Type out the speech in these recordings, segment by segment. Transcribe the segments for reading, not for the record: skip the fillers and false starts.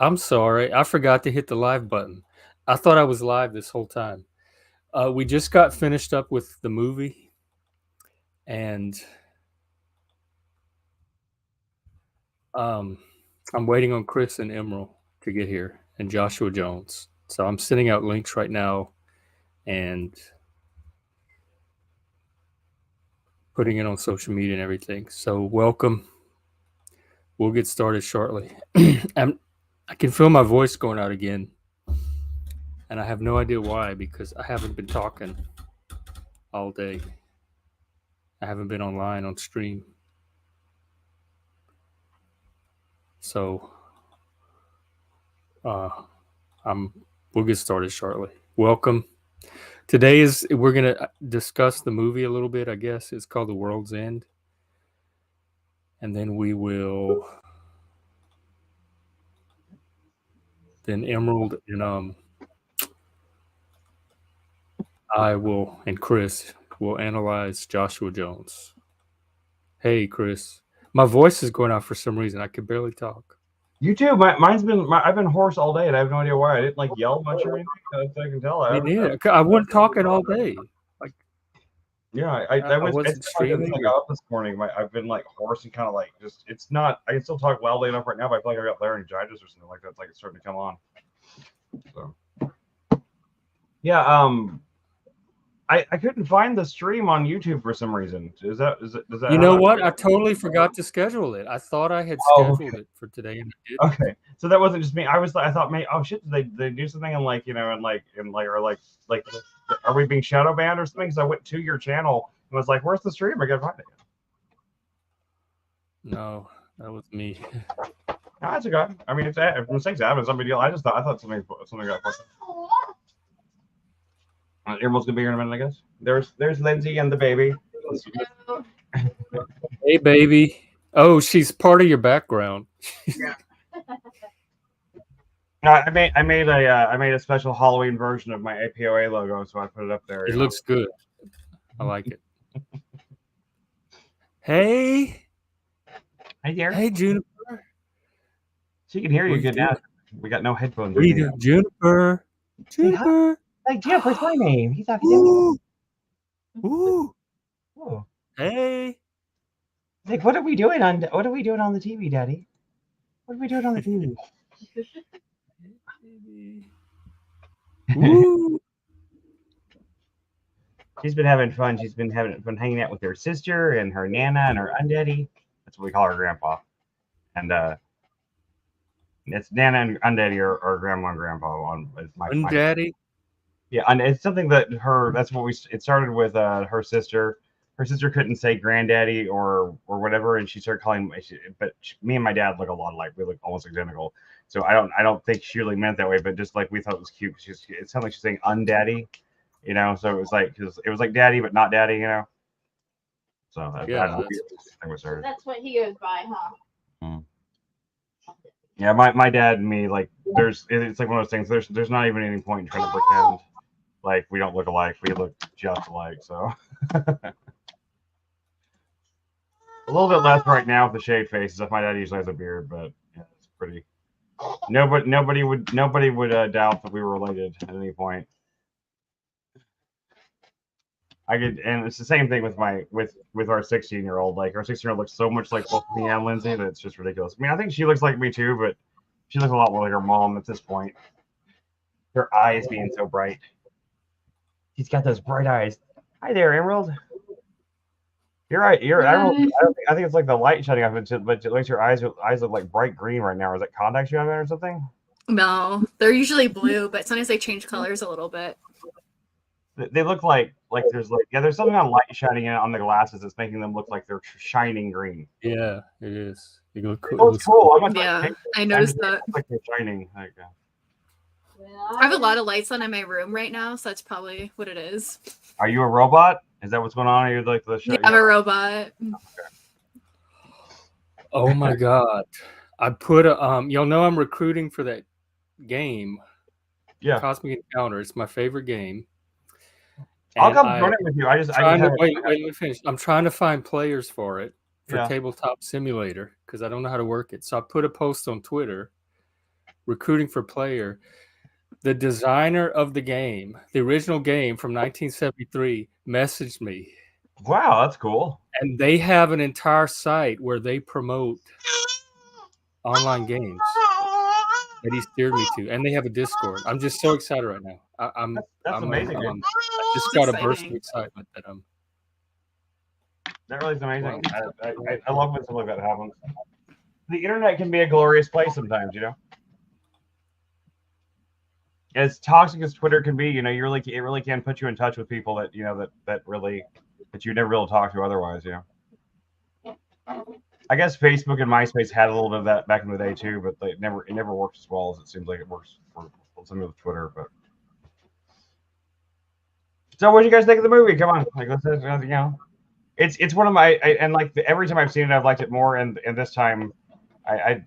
I'm sorry. I forgot to hit the live button. I thought I was live this whole time. We just got finished up with the movie, and I'm waiting on Chris and Emerald to get here, and Joshua Jones. So I'm sending out links right now and putting it on social media and everything. So welcome. We'll get started shortly. I can feel my voice going out again, and I have no idea why because I haven't been talking all day. I haven't been online on stream. So we'll get started shortly. Welcome. Today we're gonna discuss the movie a little bit. I guess it's called The World's End, and then we will. Then Emerald and I will and Chris will analyze Joshua Jones. Hey, Chris, my voice is going out for some reason. I can barely talk. You too. I've been hoarse all day, and I have no idea why. I didn't yell much or anything. I can tell. Me neither. I wasn't talking all day. I wasn't streaming. I got up this morning. I've been hoarse and kind of just. It's not. I can still talk loudly enough right now, but I feel like I got laryngitis or something like that. It's it's starting to come on. So, yeah. I couldn't find the stream on YouTube for some reason. Does that? You know what? I totally forgot to schedule it. I thought I had scheduled it for today, and I didn't. Okay, so that wasn't just me. I thought, man, oh shit, did they do something and are we being shadow banned or something? Because I went to your channel and was like, where's the stream? I gotta find it. No, that was me. No, that's okay. I mean, if mistakes happen, it's no big deal. I thought something got fucked up. Emerald's gonna be here in a minute, I guess. There's Lindsay and the baby. Hey, baby. Oh, she's part of your background. Yeah. I made a special Halloween version of my APOA logo, so I put it up there. It looks good. I like it. Hey. Hey, there. Hey, Juniper. She can hear you good now. We got no headphones. Juniper. Juniper. Hey, Juniper's my name. He's not. Ooh. Ooh. Oh. Hey. Like, what are we doing on the TV, Daddy? What are we doing on the TV? Ooh. She's been having fun. She's been having fun hanging out with her sister and her nana and her undaddy. That's what we call her grandpa. And it's nana and undaddy or grandma and grandpa on my undaddy. Yeah, and it's something that that's what it started with her sister. Her sister couldn't say granddaddy or whatever, and she started calling me and my dad look a lot alike. We look almost identical. So I don't think she really meant that way, but just we thought it was cute. It sounded like she's saying undaddy, so it was like daddy but not daddy, So that's what he goes by, huh? Yeah, my dad and me it's like one of those things. There's not even any point in trying to pretend we don't look alike. We look just alike. So a little bit less right now with the shaved faces. My dad usually has a beard, but yeah, it's pretty. Nobody would doubt that we were related at any point. And it's the same thing with our 16-year-old. Our 16-year-old looks so much like both me and Lindsay that it's just ridiculous. I mean, I think she looks like me too, but she looks a lot more like her mom at this point. Her eyes being so bright. She's got those bright eyes. Hi there, Emerald. You're right. Emerald. I think it's the light shining off it, but it makes your eyes look like bright green right now. Is that contacts you have there or something? No, they're usually blue, but sometimes they change colors a little bit. They look like there's something on light shining in on the glasses that's making them look like they're shining green. Yeah, it is. It looks cool. Yeah, I noticed that. Like they're shining. I have a lot of lights on in my room right now, so that's probably what it is. Are you a robot? Is that what's going on? Are you the show? Yeah, I'm a robot. Okay. Oh my god! I put y'all know I'm recruiting for that game. Yeah, Cosmic Encounter. It's my favorite game. I'll come run it with you. Wait, let me finish. I'm trying to find players for it Tabletop Simulator because I don't know how to work it. So I put a post on Twitter recruiting for player. The designer of the game, the original game from 1973, messaged me. Wow, that's cool. And they have an entire site where they promote online games that he steered me to, and they have a Discord. I'm just so excited right now. That's amazing, dude. I just It's got a burst of exciting. excitement that That really is amazing. Wow. I love when something like that happens. The internet can be a glorious place sometimes, you know. As toxic as Twitter can be, you know, it really can put you in touch with people that you know that you never be able to talk to otherwise, you know. I guess Facebook and MySpace had a little bit of that back in the day too, but it never worked as well as it seems like it works for some of Twitter. But so, what do you guys think of the movie? Come on, like let's you know, it's one of my and like every time I've seen it, I've liked it more, and this time, I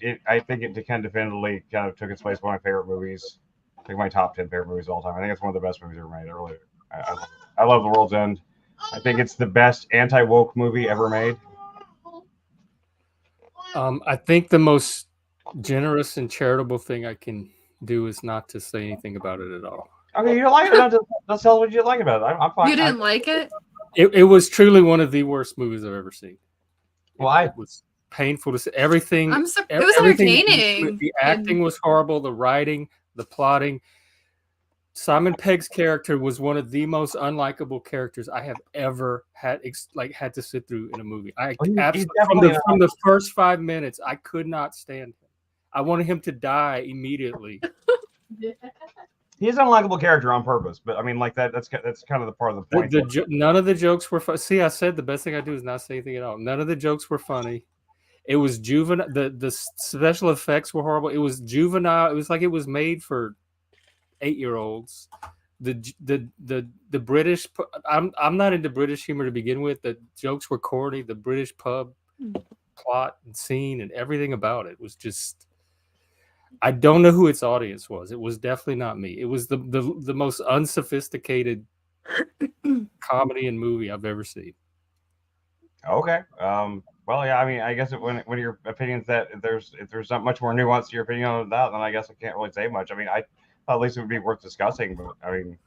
think it kind of definitively kind of took its place as one of my favorite movies. I think my top 10 favorite movies of all time. I think it's one of the best movies ever made. I love The World's End. I think it's the best anti-woke movie ever made. I think the most generous and charitable thing I can do is not to say anything about it at all. Okay, you don't like it? Just tell us what you like about it. I'm fine. You didn't like it? It was truly one of the worst movies I've ever seen. Why? It was painful to see. Everything. It was everything- entertaining. The acting was horrible. The writing, the plotting. Simon Pegg's character was one of the most unlikable characters I have ever had to sit through in a movie. From the first 5 minutes, I could not stand him. I wanted him to die immediately. He's an unlikable character on purpose, but I mean, like that's kind of the part of the point. None of the jokes were funny. See, I said the best thing I do is not say anything at all. None of the jokes were funny. It was juvenile. The special effects were horrible. It was juvenile. It was like it was made for 8-year-olds. The British. I'm not into British humor to begin with. The jokes were corny. The British pub plot and scene and everything about it was just. I don't know who its audience was. It was definitely not me. It was the most unsophisticated comedy and movie I've ever seen. Okay. Well, yeah. I mean, I guess when your opinion's that if there's not much more nuance to your opinion on that, then I guess I can't really say much. I mean, I thought at least it would be worth discussing. But I mean,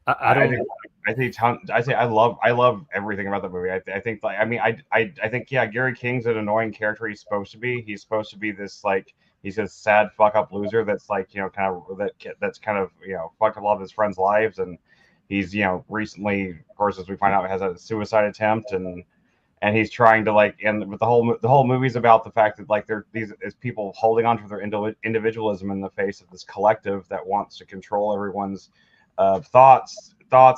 I love everything about the movie. I think yeah, Gary King's an annoying character. He's supposed to be. He's supposed to be this like. He's a sad fuck up loser that's like, you know, that's kind of, you know, fucked up a lot of his friends' lives. And he's, you know, recently, of course, as we find out, has a suicide attempt and he's trying to like, but the whole movie's about the fact that like these people holding on to their individualism in the face of this collective that wants to control everyone's thoughts,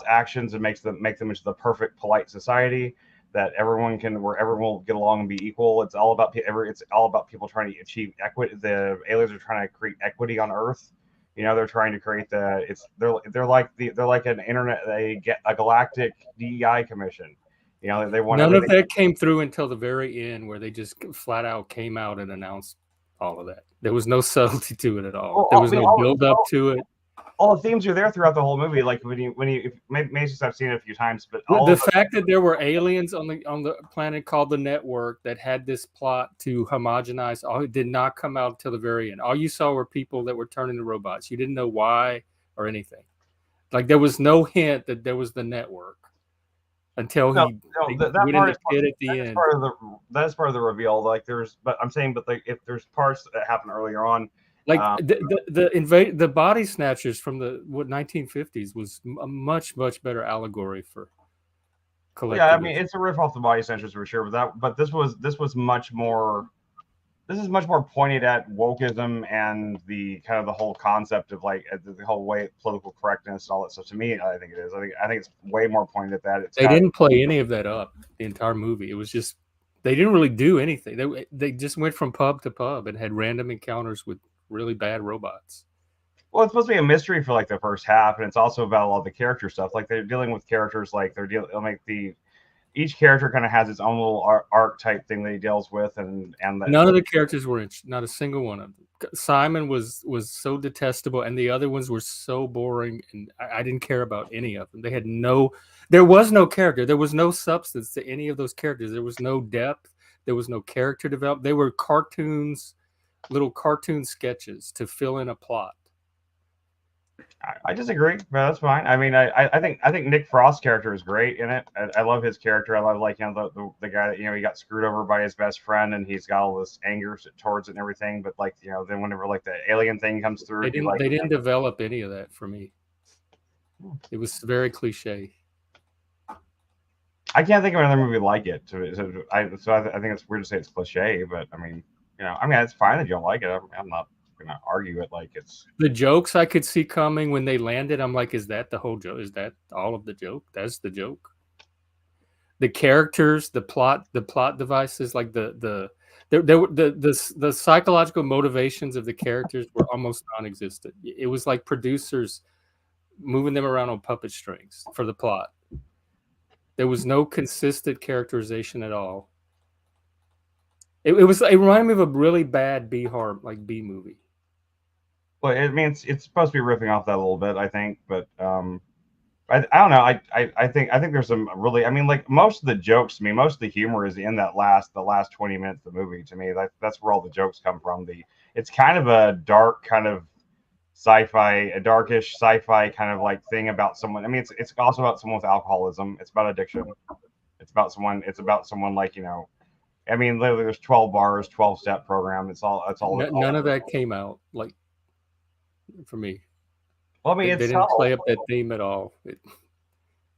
actions, and make them into the perfect polite society that where everyone will get along and be equal. It's all about people trying to achieve equity. The aliens are trying to create equity on Earth. You know, they're trying to create they're like an internet, a galactic DEI commission. You know, they want none of that came through until the very end, where they just flat out came out and announced all of that. There was no subtlety to it at all. There was no build up to it. All the themes are there throughout the whole movie. Like maybe just I've seen it a few times, but the fact that there were aliens on the planet called the Network that had this plot to homogenize, it did not come out until the very end. All you saw were people that were turned into robots. You didn't know why or anything. Like there was no hint that there was the Network until that part is at the end. That's part of the reveal. Like if there's parts that happen earlier on. Like the body snatchers from the 1950s was a much better allegory for collectivism. Yeah, I mean it's a riff off the body snatchers for sure, but this was much more. This is much more pointed at wokeism and the kind of the whole concept of like the whole way political correctness and all that stuff. To me, I think it is. I think it's way more pointed at that. They didn't play any of that up the entire movie. It was just they didn't really do anything. They just went from pub to pub and had random encounters with really bad robots. Well, it's supposed to be a mystery for like the first half, and it's also about a lot of the character stuff. Like they're dealing with characters, like each character kind of has its own little arc type thing that he deals with, and none of the characters were not a single one of them. Simon was so detestable, and the other ones were so boring, and I didn't care about any of them. There was no character, there was no substance to any of those characters. There was no depth, there was no character development. They were cartoons little cartoon sketches to fill in a plot. I disagree, but that's fine. I mean, I think Nick Frost's character is great in it. I love his character. I love like the guy that he got screwed over by his best friend and he's got all this anger towards it and everything. But like then whenever like the alien thing comes through, They didn't develop any of that for me. It was very cliche. I can't think of another movie like it. So I think it's weird to say it's cliche, but I mean it's fine that you don't like it. I'm not gonna argue it like it's the jokes I could see coming when they landed. I'm like, is that the whole joke? Is that all of the joke? That's the joke. The characters, the plot devices, like the psychological motivations of the characters were almost non-existent. It was like producers moving them around on puppet strings for the plot. There was no consistent characterization at all. It reminded me of a really bad B movie. Well, I mean, it's supposed to be ripping off that a little bit, I think, but I don't know. I think there's some really. I mean, like most of the jokes to me, most of the humor is in the last 20 minutes of the movie. To me, that's where all the jokes come from. It's kind of a dark kind of a darkish sci-fi kind of like thing about someone. I mean, it's also about someone with alcoholism. It's about addiction. It's about someone like I mean, literally, there's 12 bars, 12-step program. It's all. None of that came out like for me. Well, I mean, they didn't play up that theme at all.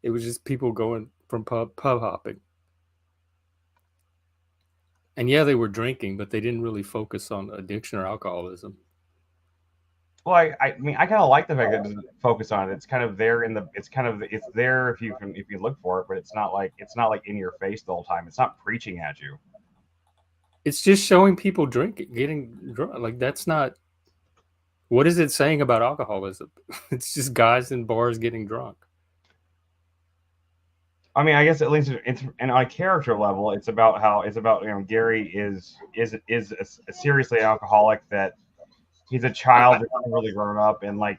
It was just people going from pub hopping. And yeah, they were drinking, but they didn't really focus on addiction or alcoholism. Well, I mean, I kind of like the fact that it doesn't focus on it. It's kind of there it's there if you look for it, but it's not like in your face the whole time. It's not preaching at you. It's just showing people drinking, getting drunk. Like that's not. What is it saying about alcoholism? It's just guys in bars getting drunk. I mean, I guess at least and on a character level, it's about Gary is seriously alcoholic, that he's a child that's really grown up and I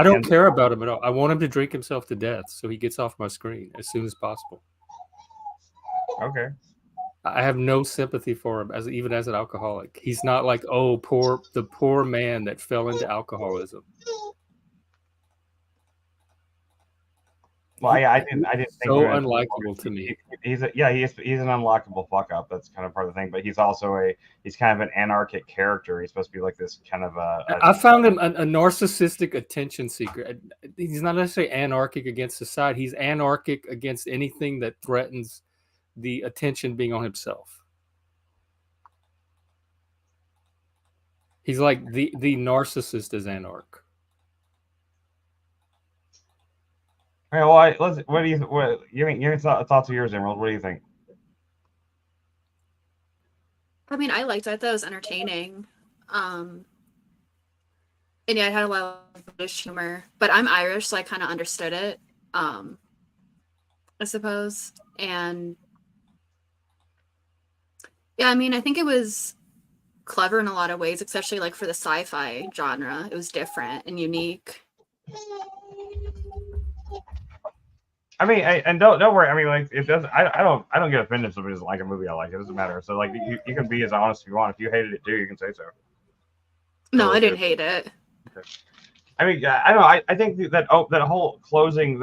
don't care about him at all. I want him to drink himself to death so he gets off my screen as soon as possible. Okay. I have no sympathy for him even as an alcoholic. He's not like, oh, the poor man that fell into alcoholism. Well, I didn't think so unlikable to me. He's an unlockable fuck up. That's kind of part of the thing. But he's also he's kind of an anarchic character. He's supposed to be like this kind of I found him a narcissistic attention seeker. He's not necessarily anarchic against society. He's anarchic against anything that threatens the attention being on himself. He's like the narcissist is anarch. All right, well, what do you mean? Your thoughts of yours, Emerald? What do you think? I mean, I liked it. I thought it was entertaining. And yeah, it had a lot of British humor. But I'm Irish, so I kind of understood it. I suppose. And yeah, I mean, I think it was clever in a lot of ways, especially like for the sci-fi genre. It was different and unique. I mean, and don't worry. I mean, like it doesn't. I don't get offended if somebody doesn't like a movie I like. It doesn't matter. So like you can be as honest as you want. If you hated it too, you can say so. No, I didn't hate it. Okay. I mean, I don't know. I think that whole closing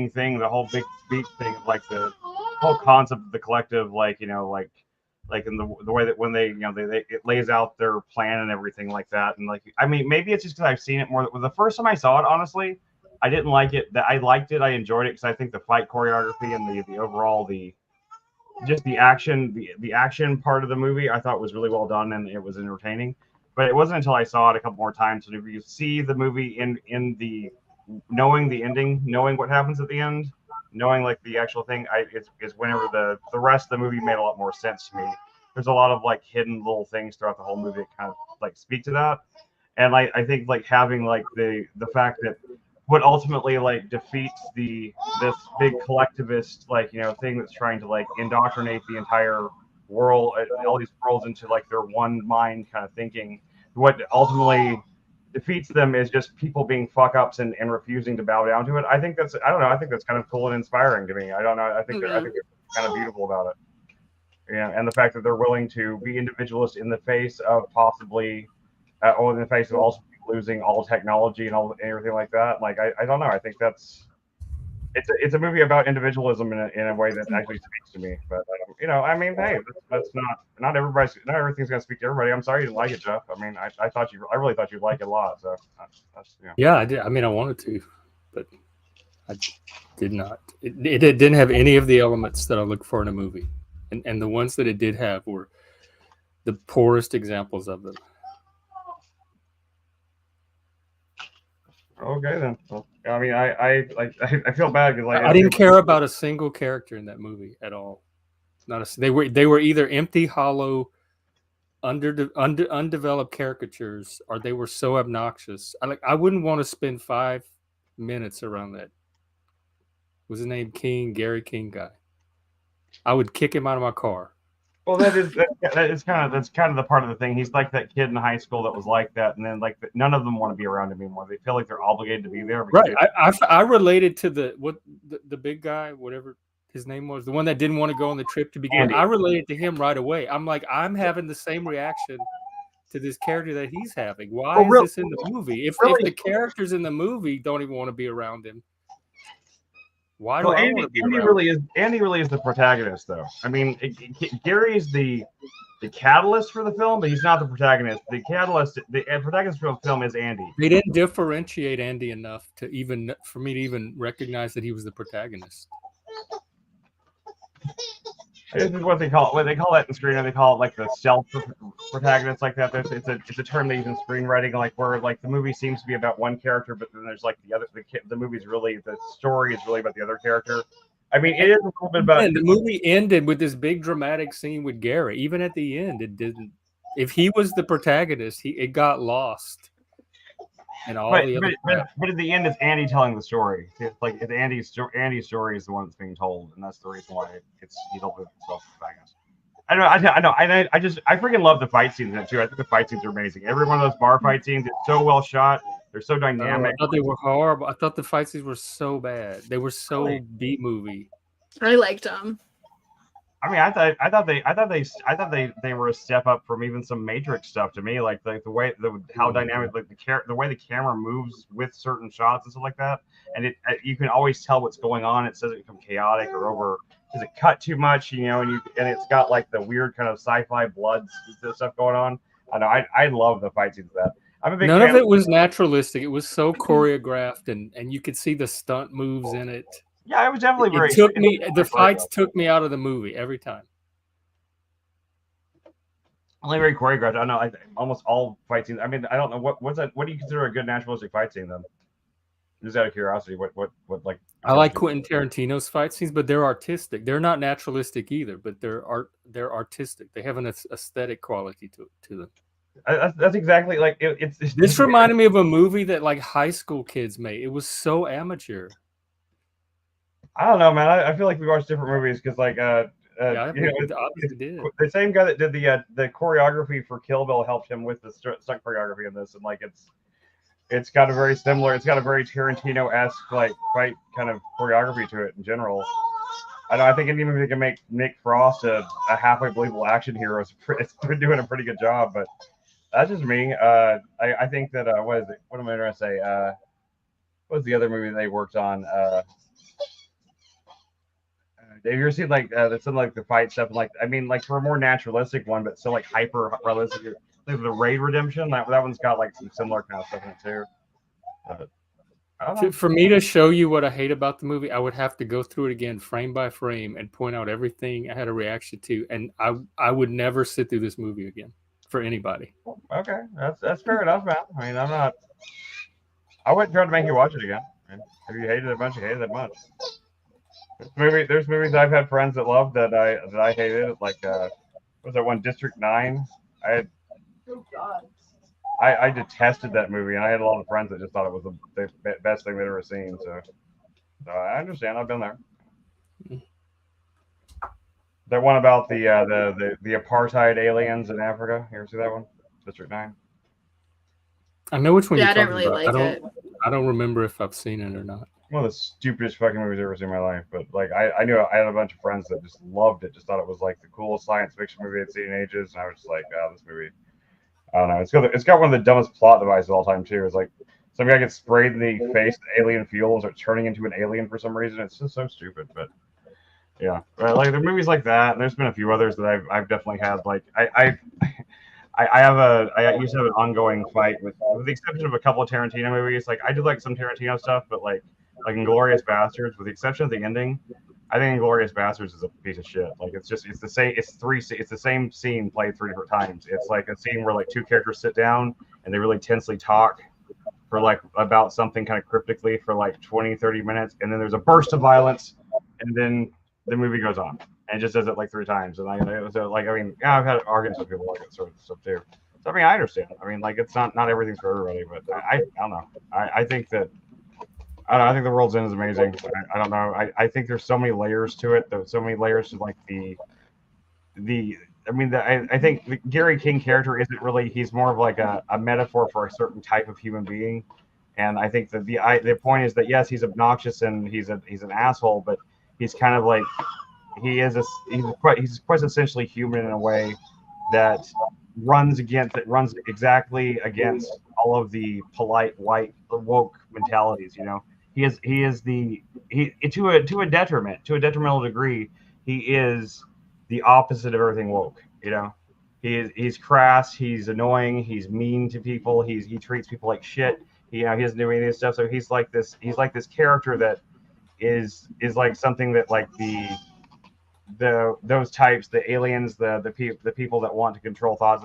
thing, the whole big speech thing, like the whole concept of the collective, like in the way that when they it lays out their plan and everything like that, and like I mean, maybe it's just because I've seen it more. The first time I saw it, honestly, I didn't like it. I liked it. I enjoyed it because I think the fight choreography and the overall the action part of the movie I thought was really well done and it was entertaining. But it wasn't until I saw it a couple more times. So if you see the movie in the knowing the ending, knowing what happens at the end, knowing like the actual thing, it's whenever the rest of the movie made a lot more sense to me. There's a lot of like hidden little things throughout the whole movie that kind of like speak to that. And I think like having like the fact that what ultimately like defeats this big collectivist thing that's trying to like indoctrinate the entire world, all these worlds into like their one mind kind of thinking. What ultimately defeats them is just people being fuck ups and refusing to bow down to it. I think that's kind of cool and inspiring to me. I don't know. I think they're kind of beautiful about it. and the fact that they're willing to be individualist in the face of possibly, or in the face of also losing all technology and everything like that. Like I don't know. I think it's a movie about individualism in a way that actually speaks to me. But I mean, hey, that's not everything's gonna speak to everybody. I'm sorry you didn't like it, Jeff. I mean, I really thought you'd like it a lot. So that's Yeah, I did. I mean, I wanted to, but I did not. It didn't have any of the elements that I look for in a movie, and the ones that it did have were the poorest examples of them. Okay then. Well, I mean, I feel bad because I didn't care about a single character in that movie at all. They were either empty, hollow, undeveloped caricatures, or they were so obnoxious. I wouldn't want to spend 5 minutes around that. Was his name Gary King guy? I would kick him out of my car. Well, that's kind of the part of the thing. He's like that kid in high school that was like that, and then none of them want to be around him anymore. They feel like they're obligated to be there. Right. I related to the big guy, whatever his name was, the one that didn't want to go on the trip to begin. I related to him right away. I'm like, I'm having the same reaction to this character that he's having. Why is this in the movie? If the characters in the movie don't even want to be around him, why do I want to be around him? Andy really is the protagonist, though. I mean, Gary's the catalyst for the film, but he's not the protagonist. The protagonist for the film is Andy. They didn't differentiate Andy enough for me to even recognize that he was the protagonist. This is what they call it. They call that in screenwriting. They call it like the self protagonist, like that. It's a term they use in screenwriting, like where like the movie seems to be about one character, but then there's like the movie's really, the story is really about the other character. I mean, it is a little bit about. And the movie ended with this big dramatic scene with Gary. Even at the end, it didn't. If he was the protagonist, it got lost. And all the other but at the end, it's Andy telling the story. It's like Andy's story is the one that's being told, and that's the reason why he's the protagonist. I know. I freaking love the fight scenes in it too. I think the fight scenes are amazing. Every one of those bar fight scenes is so well shot. They're so dynamic. I thought they were horrible. I thought the fight scenes were so bad. They were so B movie. I liked them. I mean, I thought they were a step up from even some Matrix stuff to me, like how dynamic, like the way the camera moves with certain shots and stuff like that, and you can always tell what's going on. It doesn't become chaotic or over. Does it cut too much? And it's got like the weird kind of sci-fi blood stuff going on. I know. I love the fight scenes of that. I'm a big None of it was naturalistic. It was so choreographed, and you could see the stunt moves in it. Yeah, it was definitely very. The fights took me out of the movie every time. Only very choreographed. I don't know. Almost all fight scenes. I mean, I don't know what's that. What do you consider a good naturalistic fight scene then? Just out of curiosity, what like? I like Quentin Tarantino's fight scenes, but they're artistic. They're not naturalistic either, but they're artistic. They have an aesthetic quality to them. That's exactly like it's. This reminded me of a movie that like high school kids made. It was so amateur. I don't know, man. I feel like we watched different movies because, like, obviously did. The same guy that did the choreography for Kill Bill helped him with the stunt choreography in this, and like it's got a very similar, it's got a very Tarantino-esque like fight kind of choreography to it in general. I think any movie that can make Nick Frost a halfway believable action hero it's been doing a pretty good job. But that's just me. I think that what is it? What am I trying to say? What was the other movie they worked on? Have you ever seen like some like the fight stuff? Like I mean, like for a more naturalistic one, but still like hyper realistic. Like the Raid Redemption, that one's got like some similar kind of stuff in it too. For me to show you what I hate about the movie, I would have to go through it again, frame by frame, and point out everything I had a reaction to, and I would never sit through this movie again for anybody. Okay, that's fair enough, man. I mean, I wouldn't try to make you watch it again. If you hated it a bunch, you hated it a bunch. There's movies I've had friends that loved that I hated. Like was that one District 9? I detested that movie, and I had a lot of friends that just thought it was the best thing they'd ever seen. So I understand. I've been there. That one about the apartheid aliens in Africa. You ever see that one? District 9. I know which one. Yeah, you're I didn't talking really about. like it. I don't remember if I've seen it or not. one of the stupidest fucking movies I've ever seen in my life. But like, I knew I had a bunch of friends that just loved it, just thought it was like the coolest science fiction movie I'd seen in ages, and I was just like, oh, this movie. I don't know. It's got one of the dumbest plot devices of all time too. It's like some guy gets sprayed in the face with alien fuel and starts turning into an alien for some reason. It's just so stupid. But yeah, right, like the movies like that. And there's been a few others that I've definitely had. Like I used to have an ongoing fight with the exception of a couple of Tarantino movies. Like I do like some Tarantino stuff, but like Inglourious Bastards, with the exception of the ending, I think Inglourious Bastards is a piece of shit. Like it's the same. It's the same scene played 3 different times. It's like a scene where like 2 characters sit down and they really tensely talk for like about something kind of cryptically for like 20-30 minutes, and then there's a burst of violence, and then the movie goes on. And it just does it like 3 times. And yeah, I've had arguments with people like that sort of stuff too. So I mean, I understand. I mean, like it's not everything's for everybody, but I don't know. I think that. I think The World's End is amazing. I don't know. I think there's so many layers to it. There's so many layers to like I think the Gary King character isn't really. He's more of like a metaphor for a certain type of human being. And I think that the point is that yes, he's obnoxious and he's an asshole, but he's kind of like he's quite essentially human in a way that runs exactly against all of the polite white woke mentalities. You know, he is to a detrimental degree. He is the opposite of everything woke. You know, he's crass, he's annoying, he's mean to people, he treats people like shit. He doesn't do any of this stuff. So he's like this character that is like something that like those types, the aliens, the people that want to control thoughts.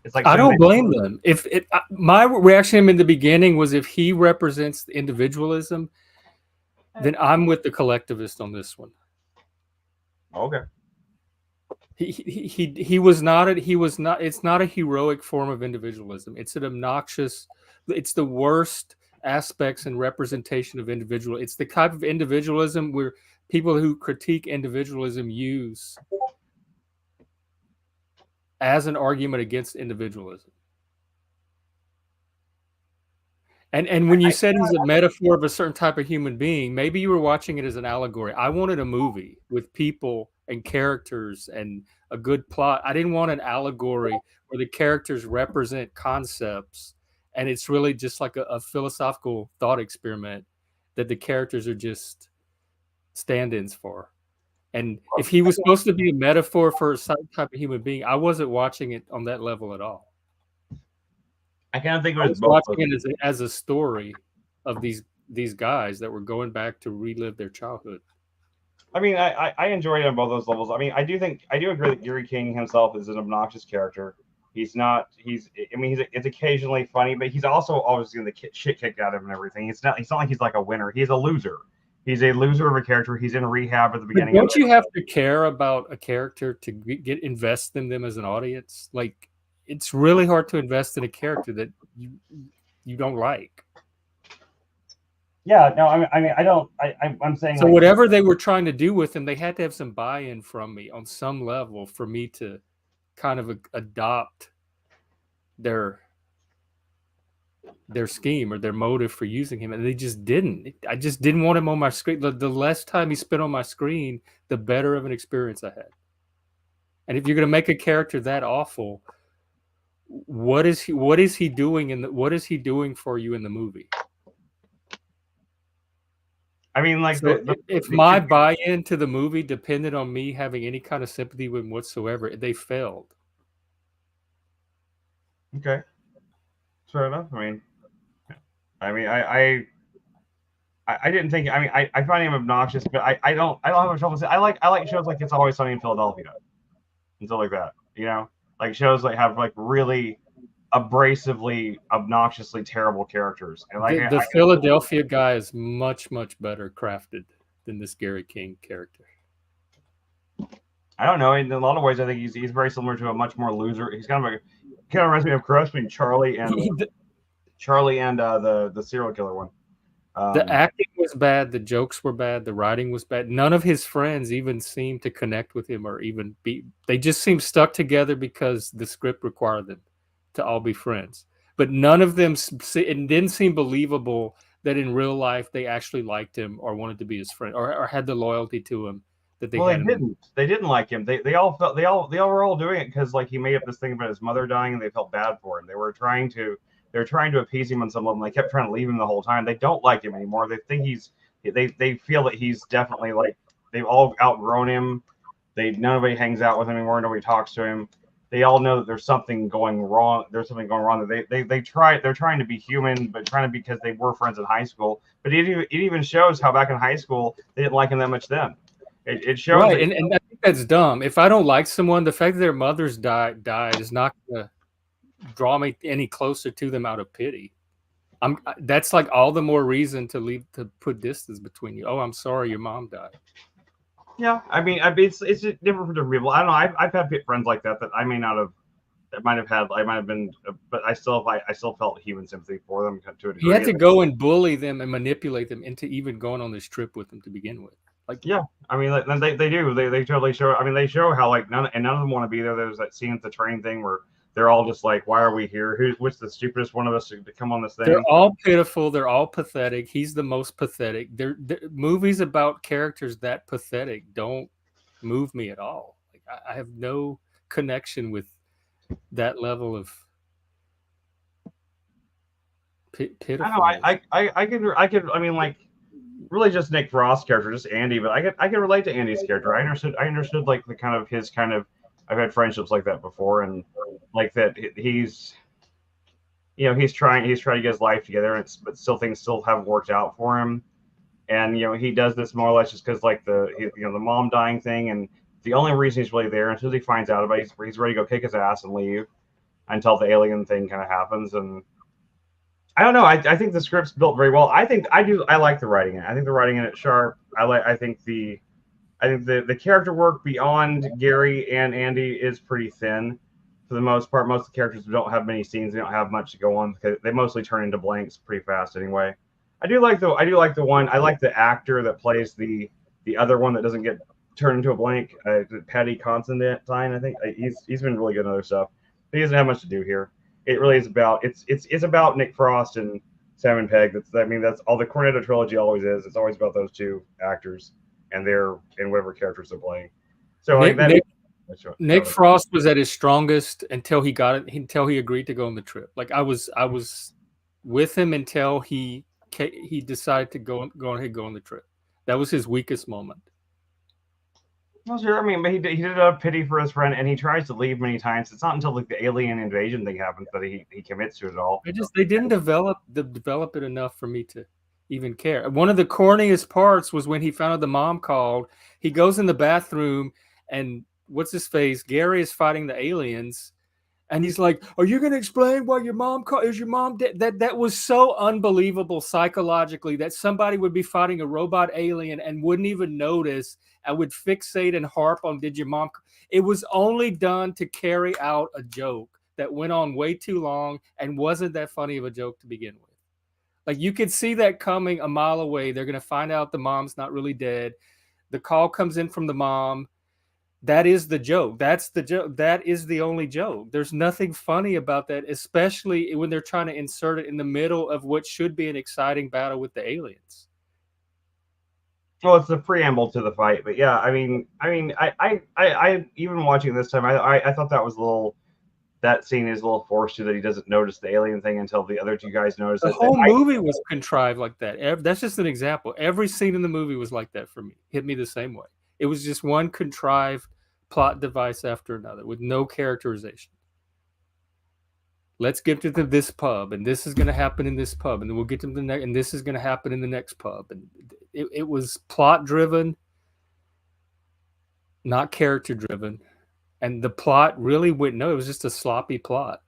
It's like I don't blame them. My reaction in the beginning was if he represents the individualism, then I'm with the collectivist on this one. Okay. He was not. It's not a heroic form of individualism. It's an obnoxious. It's the worst aspects and representation of individual. It's the type of individualism where people who critique individualism use as an argument against individualism. And when you said he's a metaphor of a certain type of human being, maybe you were watching it as an allegory. I wanted a movie with people and characters and a good plot. I didn't want an allegory where the characters represent concepts and it's really just like a philosophical thought experiment that the characters are just stand-ins for. And if he was supposed to be a metaphor for some type of human being, I wasn't watching it on that level at all. I kind of think I was watching it as a story of these guys that were going back to relive their childhood. I mean, I enjoy it on both those levels. I mean, I do agree that Gary King himself is an obnoxious character. It's occasionally funny, but he's also always getting the shit kicked out of him and everything. It's not like he's like a winner. He's a loser. He's a loser of a character. He's in rehab at the beginning. But don't you have to care about a character to get invest in them as an audience? Like, it's really hard to invest in a character that you don't like. Yeah, no, I'm saying. So whatever they were trying to do with him, they had to have some buy-in from me on some level for me to kind of adopt their scheme or their motive for using him, and they just didn't. I just didn't want him on my screen. The less time he spent on my screen, the better of an experience I had. And if you're going to make a character that awful, what is he doing what is he doing for you in the movie? I mean, like, so if my buy-in to the movie depended on me having any kind of sympathy with him whatsoever, they failed. Okay, fair enough. I didn't think. I mean, I find him obnoxious, but I don't have much trouble. I like shows like It's Always Sunny in Philadelphia and stuff like that. You know, like shows that have like really abrasively, obnoxiously terrible characers. And like the Philadelphia guy is much better crafted than this Gary King character. I don't know. In a lot of ways, I think he's very similar to a much more loser. He's kind of reminds me of cross between Charlie and the serial killer one. The acting was bad. The jokes were bad. The writing was bad. None of his friends even seemed to connect with him or even be. They just seemed stuck together because the script required them to all be friends. But none of them. It didn't seem believable that in real life they actually liked him or wanted to be his friend or had the loyalty to him that they Well, had. they didn't like him. They all felt they all were all doing it because like he made up this thing about his mother dying and they felt bad for him. They were trying to appease him on some level. They kept trying to leave him the whole time. They don't like him anymore. They think they feel that he's definitely like they've all outgrown him. Nobody hangs out with him anymore. Nobody talks to him. They all know that there's something going wrong. There's something going wrong. They're trying to be human, but trying to because they were friends in high school. But it even shows how back in high school they didn't like him that much then. It shows right, and I think that's dumb. If I don't like someone, the fact that their mothers died is not going to draw me any closer to them out of pity. That's like all the more reason to put distance between you. Oh, I'm sorry, your mom died. Yeah, I mean, it's different for different people. I don't know. I've had friends like that I may not have. I might have been, but I still felt human sympathy for them to a degree. He had to go and bully them and manipulate them into even going on this trip with them to begin with. Like, yeah, I mean, like, they do. They totally show. I mean, they show how like none of them want to be there. There's that scene at the train thing where they're all just like, "Why are we here? Which the stupidest one of us to come on this thing?" They're all pitiful. They're all pathetic. He's the most pathetic. They're movies about characters that pathetic don't move me at all. Like, I have no connection with that level of pitiful. I could. I mean, like, really, just Nick Frost character, just Andy. But I could relate to Andy's character. I understood like the kind of his kind of. I've had friendships like that before, and like that he's trying to get his life together, but still things still haven't worked out for him, and he does this more or less just because like the mom dying thing, and the only reason he's really there until he finds out about it, he's ready to go kick his ass and leave until the alien thing kind of happens, and I don't know. I think the script's built very well. I like the writing in it. I think the writing in it sharp. I think the character work beyond Gary and Andy is pretty thin for the most part. Most of the characters don't have many scenes. They don't have much to go on because they mostly turn into blanks pretty fast anyway. I do like the one. I like the actor that plays the other one that doesn't get turned into a blank. Paddy Considine, I think he's been really good in other stuff. But he doesn't have much to do here. It really is about it's about Nick Frost and Simon Pegg. That's all the Cornetto trilogy always is. It's always about those two actors and whatever characters they're playing. So Nick Frost was at his strongest until he got it. Until he agreed to go on the trip. Like I was with him until he decided to go on the trip. That was his weakest moment. Well, sure. I mean, but he did have pity for his friend, and he tries to leave many times. It's not until like the alien invasion thing happens that he commits to it all. They didn't develop it enough for me to even care. One of the corniest parts was when he found out the mom called. He goes in the bathroom, and what's his face? Gary is fighting the aliens, and he's like, "Are you going to explain why your mom called? Is your mom dead?" That was so unbelievable psychologically that somebody would be fighting a robot alien and wouldn't even notice. I would fixate and harp on, "Did your mom?" It was only done to carry out a joke that went on way too long and wasn't that funny of a joke to begin with. Like you could see that coming a mile away. They're going to find out the mom's not really dead. The call comes in from the mom. That is the joke. That's the joke. That is the only joke. There's nothing funny about that, especially when they're trying to insert it in the middle of what should be an exciting battle with the aliens. Well, it's the preamble to the fight, but yeah, I mean, I even watching this time, I thought that scene is a little forced that he doesn't notice the alien thing until the other two guys notice it. The whole movie was contrived like that. That's just an example. Every scene in the movie was like that for me. Hit me the same way. It was just one contrived plot device after another with no characterization. Let's get to this pub, and this is going to happen in this pub, and then we'll get to the next, and this is going to happen in the next pub. And it was plot driven, not character driven. And the plot really it was just a sloppy plot.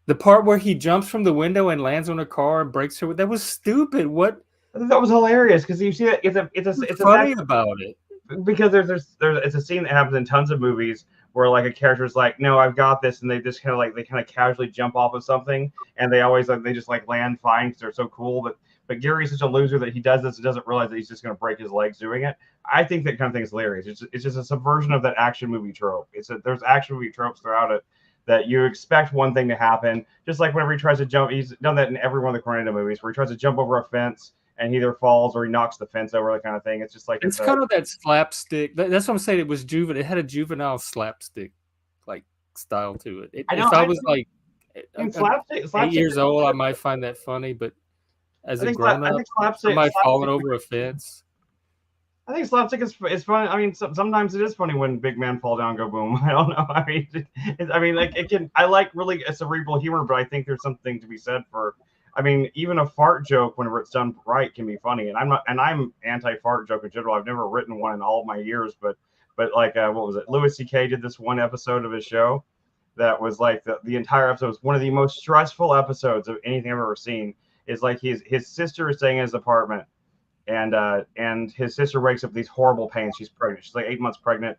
The part where he jumps from the window and lands on a car and breaks her, that was stupid. What? That was hilarious because you see that it's funny about it. Because it's a scene that happens in tons of movies where like a character's like, "No, I've got this," and they just kind of casually jump off of something, and they always they just like land fine because they're so cool. But Gary's such a loser that he does this and doesn't realize that he's just going to break his legs doing it. I think that kind of thing is hilarious. It's just a subversion of that action movie trope. There's action movie tropes throughout it that you expect one thing to happen, just like whenever he tries to jump. He's done that in every one of the Cornetto movies, where he tries to jump over a fence and he either falls or he knocks the fence over, that kind of thing. It's just like It's kind of that slapstick. That's what I'm saying. It was juvenile. It had a juvenile slapstick like style to it. If I was like slapstick 8 years old, I might find that funny, but as a grown up, slapstick somebody falling over a fence. I think slapstick is fun. I mean, sometimes it is funny when big men fall down, go boom. I don't know. I mean, like it can. I like really a cerebral humor, but I think there's something to be said for. I mean, even a fart joke, whenever it's done right, can be funny. And I'm anti-fart joke in general. I've never written one in all of my years, but like what was it? Louis C.K. did this one episode of his show that was like the entire episode was one of the most stressful episodes of anything I've ever seen. Is like his sister is staying in his apartment. And his sister wakes up with these horrible pains. She's pregnant. She's like 8 months pregnant,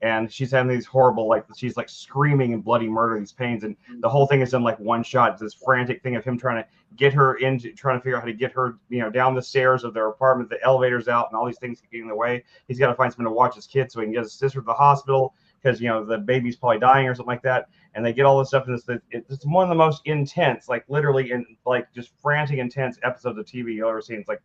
and she's having these horrible, like she's like screaming and bloody murder, these pains, and the whole thing is in like one shot. It's this frantic thing of him trying to get her into, trying to figure out how to get her, down the stairs of their apartment. The elevator's out, and all these things getting in the way. He's got to find someone to watch his kid so he can get his sister to the hospital because the baby's probably dying or something like that. And they get all this stuff, and it's one of the most intense, like literally in like just frantic, intense episodes of TV you've ever seen. It's like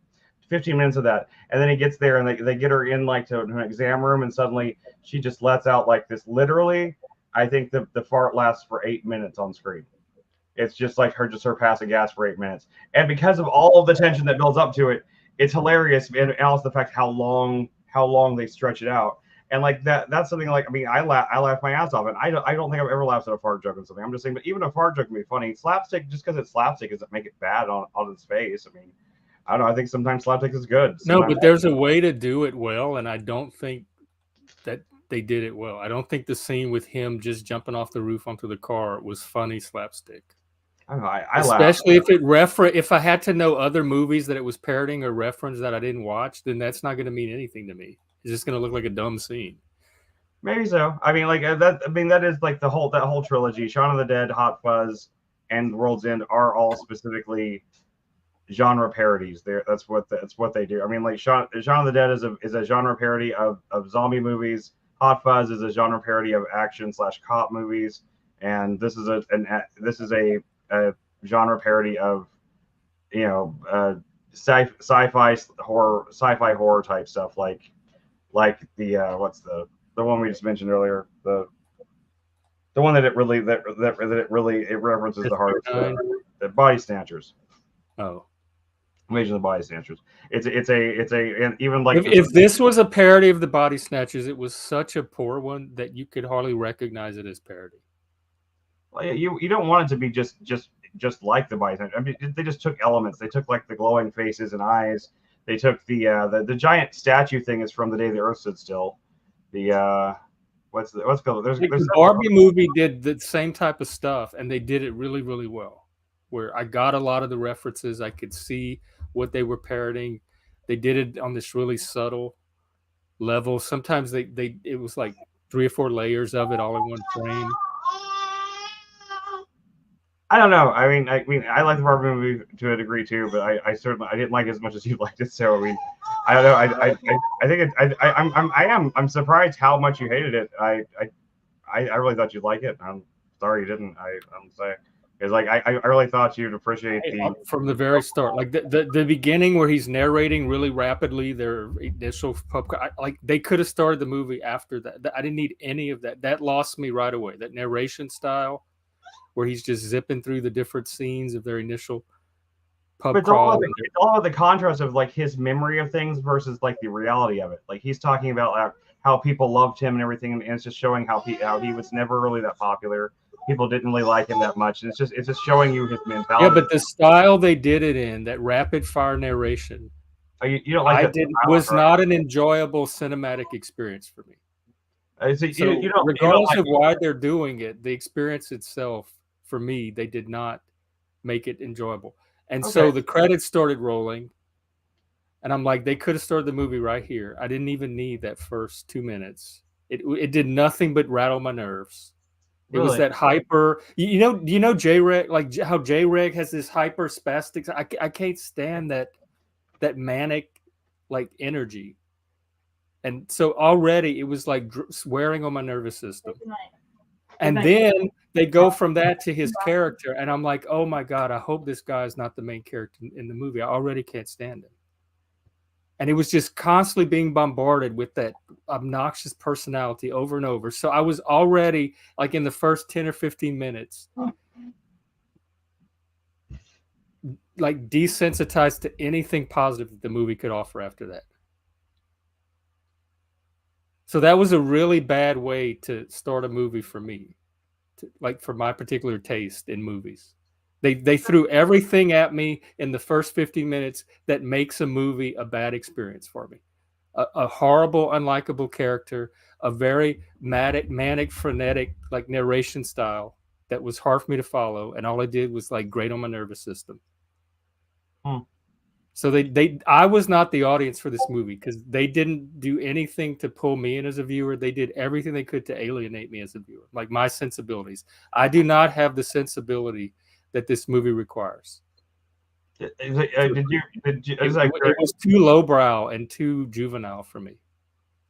15 minutes of that, and then he gets there and they get her in like to an exam room, and suddenly she just lets out like this. Literally, I think the fart lasts for 8 minutes on screen. It's just like her passing gas for 8 minutes, and because of all of the tension that builds up to it, it's hilarious. And also the fact how long they stretch it out, and like that's something like, I mean, I laugh my ass off, and I don't think I've ever laughed at a fart joke or something. I'm just saying, but even a fart joke can be funny. Slapstick, just because it's slapstick, doesn't make it bad on its face. I mean, I don't know. I think sometimes slapstick is good. No, but there's a way to do it well, and I don't think that they did it well. I don't think the scene with him just jumping off the roof onto the car was funny slapstick. I don't know. I Especially laugh. if I had to know other movies that it was parodying or reference that I didn't watch, then that's not going to mean anything to me. It's just going to look like a dumb scene. Maybe so. I mean, like that. I mean, that is like that whole trilogy. Shaun of the Dead, Hot Fuzz, and The World's End are all specifically genre parodies. That's what they do. I mean, like Shaun of the Dead is a genre parody of zombie movies. Hot Fuzz is a genre parody of action / cop movies, and this is a genre parody of sci-fi horror type stuff, like the what's the one we just mentioned earlier, the one that it references the hardest, the Body Snatchers. Oh. Invasion of the Body Snatchers. It's a and even like if this was a parody of the Body Snatchers, it was such a poor one that you could hardly recognize it as parody. Well, you don't want it to be just like the Body Snatchers. I mean, they just took elements. They took like the glowing faces and eyes. They took the giant statue thing is from The Day the Earth Stood Still. The what's called? There's the Barbie movie did the same type of stuff, and they did it really, really well. Where I got a lot of the references, I could see what they were parodying. They did it on this really subtle level. Sometimes it was like 3 or 4 layers of it all in one frame. I don't know. I mean, I like the Barbie movie to a degree too, but I certainly didn't like it as much as you liked it. So I mean, I don't know. I think I'm surprised how much you hated it. I really thought you'd like it. I'm sorry you didn't. I'm sorry. It's like I really thought you'd appreciate from the very start, like the beginning where he's narrating really rapidly their initial like they could have started the movie after that. I didn't need any of that. That lost me right away. That narration style where he's just zipping through the different scenes of their initial pub crawl. It's all about the contrast of like his memory of things versus like the reality of it. Like he's talking about how people loved him and everything, and it's just showing how he was never really that popular. People didn't really like him that much. And it's just showing you his mentality. Yeah, but the style they did it in, that rapid fire narration, you don't like was not an enjoyable cinematic experience for me. Regardless of why they're doing it, the experience itself, for me, they did not make it enjoyable. And so the credits started rolling, and I'm like, they could have started the movie right here. I didn't even need that first 2 minutes. It did nothing but rattle my nerves. It was that hyper, you know, J-Reg, like how J-Reg has this hyper spastic. I can't stand that manic like energy. And so already it was like wearing on my nervous system. And then they go from that to his character, and I'm like, oh my God, I hope this guy is not the main character in the movie. I already can't stand him. And it was just constantly being bombarded with that obnoxious personality over and over. So I was already, like, in the first 10 or 15 minutes, like, desensitized to anything positive that the movie could offer after that. So that was a really bad way to start a movie for me, like, for my particular taste in movies. They threw everything at me in the first 15 minutes that makes a movie a bad experience for me. A horrible, unlikable character, a very manic, frenetic, like, narration style that was hard for me to follow, and all I did was, like, grate on my nervous system. So I was not the audience for this movie because they didn't do anything to pull me in as a viewer. They did everything they could to alienate me as a viewer, like my sensibilities. I do not have the sensibility that this movie requires. It was too lowbrow and too juvenile for me,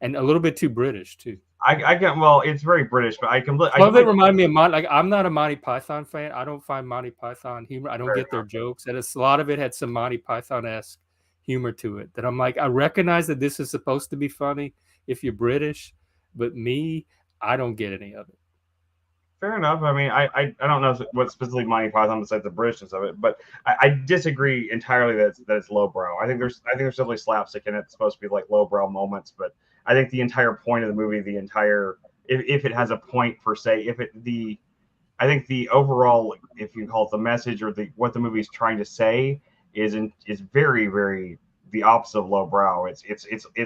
and a little bit too British too. I get, well, it's very British, but I completely. Well, they remind me of like, I'm not a Monty Python fan. I don't find Monty Python humor. I don't get their jokes, and a lot of it had some Monty Python-esque humor to it. That I'm like, I recognize that this is supposed to be funny if you're British, but me, I don't get any of it. Fair enough. I mean, I don't know what specifically Monty Python besides the Britishness of it, but I disagree entirely that it's lowbrow. I think there's definitely slapstick in it. It's supposed to be like lowbrow moments, but I think the entire point of the movie, if it has a point per se, I think the overall, if you call it the message or what the movie is trying to say is very, very the opposite of lowbrow. It's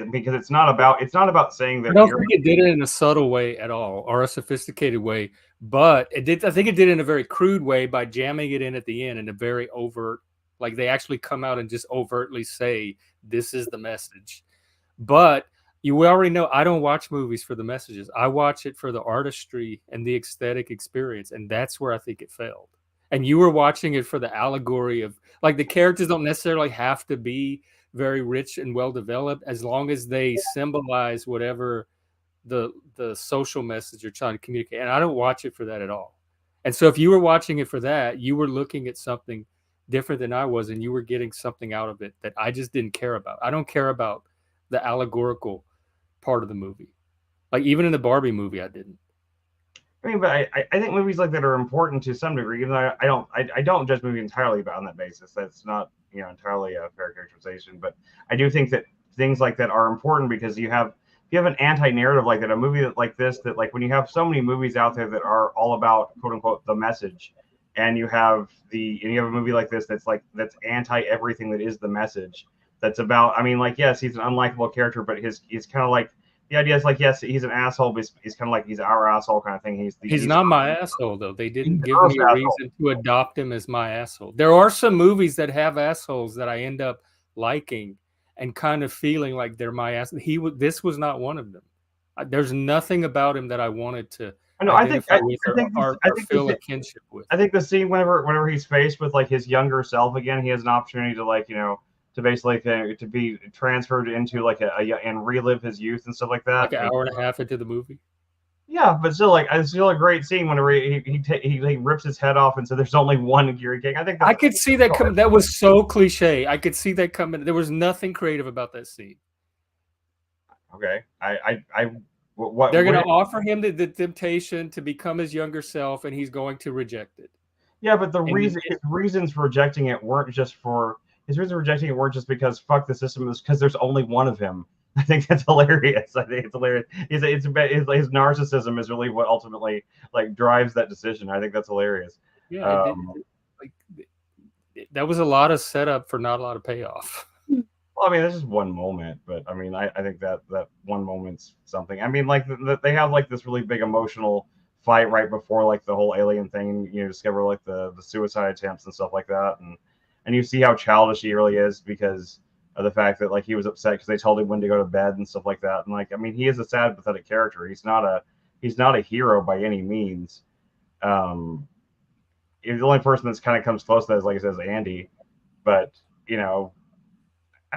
because it's not about saying that. I don't think it did it in a subtle way at all or a sophisticated way, but it did. I think it did it in a very crude way by jamming it in at the end in a very overt, like they actually come out and just overtly say this is the message. But you already know I don't watch movies for the messages. I watch it for the artistry and the aesthetic experience, and that's where I think it failed. And you were watching it for the allegory of, like, the characters don't necessarily have to be very rich and well developed as long as they symbolize whatever the social message you're trying to communicate. And I don't watch it for that at all. And so if you were watching it for that, you were looking at something different than I was, and you were getting something out of it that I just didn't care about. I don't care about the allegorical part of the movie. Like, even in the Barbie movie, I didn't. I mean, but I think movies like that are important to some degree, even though I don't judge movies entirely on that basis. That's not, entirely a fair characterization. But I do think that things like that are important because if you have an anti-narrative like that, a movie like this, that, like, when you have so many movies out there that are all about quote unquote the message, and you have a movie like this that's anti everything that is the message. That's about, I mean, like, yes, he's an unlikable character, but he's kind of like, the idea is like, yes, he's an asshole, but he's kind of like, he's our asshole kind of thing. He's not my asshole, though. They didn't give me a reason to adopt him as my asshole. There are some movies that have assholes that I end up liking and kind of feeling like they're my asshole. This was not one of them. There's nothing about him that I wanted to feel a kinship with. I think the scene whenever he's faced with, like, his younger self again, he has an opportunity to, like, to basically to be transferred into, like, and relive his youth and stuff like that. Like an hour and a half into the movie. Yeah, but still, like, it's still a great scene whenever he rips his head off and so there's only one Gary King. I think I could see that coming. That was so cliche. I could see that coming. There was nothing creative about that scene. Okay, they're going to offer him the temptation to become his younger self, and he's going to reject it. Yeah, but his reasons for rejecting it weren't just because fuck the system. Is because there's only one of him. I think that's hilarious. I think it's hilarious. His narcissism is really what ultimately, like, drives that decision. I think that's hilarious. Yeah, that was a lot of setup for not a lot of payoff. Well, I mean, this is one moment, but I mean, I think that one moment's something. I mean, like, they have, like, this really big emotional fight right before, like, the whole alien thing. Discover, like, the suicide attempts and stuff like that, and you see how childish he really is because of the fact that, like, he was upset because they told him when to go to bed and stuff like that. And, like, I mean, he is a sad, pathetic character. He's not a hero by any means. The only person that's kind of comes close to that is, like I said, Andy. But, I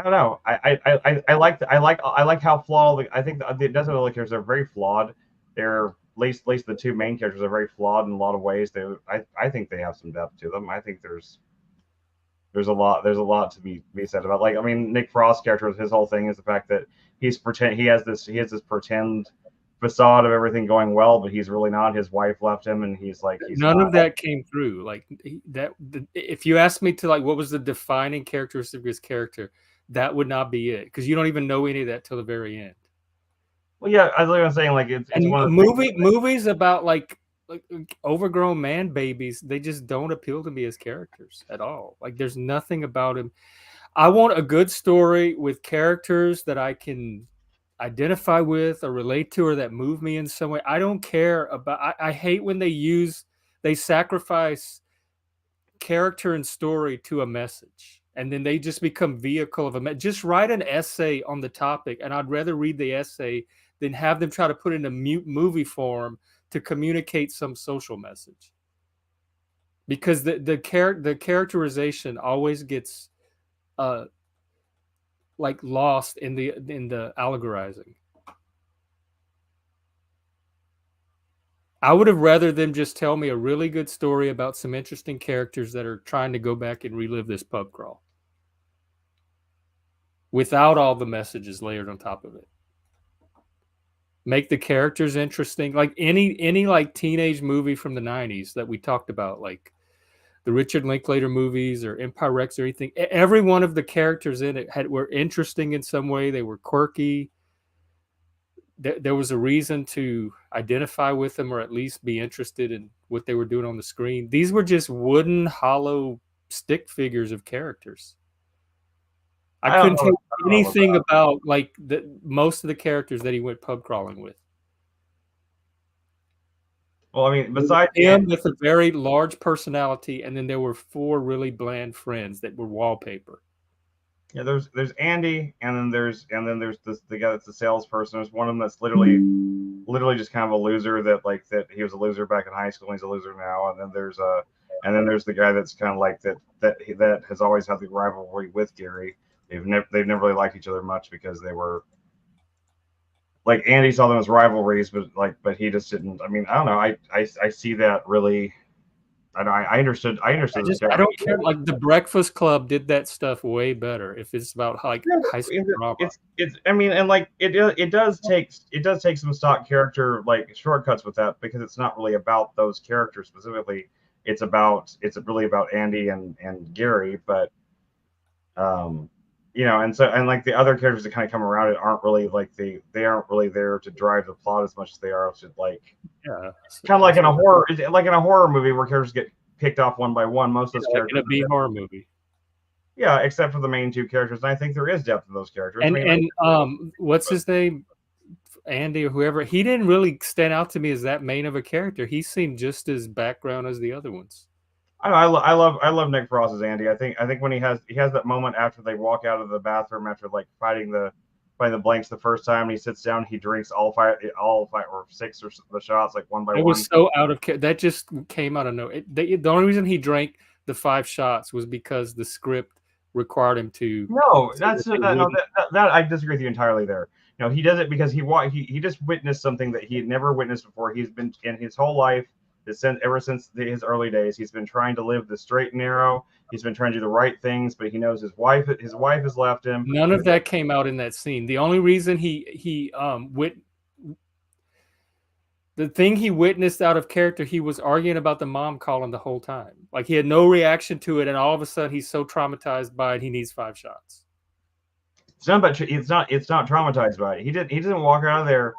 don't know. I like how flawed. I think the Desert Early characters are very flawed. They're least the two main characters are very flawed in a lot of ways. I think they have some depth to them. I think there's a lot to be said about, like, I mean, Nick Frost's character, his whole thing is the fact that he has this pretend facade of everything going well, but he's really not. His wife left him, and he's none of that came through. Like if you asked me to, like, what was the defining characteristic of his character, that would not be it, because you don't even know any of that till the very end. Well, yeah, I was saying, like, it's one of the movies about like overgrown man babies. They just don't appeal to me as characters at all. Like, there's nothing about him. I want a good story with characters that I can identify with or relate to, or that move me in some way. I don't care about. I hate when they sacrifice character and story to a message, and then they just become vehicle of a just write an essay on the topic, and I'd rather read the essay than have them try to put it in a movie form to communicate some social message. Because the characterization always gets like lost in the allegorizing. I would have rather them just tell me a really good story about some interesting characters that are trying to go back and relive this pub crawl without all the messages layered on top of it. Make the characters interesting, like any like teenage movie from the 90s that we talked about, like the Richard Linklater movies or Empire Rex or anything. Every one of the characters in it were interesting in some way. They were quirky. There was a reason to identify with them, or at least be interested in what they were doing on the screen. These were just wooden, hollow stick figures of characters. I couldn't tell you anything about like most of the characters that he went pub crawling with. Well, I mean, besides him with a very large personality, and then there were 4 really bland friends that were wallpaper. Yeah, there's Andy, and then there's the guy that's the salesperson. There's one of them that's literally just kind of a loser, that he was a loser back in high school and he's a loser now. And then there's the guy that's kind of like that has always had the rivalry with Gary. They've never really liked each other much, because they were like, Andy saw them as rivalries, but he just didn't. I mean, I don't know. I see that really. I understood. I don't care. Like, The Breakfast Club did that stuff way better. If it's about like high school drama, it's. I mean, and like it does take some stock character like shortcuts with that, because it's not really about those characters specifically. It's really about Andy and Gary, but and like the other characters that kind of come around it aren't really like they aren't really there to drive the plot as much as they are to, like, kind of like in a horror movie where characters get picked off one by one. Most of those characters in a B horror movie. Yeah, except for the main 2 characters, and I think there is depth in those characters. And what's his name, Andy or whoever? He didn't really stand out to me as that main of a character. He seemed just as background as the other ones. I love Nick Frost as Andy. I think when he has that moment after they walk out of the bathroom after like fighting the blanks the first time, and he sits down, he drinks all 5 or 6 or the shots, like one by one. It was so out of character. That just came out of nowhere. The only reason he drank the 5 shots was because the script required him to. No, that I disagree with you entirely there. No, he does it because he just witnessed something that he had never witnessed before. He's been in his whole life. Ever since his early days, he's been trying to live the straight and narrow. He's been trying to do the right things, but he knows his wife has left him. None of that came out in that scene. The only reason the thing he witnessed out of character, he was arguing about the mom calling the whole time. Like, he had no reaction to it, and all of a sudden he's so traumatized by it, he needs 5 shots. It's not traumatized by it. He doesn't walk out of there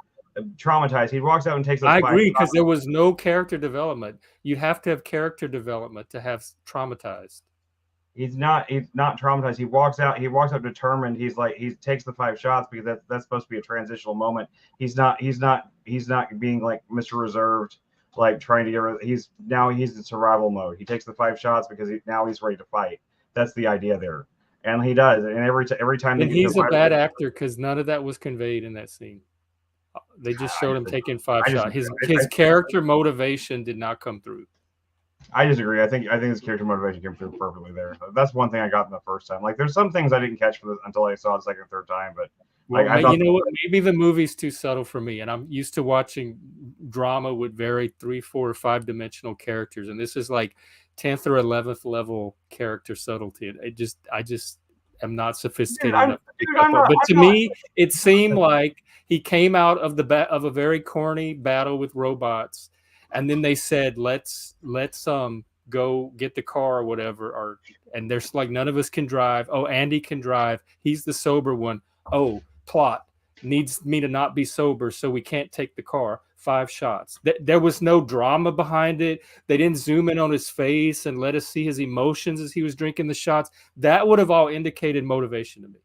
traumatized. He walks out and takes those. I agree, because there was no character development. You'd have to have character development to have traumatized. He's not traumatized. He walks out determined. He takes the 5 shots because that's supposed to be a transitional moment. He's not being like Mr. Reserved, like trying to get rid of, he's in survival mode. He takes the 5 shots because now he's ready to fight. That's the idea there. And he does. And every time. And he's a bad actor, because none of that was conveyed in that scene. They just showed him taking 5 shots. His character motivation did not come through. I disagree. I think his character motivation came through perfectly there. That's one thing I got in the first time. Like, there's some things I didn't catch until I saw it the second or third time, but Well, I thought you know what? Maybe the movie's too subtle for me, and I'm used to watching drama with very 3, 4, or 5 dimensional characters, and this is like 10th or 11th level character subtlety. I just am not sophisticated enough to pick up on. But to me, it seemed like he came out of of a very corny battle with robots, and then they said, "Let's go get the car or whatever." And there's like none of us can drive. Oh, Andy can drive. He's the sober one. Oh, plot needs me to not be sober, so we can't take the car. 5 shots. There was no drama behind it. They didn't zoom in on his face and let us see his emotions as he was drinking the shots. That would have all indicated motivation to me.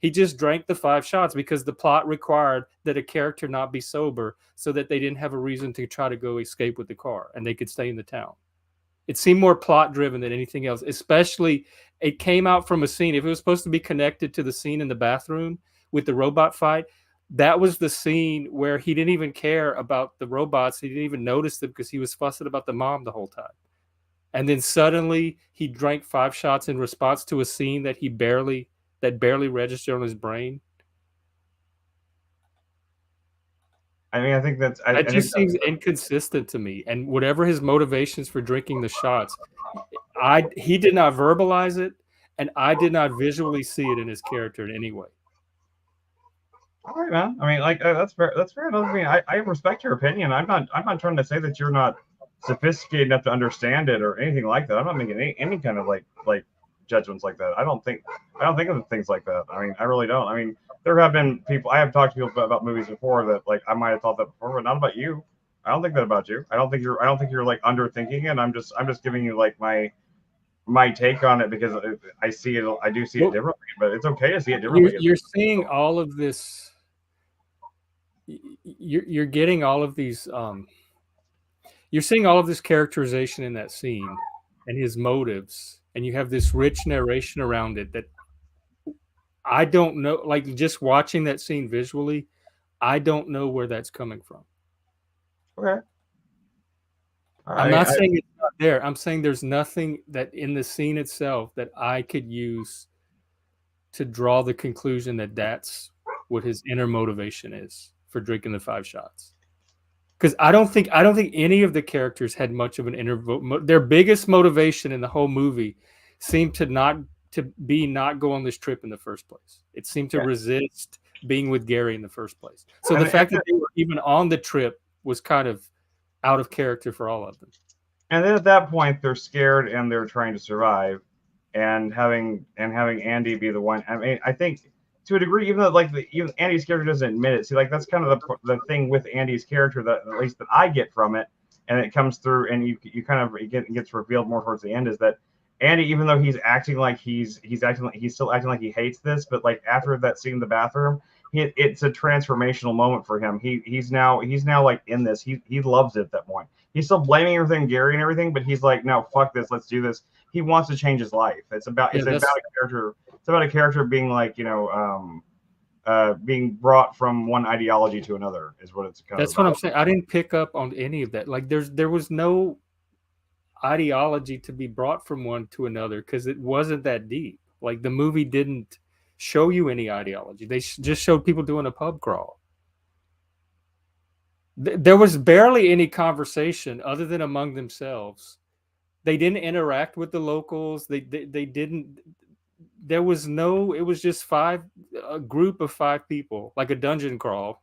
He just drank the 5 shots because the plot required that a character not be sober so that they didn't have a reason to try to go escape with the car and they could stay in the town. It seemed more plot driven than anything else, especially it came out from a scene. If it was supposed to be connected to the scene in the bathroom with the robot fight, that was the scene where he didn't even care about the robots. He didn't even notice them because he was fussing about the mom the whole time. And then suddenly he drank 5 shots in response to a scene that barely registered on his brain. I mean, I think that's. It just seems inconsistent to me. And whatever his motivations for drinking the shots, he did not verbalize it, and I did not visually see it in his character in any way. All right, man. I mean, like that's fair. That's fair enough. I mean, I respect your opinion. I'm not trying to say that you're not sophisticated enough to understand it or anything like that. I'm not making any kind of like judgments like that. I don't think of things like that. I mean, I really don't. I mean, there have been people. I have talked to people about movies before that like I might have thought that before, but not about you. I don't think that about you. I don't think you're like underthinking it. I'm just giving you like my take on it because I see it. I do see it differently, but it's okay to see it differently. You're seeing all of this. You're getting all of these. You're seeing all of this characterization in that scene and his motives, and you have this rich narration around it that I don't know. Like just watching that scene visually, I don't know where that's coming from. Okay. I'm not saying it's not there. I'm saying there's nothing that in the scene itself that I could use to draw the conclusion that that's what his inner motivation is for drinking the 5 shots. Because I don't think any of the characters had much of an inner. Their biggest motivation in the whole movie seemed to not go on this trip in the first place. It seemed to resist being with Gary in the first place. So the fact that they were even on the trip was kind of out of character for all of them. And then at that point, they're scared and they're trying to survive, and having Andy be the one. I mean, I think to a degree, even though even Andy's character doesn't admit it. See, like that's kind of the thing with Andy's character that at least that I get from it, and it comes through, and you kind of it gets revealed more towards the end is that Andy, even though he's acting like he's still acting like he hates this, but like after that scene in the bathroom, it's a transformational moment for him. He's now like in this. He loves it at that point. He's still blaming everything, Gary and everything, but he's like, no, fuck this, let's do this. He wants to change his life. It's about a character. It's about a character being like, being brought from one ideology to another is what it's kind of. That's what I'm saying. I didn't pick up on any of that. Like there was no ideology to be brought from one to another because it wasn't that deep. Like the movie didn't show you any ideology. They just showed people doing a pub crawl. There was barely any conversation other than among themselves. They didn't interact with the locals. They didn't. There was no. It was just a group of 5 people, like a dungeon crawl,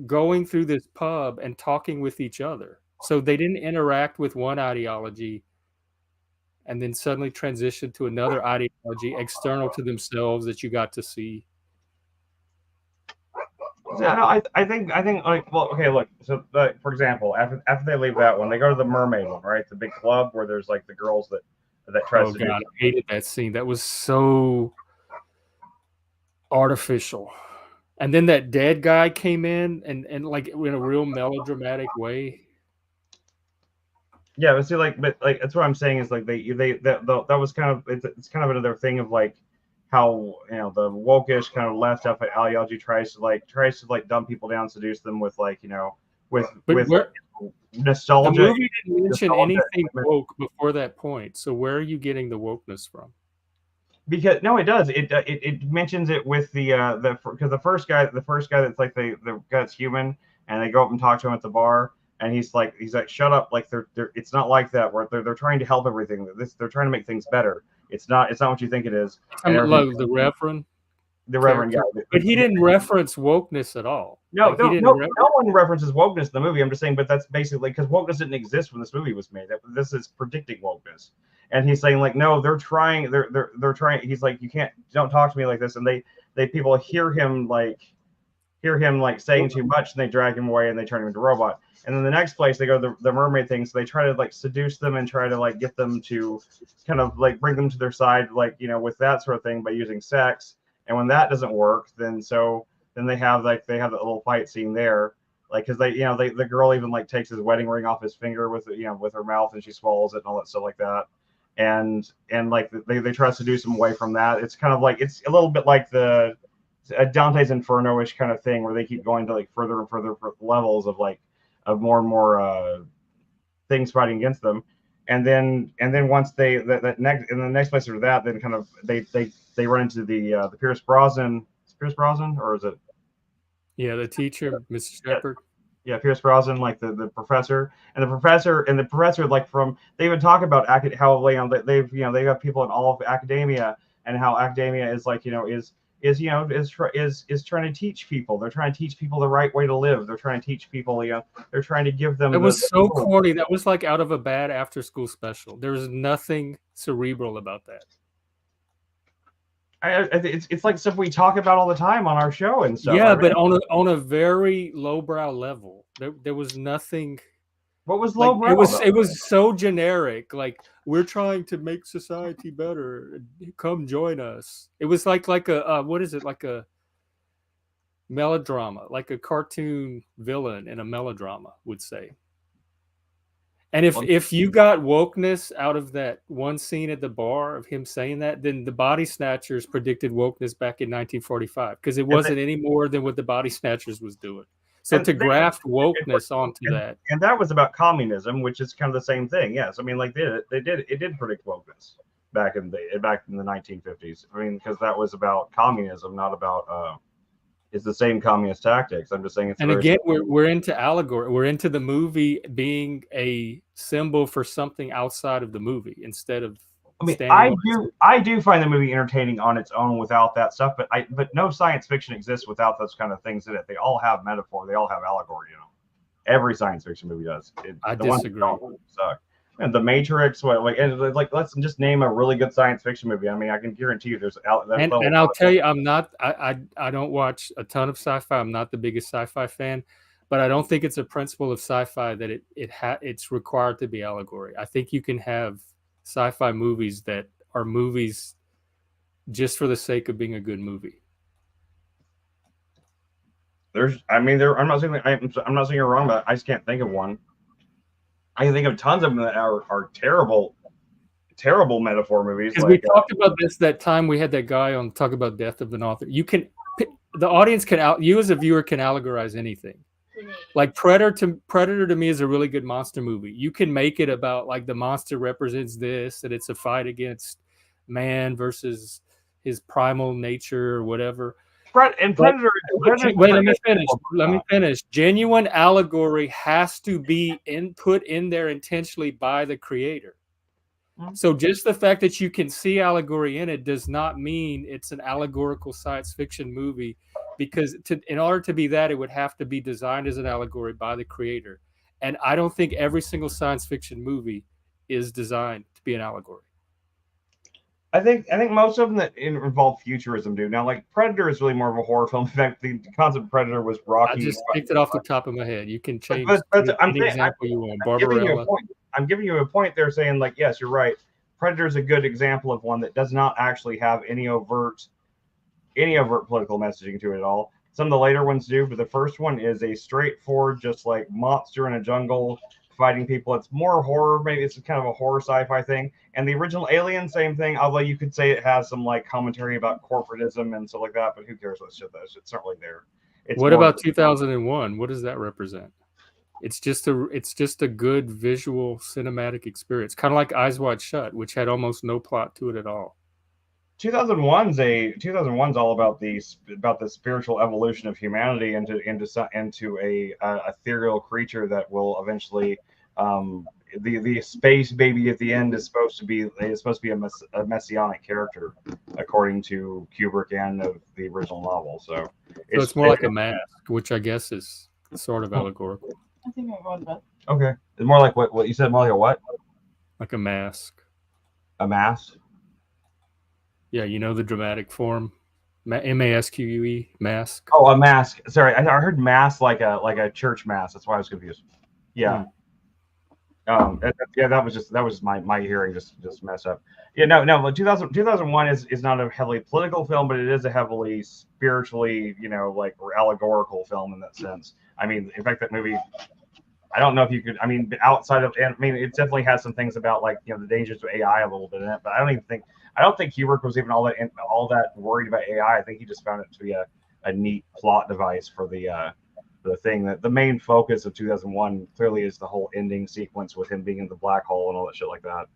going through this pub and talking with each other. So they didn't interact with one ideology and then suddenly transition to another ideology external to themselves that you got to see. Yeah, no, I think like, well, okay, look. So for example, after they leave that one, they go to the mermaid one, right? The big club where there's like the girls that tries to do. I hated that scene. That was so artificial. And then that dead guy came in and like in a real melodramatic way. Yeah, but see, but that's what I'm saying is like that was kind of it's kind of another thing of like how the wokish kind of left up at ideology tries to dumb people down, seduce them with with nostalgia. The movie didn't mention anything woke before that point. So where are you getting the wokeness from? Because no, it does. It mentions it with the because the first guy that's like the guy that's human, and they go up and talk to him at the bar, and he's like shut up, like they're it's not like that. Where they're trying to help everything. They're trying to make things better. It's not what you think it is. And Like the Reverend. the Reverend guy, But he didn't reference wokeness at all. No, Like, no one references wokeness in the movie. I'm just saying, but that's basically because wokeness didn't exist when this movie was made. This is predicting wokeness, and he's saying like, no, they're trying. They're trying. He's like, don't talk to me like this, and they people hear him like saying too much, and they drag him away and they turn him into a robot. And then the next place they go to the mermaid thing, so they try to like seduce them and try to like get them to kind of like bring them to their side, like with that sort of thing by using sex. And when that doesn't work, then they have that little fight scene there, like because the girl even like takes his wedding ring off his finger with with her mouth, and she swallows it and all that stuff like that, and like they try to seduce him away from that. It's kind of like it's a little bit like the Dante's Inferno-ish kind of thing, where they keep going to like further and further levels of more and more things fighting against them, and then once the next place after that, then kind of they run into the Pierce Brosnan, or is it? Yeah, the teacher, Mrs. Shepard. Yeah, Pierce Brosnan, like the professor, and the professor, like they would talk about how they have people in all of academia, and how academia is like is trying to teach people. They're trying to teach people the right way to live. They're trying to teach people, they're trying to give them. It was so corny. That was like out of a bad after-school special. There was nothing cerebral about that. It's like stuff we talk about all the time on our show and stuff. Yeah, but on a very lowbrow level, there was nothing. What was lowbrow? It was so generic. Like, we're trying to make society better. Come join us. It was like a what is it, like a melodrama, like a cartoon villain in a melodrama would say. And if you got wokeness out of that one scene at the bar of him saying that, then the Body Snatchers predicted wokeness back in 1945, because it wasn't any more than what the Body Snatchers was doing. So to graft wokeness onto that, and that was about communism, which is kind of the same thing. Yes, I mean, like it did predict wokeness back in the 1950s. I mean, because that was about communism, not about it's the same communist tactics. I'm just saying it's. And again, we're into allegory. We're into the movie being a symbol for something outside of the movie instead of. I mean, I do find the movie entertaining on its own without that stuff, but no science fiction exists without those kind of things in it. They all have metaphor. They all have allegory. Every science fiction movie does. I disagree. Suck. And The Matrix, let's just name a really good science fiction movie. I mean, I can guarantee you there's and I'll tell you, I don't watch a ton of sci-fi. I'm not the biggest sci-fi fan, but I don't think it's a principle of sci-fi that it's required to be allegory. I think you can have sci-fi movies that are movies just for the sake of being a good movie. I'm not saying you're wrong, but I just can't think of one. I can think of tons of them that are terrible metaphor movies. Because we talked about this that time we had that guy on talk about Death of an Author. The audience you as a viewer can allegorize anything. Like Predator to me is a really good monster movie. You can make it about like the monster represents this, and it's a fight against man versus his primal nature or whatever. Predator. Wait, let me finish. Genuine allegory has to be put in there intentionally by the creator. So just the fact that you can see allegory in it does not mean it's an allegorical science fiction movie, because in order to be that, it would have to be designed as an allegory by the creator. And I don't think every single science fiction movie is designed to be an allegory. I think most of them that involve futurism do. Now, like Predator is really more of a horror film. In fact, the concept of Predator was Rocky. I just picked it off the top of my head. You can change any example you want. Barbarella. I'm giving you a point there, saying like, yes, you're right. Predator is a good example of one that does not actually have any overt political messaging to it at all. Some of the later ones do, but the first one is a straightforward, just like monster in a jungle fighting people. It's more horror, maybe it's kind of a horror sci-fi thing. And the original Alien, same thing, although you could say it has some like commentary about corporatism and stuff like that, but who cares what shit that shit's not really there. What about 2001? What does that represent? It's just a good visual cinematic experience, kind of like Eyes Wide Shut, which had almost no plot to it at all. 2001's all about the spiritual evolution of humanity into a ethereal creature that will eventually the space baby at the end is supposed to be a messianic character according to Kubrick and the original novel. So it's more like a mask, which I guess is sort of allegorical. I think I'm going to bed. Okay, it's more like what you said, more like a what? Like a mask. A mask? Yeah, you know the dramatic form, MASQUE, mask. Oh, a mask. Sorry, I heard mass like a church mass. That's why I was confused. Yeah. Yeah, that was my hearing just messed up. Yeah, no. 2001 is not a heavily political film, but it is a heavily spiritually, like allegorical film in that sense. I mean, in fact, that movie, I don't know if you could. I mean, outside of, it definitely has some things about like the dangers of AI a little bit in it, but I don't think Kubrick was even all that worried about AI. I think he just found it to be a neat plot device for the thing. That the main focus of 2001 clearly is the whole ending sequence with him being in the black hole and all that shit like that.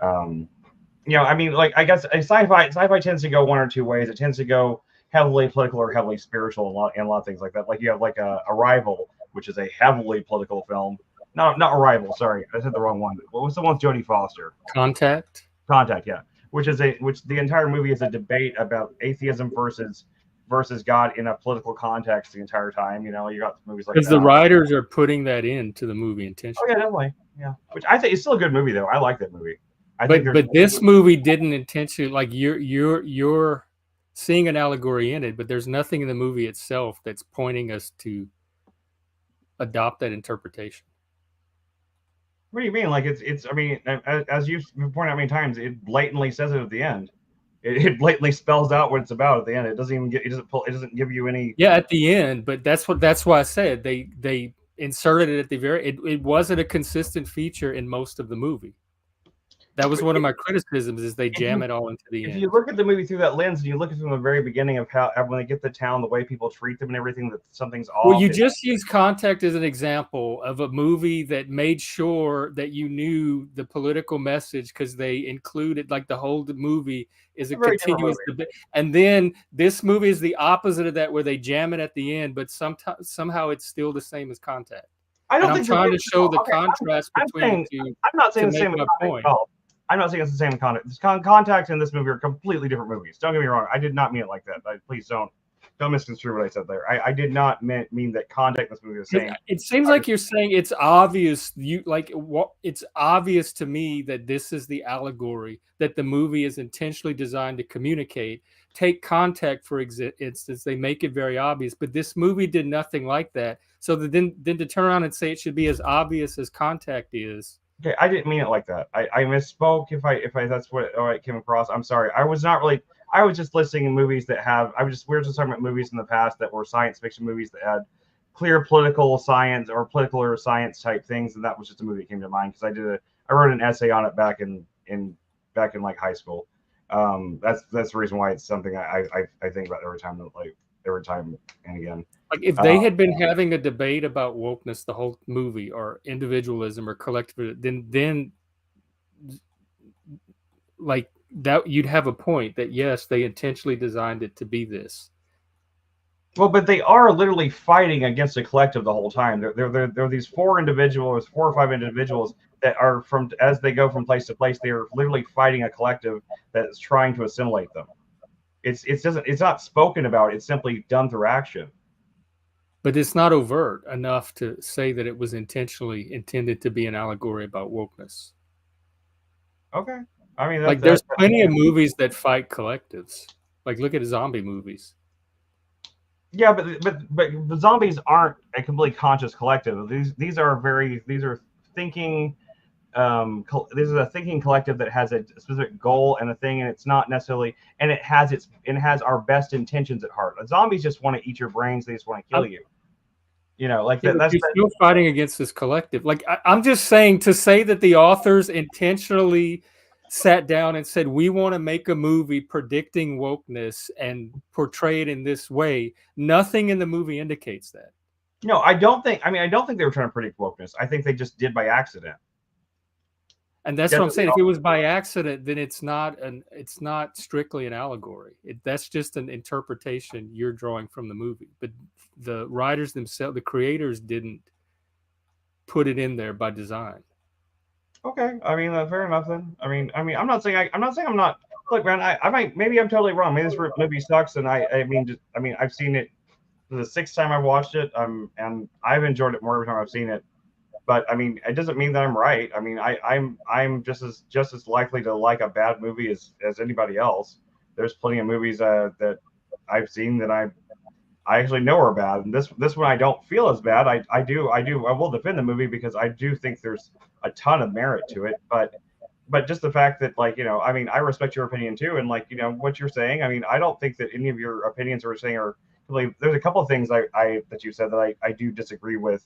I guess sci-fi tends to go one or two ways. It tends to go heavily political or heavily spiritual and a lot of things like that. Like you have like Arrival, which is a heavily political film. No, not Arrival. Sorry, I said the wrong one. What was the one with Jodie Foster? Contact, yeah. Which the entire movie is a debate about atheism versus God in a political context the entire time. You got movies like that. Because the writers are putting that into the movie intentionally. Oh yeah, definitely. Yeah, which I think is still a good movie though. I like that movie. But this movie didn't intentionally, like you're seeing an allegory in it, but there's nothing in the movie itself that's pointing us to adopt that interpretation. What do you mean? Like it's. I mean, as you've pointed out many times, it blatantly says it at the end. It blatantly spells out what it's about at the end. It doesn't give you any. Yeah, at the end, but that's why I said they inserted it at the very. It wasn't a consistent feature in most of the movie. That was one of my criticisms, is they jam it all into the end. If you look at the movie through that lens, and you look at it from the very beginning of how when they get to town, the way people treat them and everything, that something's off. Well, you just use Contact as an example of a movie that made sure that you knew the political message, because they included, like, the whole movie is a continuous debate. And then this movie is the opposite of that, where they jam it at the end, but somehow it's still the same as Contact. I don't think I'm trying to show the contrast between the two. I'm not saying the same point. I'm not saying it's the same context. Contact and this movie are completely different movies. Don't get me wrong. I did not mean it like that. Please don't misconstrue what I said there. I did not mean that Contact and this movie are the same. It seems like you're saying it's obvious. It's obvious to me that this is the allegory that the movie is intentionally designed to communicate. Take Contact, for instance. They make it very obvious, but this movie did nothing like that. So then to turn around and say it should be as obvious as Contact is. Okay, I didn't mean it like that. I misspoke if I that's what came across. I'm sorry. I was just listing movies that have. We were just talking about movies in the past that were science fiction movies that had clear political science or political or science type things, and that was just a movie that came to mind because I wrote an essay on it back in like high school. That's the reason why it's something I think about every time and again. Like if they had been having a debate about wokeness the whole movie, or individualism or collectivism, then like that, you'd have a point that yes, they intentionally designed it to be this. Well, but they are literally fighting against a collective the whole time. They're these four or five individuals that are as they go from place to place, they are literally fighting a collective that is trying to assimilate them. It's not spoken about. It's simply done through action. But it's not overt enough to say that it was intentionally intended to be an allegory about wokeness. Okay. I mean, like there's plenty of movies that fight collectives. Like look at zombie movies. Yeah, but the zombies aren't a completely conscious collective. These are thinking. This is a thinking collective that has a specific goal and a thing, and it's not necessarily, and it has our best intentions at heart. The zombies just want to eat your brains; they just want to kill you. Like that. That's still fighting against this collective. Like I'm just saying, to say that the authors intentionally sat down and said, we want to make a movie predicting wokeness and portray it in this way. Nothing in the movie indicates that. No, I don't think they were trying to predict wokeness. I think they just did by accident. And that's what I'm saying. If it was by accident, then it's not strictly an allegory. That's just an interpretation you're drawing from the movie. But the writers themselves, the creators, didn't put it in there by design. Okay, I mean, fair enough then. I mean, I'm not saying I'm not. Look, man, I might, maybe I'm totally wrong. Maybe this movie sucks, and I mean, I've seen it the 6th time I watched it, and I've enjoyed it more every time I've seen it. But I mean, it doesn't mean that I'm right. I mean, I'm just as likely to like a bad movie as anybody else. There's plenty of movies that I've seen that I actually know are bad, and this one I don't feel as bad. I will defend the movie because I do think there's a ton of merit to it. But just the fact that, like, you know, I mean, I respect your opinion too, and, like, you know, what you're saying. I mean, I don't think that any of your opinions are saying are really. There's a couple of things that you said that I do disagree with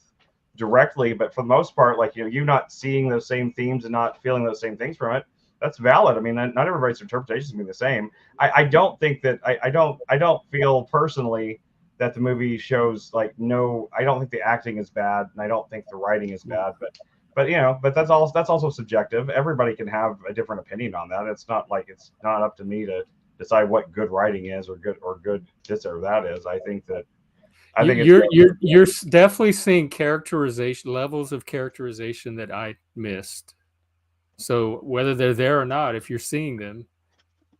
directly, but for the most part, like, you know, you not seeing those same themes and not feeling those same things from it, that's valid. I mean, not everybody's interpretation is going to be the same. I don't think that I don't feel personally that the movie shows, like, no, I don't think the acting is bad, and I don't think the writing is bad, but you know, but that's also subjective. Everybody can have a different opinion on that. It's not like it's not up to me to decide what good writing is or good this or that is. I think that you're definitely seeing characterization levels of characterization that I missed. So whether they're there or not, if you're seeing them,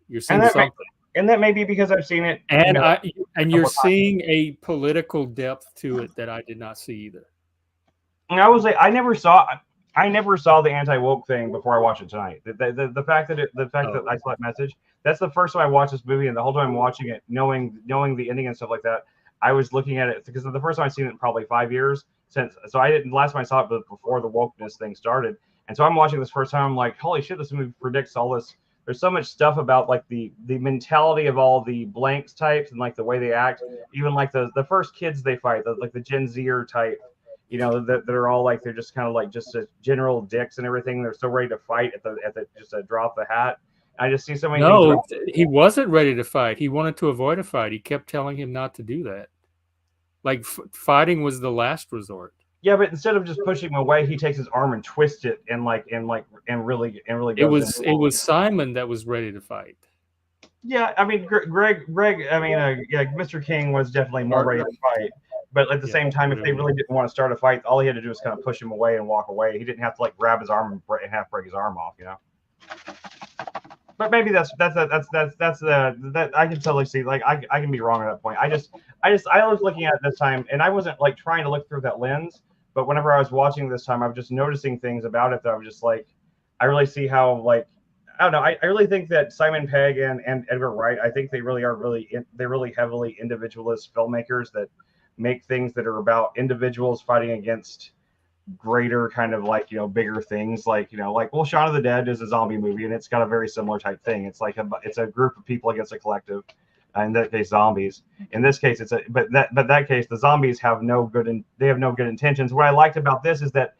you're seeing something. And that may be because I've seen it. And you know, and you're seeing a political depth to it that I did not see either. And I was like, I never saw the anti-woke thing before I watched it tonight. The fact that I saw that message, that's the first time I watched this movie, and the whole time I'm watching it, knowing the ending and stuff like that, I was looking at it because the first time I've seen it in probably 5 years since. So I didn't. Last time I saw it before the wokeness thing started, and so I'm watching this first time. I'm like, holy shit, this movie predicts all this. There's so much stuff about, like, the mentality of all the blanks types and, like, the way they act. Even like the first kids they fight, like the Gen Zer type, you know, that are all like, they're just kind of like just general dicks and everything. They're so ready to fight at the just a drop of the hat. I just see so many. No, he wasn't ready to fight. He wanted to avoid a fight. He kept telling him not to do that. Like, fighting was the last resort. Yeah, but instead of just pushing him away, he takes his arm and twists it and really. It was Simon that was ready to fight. Yeah, I mean, Greg. I mean, yeah, Mr. King was definitely more ready to fight. But at the same time, if they really didn't want to start a fight, all he had to do was kind of push him away and walk away. He didn't have to, like, grab his arm and half break his arm off, you know. But maybe that's that I can totally see. Like, I can be wrong at that point. I was looking at it this time, and I wasn't, like, trying to look through that lens. But whenever I was watching this time, I was just noticing things about it that I was just like, I really see how, like, I don't know. I really think that Simon Pegg and Edgar Wright, I think they really are they're really heavily individualist filmmakers that make things that are about individuals fighting against greater kind of, like, you know, bigger things, like, you know, like, well, Shaun of the Dead is a zombie movie, and it's got a very similar type thing. It's like it's a group of people against a collective. In that case, zombies. In this case, that case, the zombies have no good intentions. What I liked about this is that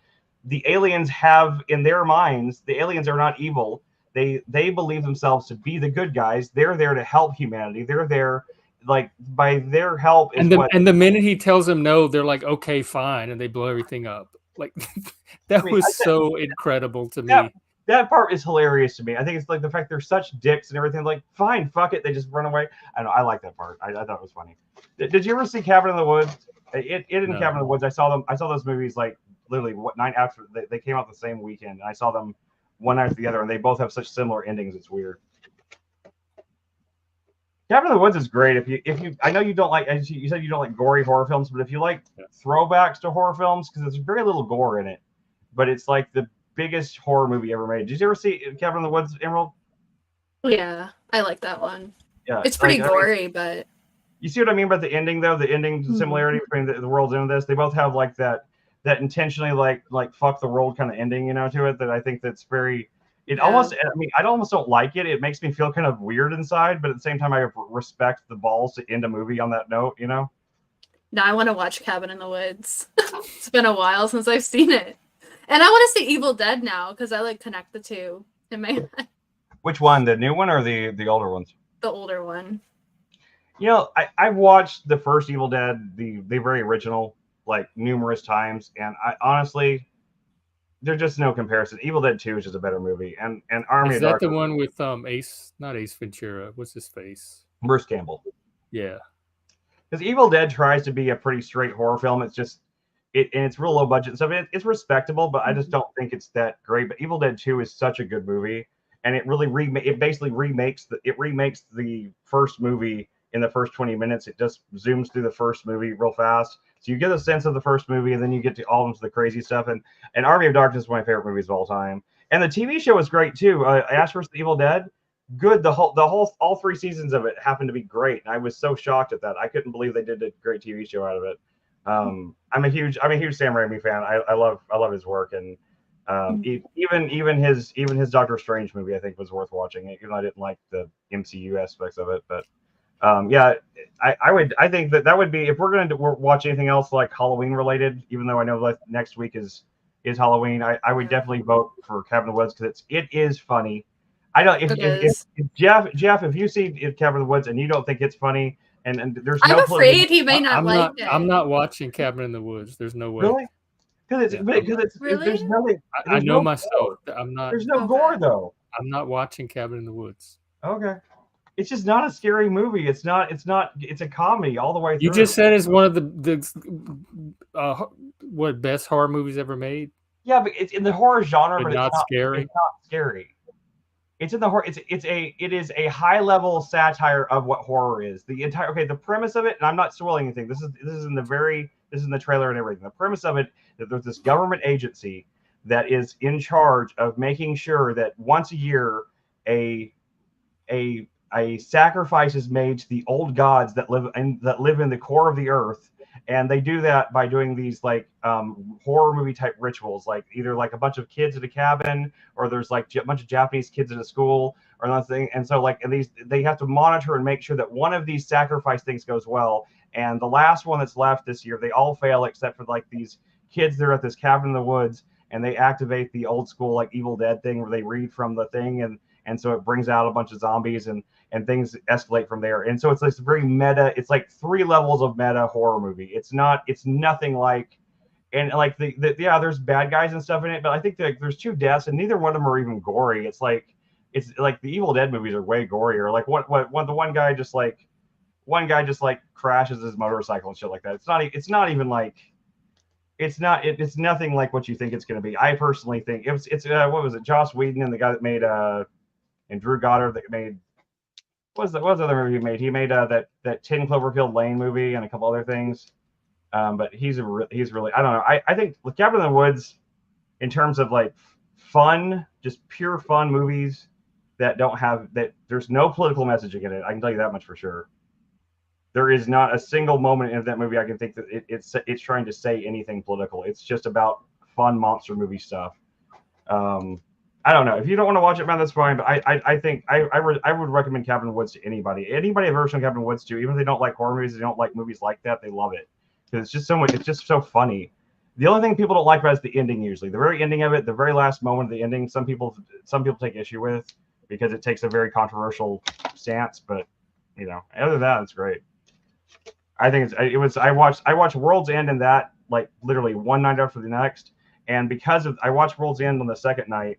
the aliens have, in their minds, the aliens are not evil. They believe themselves to be the good guys. They're there to help humanity. They're there, like, by their help. And the minute he tells them no, they're like, okay, fine, and they blow everything up. Like, that was so incredible to me. That part is hilarious to me. I think it's like the fact they're such dicks and everything. Like, fine, fuck it, they just run away. I know, I like that part. I thought it was funny. Did you ever see Cabin in the Woods? It in No. Cabin in the Woods. I saw those movies, like, literally 9 after they came out the same weekend, and I saw them one after the other, and they both have such similar endings. It's weird. Cabin in the Woods is great. If you, I know you don't like, as you said, you don't like gory horror films, but if you like throwbacks to horror films, because there's very little gore in it, but it's like the biggest horror movie ever made. Did you ever see Cabin in the Woods, Emerald? Yeah, I like that one. Yeah, it's pretty gory, but you see what I mean about the ending, though. The ending similarity between the world's end of this. They both have, like, that intentionally, like fuck the world kind of ending, you know, to it. That I think that's very. It almost. I mean, I almost don't like it. It makes me feel kind of weird inside, but at the same time, I respect the balls to end a movie on that note, you know. Now I want to watch Cabin in the Woods. It's been a while since I've seen it. And I want to see Evil Dead now because I, like, connect the two in my head. Which one, the new one or the older ones? The older one. You know, I've watched the first Evil Dead, the very original, like, numerous times, and I honestly, there's just no comparison. Evil Dead 2 is just a better movie, and Army Is of that Darkness. the one with not Ace Ventura? What's his face? Bruce Campbell. Yeah. Because Evil Dead tries to be a pretty straight horror film. It's just and it's real low budget and stuff. It's respectable, but I just don't think it's that great. But Evil Dead 2 is such a good movie, and it really basically remakes the first movie in the first 20 minutes. It just zooms through the first movie real fast. So you get a sense of the first movie, and then you get to all into the crazy stuff. And Army of Darkness is one of my favorite movies of all time. And the TV show is great too. Ash vs. the Evil Dead, good. All 3 seasons of it happened to be great. And I was so shocked at that. I couldn't believe they did a great TV show out of it. I'm a huge Sam Raimi fan. I love his work, and even his Doctor Strange movie I think was worth watching, even though I didn't like the MCU aspects of it. But yeah, I think that would be, if we're going to watch anything else like Halloween related, even though I know like next week is Halloween, I would definitely vote for Cabin in the Woods because it is funny. I don't if Jeff, if you see Cabin in the Woods and you don't think it's funny, and there's no, I'm afraid he may not like it. I'm not watching Cabin in the Woods. There's no way. Really? Because it's Really? there's nothing. I know no myself. I'm not. There's no gore though. I'm not watching Cabin in the Woods. Okay. It's just not a scary movie. It's a comedy all the way through. You just said it's one of the best horror movies ever made. Yeah, but it's in the horror genre, but not it's not scary. It's not scary. It's in the horror. It is a high level satire of what horror is. The premise of it, and I'm not spoiling anything. This is in the trailer and everything. The premise of it, that there's this government agency that is in charge of making sure that once a year a sacrifice is made to the old gods that live in the core of the earth, and they do that by doing these like horror movie type rituals, like either like a bunch of kids at a cabin, or there's like a bunch of Japanese kids at a school or nothing. And so like they have to monitor and make sure that one of these sacrifice things goes well. And the last one that's left this year, they all fail except for like these kids. They're at this cabin in the woods, and they activate the old school like Evil Dead thing where they read from the thing, and so it brings out a bunch of zombies, and things escalate from there. And so it's like very meta. It's like 3 levels of meta horror movie. It's nothing like, and like there's bad guys and stuff in it, but I think that there's 2 deaths and neither one of them are even gory. It's like the Evil Dead movies are way gorier. Like one guy just like crashes his motorcycle and shit like that. It's nothing like what you think it's going to be. I personally think it's what was it? Joss Whedon and the guy that made and Drew Goddard that made, what was the other movie he made? He made that 10 Cloverfield Lane movie and a couple other things. But he's really, I don't know. I think with Cabin in the Woods, in terms of like fun, just pure fun movies that there's no political messaging in it. I can tell you that much for sure. There is not a single moment in that movie I can think that it's trying to say anything political. It's just about fun monster movie stuff. I don't know. If you don't want to watch it, man, that's fine. But I think I would recommend Cabin in the Woods to anybody. Anybody I've ever shown Cabin in the Woods to, even if they don't like horror movies, they don't like movies like that, they love it. Because it's just so much. It's just so funny. The only thing people don't like about it is the ending. Usually, the very ending of it, the very last moment of the ending, some people take issue with because it takes a very controversial stance. But other than that, it's great. I think I watched World's End and that like literally one night after the next, and I watched World's End on the second night,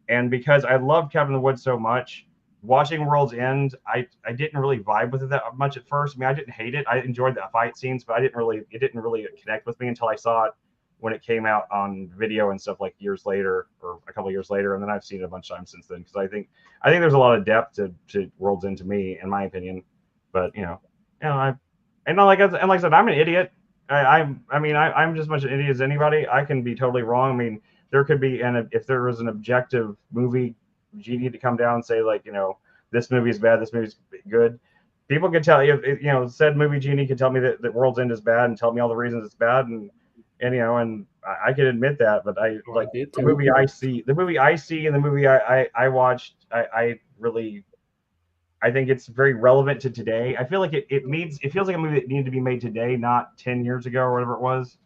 and because I loved Cabin in the Woods so much, watching World's End, I didn't really vibe with it that much at first. I mean, I didn't hate it. I enjoyed the fight scenes, but it didn't really connect with me until I saw it when it came out on video and stuff like years later, or a couple of years later. And then I've seen it a bunch of times since then, because I think there's a lot of depth to World's End to me, in my opinion. But like I said, I'm an idiot. I'm just as much an idiot as anybody. I can be totally wrong. I mean, there could be, and if there was an objective movie genie to come down and say like, this movie is bad, this movie's good, people could tell you, said movie genie could tell me that World's End is bad and tell me all the reasons it's bad, and I can admit that. But the movie I see and the movie I watched, I think it's very relevant to today. I feel like it feels like a movie that needed to be made today, not 10 years ago or whatever it was.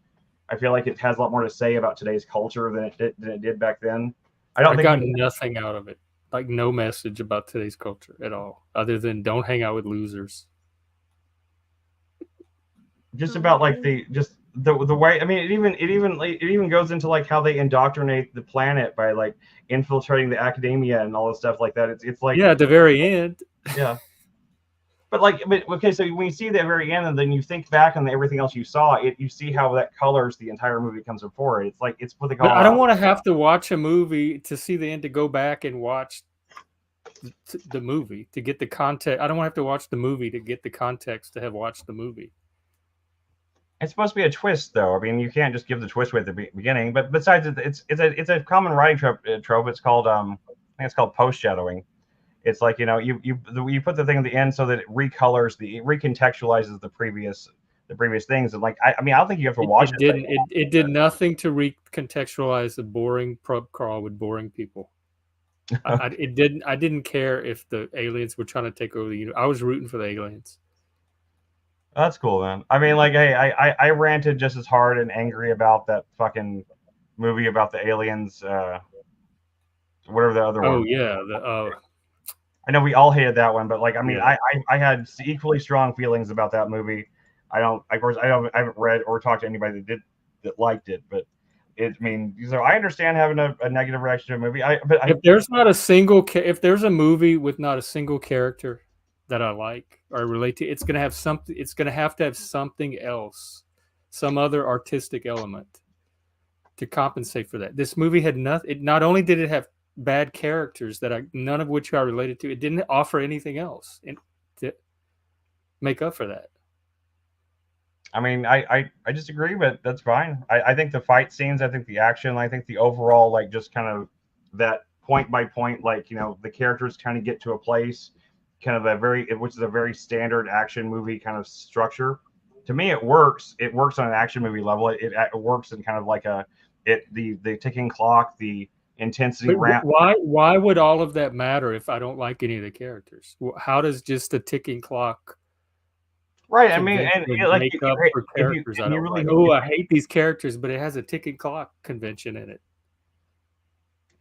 I feel like it has a lot more to say about today's culture than it did back then. I got nothing out of it. Like no message about today's culture at all, other than don't hang out with losers. Just about like the way, I mean, it even goes into like how they indoctrinate the planet by like infiltrating the academia and all this stuff like that. It's like, Yeah, at the very end. yeah. But okay, so when you see the very end and then you think back on everything else you saw, you see how that colors the entire movie comes before it. It's like it's what they call. But I don't want to have to watch a movie to see the end to go back and watch the movie to get the context. I don't want to have to watch the movie to get the context to have watched the movie. It's supposed to be a twist, though. I mean, you can't just give the twist away at the beginning. But besides, it's a common writing trope. It's called I think it's called post shadowing. It's like, you know, you put the thing at the end so that it recontextualizes the previous things. And like, I mean, I don't think you have to watch it. It did nothing to recontextualize a boring pub crawl with boring people. I didn't care if the aliens were trying to take over the universe. I was rooting for the aliens. That's cool, then. I mean, like, hey, I ranted just as hard and angry about that fucking movie about the aliens. Whatever the other one. Oh yeah, I know we all hated that one, but like, I mean, yeah. I had equally strong feelings about that movie. I haven't read or talked to anybody that liked it, but I mean, so I understand having a negative reaction to a movie. If there's a movie with not a single character that I like or relate to, it's gonna have something. It's gonna have to have something else, some other artistic element to compensate for that. This movie had nothing. Not only did it have bad characters none of which I related to, it didn't offer anything else to make up for that. I mean, I disagree, but that's fine. I think the fight scenes, I think the action, I think the overall, like, just kind of that point by point, like, you know, the characters kind of get to a place, kind of which is a very standard action movie kind of structure. To me, it works. It works on an action movie level. It works in kind of like the ticking clock, the intensity ramp. Why would all of that matter if I don't like any of the characters? How does just a ticking clock? Right. I mean, and like, make up for characters I don't like. Oh, I hate these characters, but it has a ticking clock convention in it.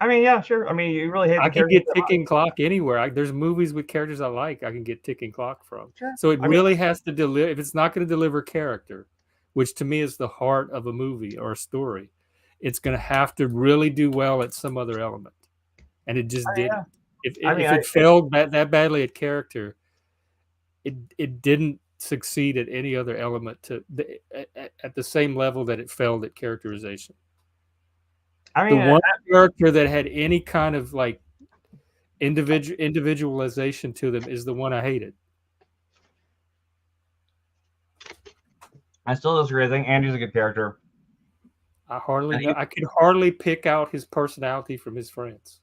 I mean, yeah, sure. I mean, you really hate. I can get ticking clock anywhere. There's movies with characters I like. I can get ticking clock from. Sure. So it really has to deliver. If it's not going to deliver character, which to me is the heart of a movie or a story, it's going to have to really do well at some other element, and it just didn't. Yeah. If it failed that badly at character, it didn't succeed at any other element at the same level that it failed at characterization. I mean, the one character that had any kind of like individualization to them is the one I hated. I still disagree. I think Andy's a good character. I could hardly pick out his personality from his friends.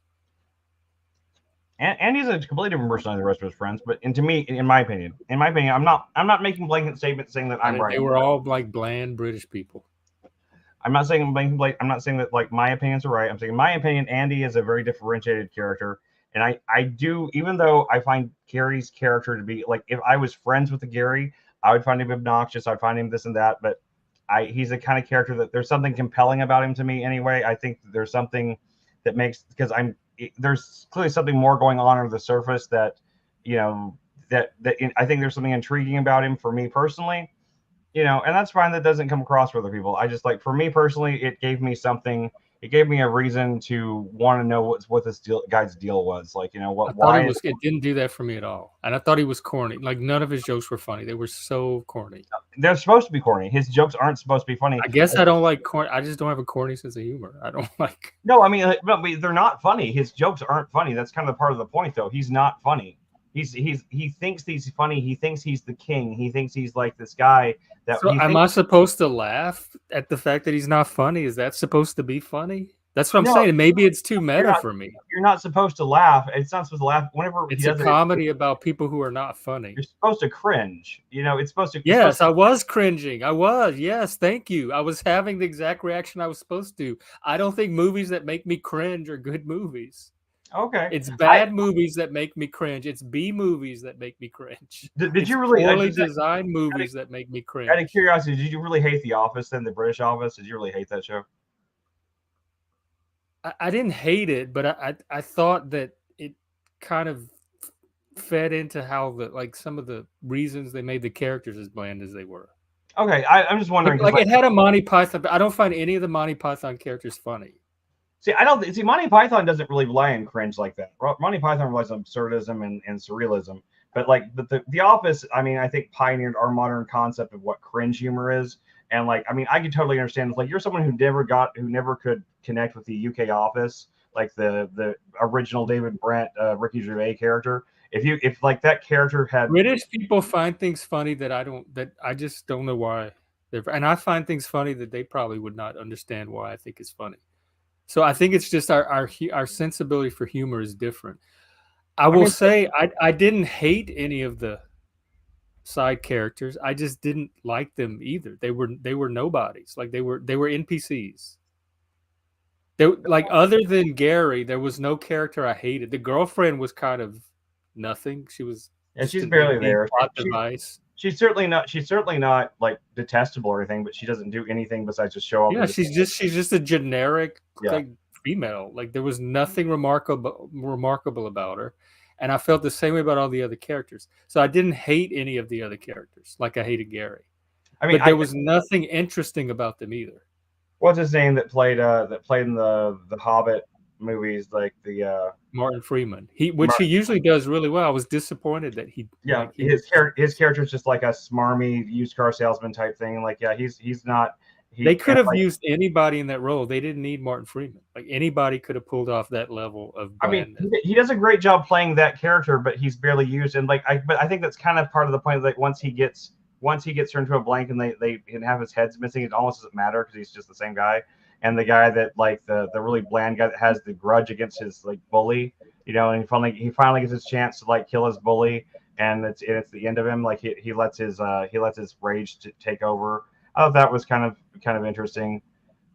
Andy's a completely different personality than the rest of his friends, but to me, in my opinion, I'm not making blanket statements saying that I'm right. They were all like bland British people. I'm not saying I'm not saying that like my opinions are right. I'm saying in my opinion, Andy is a very differentiated character, and I do, even though I find Gary's character to be like, if I was friends with the Gary, I would find him obnoxious. I'd find him this and that, but he's the kind of character that there's something compelling about him to me anyway. I think there's something that makes, because there's clearly something more going on under the surface that, you know, I think there's something intriguing about him for me personally, you know, and that's fine. That doesn't come across for other people. I just, like, for me personally, it gave me something. It gave me a reason to want to know what this guy's deal was. Like, you know, it didn't do that for me at all. And I thought he was corny. Like, none of his jokes were funny. They were so corny. They're supposed to be corny. His jokes aren't supposed to be funny. I guess I don't like corny. I just don't have a corny sense of humor. I don't like. No, I mean, but they're not funny. His jokes aren't funny. That's kind of the part of the point, though. He's not funny. He thinks he's funny. He thinks he's the king. He thinks he's like this guy. Am I supposed to laugh at the fact that he's not funny? Is that supposed to be funny? That's what I'm saying. Maybe it's too meta for me. You're not supposed to laugh. It's not supposed to laugh. Whenever it's a comedy about people who are not funny. You're supposed to cringe. You know, it's supposed to. Yes, I was cringing. I was. Yes, thank you. I was having the exact reaction I was supposed to. I don't think movies that make me cringe are good movies. Okay. It's bad movies that make me cringe. It's B movies that make me cringe. Did you really poorly designed movies that make me cringe? Out of curiosity, did you really hate The Office then, the British Office? Did you really hate that show? I didn't hate it, but I thought that it kind of fed into how some of the reasons they made the characters as bland as they were. Okay, I'm just wondering. Like it had a Monty Python, but I don't find any of the Monty Python characters funny. See, I don't see Monty Python doesn't really rely on cringe like that. Monty Python relies on absurdism and surrealism. But like the Office, I mean, I think pioneered our modern concept of what cringe humor is. And like, I mean, I can totally understand. Like, you're someone who never could connect with the UK Office, like the original David Brent, Ricky Gervais character. If like that character had British people find things funny that I just don't know why. And I find things funny that they probably would not understand why I think is funny. So I think it's just our sensibility for humor is different. I will say I didn't hate any of the side characters. I just didn't like them either. They were nobodies. Like they were NPCs. They like other than Gary, there was no character I hated. The girlfriend was kind of nothing. She was she's barely there. Plot device. She's certainly not like detestable or anything, but she doesn't do anything besides just show up. Yeah, she's just a generic like female. Like there was nothing remarkable about her. And I felt the same way about all the other characters. So I didn't hate any of the other characters like I hated Gary. I mean, but there was nothing interesting about them either. What's his name that played in the Hobbit movies, like the Martin Freeman. He usually does really well. I was disappointed that his character is just like a smarmy used car salesman type thing. Like, yeah, he's not. They could have used anybody in that role. They didn't need Martin Freeman. Like anybody could have pulled off that level of blandness. I mean, he does a great job playing that character, but he's barely used. And like, but I think that's kind of part of the point. Like once he gets turned to a blank and they can have his head's missing, it almost doesn't matter because he's just the same guy. And the guy that like the really bland guy that has the grudge against his like bully, you know, and he finally gets his chance to like kill his bully, and it's the end of him. Like he lets his rage take over. I thought that was kind of interesting.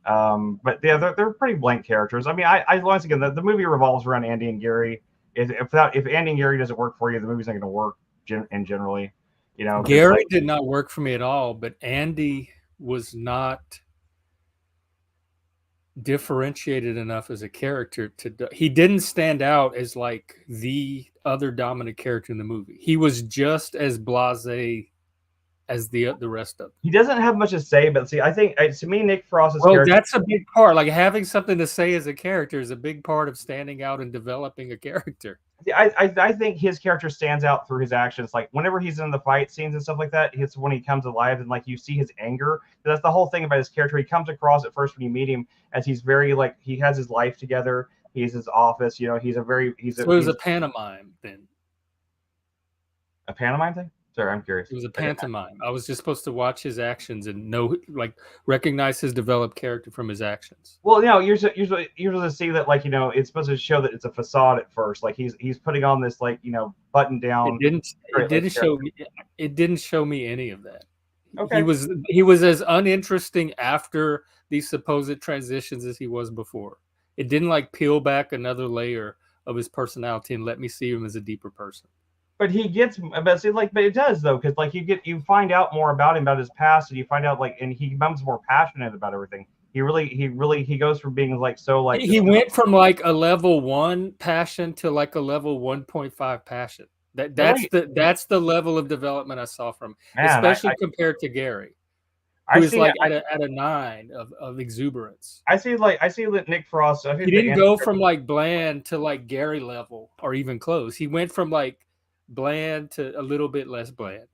But yeah, they're pretty blank characters. I mean, I once again the movie revolves around Andy and Gary. If Andy and Gary doesn't work for you, the movie's not going to work generally. You know, Gary did not work for me at all, but Andy was not differentiated enough as a character he didn't stand out as like the other dominant character in the movie. He was just as blasé as the rest of them. He doesn't have much to say, but see, I think to me, Nick Frost's character, that's a big part. Like having something to say as a character is a big part of standing out and developing a character. I think his character stands out through his actions. Like whenever he's in the fight scenes and stuff like that, it's when he comes alive and like you see his anger. That's the whole thing about his character. He comes across at first when you meet him as he's very like he has his life together. He has his office. You know, it was a pantomime then. A pantomime thing? Sorry, I'm curious. It was a pantomime. I was just supposed to watch his actions and recognize his developed character from his actions. Well, you know, you're supposed to see that, like, you know, it's supposed to show that it's a facade at first. Like he's putting on this, like, you know, button down. It didn't show me any of that. Okay. He was as uninteresting after these supposed transitions as he was before. It didn't like peel back another layer of his personality and let me see him as a deeper person. But but it does though, because like you find out more about him, about his past, and you find out and he becomes more passionate about everything. He goes from being like so like he went from like a level 1 passion to like a level 1.5 passion. That's the level of development I saw from him, especially compared to Gary, who's like at a 9 of exuberance. I see that Nick Frost. He didn't go from like bland to like Gary level or even close. He went from like bland to a little bit less bland.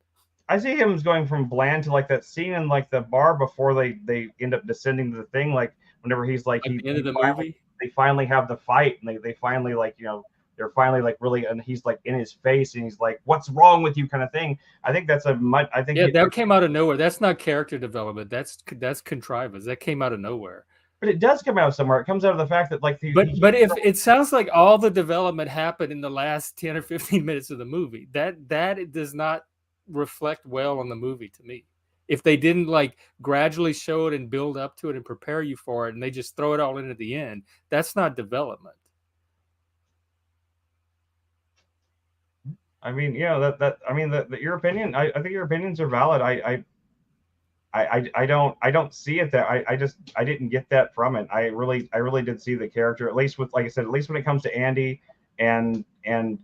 I see him going from bland to like that scene in like the bar before they end up descending to the thing. Like whenever he's like the end of the movie, they finally have the fight and they finally like, you know, they're finally like really, and he's like in his face and he's like, "What's wrong with you?" kind of thing. I think that's that came out of nowhere. That's not character development. That's contrivance. That came out of nowhere. But it does come out of somewhere. It comes out of the fact that like but if it sounds like all the development happened in the last 10 or 15 minutes of the movie, that it does not reflect well on the movie to me. If they didn't like gradually show it and build up to it and prepare you for it, and they just throw it all in at the end, that's not development. I mean, yeah, your opinion. I think your opinions are valid. I don't see it that I didn't get that from it. I really did see the character, at least with, like I said, at least when it comes to Andy and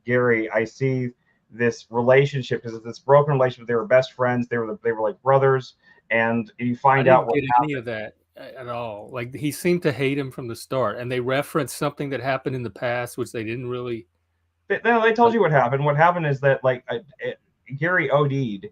Gary, I see this relationship, because it's this broken relationship. They were best friends. They were like brothers, and you I find out didn't what get any of that at all. Like he seemed to hate him from the start, and they referenced something that happened in the past, which they didn't really. No, they told you what happened. What happened is that Gary OD'd.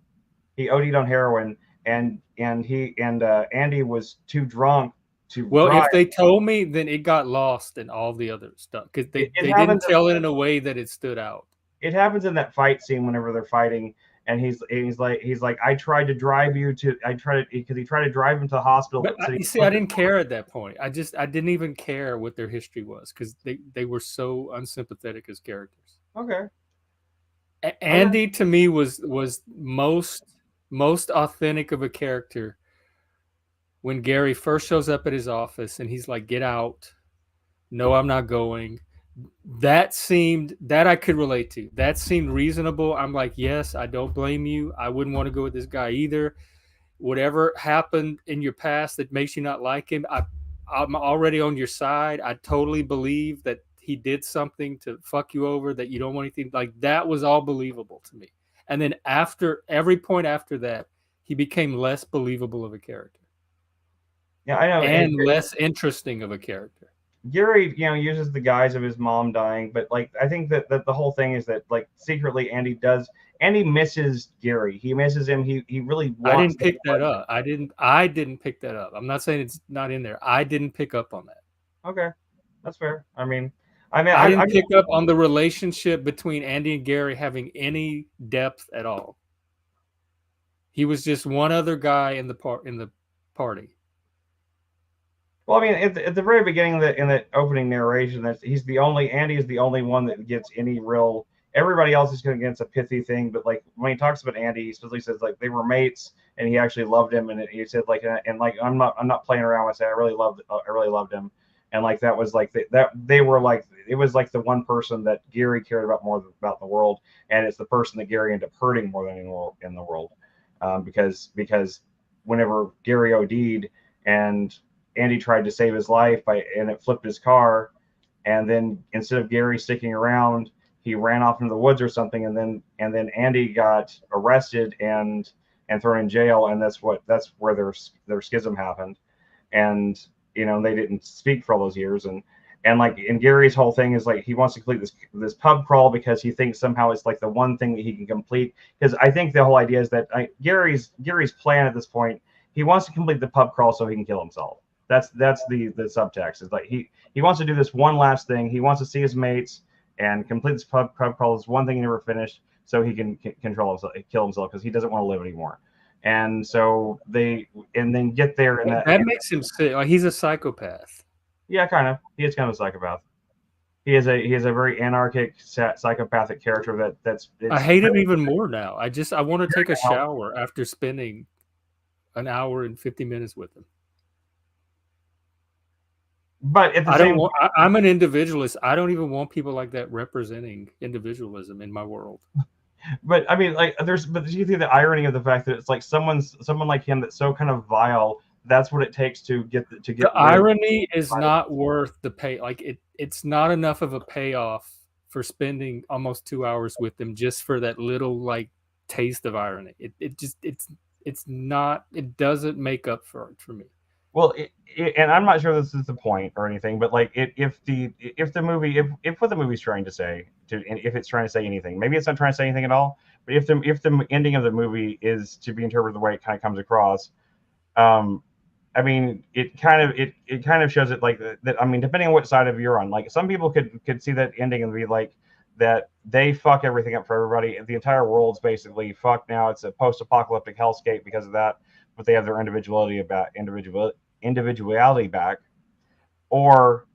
He OD'd on heroin, and Andy was too drunk to Well, drive. if they told me, then it got lost in all the other stuff because they didn't happens- tell it in a way that it stood out. It happens in that fight scene whenever they're fighting, and he's like, I tried to drive you to, because he tried to drive him to the hospital. But so you see, I didn't care at that point. I didn't even care what their history was because they were so unsympathetic as characters. Okay. Andy to me was most authentic of a character when Gary first shows up at his office and he's like, "Get out." No, I'm not going. That I could relate to. That seemed reasonable. I'm like, yes, I don't blame you. I wouldn't want to go with this guy either. Whatever happened in your past that makes you not like him, I'm already on your side. I totally believe that he did something to fuck you over, that you don't want anything. Like that was all believable to me. And then after every point after that, he became less believable of a character. Yeah, I know. And less interesting of a character. Gary, uses the guise of his mom dying, but like I think that the whole thing is that like secretly Andy misses Gary. He misses him. He really wants. I didn't pick that up. I didn't pick that up. I'm not saying it's not in there. I didn't pick up on that. Okay, that's fair. I didn't pick up on the relationship between Andy and Gary having any depth at all. He was just one other guy in the party. Well, I mean, at the very beginning in the opening narration, Andy is the only one that gets any real. Everybody else is going to get a pithy thing, but like when he talks about Andy, he specifically says like they were mates and he actually loved him, and he said like I'm not playing around with it. I really loved him, and like that was like that they were like it was like the one person that Gary cared about more about in the world, and it's the person that Gary ended up hurting more than in the world, because whenever Gary OD'd and Andy tried to save his life and it flipped his car, and then instead of Gary sticking around, he ran off into the woods or something, and then Andy got arrested and thrown in jail, and that's where their schism happened, and they didn't speak for all those years, and Gary's whole thing is like he wants to complete this pub crawl because he thinks somehow it's like the one thing that he can complete, because I think the whole idea is that Gary's plan at this point, he wants to complete the pub crawl so he can kill himself. That's the subtext. Is like he wants to do this one last thing. He wants to see his mates and complete this pub crawl. This one thing he never finished, so he can kill himself because he doesn't want to live anymore. And so then get there, and that makes him sick. Like he's a psychopath. Yeah, kind of. He is kind of a psychopath. He is a very anarchic, psychopathic character. I hate him even more now. I want to take a shower after spending an hour and 50 minutes with him. But at the same time, I'm an individualist. I don't even want people like that representing individualism in my world. But I mean, like, do you think the irony of the fact that it's like someone like him that's so kind of vile? That's what it takes to get. The irony is not worth the pay. Like it's not enough of a payoff for spending almost 2 hours with them just for that little like taste of irony. It's not. It doesn't make up for it for me. Well, and I'm not sure this is the point or anything, but like if what the movie's trying to say, if it's trying to say anything, maybe it's not trying to say anything at all. But if the ending of the movie is to be interpreted the way it kind of comes across, I mean, it kind of shows it like that. I mean, depending on what side of you're on, like some people could see that ending and be like that they fuck everything up for everybody. The entire world's basically fucked now. It's a post-apocalyptic hellscape because of that. But they have their individuality back, or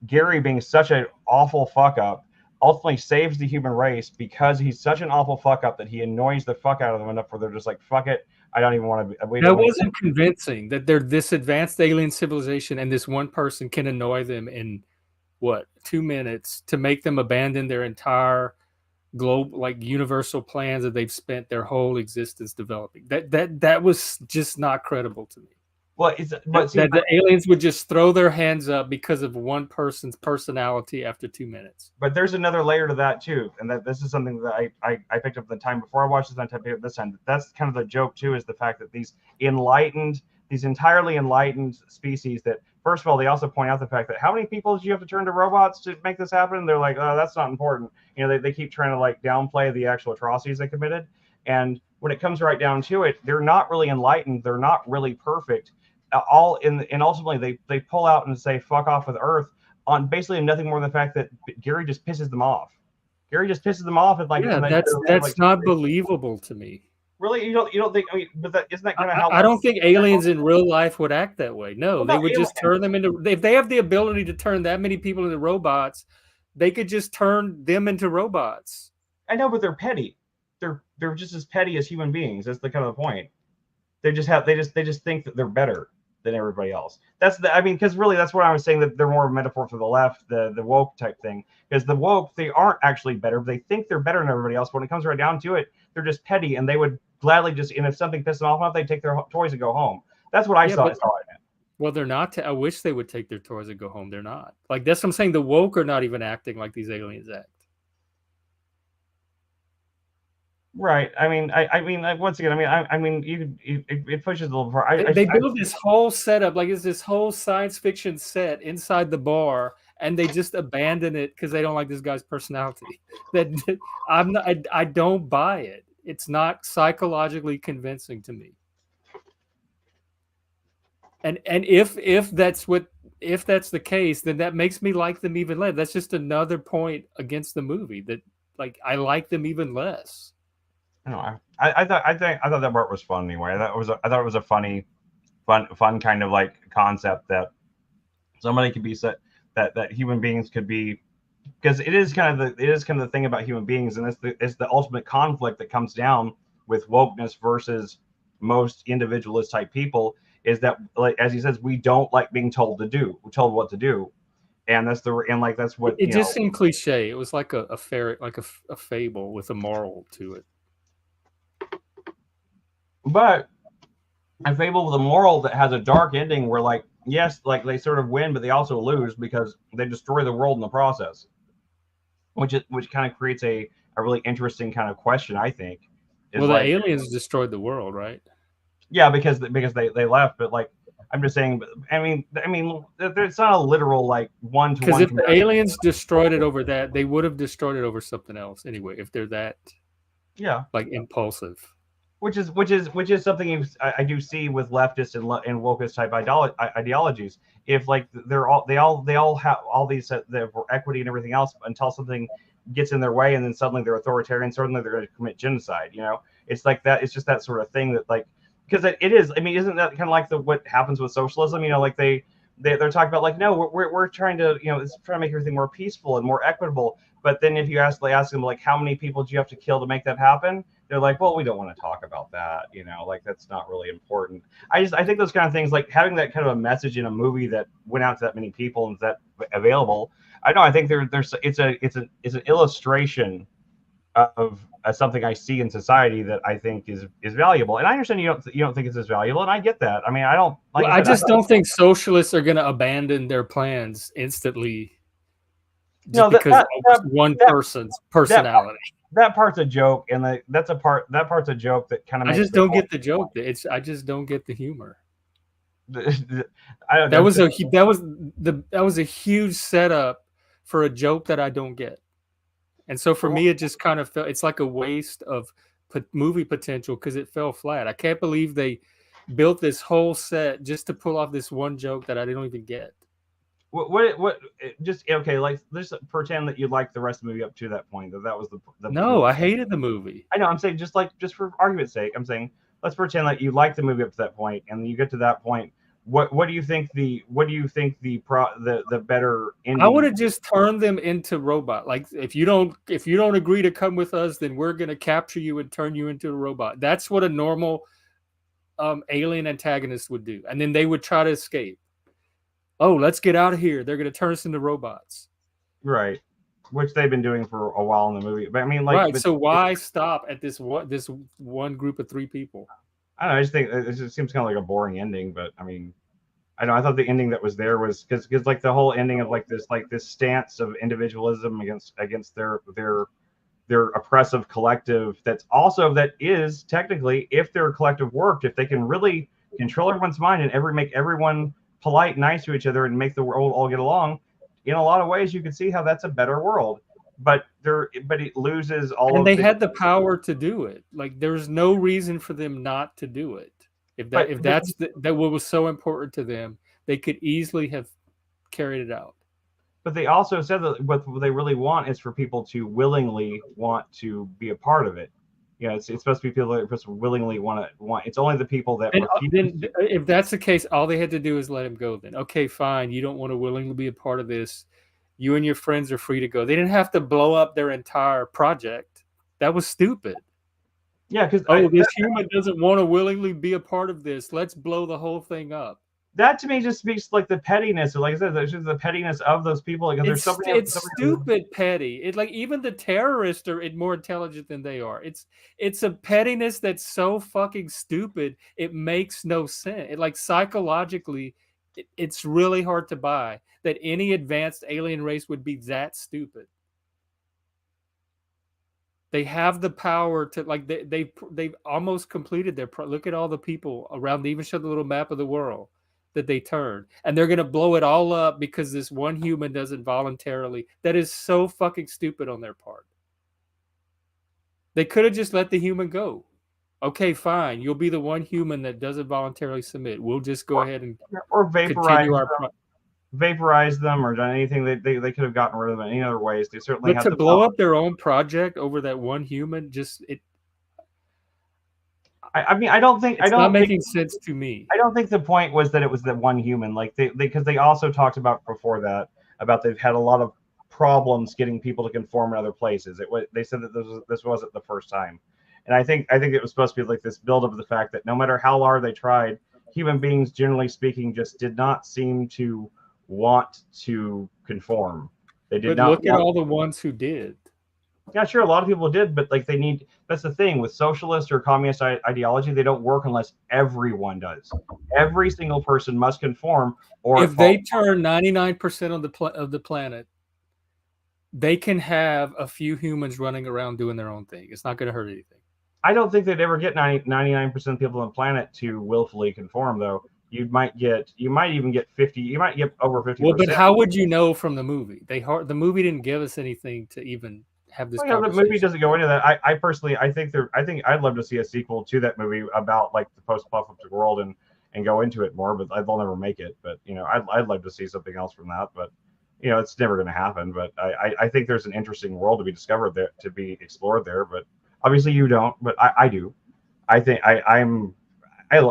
Gary being such an awful fuck up ultimately saves the human race because he's such an awful fuck up that he annoys the fuck out of them enough where they're just like, fuck it, I don't even want to. That wasn't convincing that they're this advanced alien civilization and this one person can annoy them in 2 minutes to make them abandon their entire globe, like universal plans that they've spent their whole existence developing. That was just not credible to me. Well, but see, that the aliens would just throw their hands up because of one person's personality after 2 minutes. but there's another layer to that too, and that this is something that I picked up the time before I watched this, and I picked up this time. That's kind of the joke too, is the fact that these entirely enlightened species that, first of all, they also point out the fact that how many people do you have to turn to robots to make this happen? And they're like, oh, that's not important. You know, they keep trying to like downplay the actual atrocities they committed. And when it comes right down to it, they're not really enlightened. They're not really perfect. And ultimately they pull out and say fuck off with Earth on basically nothing more than the fact that Gary just pisses them off. Gary just pisses them off, and like, Yeah, that's like, not believable to me. really, you don't think? I mean, but isn't that kind of how? I don't think aliens in real life would act that way. No, they would just turn them into. If they have the ability to turn that many people into robots, they could just turn them into robots. I know, but they're petty. They're just as petty as human beings. That's the kind of the point. They just think that they're better than everybody else. Because really that's what I was saying, that they're more of a metaphor for the left, the woke type thing. Because the woke, they aren't actually better. They think they're better than everybody else. When it comes right down to it, they're just petty, and they would gladly just, and if something pisses them off enough, they'd take their toys and go home. That's what I saw. Well, they're not. I wish they would take their toys and go home. They're not. Like, that's what I'm saying. The woke are not even acting like these aliens act. Right. I mean, once again, it pushes a little far. They build this whole setup, like it's this whole science fiction set inside the bar, and they just abandon it because they don't like this guy's personality. I don't buy it. It's not psychologically convincing to me. And if that's the case, then that makes me like them even less. That's just another point against the movie, that like I like them even less. I thought that part was fun anyway. I thought it was a fun kind of like concept that somebody could be set, that human beings could be, because it is kind of the thing about human beings, and it's the ultimate conflict that comes down with wokeness versus most individualist type people, is that, like as he says, we don't like being told what to do. And that's what it just seemed cliche. It was like a fable with a moral to it. But a fable with a moral that has a dark ending where, like, yes, like they sort of win, but they also lose because they destroy the world in the process, which kind of creates a really interesting kind of question, I think. Well, the aliens destroyed the world, right? Yeah, because they left, but like I'm just saying. I mean, it's not a literal like one-to-one. Because if the aliens destroyed it over that, they would have destroyed it over something else anyway. If they're that, like impulsive. Which is something I do see with leftist and wokist type ideologies. If like they all have all these for equity and everything else, until something gets in their way, and then suddenly they're authoritarian, suddenly they're going to commit genocide. You know, it's like that. It's just that sort of thing that, like, because it is. I mean, isn't that kind of like what happens with socialism? You know, like they're talking about like, no, we're trying to, you know, it's trying to make everything more peaceful and more equitable. But then if you ask them like, how many people do you have to kill to make that happen? They're like, well, we don't want to talk about that, you know, like that's not really important. I think those kind of things, like having that kind of a message in a movie that went out to that many people and is that available. I think it's an illustration of something I see in society that I think is valuable. And I understand you don't think it's as valuable, and I get that. I mean, I don't like. Well, I just don't think socialists are going to abandon their plans instantly because of one person's personality. That part's a joke, and that part's a joke that kind of. I just don't get the joke. I just don't get the humor. That was a huge setup for a joke that I don't get, and so for me, it just kind of felt it's like a waste of movie potential because it fell flat. I can't believe they built this whole set just to pull off this one joke that I didn't even get. What just okay, like let's pretend that you liked the rest of the movie up to that point, that was the No, I hated the movie. I know, I'm saying just for argument's sake, I'm saying let's pretend that you liked the movie up to that point, and you get to that point. What do you think the better ending? I would have just turned them into robot. Like if you don't agree to come with us, then we're gonna capture you and turn you into a robot. That's what a normal alien antagonist would do, and then they would try to escape. Oh, let's get out of here. They're going to turn us into robots. Right. Which they've been doing for a while in the movie. But I mean, like, right. So why stop at this one group of 3 people? I don't know. I just think it just seems kind of like a boring ending. But I mean, I know I thought the ending that was there was because like the whole ending of like this stance of individualism against their oppressive collective. That's also that is technically, if their collective worked, if they can really control everyone's mind and make everyone polite, nice to each other, and make the world all get along. In a lot of ways, you can see how that's a better world. But it loses all And of they the. had the power to do it. Like there's no reason for them not to do it. If that's that what was so important to them, they could easily have carried it out. But they also said that what they really want is for people to willingly want to be a part of it. You know, it's supposed to be people that just willingly want. It's only the people that. And then, if that's the case, all they had to do is let him go. Then, okay, fine. You don't want to willingly be a part of this. You and your friends are free to go. They didn't have to blow up their entire project. That was stupid. Yeah, because this human doesn't want to willingly be a part of this. Let's blow the whole thing up. That to me just speaks like the pettiness. Like I said, there's just the pettiness of those people. Like, it's stupid petty. It like even the terrorists are more intelligent than they are. It's a pettiness that's so fucking stupid. It makes no sense. It like psychologically, it's really hard to buy that any advanced alien race would be that stupid. They have the power to like they've almost completed their look at all the people around. They even show the little map of the world that they turn, and they're going to blow it all up because this one human doesn't voluntarily. That is so fucking stupid on their part. They could have just let the human go. Okay, fine. You'll be the one human that doesn't voluntarily submit. We'll just go ahead and vaporize them or done anything. They could have gotten rid of them in any other ways. They certainly but to blow up their own project over that one human, just it. I mean, I don't think it's not making sense to me. I don't think the point was that it was that one human. Like because they also talked about before that about they've had a lot of problems getting people to conform in other places. They said that this wasn't the first time, and I think it was supposed to be like this build up of the fact that no matter how hard they tried, human beings, generally speaking, just did not seem to want to conform. They did not. Look at all the ones who did. Yeah, sure. A lot of people did, but like that's the thing with socialist or communist ideology, they don't work unless everyone does. Every single person must conform. Or if they turn 99% of the planet, they can have a few humans running around doing their own thing. It's not going to hurt anything. I don't think they'd ever get 99% of people on the planet to willfully conform, though. You might even get 50. You might get over 50%. Well, but how would you know from the movie? The movie didn't give us anything to even have this. Well, yeah, the movie doesn't go into that. I personally, I think I'd love to see a sequel to that movie about like the post-apocalyptic world and go into it more, but they'll never make it. But you know, I'd love to see something else from that. But you know, it's never going to happen. But I think there's an interesting world to be discovered there, to be explored there. But obviously you don't, but I do. I think I don't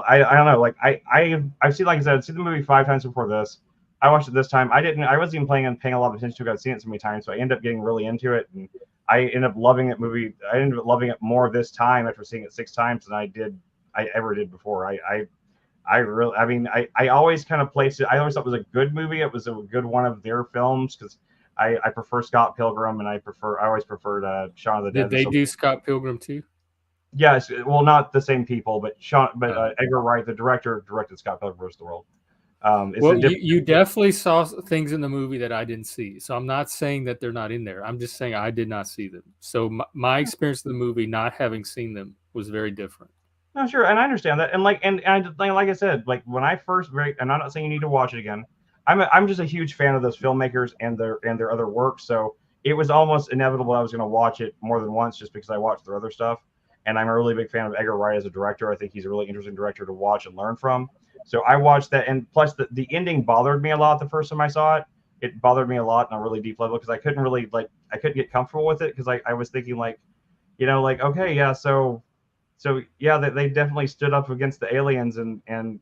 know. Like I've seen, like I said, I've seen the movie 5 times before this. I watched it this time. I wasn't even paying a lot of attention to it. I've seen it so many times, so I ended up getting really into it, and I ended up loving that movie. I ended up loving it more this time after seeing it 6 times than I ever did before. I always kind of placed it. I always thought it was a good movie. It was a good one of their films because I prefer Scott Pilgrim, and I always preferred Shaun of the Dead. Did they do Scott Pilgrim too? Yes, well, not the same people, but Edgar Wright, the director, directed Scott Pilgrim vs. the World. Well, you definitely saw things in the movie that I didn't see. So I'm not saying that they're not in there. I'm just saying I did not see them. So my experience of the movie, not having seen them, was very different. No, sure, and I understand that. And like I said, like when I first, and I'm not saying you need to watch it again. I'm just a huge fan of those filmmakers and their other work. So it was almost inevitable I was going to watch it more than once just because I watched their other stuff. And I'm a really big fan of Edgar Wright as a director. I think he's a really interesting director to watch and learn from. So I watched that, and plus the ending bothered me a lot the first time I saw it. It bothered me a lot on a really deep level because I couldn't get comfortable with it because I was thinking like, you know, like, okay, yeah, so yeah, they definitely stood up against the aliens and you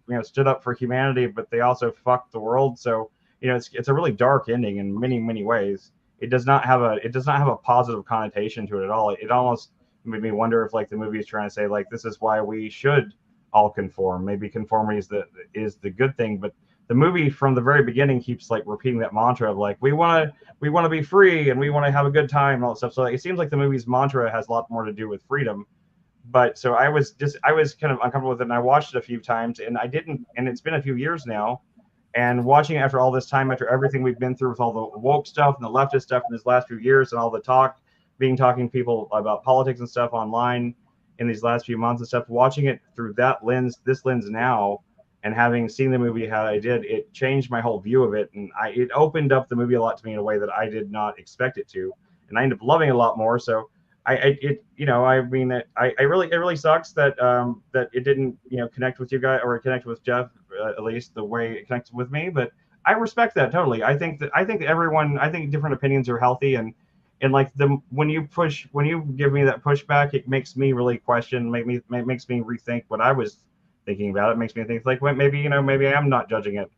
know, stood up for humanity, but they also fucked the world. So you know, it's a really dark ending in many ways. It does not have a positive connotation to it at all. It almost made me wonder if like the movie is trying to say like this is why we should all conform. Maybe conformity is the good thing, but the movie from the very beginning keeps like repeating that mantra of like we want to be free and we want to have a good time and all that stuff. So like, it seems like the movie's mantra has a lot more to do with freedom but so I was kind of uncomfortable with it, and I watched it a few times, and I didn't, and it's been a few years now, and watching it after all this time, after everything we've been through with all the woke stuff and the leftist stuff in these last few years, and all the talking to people about politics and stuff online in these last few months and stuff, watching it through this lens now, and having seen the movie how I did, it changed my whole view of it, and it opened up the movie a lot to me in a way that I did not expect it to, and I ended up loving it a lot more. So it really sucks that that it didn't connect with you guys or connect with Jeff, at least the way it connected with me. But I respect that totally. I think different opinions are healthy, and like when you give me that pushback, it makes me really question, makes me rethink what I was thinking about. It makes me think like, well, maybe I am not judging it.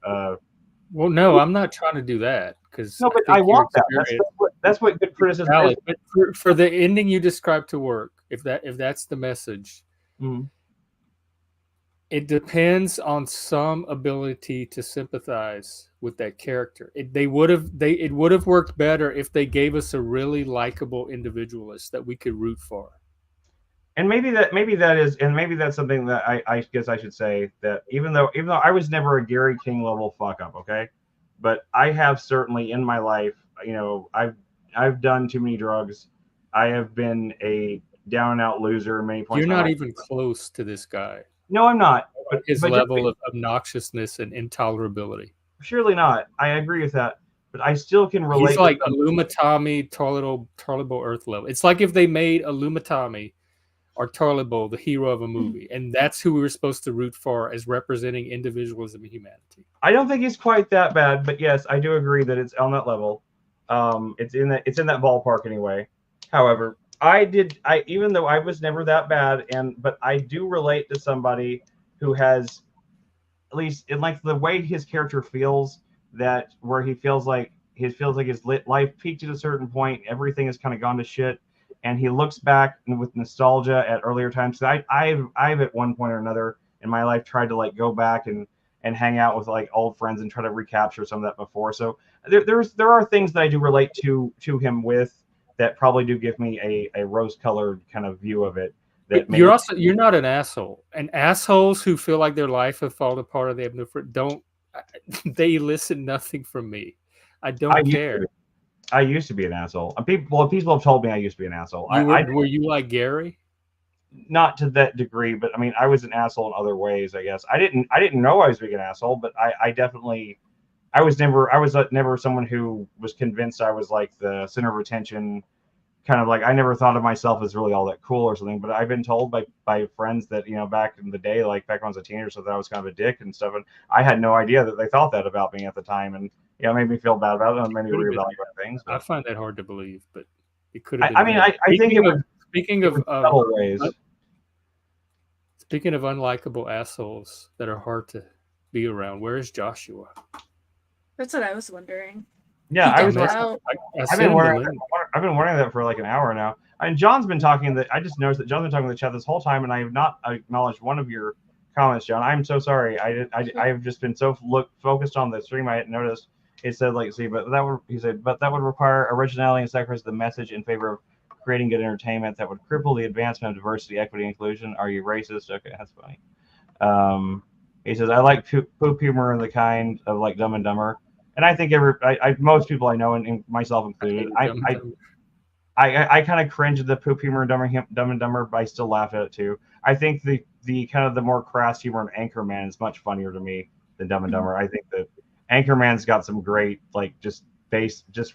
Well, no, I'm not trying to do that because No, but I want that. That's what good criticism is. But for the ending you described to work, if that's the message, it depends on some ability to sympathize with that character. It would have worked better if they gave us a really likable individualist that we could root for. And maybe that's something that I guess I should say, that even though I was never a Gary King level fuck up, okay, but I have certainly in my life, I've done too many drugs. I have been a down and out loser in many points. You're not even close to this guy. No, I'm not. But his level of obnoxiousness and intolerability. Surely not. I agree with that. But I still can relate. He's like Illumitami, Tarlebo Earth level. It's like if they made Illumitami or Tarlebo the hero of a movie, and that's who we were supposed to root for as representing individualism and humanity. I don't think he's quite that bad, but yes, I do agree that it's on that level. It's in that ballpark anyway. However, even though I was never that bad, but I do relate to somebody who has, at least in like the way his character feels, that where he feels like his life peaked at a certain point, everything has kind of gone to shit, and he looks back with nostalgia at earlier times. I've at one point or another in my life tried to like go back and hang out with like old friends and try to recapture some of that before. So there are things that I do relate to him with, that probably do give me a rose-colored kind of view of it. That you're not an asshole. And assholes who feel like their life has fallen apart or they have no they listen nothing from me. I don't care. I used to be an asshole. People have told me I used to be an asshole. Were you like Gary? Not to that degree, but I mean, I was an asshole in other ways, I guess. I didn't know I was being an asshole, but I was never someone who was convinced I was like the center of attention. Kind of like, I never thought of myself as really all that cool or something, but I've been told by friends that, back in the day, like back when I was a teenager, so that I was kind of a dick and stuff. And I had no idea that they thought that about me at the time. And, it made me feel bad about it and made me reevaluate things. But I find that hard to believe, but it could have been. I mean, I think speaking of ways. Speaking of unlikable assholes that are hard to be around, where is Joshua? That's what I was wondering. Yeah, I've been wondering that for like an hour now. And John's been talking I just noticed that John's been talking in the chat this whole time, and I have not acknowledged one of your comments, John. I'm so sorry. I've just been so focused on the stream, I hadn't noticed. It said but that would require originality and sacrifice the message in favor of creating good entertainment that would cripple the advancement of diversity, equity, and inclusion. Are you racist? Okay, that's funny. He says, I like poop humor and the kind of like Dumb and Dumber. And I think most people I know, and myself included, I kind of cringe at the poop humor in Dumb and Dumber, but I still laugh at it too. I think the kind of the more crass humor in Anchorman is much funnier to me than Dumb and Dumber. I think that Anchorman's got some great, like, just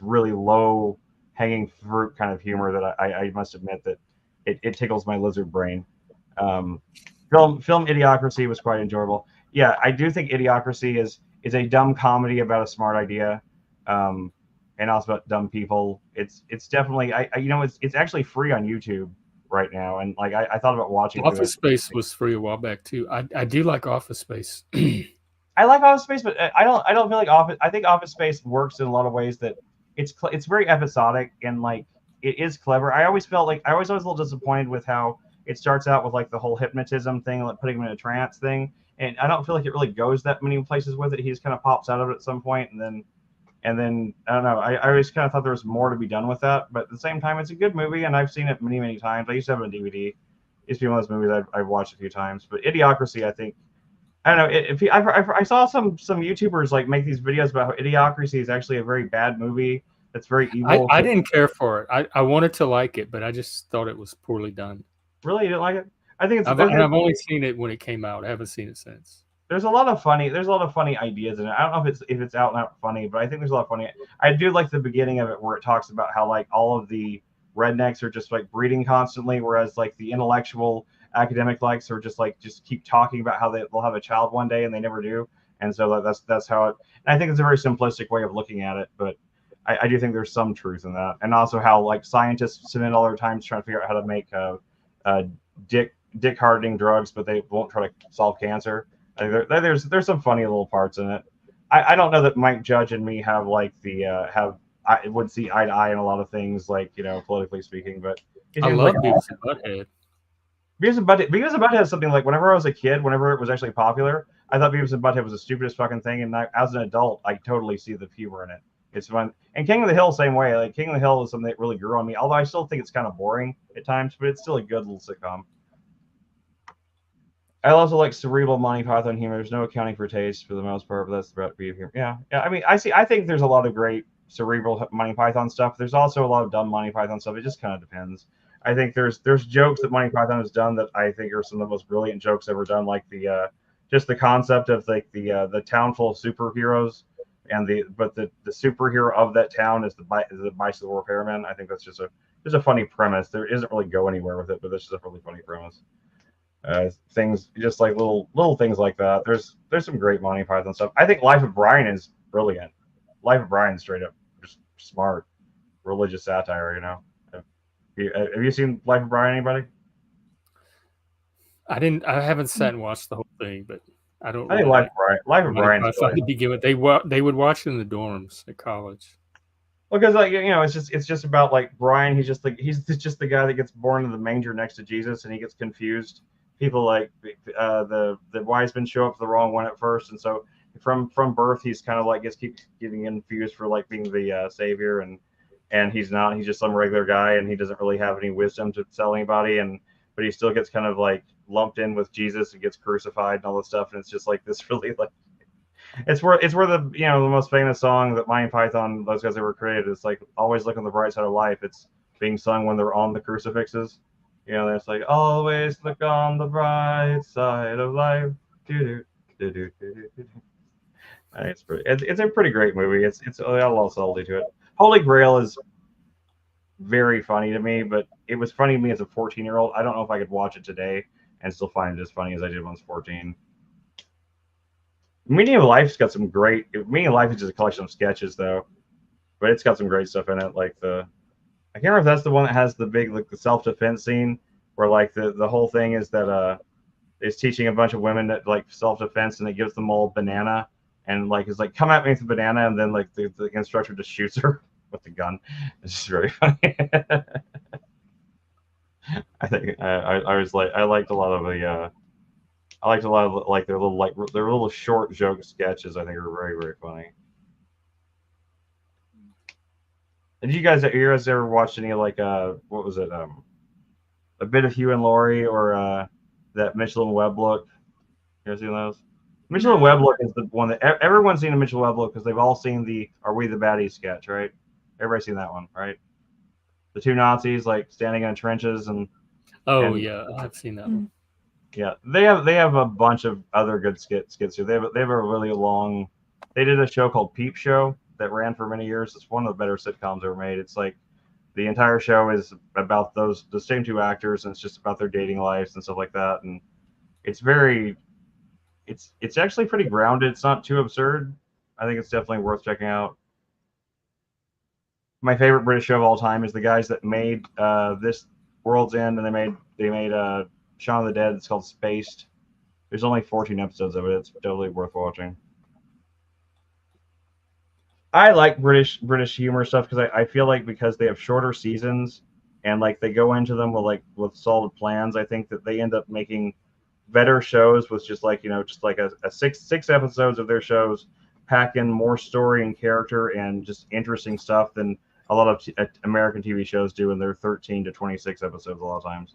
really low hanging fruit kind of humor that I must admit that it tickles my lizard brain. Film Idiocracy was quite enjoyable. Yeah, I do think Idiocracy is a dumb comedy about a smart idea, and also about dumb people. It's definitely it's actually free on YouTube right now, and like I thought about watching. Office Space was free a while back too. I do like Office Space. I like Office Space, but I don't feel like Office. I think Office Space works in a lot of ways that it's very episodic and like it is clever. I always felt like I was always a little disappointed with how it starts out with like the whole hypnotism thing, like putting him in a trance thing. And I don't feel like it really goes that many places with it. He just kind of pops out of it at some point, and then I don't know. I always kind of thought there was more to be done with that. But at the same time, it's a good movie, and I've seen it many, many times. I used to have it on DVD, Used to be one of those movies I've watched a few times. But Idiocracy, I think, I don't know. I saw some YouTubers like make these videos about how Idiocracy is actually a very bad movie. That's very evil. I didn't care for it. I wanted to like it, but I just thought it was poorly done. Really, you didn't like it? I think it's. I've only seen it when it came out. I haven't seen it since. There's a lot of funny ideas in it. I don't know if it's out and out funny, but I think there's a lot of funny. I do like the beginning of it where it talks about how like all of the rednecks are just like breeding constantly, whereas like the intellectual academic likes are just keep talking about how they'll have a child one day and they never do. And so that's how it. And I think it's a very simplistic way of looking at it, but I do think there's some truth in that. And also how like scientists spend all their time trying to figure out how to make dick hardening drugs, but they won't try to solve cancer. I think there's some funny little parts in it. I don't know that Mike Judge and me have like I would see eye to eye in a lot of things, like, you know, politically speaking. But I love Beavis and Butthead. Beavis and Butthead is something like whenever I was a kid, whenever it was actually popular, I thought Beavis and Butthead was the stupidest fucking thing. And as an adult, I totally see the humor in it. It's fun. And King of the Hill, same way. Like King of the Hill is something that really grew on me. Although I still think it's kind of boring at times, but it's still a good little sitcom. I also like cerebral Monty Python humor. There's no accounting for taste for the most part, but that's about being here. Yeah. I mean, I think there's a lot of great cerebral Monty Python stuff. There's also a lot of dumb Monty Python stuff. It just kind of depends. I think there's jokes that Monty Python has done that I think are some of the most brilliant jokes ever done. Like just the concept of like the town full of superheroes, and the superhero of that town is the bicycle repairman. I think that's just a funny premise. There isn't really go anywhere with it, but it's just a really funny premise. Things just like little things like that. There's some great Monty Python stuff. I think Life of Brian is brilliant. Life of Brian is straight up just smart religious satire. You know, have you seen Life of Brian? Anybody? I haven't sat and watched the whole thing, but I don't. I think Life of Brian. To begin with, they would watch it in the dorms at college. Well, because like, you know, it's just about like Brian. He's just the guy that gets born in the manger next to Jesus, and he gets confused. People like the wise men show up for the wrong one at first, and so from birth he's kind of like keeps getting confused for like being the savior, and he's not. He's just some regular guy, and he doesn't really have any wisdom to tell anybody, but he still gets kind of like lumped in with Jesus and gets crucified and all this stuff, and it's just like this really like it's where the, you know, the most famous song that Monty Python, those guys ever created, is like always look on the bright side of life. It's being sung when they're on the crucifixes. You know, it's like always look on the bright side of life. It's a pretty great movie. It's got a lot of subtlety to it. Holy Grail is very funny to me, but it was funny to me as a 14-year-old. I don't know if I could watch it today and still find it as funny as I did when I was 14. Meaning of Life's got some great. Meaning of Life is just a collection of sketches, though, but it's got some great stuff in it, like I can't remember if that's the one that has the big, like, the self-defense scene where like the whole thing is that is teaching a bunch of women that like self-defense, and it gives them all banana, and like is like, come at me with a banana, and then like the instructor just shoots her with the gun. It's just very funny. I think I liked a lot of like their little short joke sketches. I think are very, very funny. Did you guys ever watch any like what was it, a bit of Hugh and Laurie, or that Mitchell and Webb look? You ever seen those? Mitchell and Webb look is the one that everyone's seen. A Mitchell and Webb look because they've all seen the "Are We the Baddies" sketch, right? Everybody's seen that one, right? The two Nazis like standing in trenches and. Oh yeah, I've seen that one. Yeah, they have a bunch of other good skits here. They have a really long. They did a show called Peep Show that ran for many years. It's one of the better sitcoms ever made. It's like the entire show is about the same two actors, and it's just about their dating lives and stuff like that. And it's actually pretty grounded. It's not too absurd. I think it's definitely worth checking out. My favorite British show of all time is the guys that made this World's End, and they made Shaun of the Dead. It's called Spaced. There's only 14 episodes of it. It's totally worth watching. I like British humor stuff because I feel like because they have shorter seasons and like they go into them with solid plans, I think that they end up making better shows with just like, you know, just like a six episodes of their shows pack in more story and character and just interesting stuff than a lot of American TV shows do in their 13 to 26 episodes a lot of times.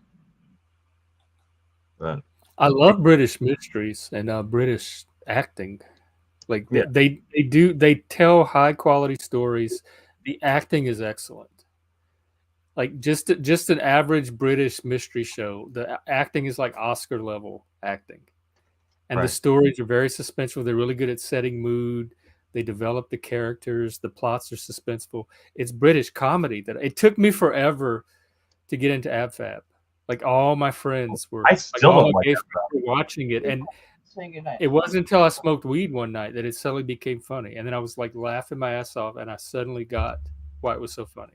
But I love British mysteries and British acting. Like Yeah. they tell high quality stories. The acting is excellent. Like just an average British mystery show. The acting is like Oscar level acting. And the Right. stories are very suspenseful. They're really good at setting mood. They develop the characters. The plots are suspenseful. It's British comedy that it took me forever to get into AbFab. Like all my friends were, I like still all don't my like gay friends were watching it, and Say goodnight. it wasn't until I smoked weed one night that it suddenly became funny. And then I was like laughing my ass off, and I suddenly got why it was so funny.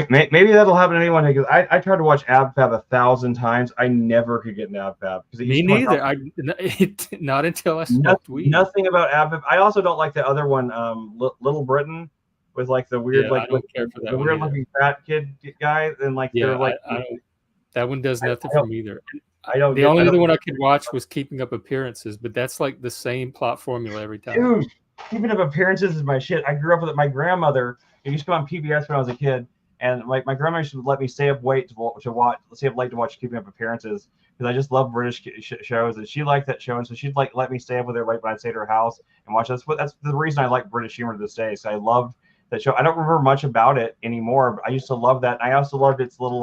Maybe that'll happen to anyone because I tried to watch AbFab 1,000 times. I never could get into AbFab because it Me used to come neither. out- Not until I smoked weed. Nothing about AbFab. I also don't like the other one, Little Britain, with like the weird, Yeah, like I don't with care for that the one weird either. looking fat kid guy, and like Yeah, they're like I don't. That one does nothing I for me either. I don't The get. only I other don't, one I could watch was Keeping Up Appearances, but that's like the same plot formula every time. dude, Keeping Up Appearances is my shit. I grew up with it. My grandmother. It used to come on PBS when I was a kid, and my grandmother used to let me stay up late to watch Keeping Up Appearances because I just love British shows, and she liked that show, and so she'd like let me stay up with her late when I'd stay at her house and watch. That's the reason I like British humor to this day. So I loved that show. I don't remember much about it anymore, but I used to love that. And I also loved its little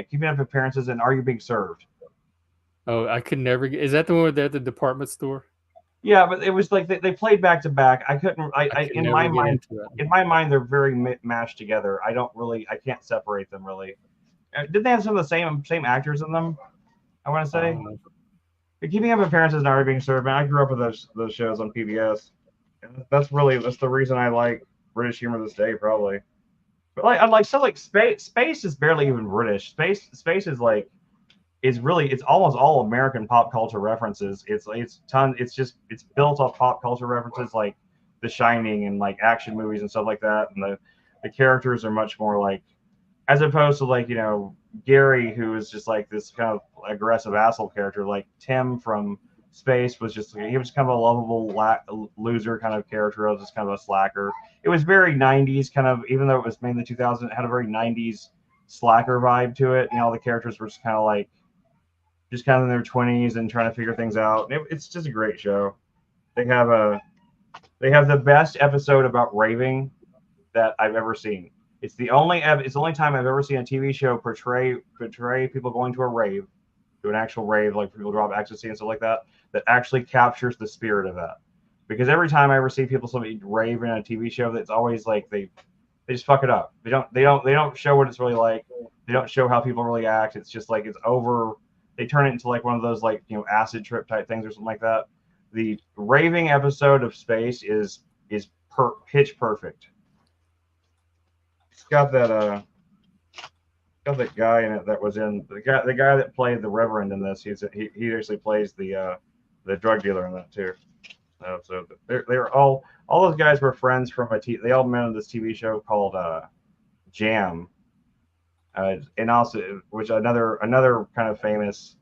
Keeping Up Appearances and Are You Being Served? Oh, I could never get. Is that the one where they're at the department store? Yeah, but it was like they played back to back. I couldn't. I could In never my get mind, into that. in my mind, they're very mashed together. I can't separate them really. Didn't they have some of the same actors in them? I want to I say. don't know. But Keeping Up Appearances and Are You Being Served? Man, I grew up with those shows on PBS. And that's the reason I like British humor this day, probably. But like, unlike so like space is barely even British. Space is like it's almost all American pop culture references. It's built off pop culture references like The Shining and like action movies and stuff like that. And the characters are much more like, as opposed to like Gary, who is just like this kind of aggressive asshole character. Like Tim from Space was he was kind of a lovable loser kind of character. I was just kind of a slacker. It was very 90s kind of, even though it was made in the 2000s, it had a very 90s slacker vibe to it. All the characters were just kind of in their 20s and trying to figure things out. It's just a great show. They have the best episode about raving that I've ever seen. It's the only time I've ever seen a TV show portray people going to a rave, to an actual rave, like people drop ecstasy and stuff like that actually captures the spirit of that. Because every time I ever see somebody rave in a TV show, that's always like they just fuck it up. They don't show what it's really like. They don't show how people really act. It's just like it's over. They turn it into like one of those like acid trip type things or something like that. The raving episode of Space is pitch perfect. It's got that guy in it that was in the guy that played the Reverend in this. He actually plays the drug dealer in that too. So they're all those guys were friends from they all met on this TV show called Jam. And also, which another kind of famous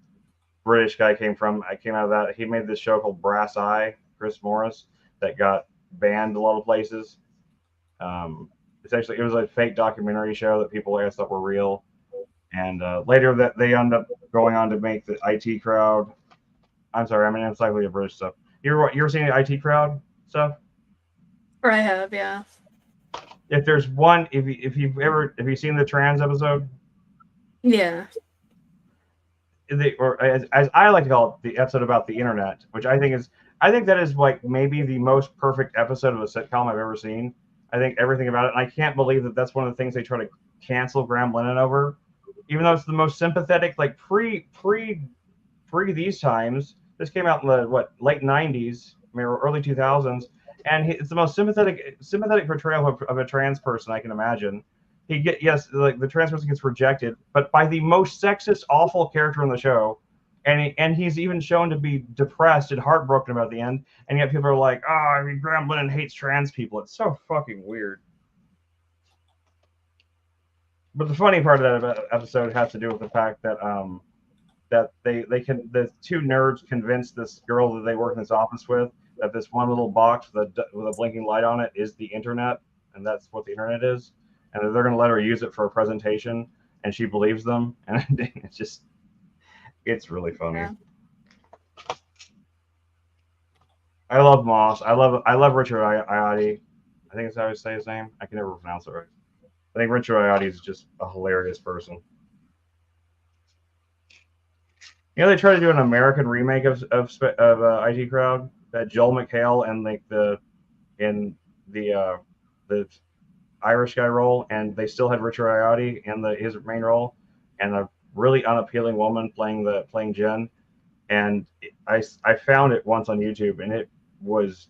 British guy came out of that. He made this show called Brass Eye, Chris Morris, that got banned a lot of places. It was a fake documentary show that people I guess thought were real. And later that they end up going on to make the IT Crowd. I'm sorry, I'm an encyclopedia of British stuff. You ever seen the IT Crowd stuff? Or I have, yeah. If there's one, if you've seen the Trans episode? Yeah. Or as I like to call it, the episode about the internet, which I think that is like maybe the most perfect episode of a sitcom I've ever seen. I think everything about it, and I can't believe that that's one of the things they try to cancel Graham Lennon over, even though it's the most sympathetic, like pre these times. This came out in the late 90s, or early 2000s, and it's the most sympathetic portrayal of a trans person I can imagine. The trans person gets rejected, but by the most sexist, awful character in the show, and he's even shown to be depressed and heartbroken about the end, and yet people are like, Graham Lennon hates trans people. It's so fucking weird. But the funny part of that episode has to do with the fact that the two nerds convinced this girl that they work in this office with that this one little box with a blinking light on it is the internet, and that's what the internet is, and they're going to let her use it for a presentation, and she believes them, and it's just It's really funny. Yeah. I love Moss. I love Richard Ayoade. I think that's how I say his name. I can never pronounce it right. I think Richard Ayoade is just a hilarious person. You know, they tried to do an American remake of IT Crowd, that Joel McHale and like the Irish guy role, and they still had Richard Ayoade in his main role, and a really unappealing woman playing Jen. And I found it once on YouTube, and it was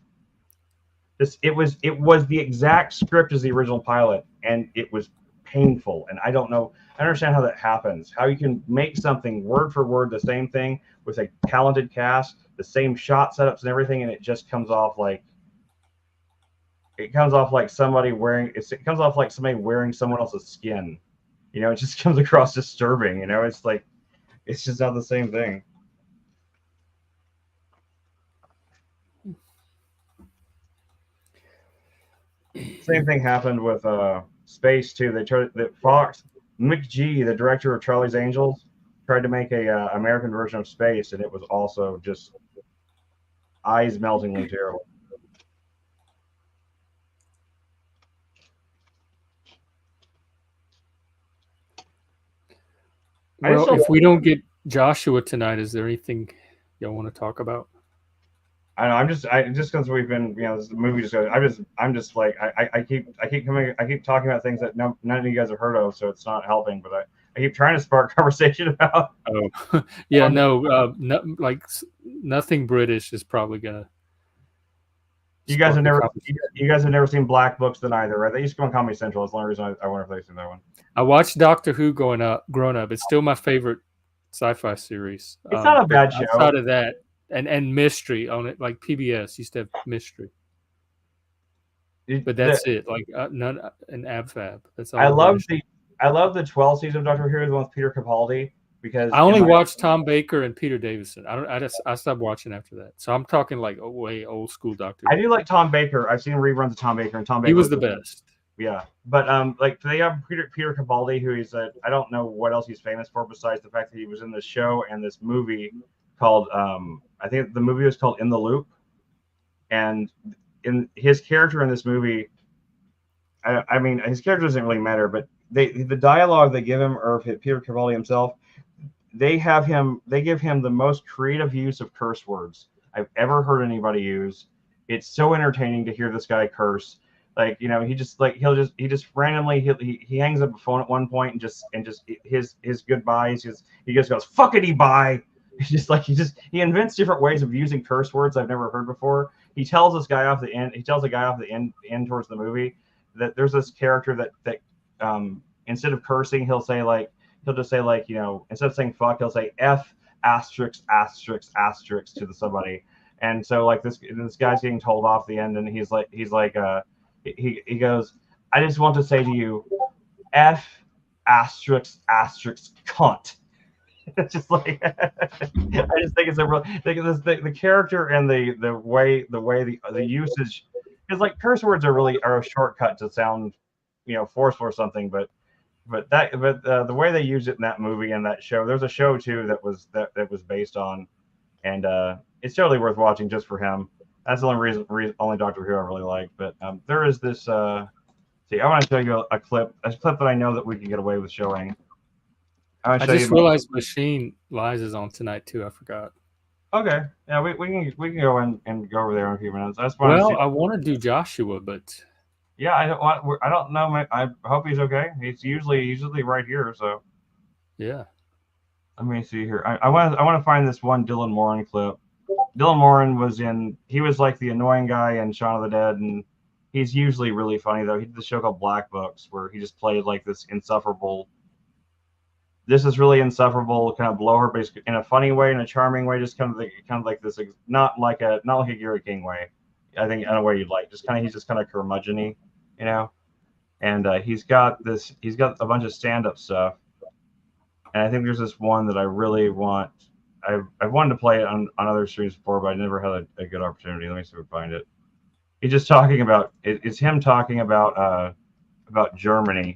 the exact script as the original pilot, and it was painful. And I don't know. I understand how that happens. How you can make something word for word the same thing with a talented cast, the same shot setups and everything, and it just comes off like somebody wearing someone else's skin. You know, it just comes across disturbing. You know, it's like it's just not the same thing. Same thing happened with Space too. Fox McG, the director of Charlie's Angels, tried to make a American version of Space, and it was also just eyes meltingly terrible. Well, if we don't get Joshua tonight, is there anything y'all want to talk about? I know. I just because we've been, this movie just goes. I'm just like I keep talking about things that none of you guys have heard of, so it's not helping. But I keep trying to spark conversation about. Oh, yeah, nothing British is probably gonna. You guys have never seen Black Books then either, right? They used to go on Comedy Central. That's the only reason I wonder if they've seen that one. I watched Doctor Who growing up. It's still my favorite sci-fi series. It's not a bad show. Outside of that, and mystery on it, like PBS used to have mystery. But that's it. Like none an AbFab. That's all. I love the 12th season of Doctor Who, the one with Peter Capaldi, because I only watched Tom Baker and Peter Davison. I stopped watching after that. So I'm talking like way old school Doctor Who. I do like Tom Baker. I've seen reruns of Tom Baker, and Tom Baker he was the best. Yeah, but like they have Peter Capaldi, who is I don't know what else he's famous for besides the fact that he was in this show and this movie called I think the movie was called In the Loop, and in his character in this movie, I mean his character doesn't really matter, but the dialogue they give him, or Peter Capaldi himself, they give him the most creative use of curse words I've ever heard anybody use. It's so entertaining to hear this guy curse. Like, he just randomly he hangs up a phone at one point and just his goodbyes, he just goes fuckity bye. He invents different ways of using curse words I've never heard before. He tells a guy off the end towards the movie that there's this character that instead of cursing, he'll just say instead of saying fuck, he'll say F asterisk asterisk asterisk to somebody. And so like this guy's getting told off the end, and he goes, I just want to say to you, F asterisk asterisk cunt. It's just like I just think it's the character and the way the usage is like curse words are a shortcut to sound forceful or something, but the way they used it in that movie and that show, there's a show too that was based on, and it's totally worth watching just for him. That's the only Doctor Who I really like. But there is this. I want to show you a clip that I know that we can get away with showing. I just realized Machine Lies is on tonight too. I forgot. Okay, yeah, we can go and go over there in a few minutes. I want to do Joshua, but yeah, I don't know. I hope he's okay. He's usually right here. So yeah. Let me see here. I want to find this one Dylan Moran clip. Dylan Moran he was like the annoying guy in Shaun of the Dead, and he's usually really funny though. He did the show called Black Books where he just played like this insufferable. This is really insufferable, kind of blower, but in a funny way, in a charming way, just kind of like this, not like a Gary King way. I think in a way you'd like, he's just kind of curmudgeon-y, and he's got a bunch of stand-up stuff, and I think there's this one that I really want. I've wanted to play it on other streams before, but I never had a good opportunity. Let me see if we find it. He's just talking about it's him talking about Germany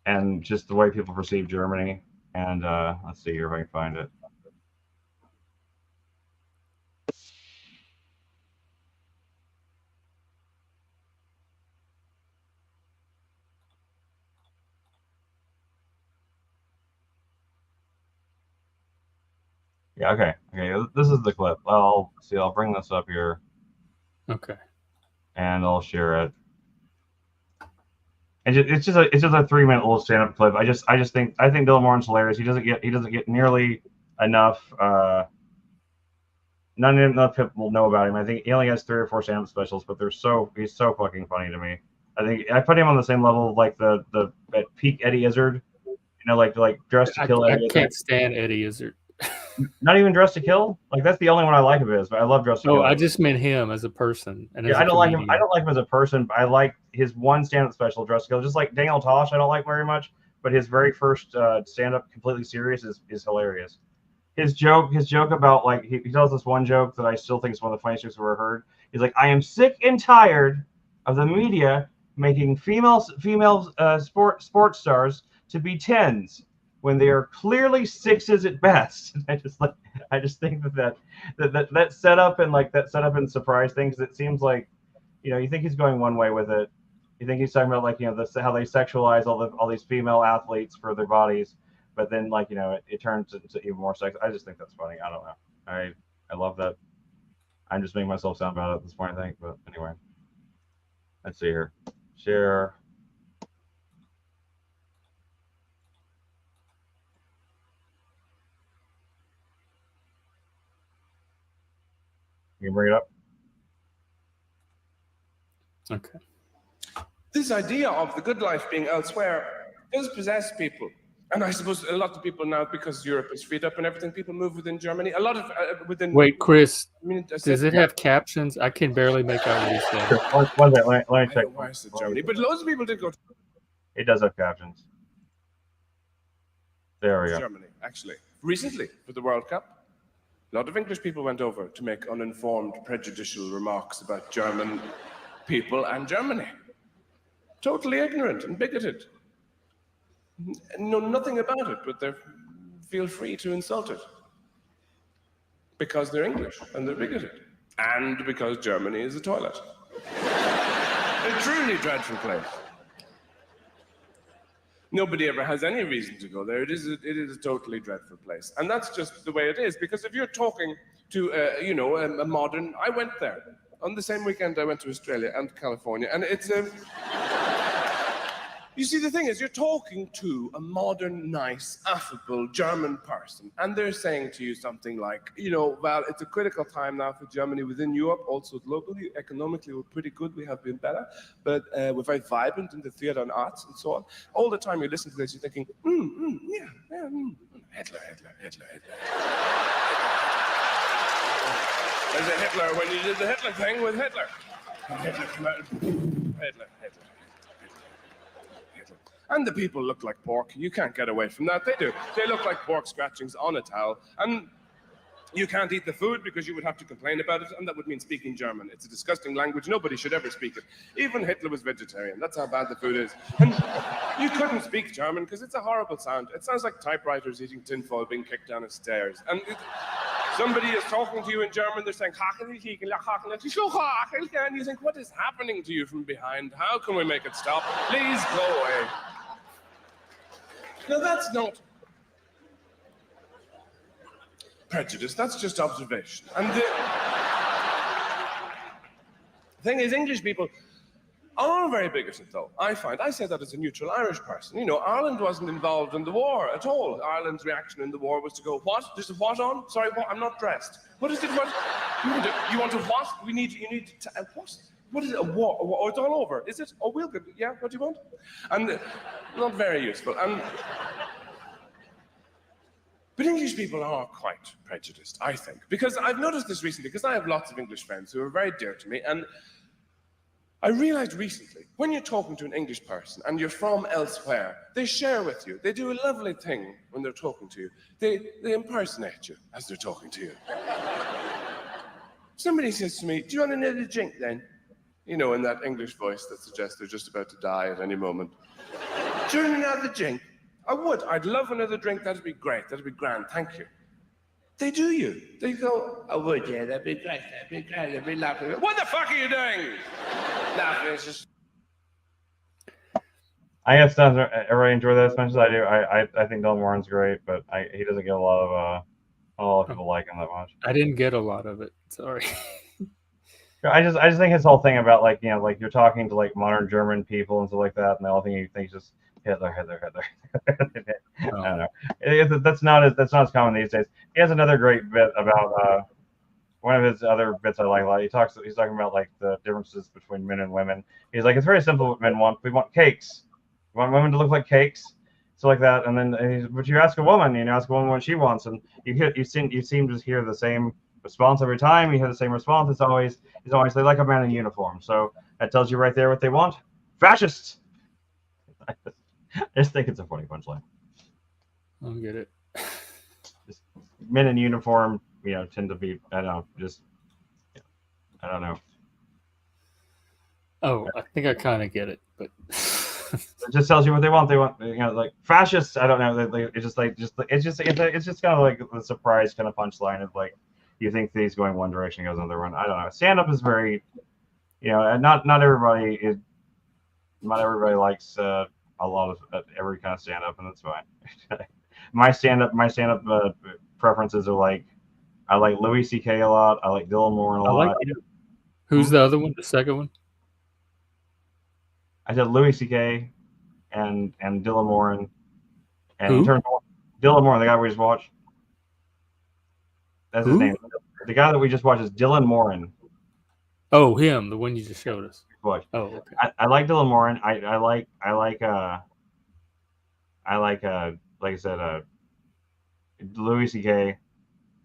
and just the way people perceive Germany. And let's see here if I can find it. Yeah, okay. This is the clip. I'll bring this up here. Okay. And I'll share it. And it's just a 3-minute little stand-up clip. I think Dylan Moran's hilarious. He doesn't get nearly enough. Not enough people know about him. I think he only has 3 or 4 stand-up specials, but he's so fucking funny to me. I think I put him on the same level of like the at peak Eddie Izzard. You know, like Dressed to Kill. I can't stand Eddie Izzard. Not even Dressed to Kill. Like that's the only one I like of his. But I love Dressed to Kill. No, I just meant him as a person. And I don't like him. I don't like him as a person. But I like his one stand-up special, Dressed to Kill. Just like Daniel Tosh, I don't like very much. But his very first stand-up, completely serious, is hilarious. His joke about like he tells this one joke that I still think is one of the funniest jokes I've ever heard. He's like, I am sick and tired of the media making female sports stars to be 10s when they are clearly 6s at best. I just think that setup and like that setup and surprise thing, because it seems like, you know, you think he's going one way with it. You think he's talking about like, you know, how they sexualize all these female athletes for their bodies, but then like, you know, it turns into even more sex. I just think that's funny. I don't know. I love that. I'm just making myself sound bad at this point, I think. But anyway, let's see here. Share. You can bring it up. Okay. This idea of the good life being elsewhere does possess people. And I suppose a lot of people now, because Europe is freed up and everything, people move within Germany. A lot of within. Wait, Chris, I mean, does it have captions? I can barely make out what he's saying. One minute, let me check. Why is it Germany? But loads of people did go to It does have captions. There we go. Germany, actually. Recently, for the World Cup, a lot of English people went over to make uninformed, prejudicial remarks about German people and Germany. Totally ignorant and bigoted. Know nothing about it, but they feel free to insult it. Because they're English and they're bigoted. And because Germany is a toilet. A truly dreadful place. Nobody ever has any reason to go there. It is a totally dreadful place. And that's just the way it is. Because if you're talking to, a modern... I went there. On the same weekend, I went to Australia and California. And it's a... You see, the thing is, you're talking to a modern, nice, affable German person, and they're saying to you something like, well, it's a critical time now for Germany within Europe, also locally, economically, we're pretty good, we have been better, but we're very vibrant in the theater and arts and so on. All the time you listen to this, you're thinking, Hitler. There's a Hitler when you did the Hitler thing with Hitler. Hitler. And the people look like pork. You can't get away from that. They do. They look like pork scratchings on a towel. And you can't eat the food because you would have to complain about it, and that would mean speaking German. It's a disgusting language. Nobody should ever speak it. Even Hitler was vegetarian. That's how bad the food is. And you couldn't speak German because it's a horrible sound. It sounds like typewriters eating tinfoil being kicked down the stairs. And somebody is talking to you in German, they're saying, and you think, what is happening to you from behind? How can we make it stop? Please go away. Now, that's not prejudice, that's just observation. And the thing is, English people are very bigoted, though, I find. I say that as a neutral Irish person. Ireland wasn't involved in the war at all. Ireland's reaction in the war was to go, what? There's a what on? Sorry, what? I'm not dressed. What is it? What? You want a what? You need to, what? What is it? A war? Oh, it's all over. Is it? Oh, we'll go. Yeah, what do you want? And not very useful. But English people are quite prejudiced, I think. Because I've noticed this recently, because I have lots of English friends who are very dear to me, and I realized recently, when you're talking to an English person and you're from elsewhere, they share with you. They do a lovely thing when they're talking to you. They impersonate you as they're talking to you. Somebody says to me, do you want another drink then? In that English voice that suggests they're just about to die at any moment. Do you want another drink? I would. I'd love another drink. That'd be great. That'd be grand. Thank you. They do you. They go, I would, yeah, that'd be great. That'd be great. That'd be lovely. What the fuck are you doing? Laughing. It's just. I guess not everybody enjoy that as much as I do. I think Dylan Warren's great, but he doesn't get a lot of people like him that much. I didn't get a lot of it. Sorry. I just think his whole thing about like like you're talking to like modern German people and stuff like that, and the only thing you think is just Hitler. I don't know. That's not as common these days. He has another great bit about one of his other bits I like a lot. He's talking about like the differences between men and women. He's like, it's very simple what men want. We want cakes. We want women to look like cakes. So like that, and then but you ask a woman, ask a woman what she wants, and you seem to hear the same response every time. You hear the same response. It's always they like a man in uniform. So that tells you right there what they want. Fascists. I just think it's a funny punchline. I don't get it. Just men in uniform, tend to be I don't know. Oh, I think I kind of get it, but it just tells you what they want. They want, like fascists. I don't know. It's just kind of like the surprise kind of punchline of like, you think that he's going one direction, he goes another one. I don't know. Stand up is very, not everybody likes a lot of every kind of stand up, and that's fine. my stand up preferences are like, I like Louis C.K. a lot. I like Dylan Moore a lot. Who's the other one? The second one? I said Louis C.K. and Dylan Moran. And Who? in terms of Dylan Moran, the guy we just watched. That's his name. The guy that we just watched is Dylan Moran. Oh, him, the one you just showed us. Watch. Oh, okay. I like Dylan Moran. I like I said, Louis C.K.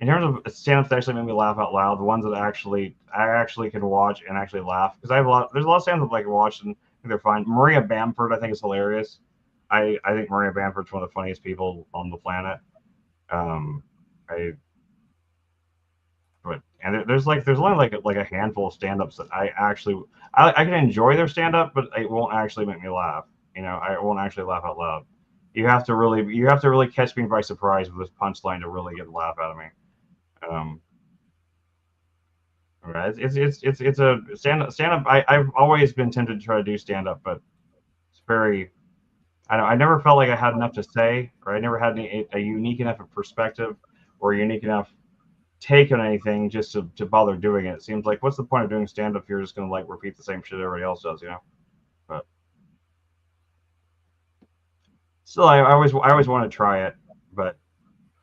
In terms of stand-ups that actually make me laugh out loud, the ones that I actually can watch and actually laugh, because there's a lot of stand-ups I can watch and they're fine. Maria Bamford, I think, is hilarious. I think Maria Bamford's one of the funniest people on the planet. There's only like a handful of stand-ups that I can enjoy their stand-up, but it won't actually make me laugh. I won't actually laugh out loud. You have to really catch me by surprise with this punchline to really get a laugh out of me. Right. It's a stand-up. I've always been tempted to try to do stand-up, but it's very. I never felt like I had enough to say, or I never had a unique enough perspective or a unique enough take on anything just to bother doing it. It seems like, what's the point of doing stand-up if you're just going to like repeat the same shit everybody else does, But still, I always want to try it, but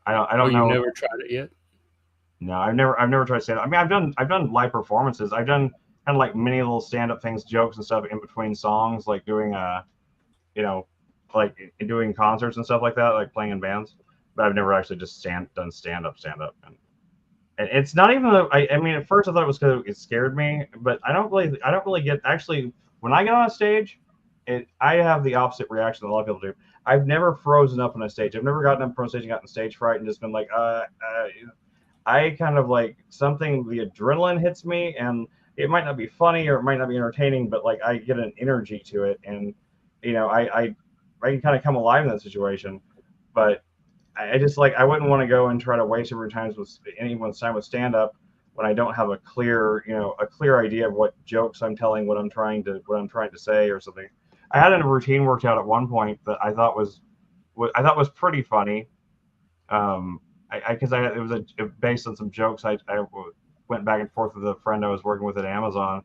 I don't know. You've never tried it yet? No, I've never tried stand-up. I mean, I've done live performances. I've done kind of like many little stand-up things, jokes and stuff in between songs, like doing like doing concerts and stuff like that, like playing in bands. But I've never actually just done stand-up. And it's not even I mean, at first I thought it was because it scared me, but I don't really get, actually, when I get on a stage, I have the opposite reaction that a lot of people do. I've never frozen up on a stage. I've never gotten up on stage and gotten stage fright and just been like, I kind of like something, the adrenaline hits me, and it might not be funny or it might not be entertaining, but like I get an energy to it, and I can kind of come alive in that situation. But I just I wouldn't want to go and try to waste anyone's time with stand up when I don't have a clear idea of what jokes I'm telling, what I'm trying to say or something. I had a routine worked out at one point that I thought was pretty funny. Because it was based on some jokes. I went back and forth with a friend I was working with at Amazon,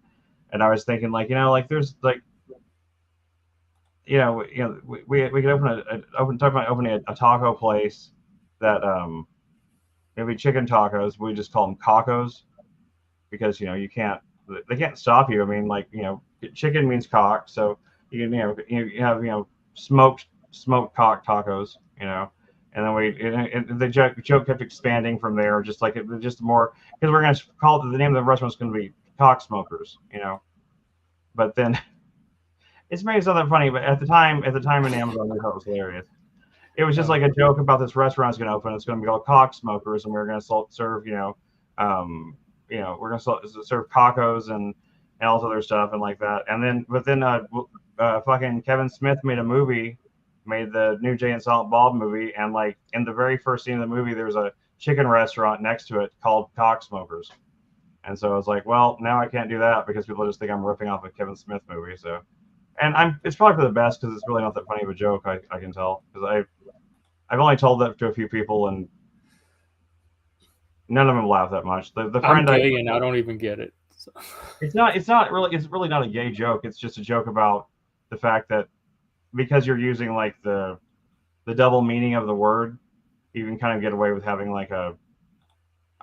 and I was thinking there's we could opening a taco place that maybe chicken tacos. We just call them cacos because they can't stop you. I mean, chicken means cock, so you have smoked cock tacos, And then the joke kept expanding from there, just more, because we're going to call it, the name of the restaurant is going to be Cock Smokers, But then it's maybe something funny, but at the time in Amazon, we thought it was hilarious. It was just like a joke about this restaurant is going to open. It's going to be called Cock Smokers, and we're going to serve, we're going to serve tacos and all this other stuff and like that. And then, fucking Kevin Smith made a movie made the new Jay and Silent Bob movie, and like in the very first scene of the movie, there's a chicken restaurant next to it called Cocksmokers. And so I was like, well, now I can't do that because people just think I'm ripping off a Kevin Smith movie. So, and it's probably for the best because it's really not that funny of a joke. I can tell because I've only told that to a few people and none of them laugh that much. The I'm friend gay and I don't even get it. So. it's really not a gay joke. It's just a joke about the fact that because you're using like the double meaning of the word, you can kind of get away with having like a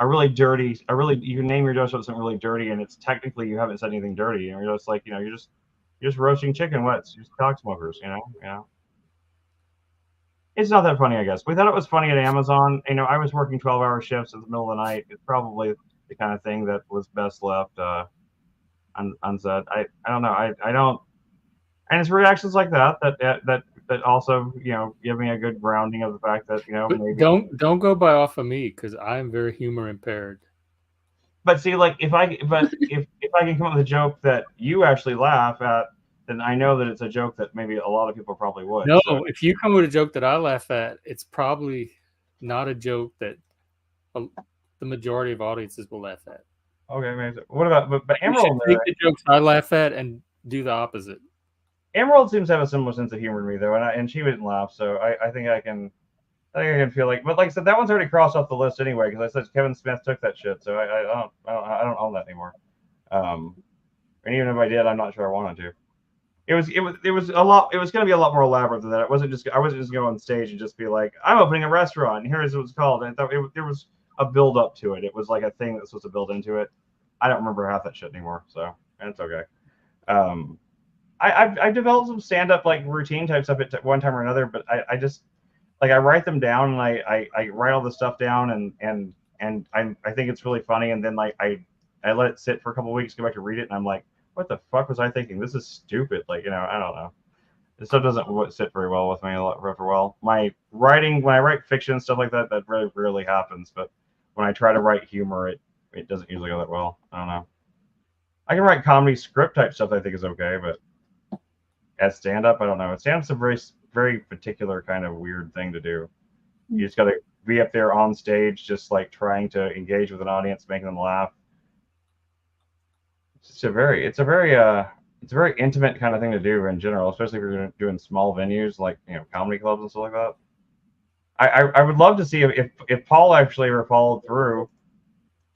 really dirty, you can name your joke something really dirty, and it's technically you haven't said anything dirty, and you're just like, you're just roasting chicken wets, just Cocksmokers, It's not that funny, I guess. We thought it was funny at Amazon. I was working 12-hour shifts in the middle of the night. It's probably the kind of thing that was best left unsaid. I don't know. I don't. And it's reactions like that also, give me a good grounding of the fact that, But maybe don't go by off of me because I'm very humor impaired. But see, like if I can come up with a joke that you actually laugh at, then I know that it's a joke that maybe a lot of people probably would. No, So. if you come with a joke that I laugh at, it's probably not a joke that the majority of audiences will laugh at. Okay, amazing. What about but You Emerald? should take the jokes I laugh at and do the opposite. Emerald seems to have a similar sense of humor to me though, and she wouldn't laugh, so I think I can feel like, but like I said, that one's already crossed off the list anyway because I said Kevin Smith took that shit, so I don't own that anymore. And even if I did, I'm not sure I wanted to. It was a lot. It was going to be a lot more elaborate than that. I wasn't just going to go on stage and just be like, I'm opening a restaurant. And here's what it's called. And I thought there was a build up to it. It was like a thing that's supposed to build into it. I don't remember half that shit anymore, so it's okay. I've developed some stand up like routine type stuff at one time or another, but I just like I write them down and I write all the stuff down and I think it's really funny, and then like I let it sit for a couple of weeks, go back to read it, and I'm like, what the fuck was I thinking? This is stupid. Like, I don't know. This stuff doesn't sit very well with me My writing, when I write fiction and stuff like that, that really rarely happens. But when I try to write humor, it doesn't usually go that well. I don't know. I can write comedy script type stuff I think is okay, but as stand up, I don't know. Stand up's a very, very particular kind of weird thing to do. You just got to be up there on stage, just like trying to engage with an audience, making them laugh. It's a very intimate kind of thing to do in general, especially if you're doing small venues like comedy clubs and stuff like that. I would love to see if Paul actually ever followed through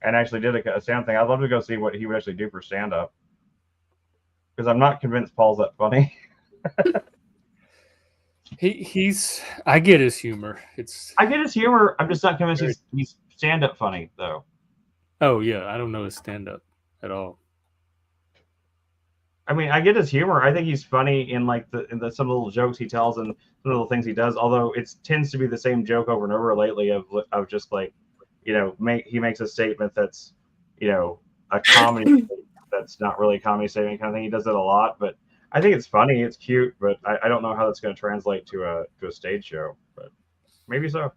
and actually did a stand thing. I'd love to go see what he would actually do for stand up because I'm not convinced Paul's that funny. I get his humor. I get his humor. I'm just not convinced he's stand up funny though. Oh yeah, I don't know his stand up at all. I mean, I get his humor. I think he's funny in like some of the little jokes he tells and some of the little things he does. Although it tends to be the same joke over and over lately of just like, he makes a statement that's, a comedy that's not really a comedy statement kind of thing. He does it a lot, but I think it's funny. It's cute, but I don't know how that's going to translate to a stage show. But maybe so.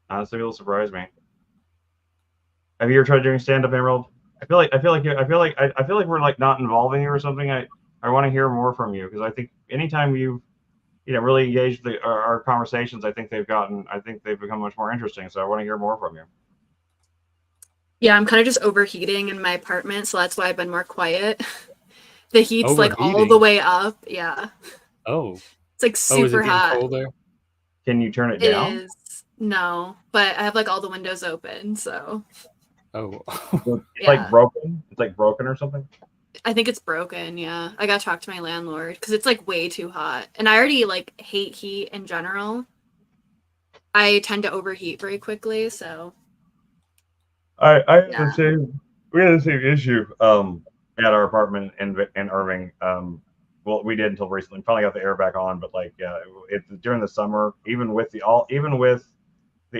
Honestly, it'll surprise me. Have you ever tried doing stand up, Emerald? I feel like we're like not involving you or something. I want to hear more from you because I think anytime you've really engaged our conversations, I think they've become much more interesting. So I want to hear more from you. Yeah, I'm kind of just overheating in my apartment, so that's why I've been more quiet. The heat's like all the way up. Yeah. Oh. It's like super hot. Cold there? Can you turn it down? It is. No, but I have like all the windows open, so. Oh. It's like broken. It's like broken or something. I think it's broken. Yeah, I gotta talk to my landlord because it's like way too hot, and I already like hate heat in general. I tend to overheat very quickly, so. We had the same issue at our apartment in Irving. Well, we did until recently. Finally got the air back on, but like during the summer, even with the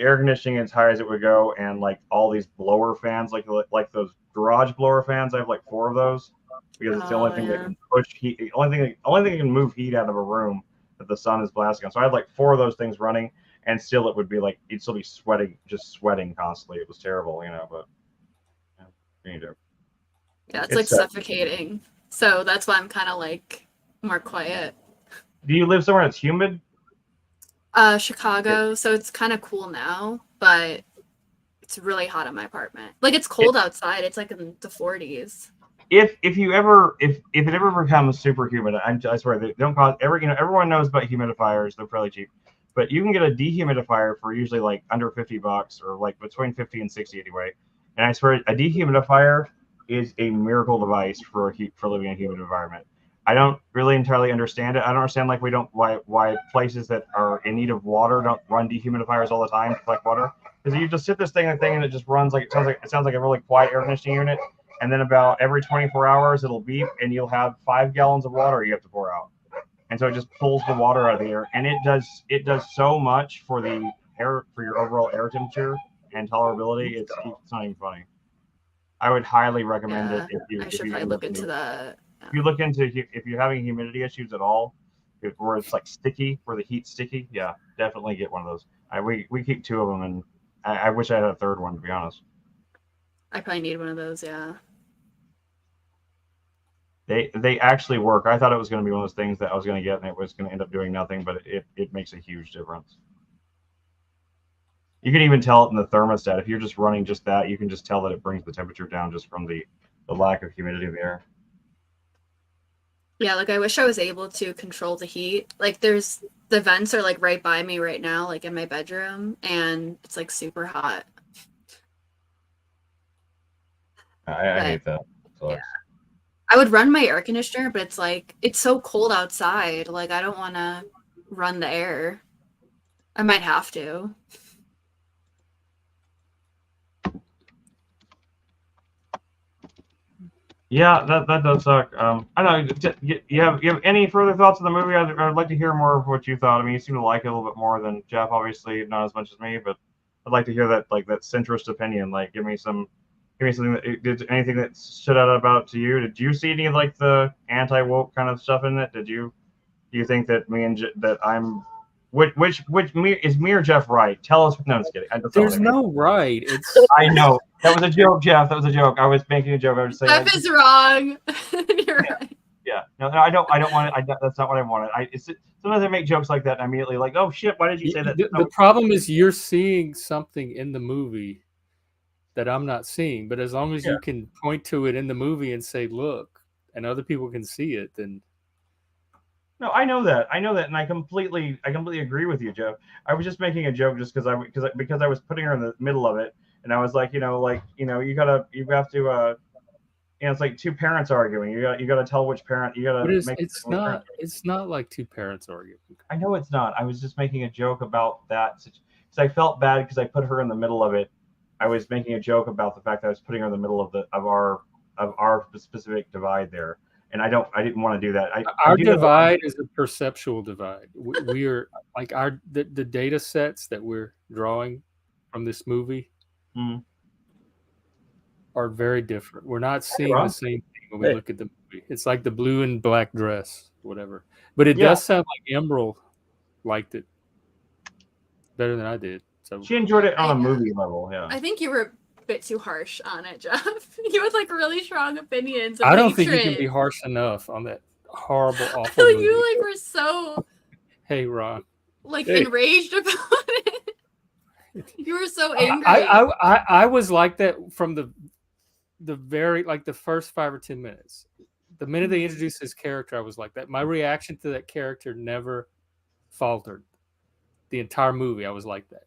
air conditioning as high as it would go, and like all these blower fans, like those garage blower fans. I have like 4 of those because it's the only thing that can push heat. Only thing that can move heat out of a room that the sun is blasting on. So I had like 4 of those things running, and still it would be like you'd still be sweating constantly. It was terrible, but you do. Yeah, it's like suffocating. So that's why I'm kind of like more quiet. Do you live somewhere that's humid? Chicago, so it's kind of cool now, but it's really hot in my apartment. Like it's cold outside. It's like in the 40s. If it ever becomes super humid, I swear they don't cost everyone knows about humidifiers. They're fairly cheap, but you can get a dehumidifier for usually like under $50 or like between 50 and 60 anyway. And I swear a dehumidifier is a miracle device for living in a humid environment. I don't really entirely understand it. I don't understand like why places that are in need of water don't run dehumidifiers all the time to collect water. Because you just sit this thing and it just runs like it sounds like a really quiet air conditioning unit. And then about every 24 hours, it'll beep, and you'll have 5 gallons of water you have to pour out. And so it just pulls the water out of the air, and it does so much for the air, for your overall air temperature and tolerability. It's not even funny. I would highly recommend it I should probably look into that. If you look into if you're having humidity issues at all, where it's like sticky, where the heat's sticky, yeah, definitely get one of those. We keep 2 of them, and I wish I had a 3rd one, to be honest. I probably need one of those, yeah. They actually work. I thought it was going to be one of those things that I was going to get and it was going to end up doing nothing, but it makes a huge difference. You can even tell it in the thermostat. If you're just running just that, you can just tell that it brings the temperature down just from the lack of humidity of the air. Yeah, like I wish I was able to control the heat. Like the vents are like right by me right now, like in my bedroom, and it's like super hot. I hate that. So yeah. I would run my air conditioner, but it's like it's so cold outside. Like I don't want to run the air. I might have to. Yeah, that does suck. I don't know. You have any further thoughts on the movie? I'd like to hear more of what you thought. I mean, you seem to like it a little bit more than Jeff, obviously, not as much as me, but I'd like to hear that centrist opinion. Like, give me something did anything that stood out about to you? Did you see any like the anti-woke kind of stuff in it? Do you think that is me or Jeff right? Tell us. No, I'm just kidding. There's no right. It's. I know that was a joke, Jeff. That was a joke. I was making a joke. I was saying Jeff is wrong. You're right. Yeah. No, I don't want it. That's not what I wanted. Sometimes I make jokes like that. And I'm immediately like, oh shit, why did you say that? The problem is you're seeing something in the movie that I'm not seeing, but as long as you can point to it in the movie and say, look, and other people can see it, then. No, I know that, and I completely agree with you, Jeff. I was just making a joke just because I was putting her in the middle of it, and I was like, you have to, it's like 2 parents arguing. You got to tell which parent you got to. It's not like 2 parents arguing. I know it's not. I was just making a joke about that because I felt bad because I put her in the middle of it. I was making a joke about the fact that I was putting her in the middle of our specific divide there. And I didn't want to do that. Our divide is a perceptual divide. We are like the data sets that we're drawing from this movie are very different. We're not seeing the same thing when we look at the movie. It's like the blue and black dress, whatever. But it does sound like Emerald liked it better than I did. So she enjoyed it on a movie level. Yeah. I think you were bit too harsh on it, Jeff. You had like really strong opinions. I don't think you can be harsh enough on that horrible, awful movie. You were so hey Ron, enraged about it. You were so angry. I was like that from the very the first 5 or 10 minutes. The minute they introduced his character, I was like that. My reaction to that character never faltered. The entire movie, I was like that.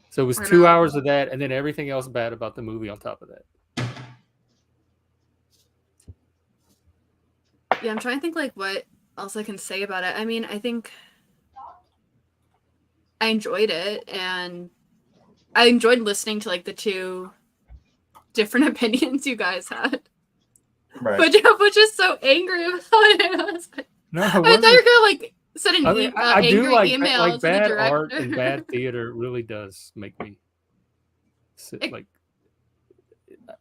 So it was 2 hours of that, and then everything else bad about the movie on top of that. Yeah, I'm trying to think what else I can say about it. I mean, I think I enjoyed it, and I enjoyed listening to the 2 different opinions you guys had. Right. But Jeff was just so angry about it. I was like, I thought you were gonna send an angry email to the director. Bad art and bad theater really does make me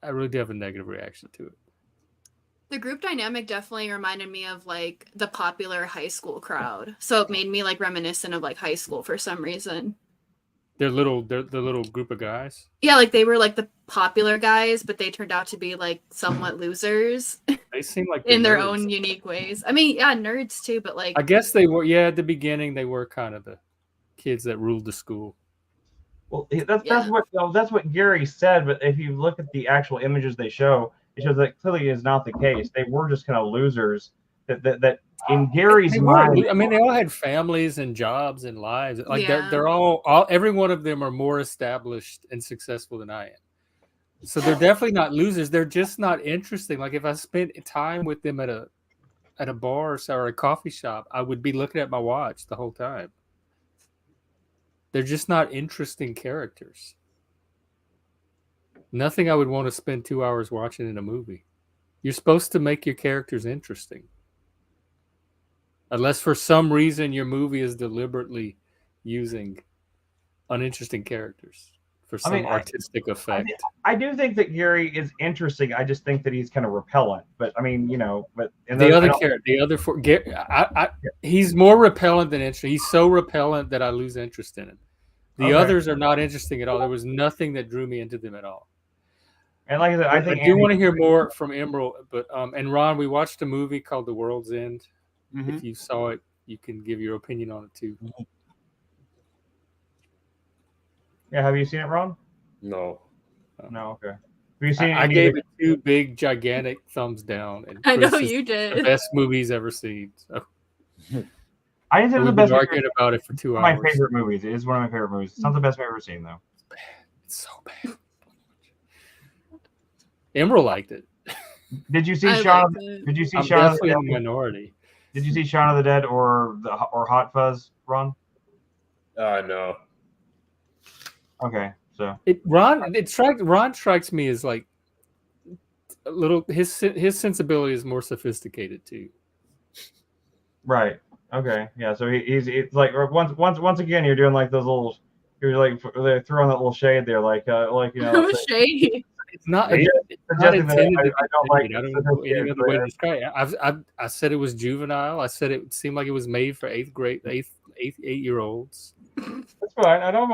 I really do have a negative reaction to it. The group dynamic definitely reminded me of the popular high school crowd. So it made me reminiscent of high school for some reason. They're the little group of guys. Yeah, they were the popular guys, but they turned out to be somewhat losers. They seem like in their own unique ways. I mean, yeah, nerds too, but I guess they were. Yeah, at the beginning they were kind of the kids that ruled the school. Well, that's Yeah. that's what Gary said. But if you look at the actual images they show, it shows that clearly is not the case. They were just kind of losers. That in Gary's They weren't mind, I mean, they all had families and jobs and lives. Like Yeah. they're all every one of them are more established and successful than I am. So they're definitely not losers. They're just not interesting. Like if I spent time with them at a bar or a coffee shop, I would be looking at my watch the whole time. They're just not interesting characters. Nothing I would want to spend 2 hours watching in a movie. You're supposed to make your characters interesting. Unless for some reason your movie is deliberately using uninteresting characters for some artistic effect. I do think that Gary is interesting. I just think that he's kind of repellent. But I mean, he's more repellent than interesting. He's so repellent that I lose interest in him. The others are not interesting at all. There was nothing that drew me into them at all. And like I said, I think I do want to hear more from Emerald, but and Ron, we watched a movie called The World's End. Mm-hmm. If you saw it, you can give your opinion on it too. Yeah, have you seen it, Ron? No. No, okay. Have you seen I gave it 2 big, gigantic thumbs down. And I know Chris is you the did. best movie he's ever seen. So I didn't say it was we've the been best. arguing about it for 2 One of hours. my favorite movies. It is one of my favorite movies. It's not the best I've ever seen, though. It's so bad. Emerald liked it. Did you see I Shaun? liked it. Did you see I'm Shaun of the definitely in the Dead? minority. Did you see Shaun of the Dead or Hot Fuzz, Ron? No. Okay, so Ron strikes me as like a little. His sensibility is more sophisticated too. right. Okay, yeah. So he's like once again you're doing like those little. You're like they're throwing that little shade there, like Who's shady? It's not. Yeah, It's not suggesting that intended to be I don't like shade. I don't the know any kids, other way to right? describe it. I said it was juvenile. I said it seemed like it was made for 8-year-olds. That's fine. I don't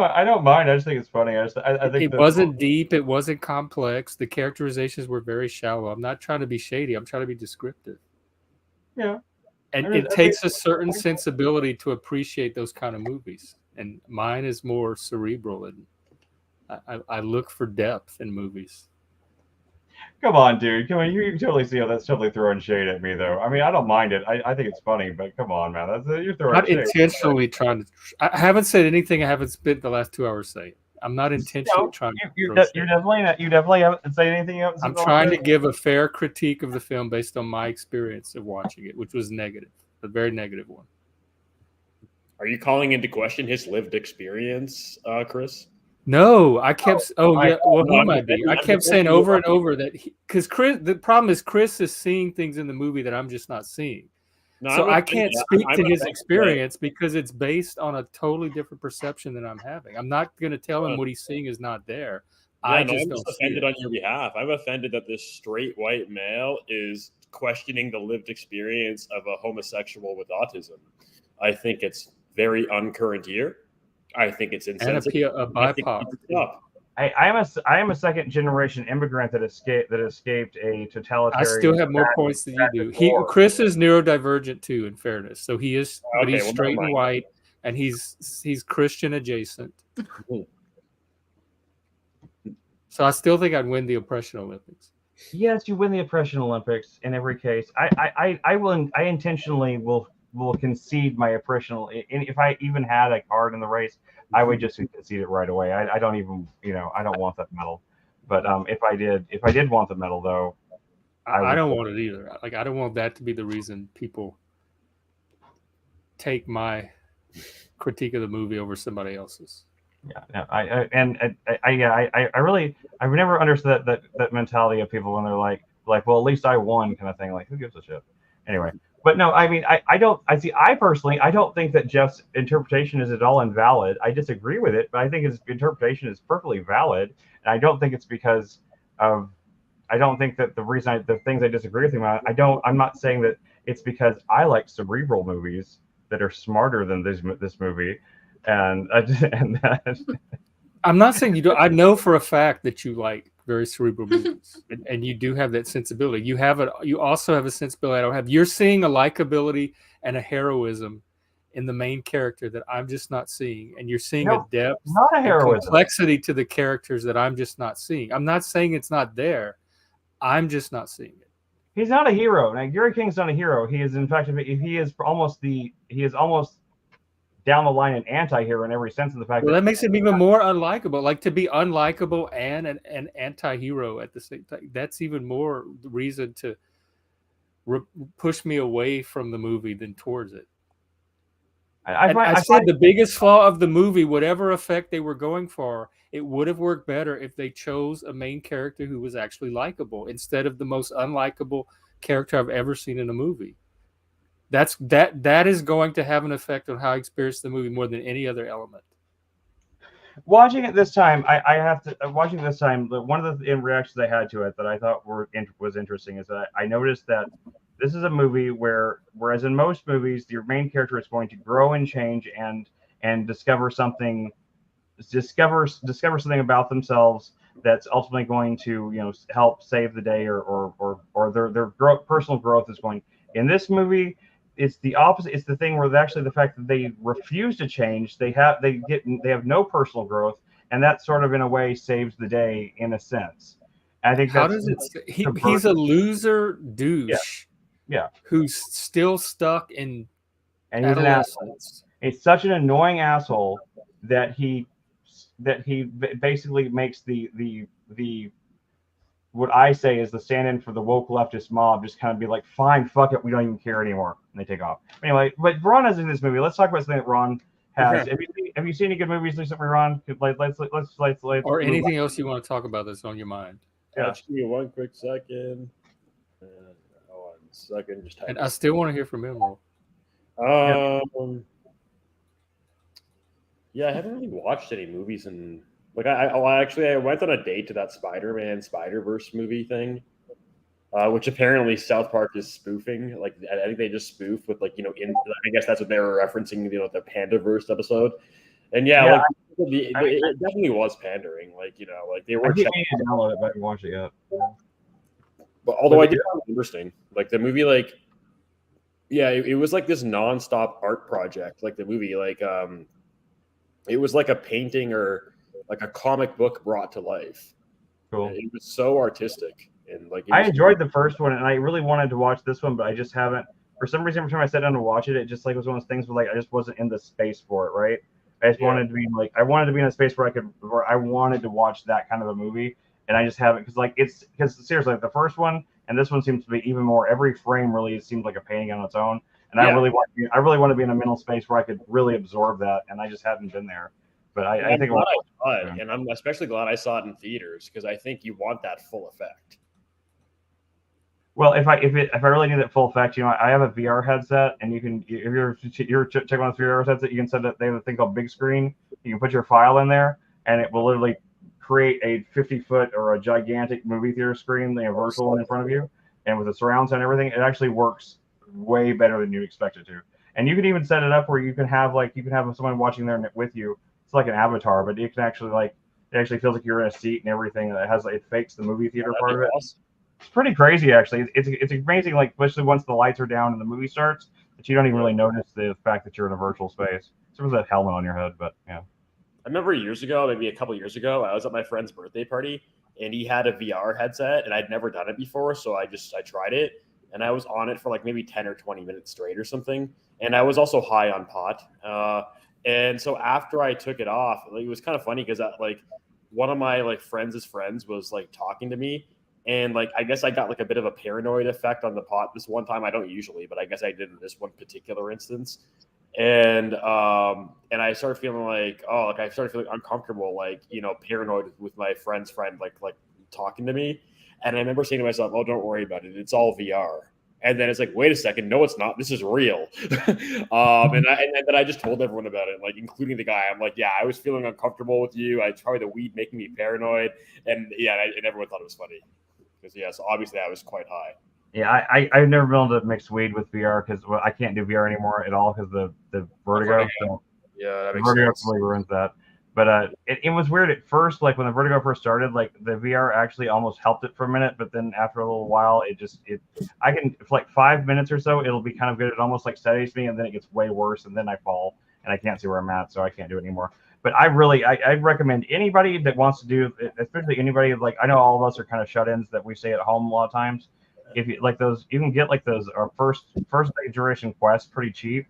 mind. I just think it's funny. I think It wasn't deep. It wasn't complex. The characterizations were very shallow. I'm not trying to be shady. I'm trying to be descriptive. Yeah. And I mean, it takes a certain sensibility to appreciate those kind of movies. And mine is more cerebral, and I look for depth in movies. Come on, dude. Come on. You can totally see how that's totally throwing shade at me, though. I mean, I don't mind it. I think it's funny, but come on, man. You're throwing Not shade. intentionally trying to. I haven't said anything I haven't spent the last 2 hours saying. I'm not intentionally trying to. You throw shade. definitely haven't said anything else. I'm trying to give a fair critique of the film based on my experience of watching it, which was negative, a very negative one. Are you calling into question his lived experience, Chris? No, I kept. Who no, might be? I kept saying over and over that because Chris. The problem is Chris is seeing things in the movie that I'm just not seeing. No, So I can't speak to his offended. experience because it's based on a totally different perception than I'm having. I'm not going to tell him what he's seeing is not there. I I'm just don't see offended it. on your behalf. I'm offended that this straight white male is questioning the lived experience of a homosexual with autism. I think it's very uncurrent year. I think it's And insensitive. a BIPOC. I am a second generation immigrant that escaped a totalitarian. I still have more points than you do. Chris is neurodivergent too, in fairness. So he is, but Okay, he's well, straight never and mind. white, and he's Christian adjacent. So I still think I'd win the Oppression Olympics. Yes, you win the Oppression Olympics in every case. I intentionally will concede my oppression. If I even had a card in the race, I would just concede it right away. I don't even, I don't want that medal. But if I did want the medal, though, I don't want it either. Like I don't want that to be the reason people take my critique of the movie over somebody else's. Yeah, I've never understood that mentality of people when they're like, well, at least I won, kind of thing. Like, who gives a shit? Anyway, but no, I mean, I personally don't think that Jeff's interpretation is at all invalid. I disagree with it, but I think his interpretation is perfectly valid, and I don't think it's because of. I don't think that the things I disagree with him on. I'm not saying that it's because I like cerebral movies that are smarter than this movie. And that, I'm not saying you do. I know for a fact that you like very cerebral movies, and you do have that sensibility. You also have a sensibility I don't have. You're seeing a likability and a heroism in the main character that I'm just not seeing, and you're seeing No, a depth Not a and heroism. complexity to the characters that I'm just not seeing. I'm not saying it's not there. I'm just not seeing it. He's not a hero. Now, Gary King's not a hero. He is, in fact, he is almost down the line an anti-hero in every sense of the fact Well, that that makes him even more unlikable. Like, to be unlikable and an anti-hero at the same time, that's even more reason to push me away from the movie than towards it. I said the biggest flaw of the movie, whatever effect they were going for, it would have worked better if they chose a main character who was actually likable instead of the most unlikable character I've ever seen in a movie. That is going to have an effect on how I experience the movie more than any other element. watching it this time, I have to watching this time. One of the reactions I had to it that I thought was interesting is that I noticed that this is a movie whereas in most movies your main character is going to grow and change and discover something about themselves that's ultimately going to help save the day or their personal growth is going. In this movie, it's the opposite. It's the thing where actually the fact that they refuse to change, they have no personal growth, and that sort of in a way saves the day in a sense. I think how does it? He's a loser douche. Yeah. Who's still stuck in and he's an asshole. He's such an annoying asshole that he basically makes the what I say is the stand-in for the woke leftist mob just kind of be like, fine, fuck it, we don't even care anymore, and they take off. Anyway, but Ron is in this movie. Let's talk about something that Ron has. Okay. Have you seen any good movies recently, Ron? Let's or anything else you want to talk about that's on your mind. Yeah. Give me one quick second. Just and I still want to hear from Emerald. Yeah, I haven't really watched any movies in I went on a date to that Spider-Man Spider-Verse movie thing, which apparently South Park is spoofing. Like, I think they just spoof with I guess that's what they were referencing, the Pandaverse episode. And it definitely was pandering. They were. I can't download it, but I haven't watched it yet. But although I did find it interesting, the movie, it was this nonstop art project. The movie, it was like a painting or like a comic book brought to life. Cool. It was so artistic and I enjoyed the first one, and I really wanted to watch this one, but I just haven't. For some reason, every time I sat down to watch it, it just was one of those things where I just wasn't in the space for it. Right? I just wanted to be in a space where I wanted to watch that kind of a movie, and I just haven't because seriously, the first one and this one seems to be even more. Every frame really seems like a painting on its own, and I really want to be in a mental space where I could really absorb that, and I just haven't been there. But I think and I'm especially glad I saw it in theaters because I think you want that full effect. Well, if I really need that full effect, I have a VR headset, and you can if you're checking on the VR headset, you can set it. They have a thing called Big Screen. You can put your file in there, and it will literally create a 50-foot or a gigantic movie theater screen, virtual in front of you, and with the surround sound and everything, it actually works way better than you expect it to. And you can even set it up where you can have someone watching there with you. It's like an avatar, but you can actually it actually feels like you're in a seat and everything. It fakes the movie theater part of it. Awesome. It's pretty crazy, actually. It's amazing, especially once the lights are down and the movie starts, that you don't even really notice the fact that you're in a virtual space. It's sort of that helmet on your head, but yeah. I remember maybe a couple years ago, I was at my friend's birthday party, and he had a VR headset, and I'd never done it before, so I tried it, and I was on it for maybe 10 or 20 minutes straight or something, and I was also high on pot. And so after I took it off, it was kind of funny because one of my friends' friends was talking to me, and I guess I got a bit of a paranoid effect on the pot this one time. I don't usually, but I guess I did in this one particular instance. And I started feeling I started feeling uncomfortable, paranoid with my friend's friend, talking to me. And I remember saying to myself, "Oh, don't worry about it. It's all VR." And then it's wait a second, no, it's not. This is real. And then I just told everyone about it, including the guy. I'm yeah, I was feeling uncomfortable with you. It's probably the weed making me paranoid. And and everyone thought it was funny because so obviously I was quite high. Yeah, I've never been able to mix weed with VR because I can't do VR anymore at all because the vertigo. So yeah, that makes vertigo sense. really ruins that. But it was weird at first, like when the Vertigo first started, like the VR actually almost helped it for a minute, but then after a little while, I can, for like 5 minutes or so, it'll be kind of good. It almost like steadies me, and then it gets way worse, and then I fall, and I can't see where I'm at, so I can't do it anymore. But I recommend anybody that wants to do, especially anybody, like I know all of us are kind of shut-ins that we stay at home a lot of times. If you like those, you can get like those first day duration quests pretty cheap.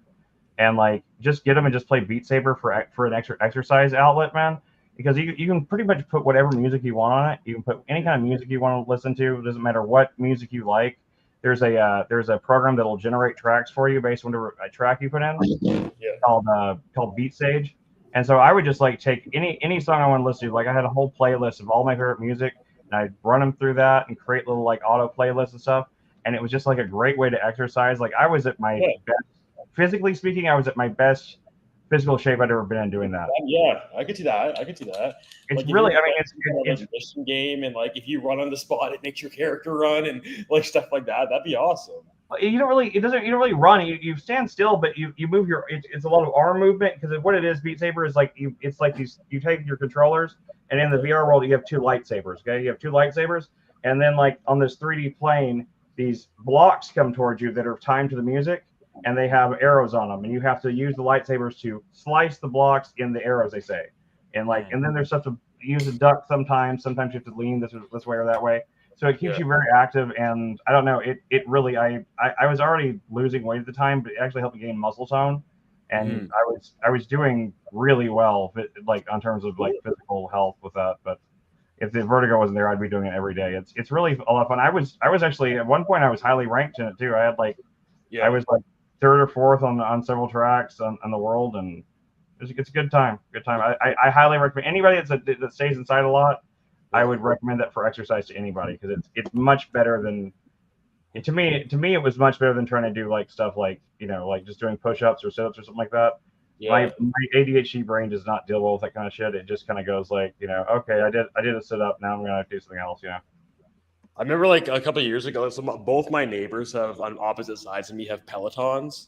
And like just get them and just play Beat Saber for an extra exercise outlet, man. Because you can pretty much put whatever music you want on it. You can put any kind of music you want to listen to. It doesn't matter what music you like. There's a program that'll generate tracks for you based on a track you put in. Called Beat Sage. And so I would just like take any song I want to listen to. Like I had a whole playlist of all my favorite music, and I'd run them through that and create little like auto playlists and stuff. And it was just like a great way to exercise. Like I was at my best. Physically speaking, I was at my best physical shape I'd ever been in doing that. Yeah, I could see that. It's like really, I mean, it's a mission game, and like if you run on the spot, it makes your character run and like stuff like that. That'd be awesome. You don't really run. You stand still, but you move it's a lot of arm movement because what it is, Beat Saber is like it's like you take your controllers, and in the VR world you have two lightsabers. Okay, you have two lightsabers, and then like on this 3D plane, these blocks come towards you that are timed to the music. And they have arrows on them, and you have to use the lightsabers to slice the blocks in the arrows, they say. And then there's stuff to use a duck sometimes. Sometimes you have to lean this way or that way. So it keeps you very active. And I don't know, it really, I was already losing weight at the time, but it actually helped me gain muscle tone. And I was doing really well, like on terms of like physical health with that. But if the Vertigo wasn't there, I'd be doing it every day. It's really a lot of fun. I was actually at one point I was highly ranked in it too. I had I was like third or fourth on several tracks on the world, and it's a good time. I highly recommend anybody that stays inside a lot. I would recommend that for exercise to anybody because it's much better than to me it was much better than trying to do like stuff like like just doing push-ups or sit-ups or something like that. My ADHD brain does not deal well with that kind of shit. It just kind of goes like okay, I did a sit-up, now I'm gonna do something else. I remember like a couple of years ago, both my neighbors have on opposite sides of me have Pelotons,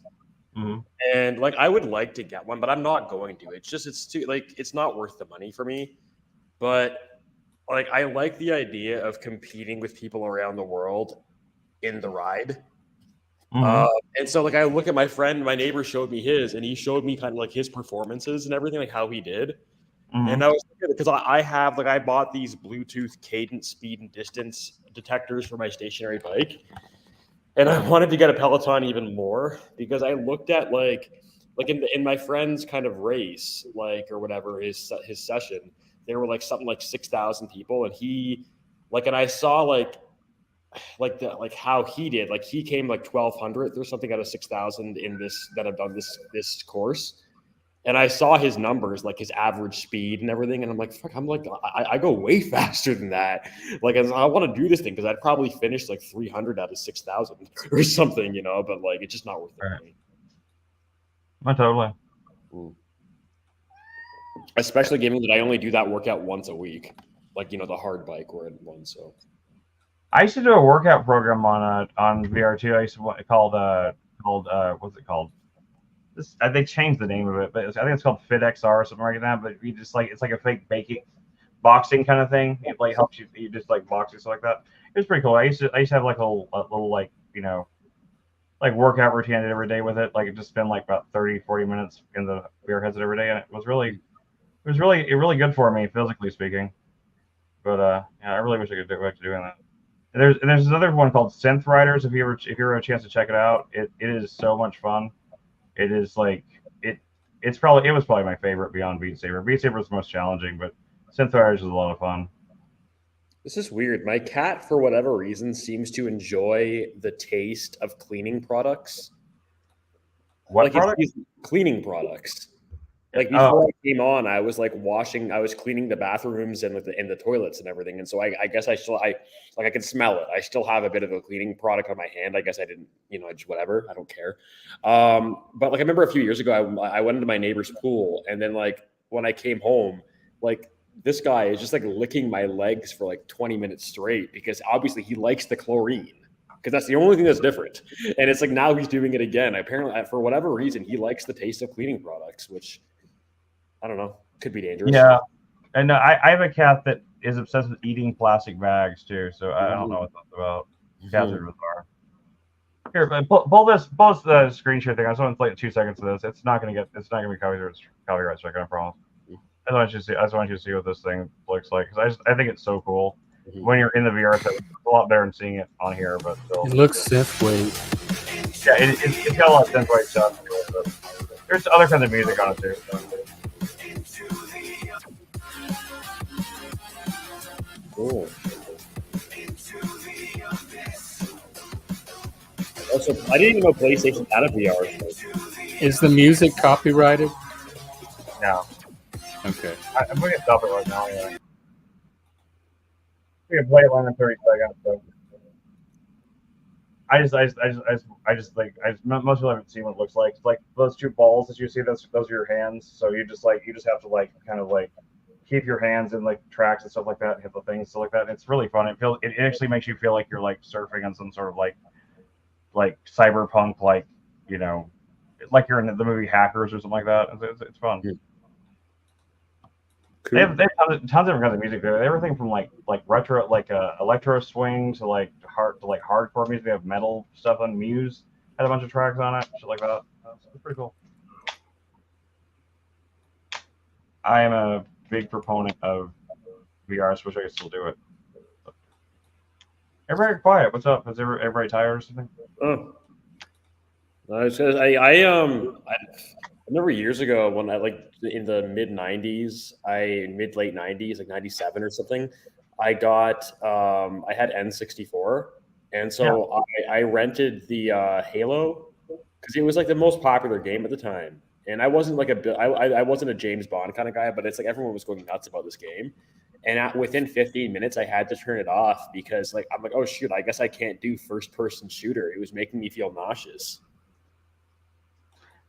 and like I would like to get one, but I'm not going to. It's too it's not worth the money for me. But like I like the idea of competing with people around the world in the ride. And so like I look at my neighbor showed me his, and he showed me kind of like his performances and everything, like how he did. And I was because I bought these Bluetooth cadence, speed, and distance detectors for my stationary bike, and I wanted to get a Peloton even more because I looked at like in my friend's kind of race, or whatever his session, there were like something like 6,000 people, and and I saw how he did, like he came like 1,200 or something out of 6,000 in this that have done this course. And I saw his numbers, like his average speed and everything. And I'm like, fuck, I go way faster than that. Like, I want to do this thing because I'd probably finish like 300 out of 6,000 or something, but like, it's just not worth the money. Oh, totally. Especially given that I only do that workout once a week, like, the hard bike or one. So I used to do a workout program on VR2. I used to called what's it called? They changed the name of it, but I think it's called FitXR or something like that. But you just it's like a fake boxing kind of thing. It like helps you just like boxing stuff like that. It was pretty cool. I used to have like a little like like workout routine I did every day with it. Like it just spend like about 30-40 minutes in the VR headset every day, and it was really good for me physically speaking. But I really wish I could get back to doing that. And there's another one called Synth Riders. If you ever have a chance to check it out, it is so much fun. It is like it was probably my favorite beyond Beat Saber. Beat Saber was the most challenging, but Synth Riders is a lot of fun. This is weird. My cat, for whatever reason, seems to enjoy the taste of cleaning products. What products? Cleaning products. Like before I came on, I was like I was cleaning the bathrooms and the toilets and everything. And so I guess I can smell it. I still have a bit of a cleaning product on my hand. I guess I didn't, just whatever. I don't care. But like I remember a few years ago, I went into my neighbor's pool, and then like when I came home, like this guy is just like licking my legs for like 20 minutes straight because obviously he likes the chlorine. Because that's the only thing that's different. And it's like now he's doing it again. Apparently, for whatever reason, he likes the taste of cleaning products, which I don't know. could be dangerous. Yeah, and I have a cat that is obsessed with eating plastic bags too. So I don't know what that's about. Cats are bizarre. Here, but pull the screen share thing. I just want to play 2 seconds of this. It's not gonna be copyright strike. I promise. I just want you to see what this thing looks like because I think it's so cool. When you're in the VR set, it's a lot better than seeing it on here. But still, It looks synthwave. yeah, it's got a lot of synthwave stuff. But there's other kinds of music on it too. So. Cool. Also, I didn't even know PlayStation had a VR. Is the music copyrighted? No, Okay. I'm going to stop it right now. Anyway. We can play it in 30 seconds. So. Most people haven't seen what it looks like. It's like those two balls that you see. Those are your hands. So you just have to kind of keep your hands in tracks and stuff like that, hit the things, stuff like that. And it's really fun. It actually makes you feel like you're surfing on some sort of cyberpunk, like you're in the movie Hackers or something like that. It's fun. Yeah. Cool. They have tons of different kinds of music there. Everything from retro, electro swing to hardcore music. They have metal stuff on Muse. Had a bunch of tracks on it, shit like that. It's pretty cool. I am a big proponent of VR. I wish I could still do it. Everybody quiet. What's up? Is everybody tired or something? Oh. I remember years ago when in the mid 90s, late 90s, 97 or something, I had N64. And so I rented the Halo because it was the most popular game at the time. And I wasn't I wasn't a James Bond kind of guy, but it's everyone was going nuts about this game. And within 15 minutes, I had to turn it off because I'm oh shoot, I guess I can't do first person shooter. It was making me feel nauseous.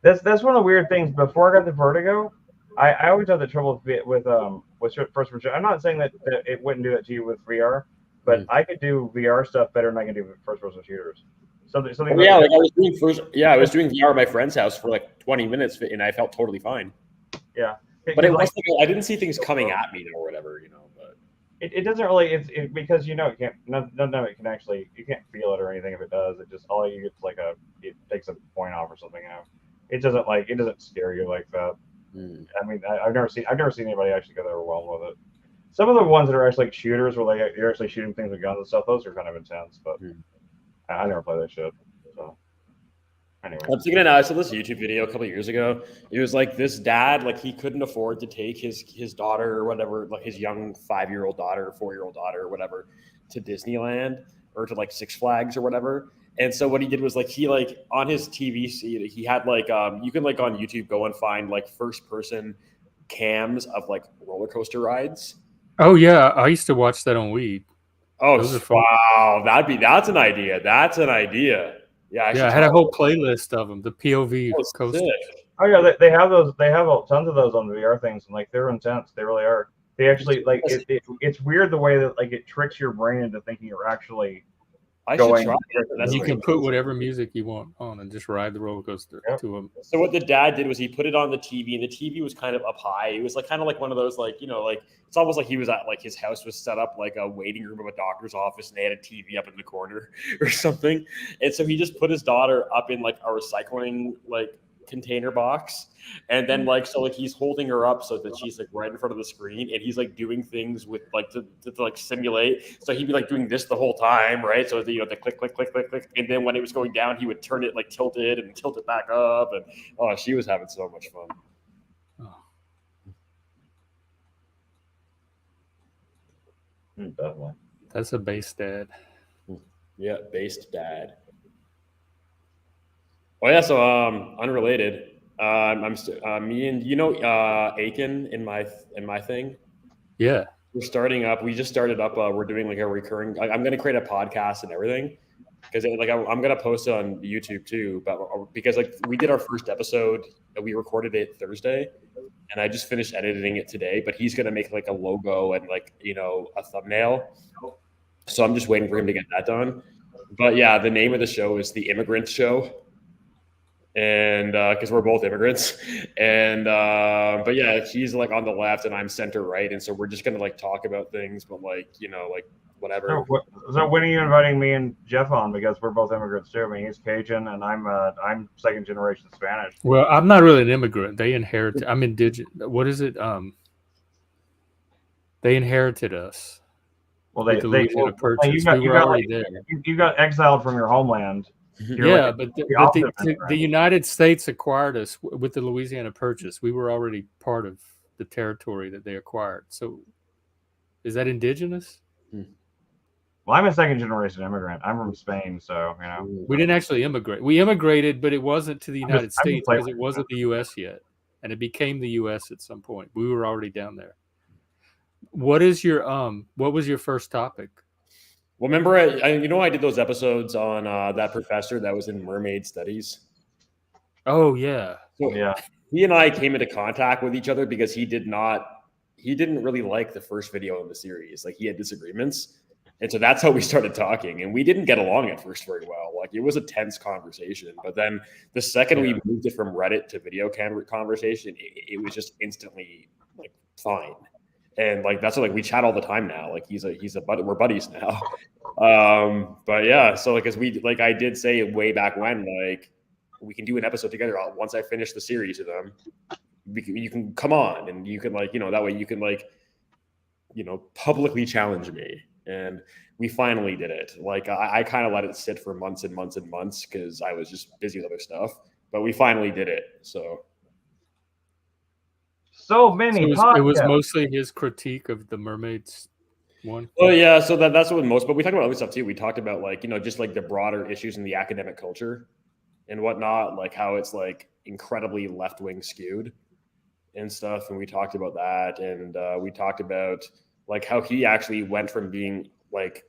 That's one of the weird things. Before I got the Vertigo, I always had the trouble with first person. I'm not saying that it wouldn't do that to you with VR, but I could do VR stuff better than I can do first person shooters. Something. Yeah, I was doing VR at my friend's house for 20 minutes, and I felt totally fine. Yeah, but it was I didn't see things coming at me or whatever, But it doesn't really. It's because it can't. None of it can actually. You can't feel it or anything if it does. It just all you get it takes a point off or something. It doesn't scare you like that. I mean, I've never seen anybody actually get overwhelmed with it. Some of the ones that are actually shooters where you're actually shooting things with guns and stuff, those are kind of intense. But I never play that shit. So anyway, I'm thinking now. I saw this YouTube video a couple of years ago. It was this dad, he couldn't afford to take his daughter or whatever, his young 5-year-old daughter, 4-year-old daughter or whatever, to Disneyland or to Six Flags or whatever. And so what he did was he on his TV seat, he had you can on YouTube go and find first person cams of roller coaster rides. Oh yeah, I used to watch that on Weed. Oh wow, that's an idea. That's an idea. Yeah, I had a whole playlist of them. The POV coaster. Sick. Oh yeah, they have those. They have tons of those on the VR things, and they're intense. They really are. They actually it's weird the way that it tricks your brain into thinking you're actually. Going. You can put whatever music you want on and just ride the roller coaster to them. So what the dad did was he put it on the TV, and the TV was kind of up high. It was kind of one of those it's almost like he was at his house was set up like a waiting room of a doctor's office, and they had a TV up in the corner or something. And so he just put his daughter up in a recycling container box, and then he's holding her up so that she's right in front of the screen, and he's doing things with to simulate. So he'd be doing this the whole time, right? So the click click click click click, and then when it was going down, he would turn it tilt it and tilt it back up, and she was having so much fun. Definitely. That's a base dad. Yeah, based dad. Oh yeah, so unrelated. I'm me and Aiken in my thing. Yeah, we're starting up. We just started up. We're doing a recurring. I'm going to create a podcast and everything because I'm going to post it on YouTube too. But because we did our first episode, we recorded it Thursday, and I just finished editing it today. But he's going to make a logo and a thumbnail. So I'm just waiting for him to get that done. But yeah, the name of the show is The Immigrant Show. and because we're both immigrants, and but yeah, he's like on the left and I'm center right, and so we're just gonna like talk about things, but like like whatever. So when are you inviting me and Jeff on? Because we're both immigrants too. I mean, he's Cajun and I'm second generation Spanish. Well, I'm not really an immigrant. They inherited. I'm indigenous. What is it? They inherited us. Well, With the Louisiana Purchase. We were already there. You got exiled from your homeland. Yeah, but the United States acquired us with the Louisiana Purchase. We were already part of the territory that they acquired. So, is that indigenous? Well, I'm a second generation immigrant. I'm from Spain, so we didn't actually immigrate. We immigrated, but it wasn't to the United States because it wasn't the U.S. yet, and it became the U.S. at some point. We were already down there. What is your what was your first topic? Well, remember, I did those episodes on that professor that was in mermaid studies. Oh yeah. So, yeah. He and I came into contact with each other because he didn't really like the first video in the series. Like he had disagreements. And so that's how we started talking. And we didn't get along at first very well. Like it was a tense conversation. But then the second we moved it from Reddit to video conversation, it was just instantly like fine. And like that's what, like we chat all the time now. Like he's a buddy, we're buddies now. But yeah, so like as I did say way back when, like we can do an episode together once I finish the series of them. You can come on and you can like, that way you can like, publicly challenge me. And we finally did it. Like I kind of let it sit for months and months and months because I was just busy with other stuff. But we finally did it. So many. So it was mostly his critique of the mermaids one. Well, yeah. So that's what most. But we talked about other stuff too. We talked about like just like the broader issues in the academic culture and whatnot, like how it's like incredibly left wing skewed and stuff. And we talked about that, and we talked about like how he actually went from being like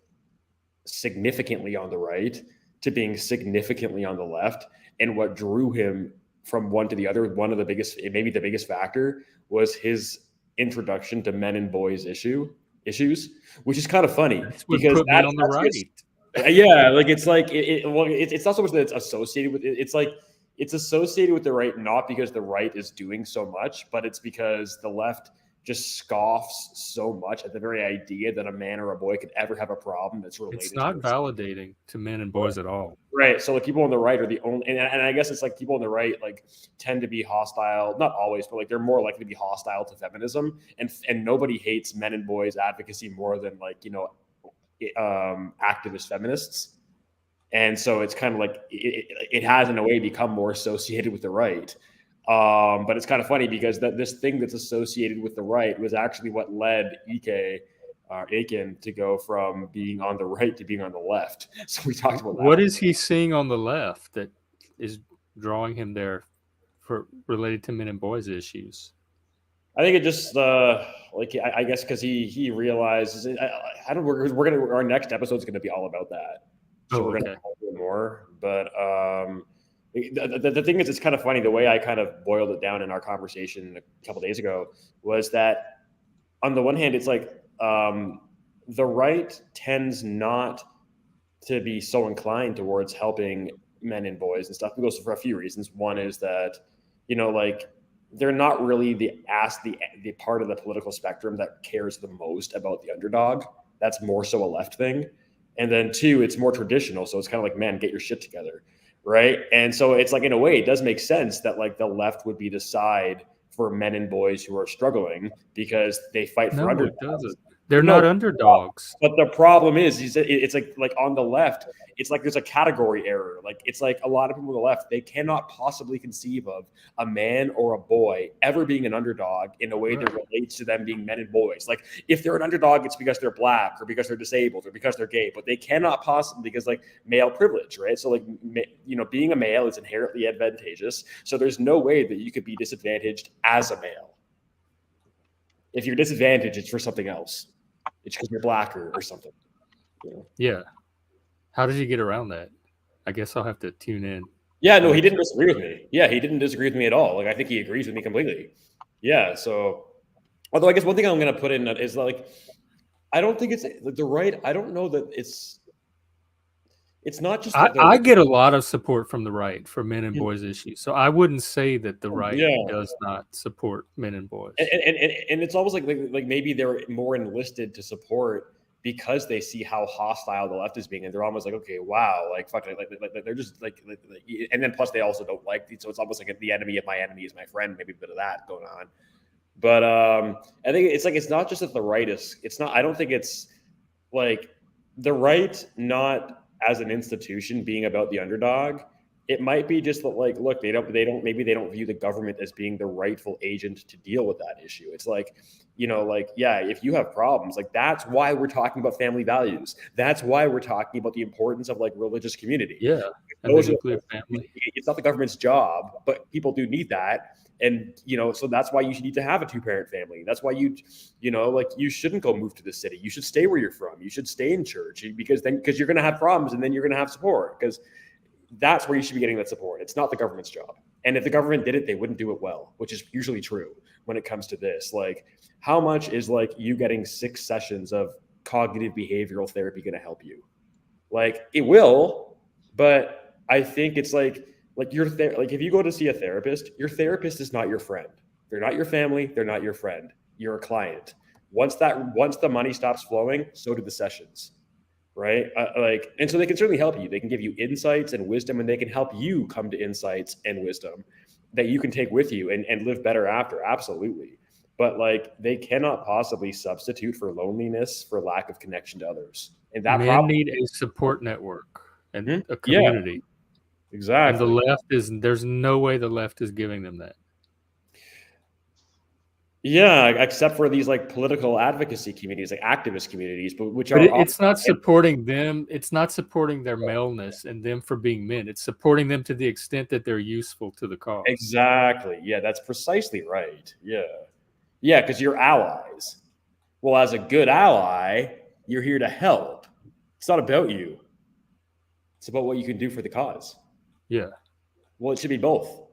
significantly on the right to being significantly on the left. And what drew him from one to the other, one of the biggest, maybe the biggest factor was his introduction to men and boys issues, which is kind of funny because that's on the right. Yeah. Like, it's like, it's not so much that it's associated with it. It's like, it's associated with the right, not because the right is doing so much, but it's because the left just scoffs so much at the very idea that a man or a boy could ever have a problem that's related. It's not validating to men and boys at all. Right. So like people on the right are the only, and I guess it's like people on the right like tend to be hostile, not always, but like they're more likely to be hostile to feminism, and nobody hates men and boys advocacy more than like activist feminists. And so it's kind of like it has in a way become more associated with the right. But it's kind of funny because this thing that's associated with the right was actually what led Aiken to go from being on the right to being on the left. So we talked about that. What is he seeing on the left that is drawing him there for related to men and boys issues? I think it just I guess because he realizes our next episode is gonna be all about that. So we're gonna talk more, but the thing is, it's kind of funny. The way I kind of boiled it down in our conversation a couple of days ago was that on the one hand, it's like the right tends not to be so inclined towards helping men and boys and stuff. It goes for a few reasons. One is that, like they're not really the part of the political spectrum that cares the most about the underdog. That's more so a left thing. And then two, it's more traditional. So it's kind of like, man, get your shit together. Right. And so it's like, in a way, it does make sense that like the left would be the side for men and boys who are struggling because they fight for underdogs. They're not underdogs. But the problem is it's like on the left, it's like there's a category error. Like it's like a lot of people on the left, they cannot possibly conceive of a man or a boy ever being an underdog in a way that relates to them being men and boys. Like if they're an underdog, it's because they're black or because they're disabled or because they're gay, but they cannot possibly because like male privilege, right? So like, being a male is inherently advantageous. So there's no way that you could be disadvantaged as a male. If you're disadvantaged, it's for something else. It's because you're black or something. Yeah. How did you get around that? I guess I'll have to tune in. Yeah, no, he didn't disagree with me. Yeah, he didn't disagree with me at all. Like, I think he agrees with me completely. Yeah, so, although I guess one thing I'm going to put in is like, I don't think it's like the right. I don't know that it's It's not just I get a lot of support from the right for men and Yeah. boys issues, so I wouldn't say that the right Yeah. does not support men and boys. and it's almost like maybe they're more enlisted to support because they see how hostile the left is being, and they're almost like, okay, wow, like fuck, like they're just like, and then plus they also don't like, so it's almost like the enemy of my enemy is my friend, maybe a bit of that going on. But I think it's like, it's not just that the right is, it's not, I don't think it's like the right, not as an institution being about the underdog. It might be just that, like, look, maybe they don't view the government as being the rightful agent to deal with that issue. It's like, like, yeah, if you have problems, like, that's why we're talking about family values. That's why we're talking about the importance of like religious community. Yeah, and the nuclear Those family. It's not the government's job, but people do need that. And, so that's why you need to have a 2-parent family. That's why like, you shouldn't go move to the city. You should stay where you're from. You should stay in church because you're going to have problems, and then you're going to have support, because that's where you should be getting that support. It's not the government's job. And if the government did it, they wouldn't do it well, which is usually true when it comes to this. Like, how much is like you getting 6 sessions of cognitive behavioral therapy going to help you? Like, it will, but I think it's like if you go to see a therapist, your therapist is not your friend. They're not your family. They're not your friend. You're a client. Once the money stops flowing, so do the sessions, right? And so they can certainly help you. They can give you insights and wisdom, and they can help you come to insights and wisdom that you can take with you and live better after. Absolutely. But like, they cannot possibly substitute for loneliness, for lack of connection to others. And that Men need a support network and a Yeah. community. Exactly. And the left there's no way the left is giving them that. Yeah, except for these like political advocacy communities, like activist communities, but it's not supporting them. It's not supporting their maleness and them for being men. It's supporting them to the extent that they're useful to the cause. Exactly. Yeah, that's precisely right. Yeah. Yeah, because you're allies. Well, as a good ally, you're here to help. It's not about you. It's about what you can do for the cause. Yeah. Well, it should be both.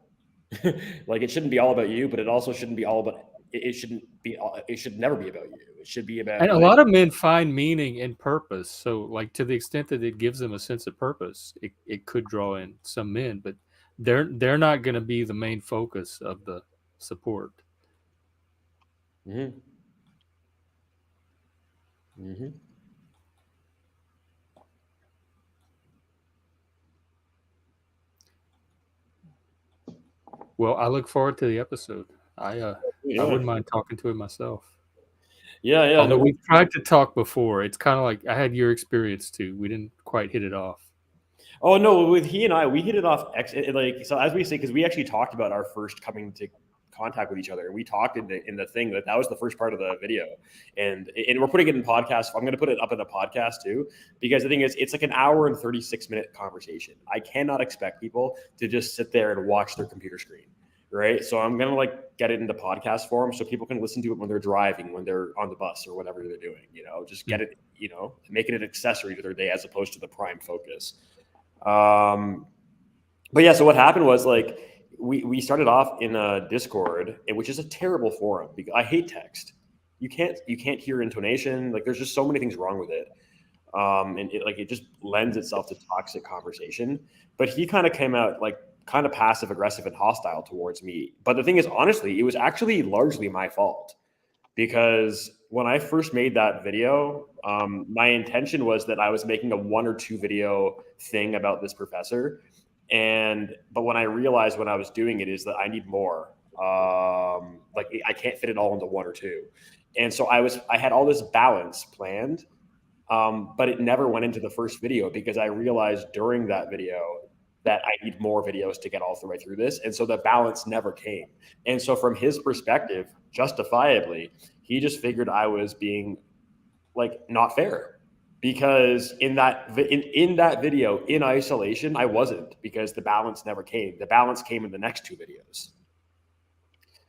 Like, it shouldn't be all about you, but it also shouldn't be all about. It should never be about you. It should be about. And a lot of men find meaning and purpose. So, like, to the extent that it gives them a sense of purpose, it could draw in some men, but they're not going to be the main focus of the support. Mm-hmm. Mm-hmm. Well, I look forward to the episode. I wouldn't mind talking to it myself. Yeah. Although we've tried to talk before, it's kind of like I had your experience too. We didn't quite hit it off. Oh no, with he and I, we hit it off. Like, so as we say, because we actually talked about our first coming to contact with each other, and we talked in the thing that was the first part of the video, and we're putting it in podcast. I'm going to put it up in a podcast too, because the thing is, it's like an hour and 36-minute conversation. I cannot expect people to just sit there and watch their computer screen, right? So I'm going to like get it into podcast form so people can listen to it when they're driving, when they're on the bus or whatever they're doing, just get it, make it an accessory to their day as opposed to the prime focus. But yeah, so what happened was, like, we started off in a Discord, which is a terrible forum because I hate text. You can't hear intonation. Like, there's just so many things wrong with it. And it just lends itself to toxic conversation. But he kind of came out like kind of passive aggressive and hostile towards me. But the thing is, honestly, it was actually largely my fault, because when I first made that video, my intention was that I was making a 1 or 2 video thing about this professor. But when I realized when I was doing it is that I need more. Like, I can't fit it all into 1 or 2. And so I had all this balance planned, but it never went into the first video because I realized during that video that I need more videos to get all the way through this. And so the balance never came. And so from his perspective, justifiably, he just figured I was being like not fair. Because in that video in isolation, I wasn't, because the balance never came. The balance came in the next 2 videos.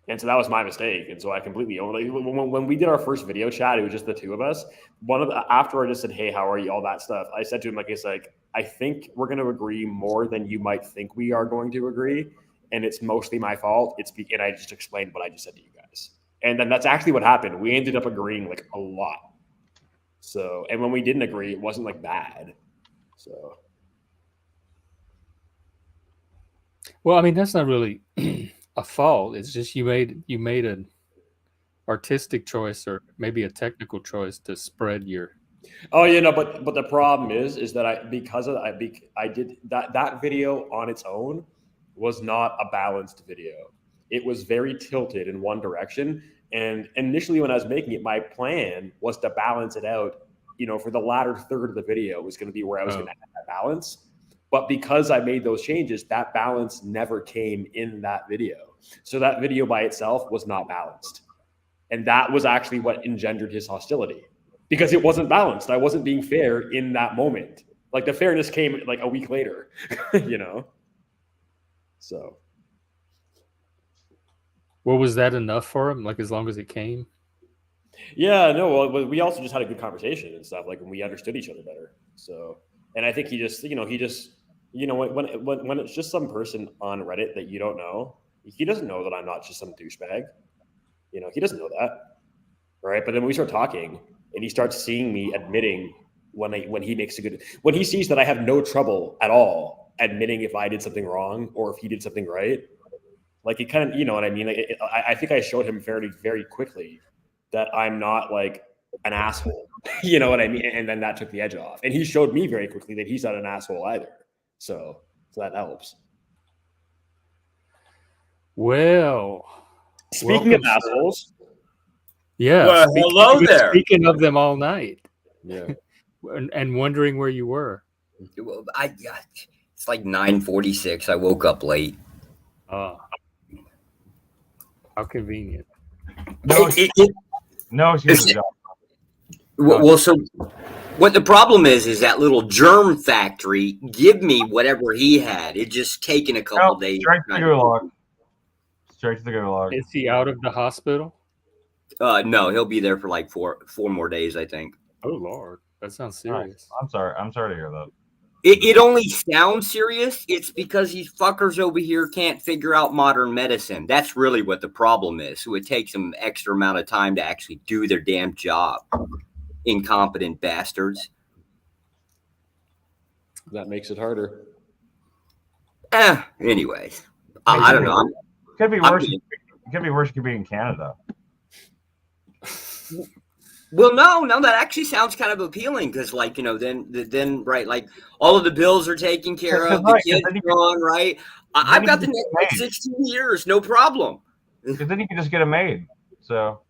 And so that was my mistake. And so I completely owned it. When we did our first video chat, it was just the 2 of us. After I just said, hey, how are you? All that stuff. I said to him, I think we're going to agree more than you might think we are going to agree. And it's mostly my fault. And I just explained what I just said to you guys. And then that's actually what happened. We ended up agreeing like a lot. So, and when we didn't agree, it wasn't like bad. So, Well, I mean, that's not really a fault. It's just you made an artistic choice or maybe a technical choice to spread your. Oh, you know, but the problem is that I did that video on its own was not a balanced video. It was very tilted in one direction. And initially, when I was making it, my plan was to balance it out. You know, for the latter third of the video was going to be where I was going to add that balance. But because I made those changes, that balance never came in that video. So that video by itself was not balanced. And that was actually what engendered his hostility because it wasn't balanced. I wasn't being fair in that moment. Like the fairness came like a week later, you know? So. Well, was that enough for him? Like as long as it came? Yeah, no, well, we also just had a good conversation and stuff, like when we understood each other better. So, and I think he just, when it's just some person on Reddit that you don't know, he doesn't know that I'm not just some douchebag. You know, he doesn't know that, right? But then we start talking, and he starts seeing me admitting when he sees that I have no trouble at all admitting if I did something wrong or if he did something right. Like it kind of, you know what I mean? Like I think I showed him very, very quickly that I'm not like an asshole. You know what I mean? And then that took the edge off. And he showed me very quickly that he's not an asshole either. So that helps. Well, speaking of assholes. Yeah. Well, hello there. Speaking of them all night. Yeah. And wondering where you were. Well, it's like 9:46. I woke up late. How convenient. No excuses. Well, so what the problem is that little germ factory give me whatever he had. It just taken a couple days. Straight to the gulag. Straight to the gulag. Is he out of the hospital? No, he'll be there for like four more days, I think. Oh Lord, that sounds serious. I'm sorry to hear that. It only sounds serious. It's because these fuckers over here can't figure out modern medicine. That's really what the problem is. So it takes them extra amount of time to actually do their damn job. Incompetent bastards. That makes it harder. Anyways, I don't know. Could be worse. It could be worse. It could be in Canada. Well, no, that actually sounds kind of appealing because, like, you know, then right, like all of the bills are taken care of, the kids gone, right? I've got the next 16 years, no problem. Because then you can just get a maid. So,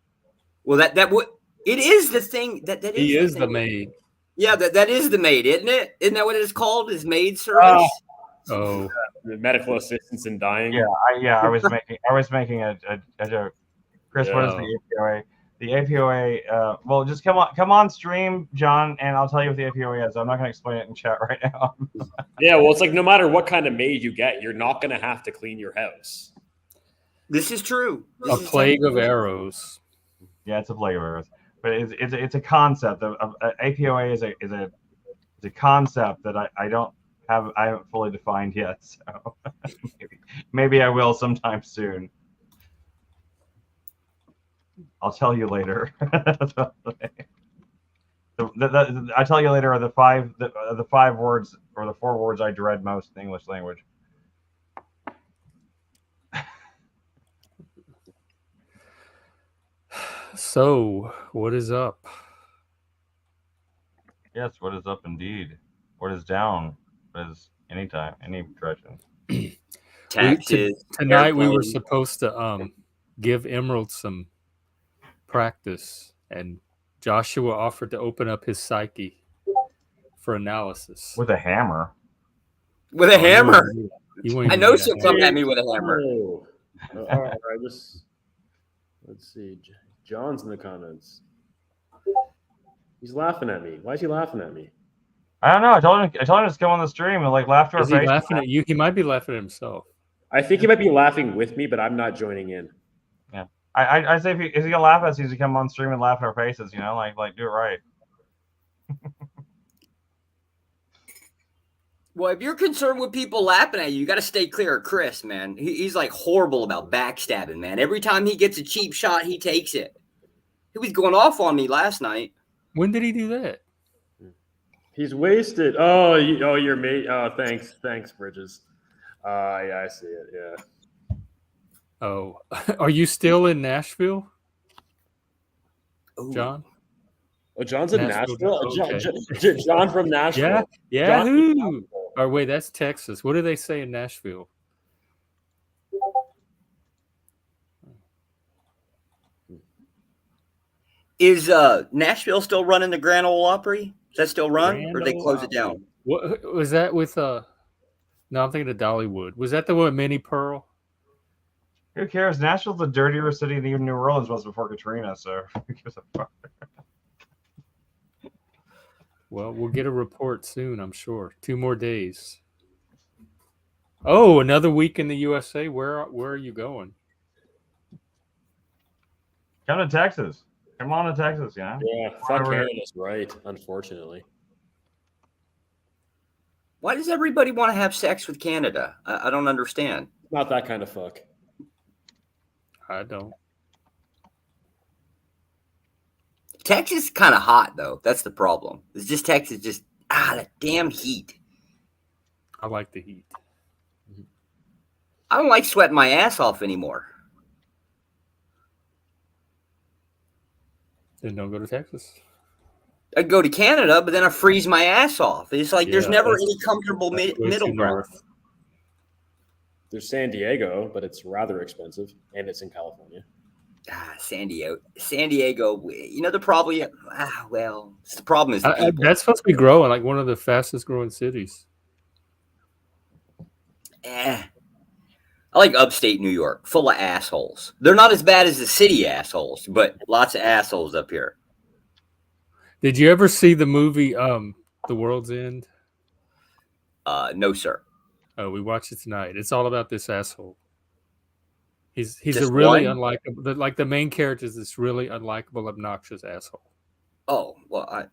well, that would it is the thing that he is the maid. Yeah, that is the maid, isn't it? Isn't that what it is called? Is maid service? Oh, the medical assistance in dying. Yeah, I was making a joke. Chris, what is the APOA? The APOA, well, just come on stream, John, and I'll tell you what the APOA is. I'm not going to explain it in chat right now. Yeah, well, it's like no matter what kind of maid you get, you're not going to have to clean your house. This is true. A plague of arrows. Yeah, it's a plague of arrows, but it's a concept. APOA is a concept that I haven't fully defined yet. So maybe I will sometime soon. I'll tell you later. I tell you later are the five words or the four words I dread most in the English language. So, what is up? Yes, what is up indeed? What is down? What is anytime, any direction? Taxes. Tonight we were supposed to give Emerald some practice, and Joshua offered to open up his psyche for analysis With a hammer. With a hammer. I know she'll come at me with a hammer. Oh. All right, let's see. John's in the comments. He's laughing at me. Why is he laughing at me? I don't know. I told him to come on the stream and like laugh to our Is he face. laughing at you? He might be laughing at himself. I think he might be laughing with me, but I'm not joining in. Yeah. I say if he gonna laugh at us, he's to come on stream and laugh in our faces, you know, like do it right. Well, if you're concerned with people laughing at you, you got to stay clear of Chris, man. He's like horrible about backstabbing, man. Every time he gets a cheap shot, he takes it. He was going off on me last night. When did he do that? He's wasted. Oh, you're me. Oh, thanks, Bridges. Yeah, I see it. Yeah. Oh, are you still in Nashville, Ooh. John? Oh, John's in Nashville, Nashville. okay. John from Nashville. Yeah. John from Yahoo! Nashville. Or wait, that's Texas. What do they say in Nashville? Is Nashville still running the Grand Ole Opry? Does that still run, Grand or did they Ole close it Opry. down? What was that with? No, I'm thinking of Dollywood. Was that the one with Minnie Pearl? Who cares? Nashville's a dirtier city than even New Orleans was before Katrina, so who gives a fuck? Well, we'll get a report soon, I'm sure. 2 more days. Oh, another week in the USA. Where are you going? Come to Texas. Come on to Texas, yeah. Yeah, fuck Canada's right, unfortunately. Why does everybody want to have sex with Canada? I don't understand. Not that kind of fuck. I don't. Texas is kind of hot though. That's the problem. It's just Texas, just that damn heat. I like the heat. I don't like sweating my ass off anymore. Then don't go to Texas. I go to Canada, but then I freeze my ass off. It's like there's Yeah, never that's- any comfortable That's way middle too ground. north. There's San Diego, but it's rather expensive, and it's in California. San Diego. You know the problem. Well, the problem is the people. That's supposed to be growing, like one of the fastest growing cities. I like upstate New York, full of assholes. They're not as bad as the city assholes, but lots of assholes up here. Did you ever see the movie The World's End? No, sir. Oh, we watched it tonight. It's all about this asshole. He's Just a really one? unlikable. Like the main character is this really unlikable, obnoxious asshole. Oh well,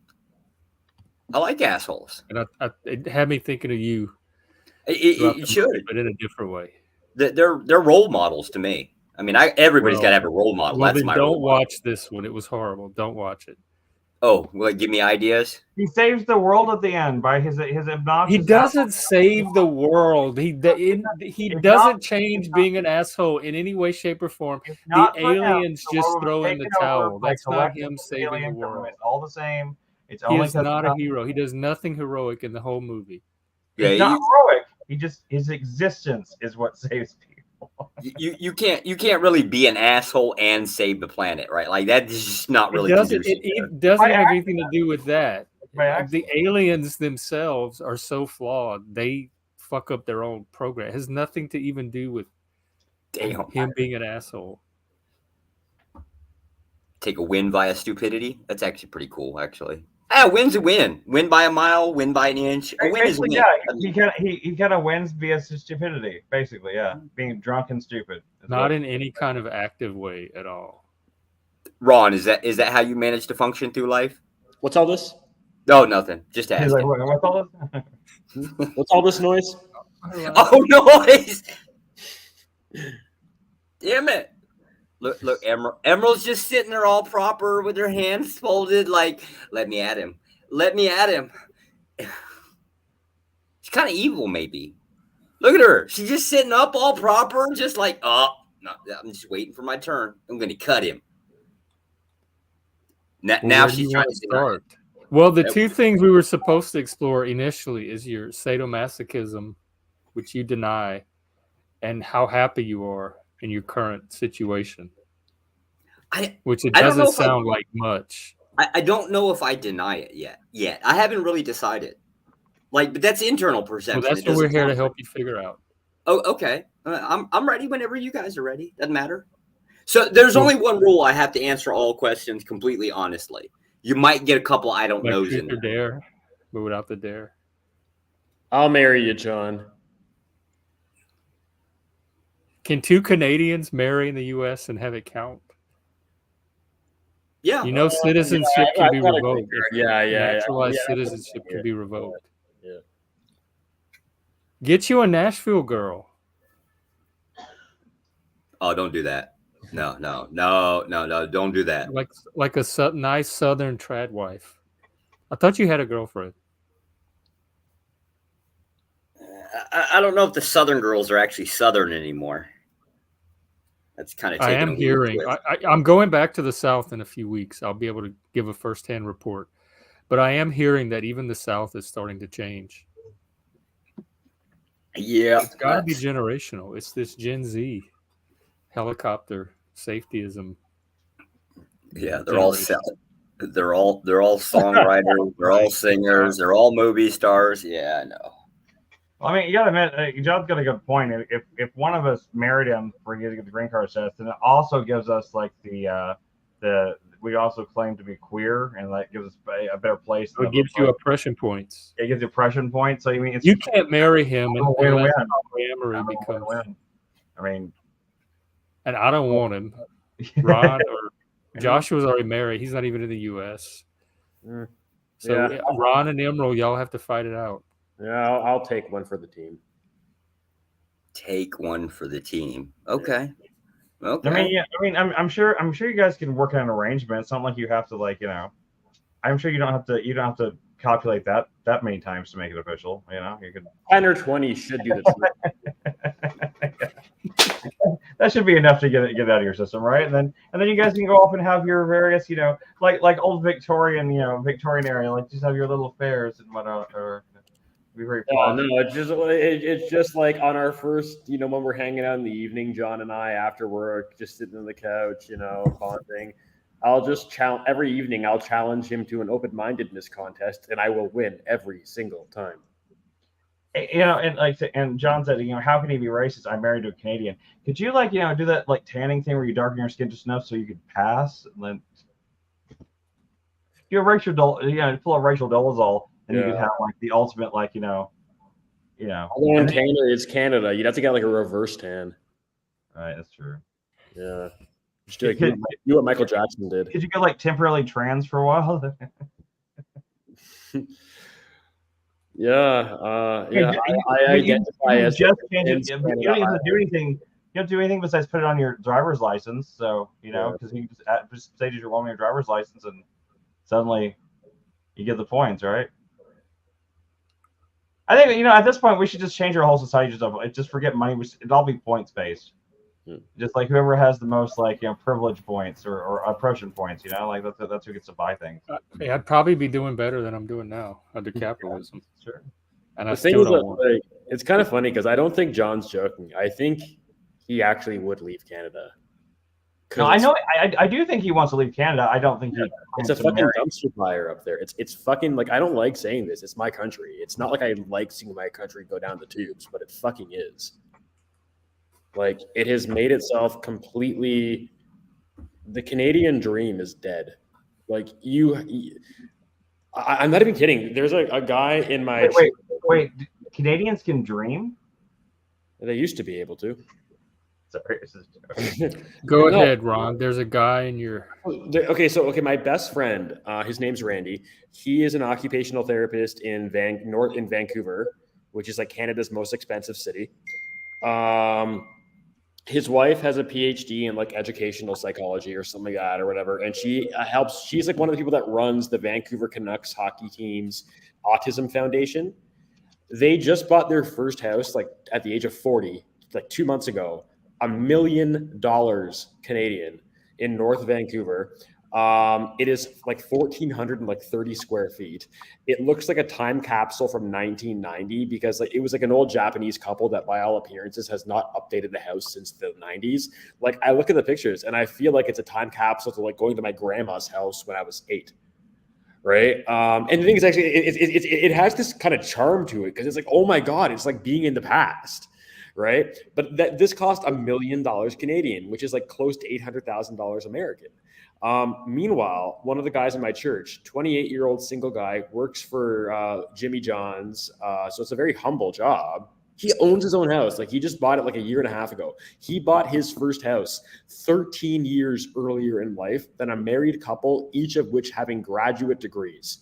I like assholes. And it had me thinking of you. It should, but in a different way. They're role models to me. I mean, everybody's Well, got to have a role model. Well, That's then my don't role model. watch this one. It was horrible. Don't watch it. Oh, well, give me ideas. He saves the world at the end by his obnoxious. He doesn't save the world. He It's doesn't not- change being an asshole in any way, shape, or form. It's The not for him. aliens The just world was throw in the taken over towel. by That's not collective him saving the alien world. government. It's all the same. It's He only is 'cause not it's a hero. He does nothing heroic in the whole movie. Yeah, He's not heroic. He just his existence is what saves people. you can't really be an asshole and save the planet, right? Like that is just not really. It doesn't. conducive. It doesn't By have accident. anything to do with that. By Like, the accident. aliens themselves are so flawed. They fuck up their own program. It has nothing to even do with Damn. him being an asshole. Take a win via stupidity. That's actually pretty cool, actually. Ah, win's a win. Win by a mile, win by an inch. A win is a Basically, win. yeah, I mean, he kind of wins via stupidity. Basically, yeah, being drunk and stupid. is Not what- in any kind of active way at all. Ron, is that how you manage to function through life? What's all this? No, nothing. Just He's ask. like, what's all this? What's all this noise? Oh, noise! Damn it! Look, Emerald's just sitting there all proper with her hands folded, like, let me at him. Let me at him. She's kind of evil, maybe. Look at her. She's just sitting up all proper, just like, oh, no, I'm just waiting for my turn. I'm going to cut him. Now Well, where do she's you trying wanna to start. Well, the Yep. two things we were supposed to explore initially is your sadomasochism, which you deny, and how happy you are in your current situation. Which it I don't know doesn't if I- sound like much. I don't know if I deny it yet. I haven't really decided. Like, but that's internal perception. Well, that's It what we're doesn't here to sound help you figure out. Oh, okay. I'm ready whenever you guys are ready. Doesn't matter. So there's Cool. only one rule. I have to answer all questions completely honestly. You might get a couple I don't Like knows truth in or there. dare, but without the dare. I'll marry you, John. Can 2 Canadians marry in the U.S. and have it count? Yeah. You know, citizenship yeah, can be I've got a revoked. Yeah. Naturalized Yeah. citizenship can be revoked. Yeah. Get you a Nashville girl. Oh, don't do that. No. Don't do that. Like a nice Southern trad wife. I thought you had a girlfriend. I don't know if the Southern girls are actually Southern anymore. That's kind of I taking am a weird hearing. twist. I'm going back to the South in a few weeks. I'll be able to give a firsthand report. But I am hearing that even the South is starting to change. Yeah, It's got to be generational. It's this Gen Z helicopter safetyism. yeah. generation. They're all songwriters. They're all singers. They're all movie stars. Yeah, I know. I mean, you gotta admit, John's got a good point. If one of us married him for you to get the green card test, then it also gives us like the we also claim to be queer, and that gives us a better place. So it gives you oppression points. It gives you oppression points. So you mean it's You can't marry him win-win. unless polyamory becomes. Win-win. I mean, And I don't want him. Ron or Joshua's already married. He's not even in the U.S. Mm. So Yeah. Ron and Emerald, y'all have to fight it out. Yeah, I'll take one for the team. Take one for the team. Okay. Okay. I mean, yeah. I mean, I'm sure you guys can work out an arrangement. It's not like you have to, like, you know. I'm sure you don't have to calculate that many times to make it official. You know, you could 10 or 20 should do the team. that should be enough to get it out of your system, right? And then you guys can go off and have your various, you know, like old Victorian, you know, Victorian area, like just have your little affairs and whatnot, or be very positive. No, it's just like on our first, you know, when we're hanging out in the evening, John and I after work, just sitting on the couch, you know, bonding. I'll just challenge every evening. I'll challenge him to an open-mindedness contest, and I will win every single time. You know, and John said, you know, how can he be racist? I'm married to a Canadian. Could you, like, you know, do that like tanning thing where you darken your skin just enough so you could pass, and then do a racial pull a racial Dolezal, and you could have like the ultimate, like, you know. Although in Canada, it's Canada. You'd have to get like a reverse tan. Right, that's true. Yeah. Just do what Michael Jackson did. Could you go like temporarily trans for a while? I identify as just change it. You don't have to do anything. You don't do anything besides put it on your driver's license. So, you know, because you just say you're wanting your driver's license, and suddenly you get the points, right? I think, you know, at this point we should just change our whole society. Just forget money. It'd all be points based. Just like whoever has the most, like, you know, privilege points or oppression points, you know, like that's who gets to buy things. Yeah, I'd probably be doing better than I'm doing now under capitalism. Sure. And the thing is that, it's kind of funny because I don't think John's joking. I think he actually would leave Canada. No, I know. I do think he wants to leave Canada. I don't think it's a fucking dumpster fire up there. It's fucking, like, I don't like saying this. It's my country. It's not like I like seeing my country go down the tubes, but it fucking is. Like, it has made itself completely. The Canadian dream is dead. Like, I'm not even kidding. There's a guy in my. Wait. Canadians can dream? They used to be able to. Sorry. Go ahead, Ron. There's a guy in your. Okay. My best friend, his name's Randy. He is an occupational therapist in Vancouver, which is like Canada's most expensive city. His wife has a PhD in like educational psychology or something like that or whatever. And she's like one of the people that runs the Vancouver Canucks hockey team's Autism Foundation. They just bought their first house, like at the age of 40, like 2 months ago, $1 million Canadian in North Vancouver. It is like 1,430 square feet. It looks like a time capsule from 1990 because like it was like an old Japanese couple that by all appearances has not updated the house since the 90s. Like, I look at the pictures and I feel like it's a time capsule to like going to my grandma's house when I was 8. Right. And the thing is, actually, it has this kind of charm to it because it's like, oh my God, it's like being in the past. Right. But this cost $1 million Canadian, which is like close to $800,000 American. Meanwhile, one of the guys in my church, 28-year-old single guy, works for Jimmy John's. So it's a very humble job. He owns his own house. Like, he just bought it like a year and a half ago. He bought his first house 13 years earlier in life than a married couple, each of which having graduate degrees.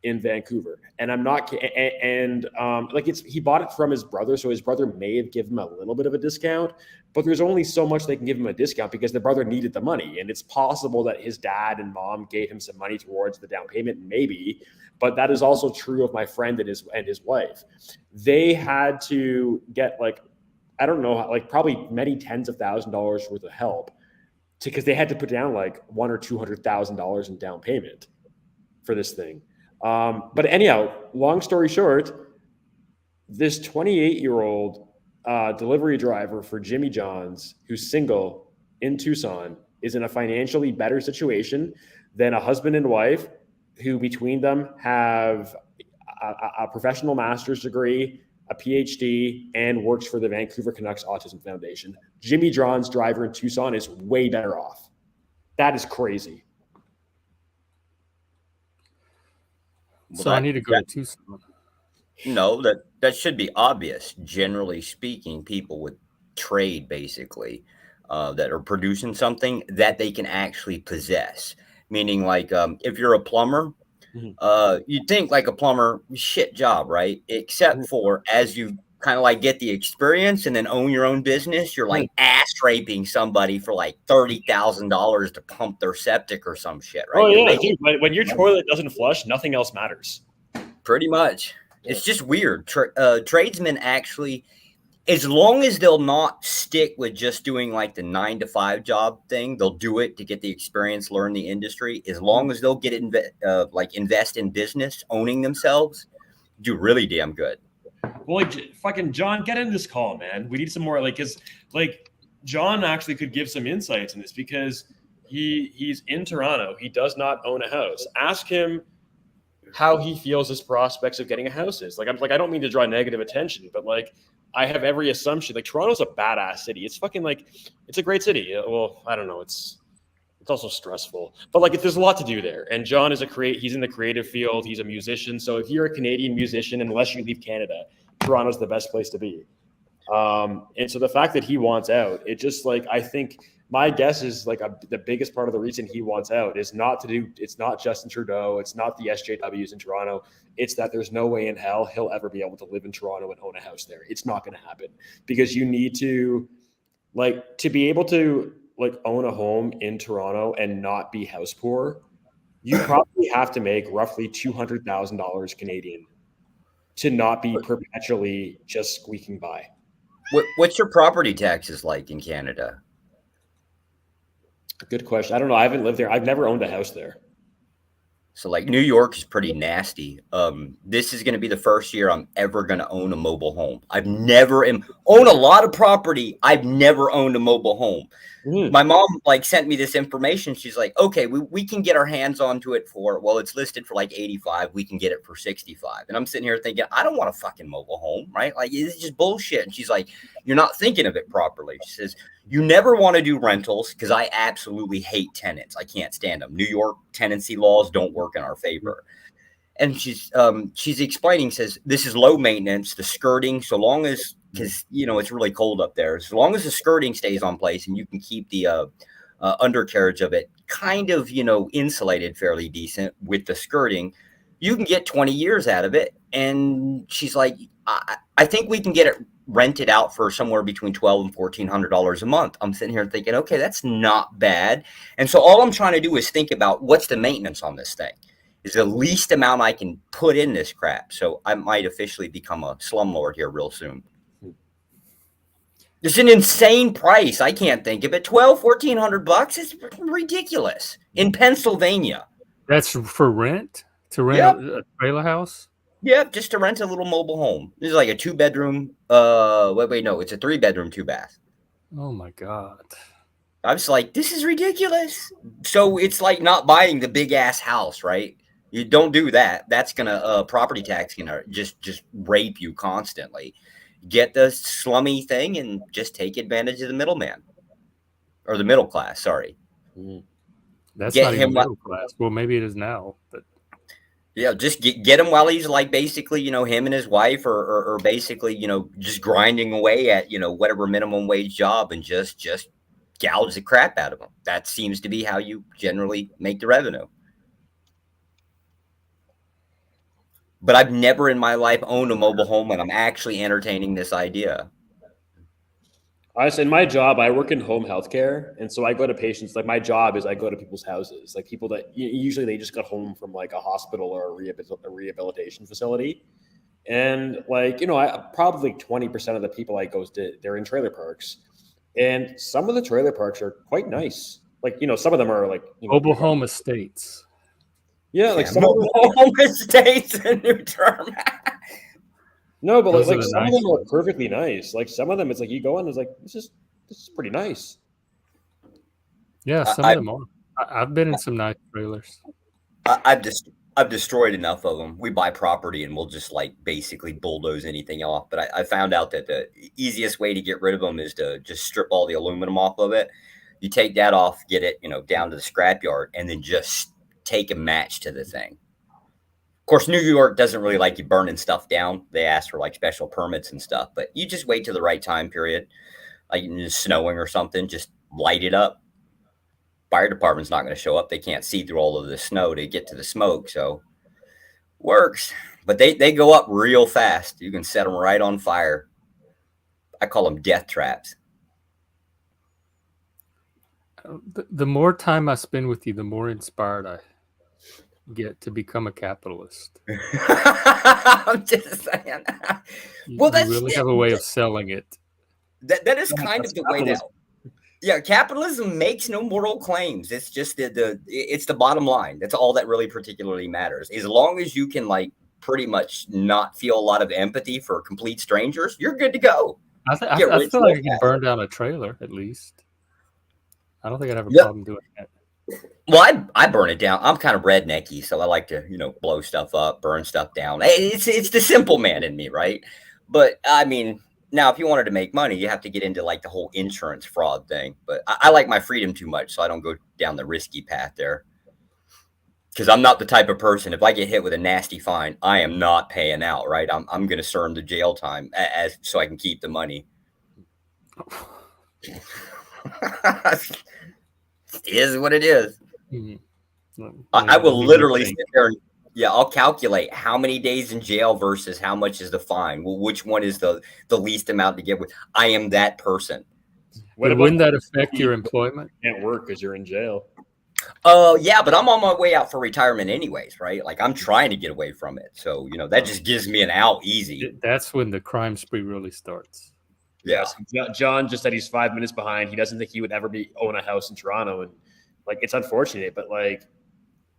in Vancouver, and I'm not, like he bought it from his brother, so his brother may have given him a little bit of a discount, but there's only so much they can give him a discount because the brother needed the money, and it's possible that his dad and mom gave him some money towards the down payment, maybe, but that is also true of my friend and his wife. They had to get like, I don't know, like probably many tens of $1,000s worth of help because they had to put down like $100,000 or $200,000 in down payment for this thing. But anyhow, long story short, this 28-year-old delivery driver for Jimmy John's, who's single in Tucson, is in a financially better situation than a husband and wife who between them have a professional master's degree, a PhD, and works for the Vancouver Canucks Autism Foundation. Jimmy John's driver in Tucson is way better off. That is crazy. So I need to go to Tucson. No, that should be obvious. Generally speaking, people with trade basically that are producing something that they can actually possess. Meaning, like if you're a plumber, you'd think like a plumber, shit job, right? Except for as you kind of like get the experience and then own your own business, you're like ass raping somebody for like $30,000 to pump their septic or some shit, right? Oh You're yeah, making- dude, when your toilet doesn't flush, nothing else matters. Pretty much. It's just weird. Tradesmen actually, as long as they'll not stick with just doing like the 9-to-5 job thing, they'll do it to get the experience, learn the industry. As long as they'll get invest in business, owning themselves, do really damn good. Well, like fucking John, get in this call, man. We need some more, like, cause like John actually could give some insights in this because he's in Toronto. He does not own a house. Ask him how he feels his prospects of getting a house is. Like, I don't mean to draw negative attention, but like, I have every assumption. Like, Toronto's a badass city. It's fucking like, it's a great city. Well, I don't know. It's also stressful, but like, there's a lot to do there. And John is he's in the creative field. He's a musician. So if you're a Canadian musician, unless you leave Canada, Toronto's the best place to be. And so the fact that he wants out, it just like, I think my guess is like the biggest part of the reason he wants out is it's not Justin Trudeau. It's not the SJWs in Toronto. It's that there's no way in hell he'll ever be able to live in Toronto and own a house there. It's not going to happen because you need to be able to like own a home in Toronto and not be house poor. You probably have to make roughly $200,000 Canadian to not be perpetually just squeaking by. What's your property taxes like in Canada? Good question. I don't know. I haven't lived there. I've never owned a house there. So like New York is pretty nasty. This is going to be the first year I'm ever going to own a mobile home. I've never own a lot of property. I've never owned a mobile home. My mom like sent me this information. She's like, okay, we can get our hands onto it it's listed for like 85. We can get it for 65. And I'm sitting here thinking, I don't want a fucking mobile home, right? Like it's just bullshit. And she's like, you're not thinking of it properly. She says, you never want to do rentals because I absolutely hate tenants. I can't stand them. New York tenancy laws don't work in our favor. And she's explaining, says this is low maintenance, the skirting, so long as, because it's really cold up there, as long as the skirting stays on place and you can keep the undercarriage of it kind of insulated fairly decent with the skirting, you can get 20 years out of it. And she's like, I think we can get it rented out for somewhere between $1,200 and $1,400 a month. I'm sitting here thinking, okay, that's not bad. And so all I'm trying to do is think about what's the maintenance on this thing. Is the least amount I can put in this crap. So I might officially become a slumlord here real soon. It's an insane price. I can't think of it. $1,200-$1,400. It's ridiculous in Pennsylvania. That's for rent? To rent a trailer house? Yep, just to rent a little mobile home. This is like a 2-bedroom. No, it's a 3-bedroom, 2-bath. Oh my God. I was like, this is ridiculous. So it's like not buying the big ass house, right? You don't do that. That's gonna property tax gonna just rape you constantly. Get the slummy thing and just take advantage of the middleman or the middle class. Sorry, that's get not even him middle class. Well, maybe it is now, but yeah, just get him while he's like basically him and his wife or basically just grinding away at whatever minimum wage job and just gouge the crap out of them. That seems to be how you generally make the revenue. but I've never in my life owned a mobile home, and I'm actually entertaining this idea. In my job, I work in home healthcare, and so I go to patients. Like my job is I go to people's houses, like people that usually they just got home from like a hospital or a rehabilitation facility, and like I probably 20% of the people I go to, they're in trailer parks, and some of the trailer parks are quite nice. Like some of them are like Mobile home estates. Yeah, like some mobile home estates, a new term. No, but Those like are the some nice of them are ones. perfectly nice. Like some of them, it's like you go in, it's like this is pretty nice. Yeah, some of them are. I've been in some nice trailers. I've destroyed enough of them. We buy property and we'll just like basically bulldoze anything off. But I found out that the easiest way to get rid of them is to just strip all the aluminum off of it. You take that off, get it, down to the scrapyard, and then just take a match to the thing. Of course, New York doesn't really like you burning stuff down. They ask for like special permits and stuff, but you just wait till the right time period, like it's snowing or something, just light it up. Fire department's not going to show up. They can't see through all of the snow to get to the smoke, so works. But they go up real fast. You can set them right on fire. I call them death traps. The more time I spend with you, the more inspired I get to become a capitalist. I'm just saying. Well, you really have a way of selling it. That is kind of the way that. Yeah, capitalism makes no moral claims. It's just it's the bottom line. That's all that really particularly matters. As long as you can like pretty much not feel a lot of empathy for complete strangers, you're good to go. I feel like I can burn down a trailer at least. I don't think I'd have a problem doing that. Well, I burn it down. I'm kind of rednecky, so I like to, blow stuff up, burn stuff down. It's the simple man in me, right? But I mean, now if you wanted to make money, you have to get into like the whole insurance fraud thing. But I like my freedom too much, so I don't go down the risky path there. Because I'm not the type of person, if I get hit with a nasty fine, I am not paying out, right? I'm going to serve the jail time so I can keep the money. It is what it is. Mm-hmm. I will literally sit there and I'll calculate how many days in jail versus how much is the fine. Well, which one is the least amount to get with? I am that person. Wouldn't that affect your employment? You can't work because you're in jail. Yeah, but I'm on my way out for retirement anyways, right? Like I'm trying to get away from it. So, that just gives me an out easy. That's when the crime spree really starts. Yeah. John just said he's 5 minutes behind. He doesn't think he would ever own a house in Toronto. And like, it's unfortunate, but like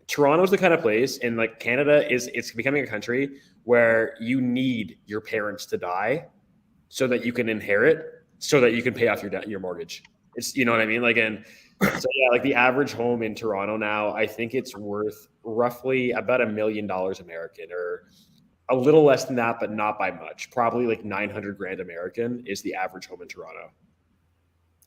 Toronto's the kind of place, and like Canada it's becoming a country where you need your parents to die so that you can inherit, so that you can pay off your mortgage. It's, you know what I mean? Like, and so yeah, like the average home in Toronto now, I think it's worth roughly about $1 million American, or a little less than that, but not by much. Probably like 900 grand American is the average home in Toronto.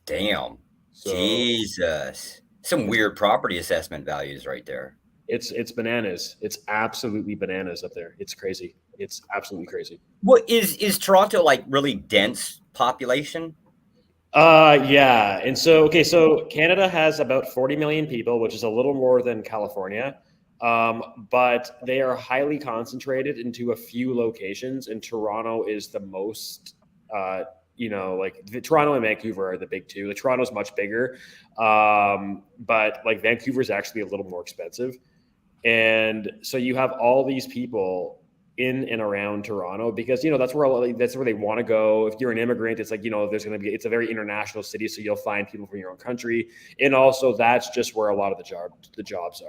Damn. So, Jesus. Some weird property assessment values right there. It's bananas. It's absolutely bananas up there. It's crazy. It's absolutely crazy. What is Toronto like really dense population? Yeah. And so Canada has about 40 million people, which is a little more than California. But they are highly concentrated into a few locations, and Toronto is the most, Toronto and Vancouver are the big two. Like Toronto's much bigger. But like Vancouver's actually a little more expensive. And so you have all these people in and around Toronto because, that's where they want to go. If you're an immigrant, it's like, it's a very international city. So you'll find people from your own country. And also that's just where a lot of the jobs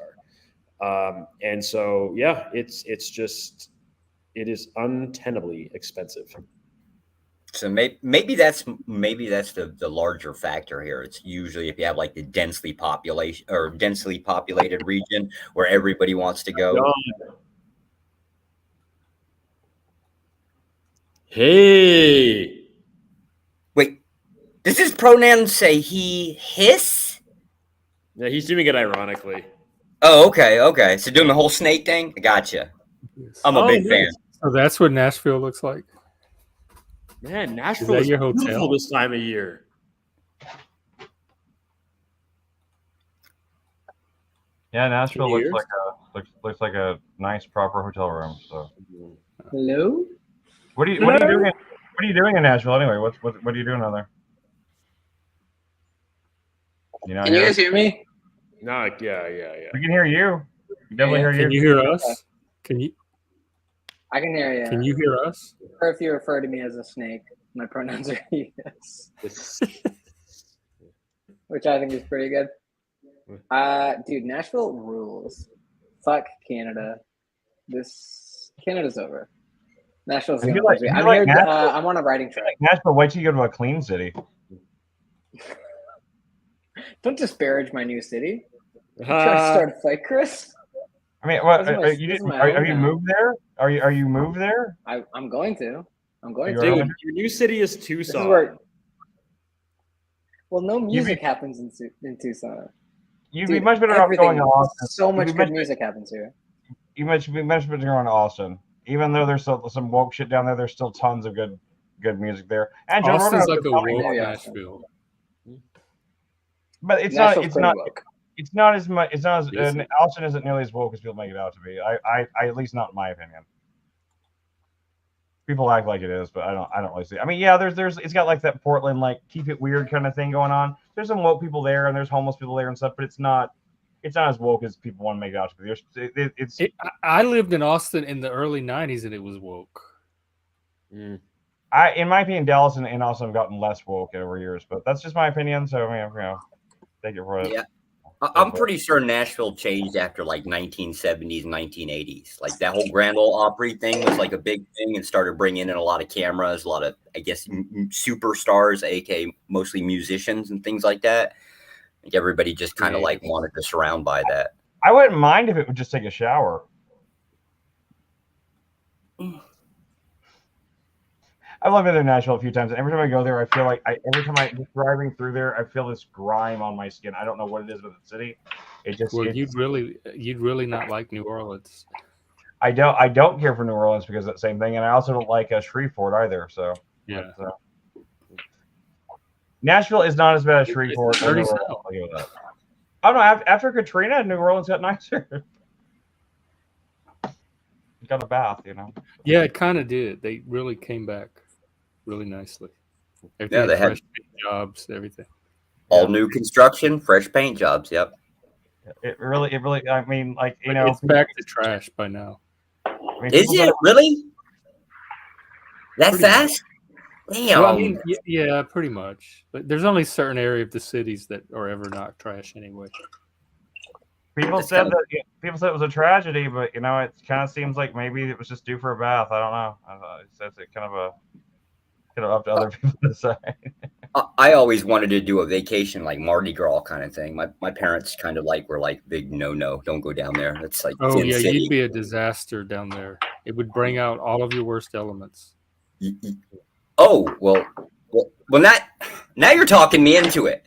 are. And so, yeah, it is untenably expensive. So maybe that's the larger factor here. It's usually if you have like the densely populated region where everybody wants to go. Hey, wait, does his pronoun say he, his? Yeah, he's doing it ironically. Oh, okay. So doing the whole snake thing? I gotcha. I'm a big fan. So that's what Nashville looks like. Man, Nashville is your beautiful hotel this time of year. Yeah, Nashville looks Years? like a Looks like a nice, proper hotel room. So, Hello? what are you doing? What are you doing in Nashville anyway? What are you doing out there? You know, Can you guys hear me? No, yeah. we can hear you. We definitely hear Can you. you hear us? Can you I can hear you. can you hear us? Or if you refer to me as a snake, my pronouns are yes, which I think is pretty good. Dude, Nashville rules. Fuck Canada. Canada's over. Nashville's I gonna feel like- lose me. I feel I'm like here. Nashville- I'm on a writing trip. Nashville, wait till you go to a clean city. Don't disparage my new city. You trying to start a fight, Chris? I mean, what? This is my- Are you this is my are you hometown. moved there? Are you moved there? I'm going to. I'm going You to. are? Dude, your new city is This is Tucson. where. Well, no music happens in Tucson. You'd be Dude, much better off everything- going to Austin. So You'd much be good music happens here. You much be much better going to Austin. Even though there's some woke shit down there, there's still tons of good music there. And Joe Austin's Rogan like a probably- woke maybe Nashville. but it's Nashville's not pretty woke. it's not as much. It's not as Is it? Austin isn't nearly as woke as people make it out to be. I at least not in my opinion. People act like it is, but I don't really see it. I mean, yeah, there's it's got like that Portland like keep it weird kind of thing going on. There's some woke people there and there's homeless people there and stuff, but it's not as woke as people want to make it out to be. I lived in Austin in the early '90s and it was woke. In my opinion, Dallas and Austin have gotten less woke over years, but that's just my opinion. So I mean, take it for it. Yeah. I'm pretty sure Nashville changed after like 1970s, 1980s. Like that whole Grand Ole Opry thing was like a big thing and started bringing in a lot of cameras, a lot of, I guess, superstars, aka mostly musicians and things like that. Like everybody just kind of like wanted to surround by that. I wouldn't mind if it would just take a shower. I've lived in Nashville a few times, and every time I go there, I feel like every time I'm driving through there, I feel this grime on my skin. I don't know what it is with the city. It just Well, you'd really not like New Orleans. I don't care for New Orleans because of that same thing, and I also don't like Shreveport either. So Yeah. Nashville is not as bad as Shreveport. It's or New dirty Orleans, South. I'll give it that. Oh no! After Katrina, New Orleans got nicer. Got a bath, you know. Yeah, it kind of did. They really came back really nicely. Everything Yeah, they had- fresh jobs, everything. All new construction, fresh paint jobs. Yep. It really. I mean, like you But know, it's back to trash by now. I mean, Is people it don't- really that Pretty fast? Damn. Well, I mean, yeah, pretty much. But there's only certain area of the cities that are ever not trash anyway. People It's said kinda- that it was a tragedy, but you know, it kind of seems like maybe it was just due for a bath. I don't know. It's kind of up to other people to decide. I always wanted to do a vacation like Mardi Gras kind of thing. My parents kind of were like big no, don't go down there. It's like Oh Sin yeah, City. you'd be a disaster down there. It would bring out all of your worst elements. Oh well, now you're talking me into it.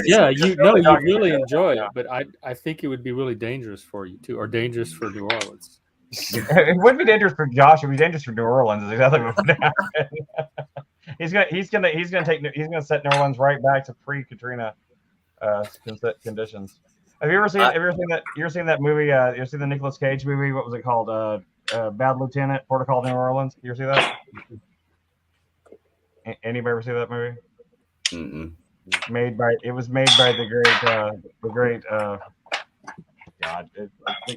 Yeah, you talking really about enjoy yeah. it, but I think it would be really dangerous for you too, or dangerous for New Orleans. It wouldn't be dangerous for Josh. It would be dangerous for New Orleans. Is exactly what would happen. He's gonna set New Orleans right back to pre-Katrina conditions. Have you ever seen that movie? You ever seen the Nicolas Cage movie? What was it called? Bad Lieutenant, Protocol New Orleans. You ever see that? Anybody ever see that movie? Mm-mm. It was made by the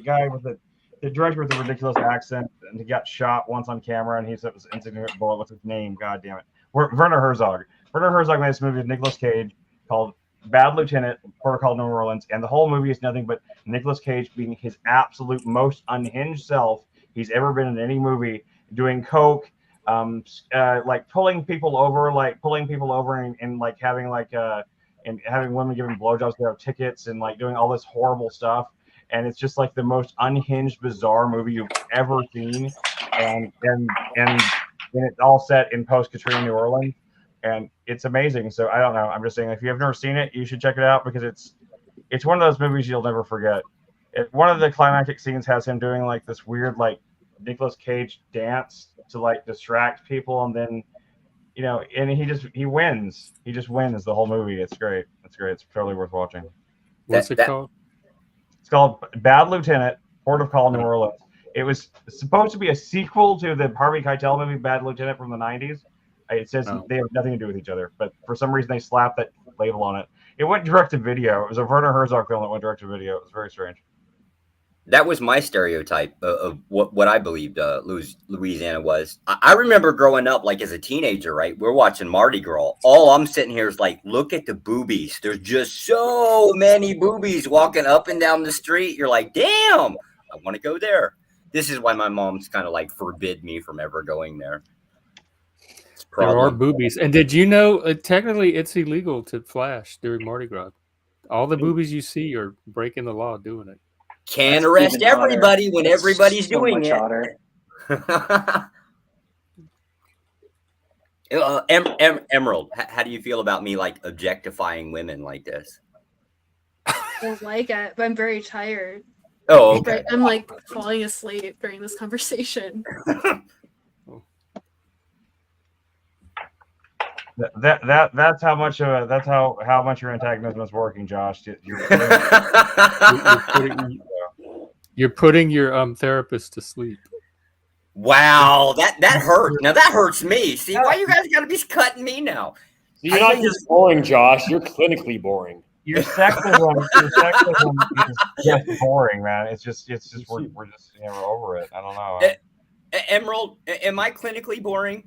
guy with the director with the ridiculous accent, and he got shot once on camera, and he said it was an insignificant bullet. What's his name? God damn it, Werner Herzog. Werner Herzog made this movie with Nicolas Cage called Bad Lieutenant, Protocol New Orleans, and the whole movie is nothing but Nicolas Cage being his absolute most unhinged self he's ever been in any movie, doing coke, like pulling people over and like having and having women giving blowjobs without tickets and like doing all this horrible stuff. And it's just like the most unhinged, bizarre movie you've ever seen. And it's all set in post-Katrina New Orleans. And it's amazing. So I don't know. I'm just saying, if you've never seen it, you should check it out because it's one of those movies you'll never forget. One of the climactic scenes has him doing like this weird like Nicolas Cage dance to like distract people, and then and he wins. He just wins the whole movie. It's great. It's totally worth watching. What's it called? It's called Bad Lieutenant, Port of Call, New Orleans. It was supposed to be a sequel to the Harvey Keitel movie Bad Lieutenant from the 90s. It says they have nothing to do with each other, but for some reason they slapped that label on it. It went direct to video. It was a Werner Herzog film that went direct to video. It was very strange. That was my stereotype of what I believed Louisiana was. I remember growing up, like as a teenager, right? We're watching Mardi Gras. All I'm sitting here is like, look at the boobies. There's just so many boobies walking up and down the street. You're like, damn, I want to go there. This is why my mom's kind of like forbid me from ever going there. There are boobies. And did you know, technically it's illegal to flash during Mardi Gras. All the boobies you see are breaking the law doing it. Can arrest everybody when everybody's doing it. Emerald, how do you feel about me like objectifying women like this? I don't like it, but I'm very tired. Oh, okay. I'm like falling asleep during this conversation. That's how much how much your antagonism is working, Josh. You're putting your therapist to sleep. Wow, that hurt. Now that hurts me. See, why you guys got to be cutting me now? You're not just boring, Josh. You're clinically boring. Your sexism is just boring, man. It's just we're just we're over it. I don't know. Emerald, am I clinically boring?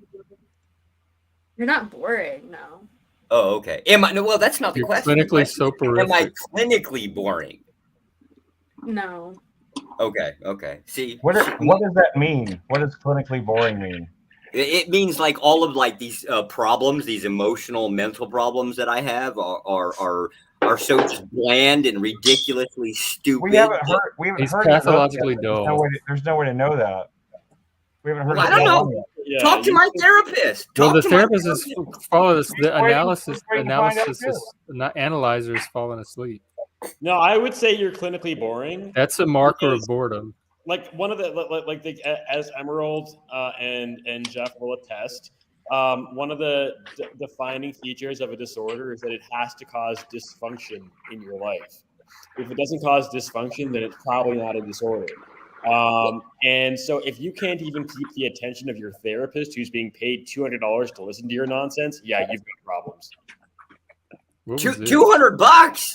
You're not boring, no. Oh, okay. Am I? No, well, that's not the You're question. Clinically soporific. Am I clinically boring? No. Okay. See, what does that mean? What does clinically boring mean? It means like all of like these problems, these emotional, mental problems that I have are so just bland and ridiculously stupid. We haven't heard. He's pathologically dull. There's no way to know that. We haven't heard. Well, I don't know. Yeah, Talk to my therapist. Well, the therapist is following this. The analyzer is falling asleep. No, I would say you're clinically boring. That's a marker of boredom. Like one of the as Emerald and Jeff will attest, one of the defining features of a disorder is that it has to cause dysfunction in your life. If it doesn't cause dysfunction, then it's probably not a disorder. And so if you can't even keep the attention of your therapist who's being paid $200 to listen to your nonsense, yeah, you've got problems. $200?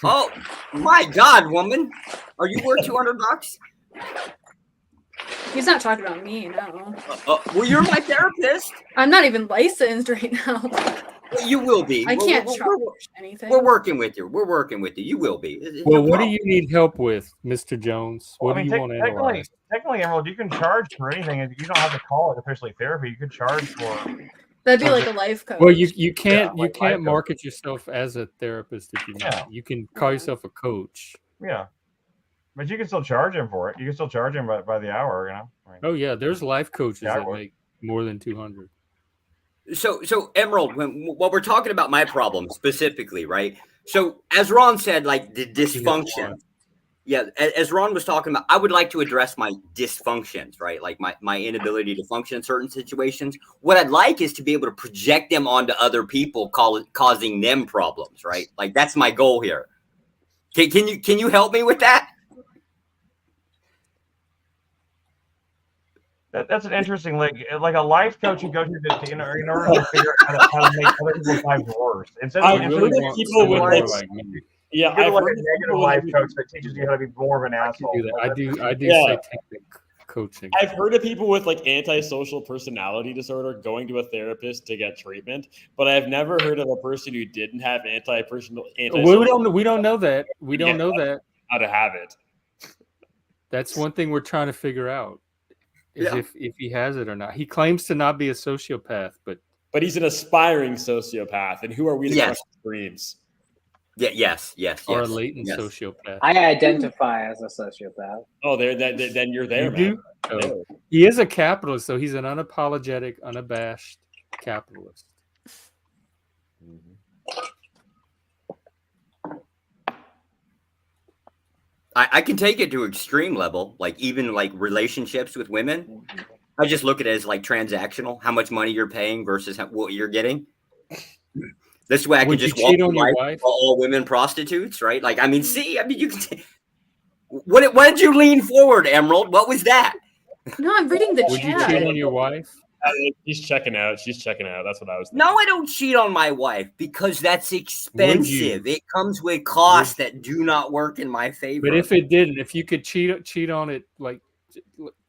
Oh my God, woman. Are you worth $200? He's not talking about me, no. Well, you're my therapist. I'm not even licensed right now. Well, you will be. I can't charge anything. We're working with you. You will be. Well, what do you need help with, Mr. Jones? What do you want to analyze? Technically, Emerald, you can charge for anything. You don't have to call it officially therapy. You could charge for. That'd be like a life coach. Well, you can't market yourself as a therapist if you know. Yeah. You can call yourself a coach. Yeah. But you can still charge him for it. You can still charge him by the hour, you know. Oh yeah, there's life coaches that make more than 200. So Emerald, what we're talking about my problem specifically, right? So as Ron said, like the dysfunction. Yeah, as Ron was talking about, I would like to address my dysfunctions, right? Like my inability to function in certain situations. What I'd like is to be able to project them onto other people, causing them problems, right? Like that's my goal here. Can you help me with that? That's an interesting like a life coach you go to in order to figure out how to make other people's lives worse. Instead of people with like I've heard a negative life coach that teaches you how to be more of an asshole. I do satanic coaching. I've heard of people with like antisocial personality disorder going to a therapist to get treatment, but I've never heard of a person who didn't have antisocial. We don't know that. We don't know that how to have it. That's one thing we're trying to figure out. If he has it or not. He claims to not be a sociopath, but he's an aspiring sociopath. And who are we to crush his dreams? Yeah, yes. Or a latent sociopath. I identify as a sociopath. Oh, then you're there, man. Oh. He is a capitalist, so he's an unapologetic, unabashed capitalist. I can take it to extreme level, like even like relationships with women. I just look at it as like transactional, how much money you're paying versus what you're getting. This way I can just walk away all women prostitutes, right? Like, I mean, you can What did you lean forward, Emerald? What was that? No, I'm reading the Would you chat. cheat on your wife? She's checking out. She's checking out. That's what I was thinking. No, I don't cheat on my wife because that's expensive. It comes with costs that do not work in my favor. But if it didn't, if you could cheat on it like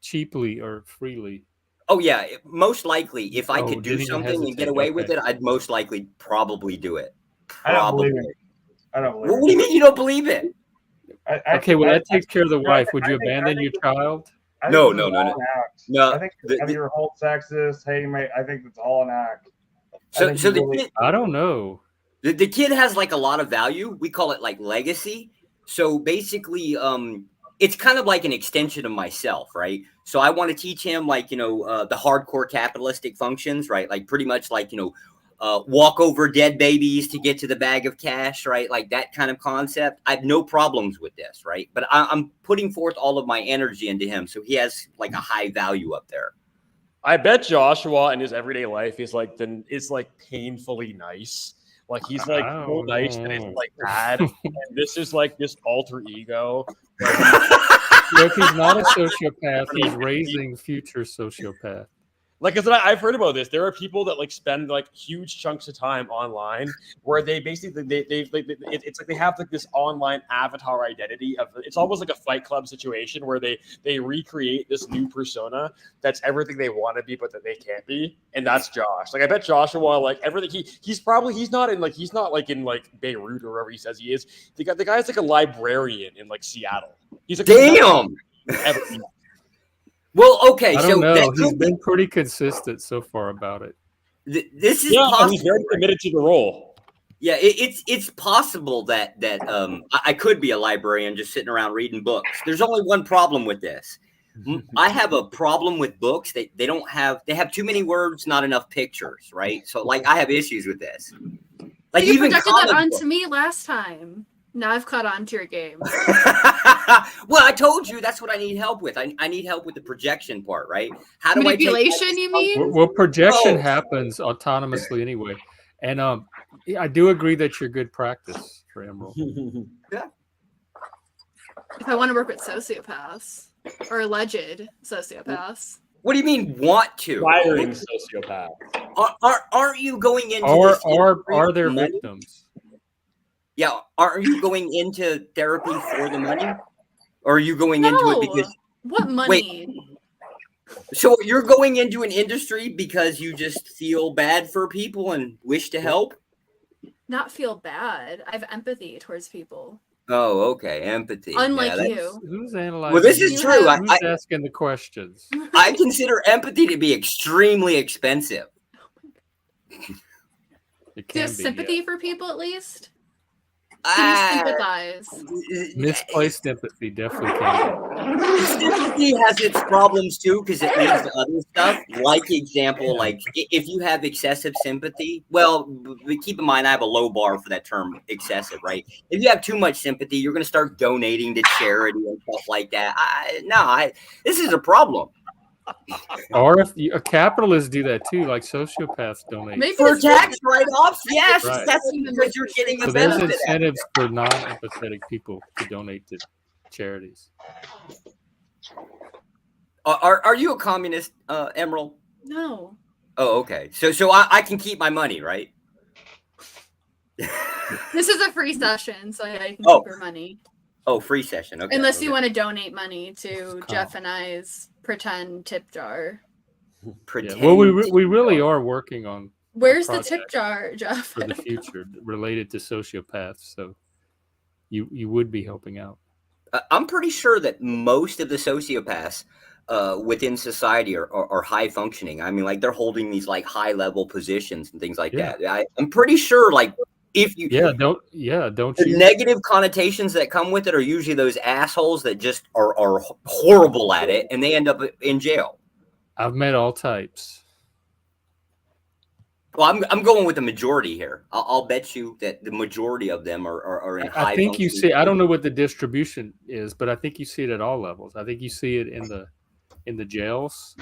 cheaply or freely. Oh yeah, most likely if I Oh, could do didn't even something and get hesitate. away with Okay. it, I'd most likely probably do it. I don't Probably. believe it. I don't believe What do you mean you don't believe it? Okay, well, that takes care of the wife. Would you I think- abandon your child? I think No, this no, is no, all no. an act. No, I think you're whole sexist. Hey, mate, I think it's all an act. So think so you the really- kid, I don't know. the kid has like a lot of value. We call it like legacy. So basically, it's kind of like an extension of myself, right? So I want to teach him like, the hardcore capitalistic functions, right? Like pretty much like, walk over dead babies to get to the bag of cash, right? Like that kind of concept. I have no problems with this, right? But I'm putting forth all of my energy into him. So he has like a high value up there. I bet Joshua in his everyday life is like painfully nice. Like he's like so Oh, nice that it's no. like bad. And this is like this alter ego. Look, he's not a sociopath. He's raising future sociopath. Like, cause I've heard about this. There are people that like spend like huge chunks of time online where they basically it's like they have like this online avatar identity of it's almost like a Fight Club situation where they recreate this new persona that's everything they want to be but that they can't be, and that's Josh. Like I bet Joshua like everything he's not in Beirut or wherever he says he is. The guy's like a librarian in like Seattle. He's like Damn. Well, okay, I so don't know. that He's could been pretty consistent so far about it. this is yeah, possible. he's very committed to the role. Yeah, it's possible that I could be a librarian just sitting around reading books. There's only one problem with this. I have a problem with books. They have too many words, not enough pictures, right? So like I have issues with this. Like You even projected that comic onto me last time. Now I've caught on to your game. well, I told you that's what I need help with. I need help with the projection part, right? How do Manipulation, you mean? Well, projection No. happens autonomously anyway. And I do agree that you're good practice for Emerald. If I want to work with sociopaths or alleged sociopaths. What do you mean want to? Firing sociopath. Aren't you going into Or this industry are for there money? victims? Yeah, aren't you going into therapy for the money? Or are you going into it No. because What money? so you're going into an industry because you just feel bad for people and wish to help? Not feel bad. I have empathy towards people. Oh, okay, empathy. Unlike that's- you. Who's analyzing? Well, this is You true. have- Who's asking the questions? I consider empathy to be extremely expensive. It Do you can have be sympathy for people at least? Ah, Can you sympathize? misplaced empathy. Definitely can. Sympathy has its problems too because it leads to other stuff. Like example, like if you have excessive sympathy, well, keep in mind I have a low bar for that term excessive, right? If you have too much sympathy, you're going to start donating to charity and stuff like that. This is a problem. Or if capitalists do that too, like sociopaths donate. Maybe For it's tax write-offs, yes, Right. that's because you're getting a So there's benefit. out of it. incentives for non-empathetic people to donate to charities. Are you a communist, Emerald? No. Oh, okay. So I can keep my money, right? This is a free session, so yeah, you can Oh. keep your money. Oh, free session. Okay. Unless okay. you want to donate money to It's Jeff and I's pretend tip jar. Yeah. Pretend. Well, we really are working on Where's the tip project jar, Jeff? for the future related to sociopaths. So you would be helping out. I'm pretty sure that most of the sociopaths within society are high functioning. I mean, like they're holding these like high level positions and things like Yeah. that. I'm pretty sure, like if you Don't the you? negative connotations that come with it are usually those assholes that just are horrible at it and they end up in jail. I've met all types. Well, I'm going with the majority here. I'll bet you that the majority of them are in high. I think you functioning- see. I don't know what the distribution is, but I think you see it at all levels. I think you see it in the jails.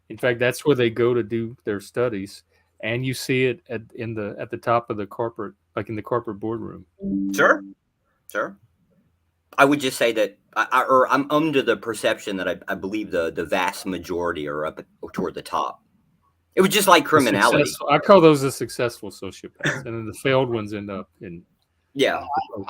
In fact, that's where they go to do their studies, and you see it at the top of the corporate, like in the corporate boardroom. Sure. I would just say that, I'm under the perception that I believe the vast majority are up toward the top. It was just like criminality. I call those the successful sociopaths, and then the failed ones end up in. Yeah.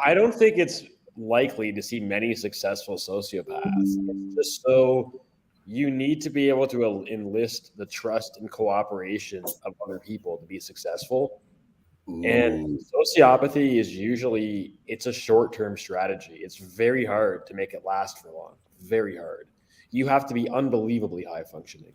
I don't think it's likely to see many successful sociopaths. It's just so you need to be able to enlist the trust and cooperation of other people to be successful. And sociopathy is usually, it's a short-term strategy. It's very hard to make it last for long. Very hard. You have to be unbelievably high functioning.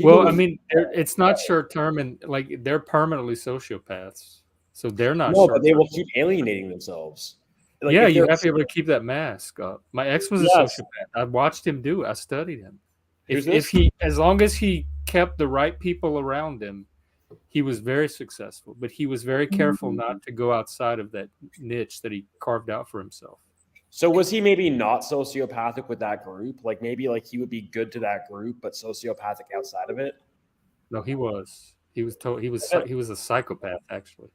Well, I mean, it's not short-term, and like they're permanently sociopaths, so they're not. No, but they will keep alienating themselves. Like, yeah, you have to be able to keep that mask up. My ex was a sociopath. I watched him do it. I studied him. If he, as long as he kept the right people around him, he was very successful. But he was very careful not to go outside of that niche that he carved out for himself. So was he maybe not sociopathic with that group? Like maybe like he would be good to that group, but sociopathic outside of it? No, he was. He was a psychopath actually.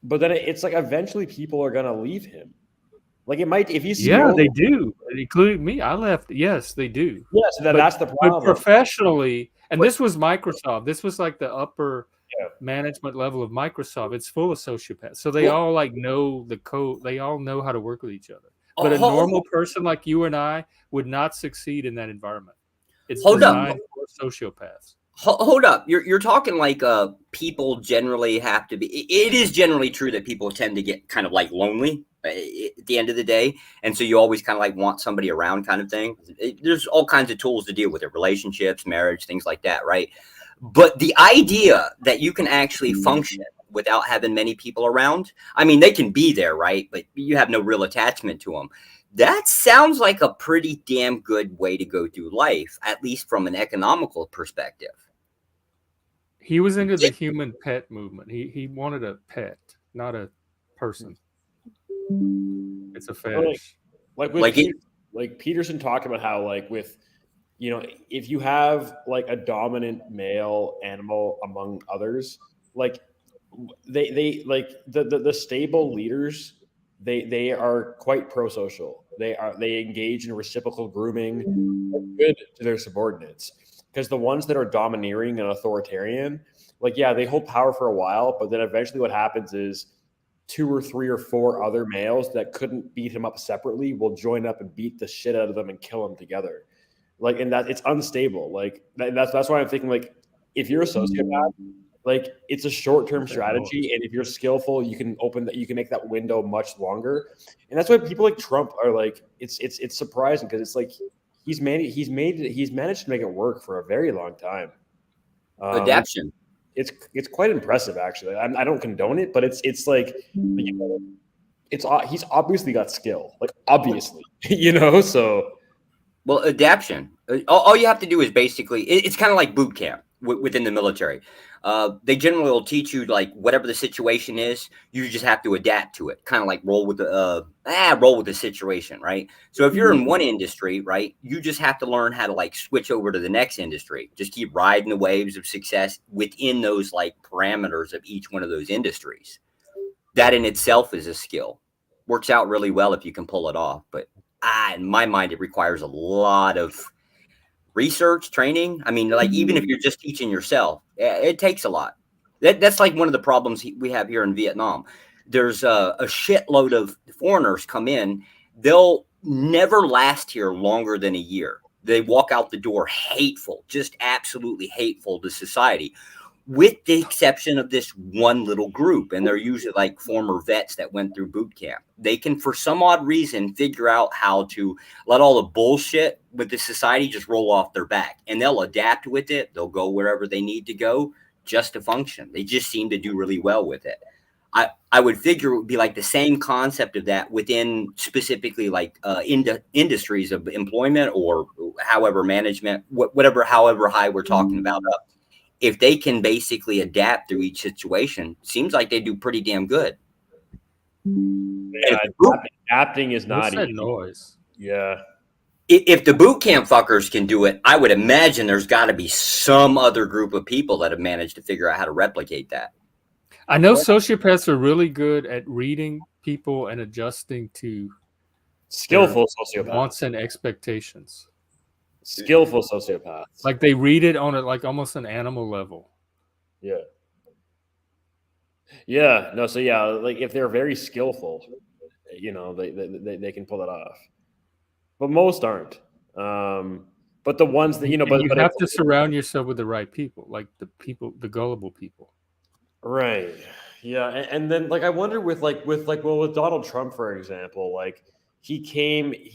But then it's like eventually people are gonna leave him. Like it might if he's they do, including me. I left. Yes, they do. Yeah, so that's the problem. But professionally, and this was Microsoft. This was like the upper management level of Microsoft. It's full of sociopaths. So they all like know the code. They all know how to work with each other. But a normal person like you and I would not succeed in that environment. It's designed for sociopaths. Hold up. You're talking like people generally have to be. It is generally true that people tend to get kind of like lonely at the end of the day. And so you always kind of like want somebody around kind of thing. There's all kinds of tools to deal with it. Relationships, marriage, things like that, right? But the idea that you can actually function without having many people around, I mean, they can be there, right? But you have no real attachment to them. That sounds like a pretty damn good way to go through life, at least from an economical perspective. He was into the human pet movement. He wanted a pet, not a person. It's a fetish. Like Peterson talked about how like with, you know, if you have like a dominant male animal among others, like they like the stable leaders, they are quite pro-social. They engage in reciprocal grooming, good to their subordinates. Because the ones that are domineering and authoritarian, like, yeah, they hold power for a while, but then eventually what happens is 2 or 3 or 4 other males that couldn't beat him up separately will join up and beat the shit out of them and kill them together. Like, and that it's unstable. Like, that's why I'm thinking, like, if you're a sociopath, like, it's a short-term strategy, and if you're skillful, you can make that window much longer. And that's why people like Trump are like, it's surprising because it's like he's managed to make it work for a very long time. Adaption. It's quite impressive, actually. I don't condone it, but it's like, you know, he's obviously got skill, like obviously, you know. So, well, adaption. All you have to do is basically it's kind of like boot camp within the military. They generally will teach you like whatever the situation is, you just have to adapt to it. Kind of like roll with the situation, right? So if you're in one industry, right, you just have to learn how to like switch over to the next industry. Just keep riding the waves of success within those like parameters of each one of those industries. That in itself is a skill. Works out really well if you can pull it off. But in my mind, it requires a lot of research, training. I mean, like even if you're just teaching yourself, it takes a lot. That's like one of the problems we have here in Vietnam. There's a shitload of foreigners come in. They'll never last here longer than a year. They walk out the door hateful, just absolutely hateful to society, with the exception of this one little group. And they're usually like former vets that went through boot camp. They can, for some odd reason, figure out how to let all the bullshit with the society just roll off their back. And they'll adapt with it. They'll go wherever they need to go just to function. They just seem to do really well with it. I would figure it would be like the same concept of that within specifically like industries of employment or however management, however high we're talking about up. If they can basically adapt through each situation, seems like they do pretty damn good. Yeah, adapting is not What's that easy. noise? Yeah. If the boot camp fuckers can do it, I would imagine there's got to be some other group of people that have managed to figure out how to replicate that. I know sociopaths are really good at reading people and adjusting to Skillful sociopaths. wants and expectations. Skillful sociopaths. Like they read it on a like almost an animal level. Yeah. Yeah. No. So yeah, like if they're very skillful, you know, they can pull that off. But most aren't. But the ones that you know, And you but have to surround yourself with the right people, like the gullible people. right. Yeah, and then like I wonder with Donald Trump, for example, like he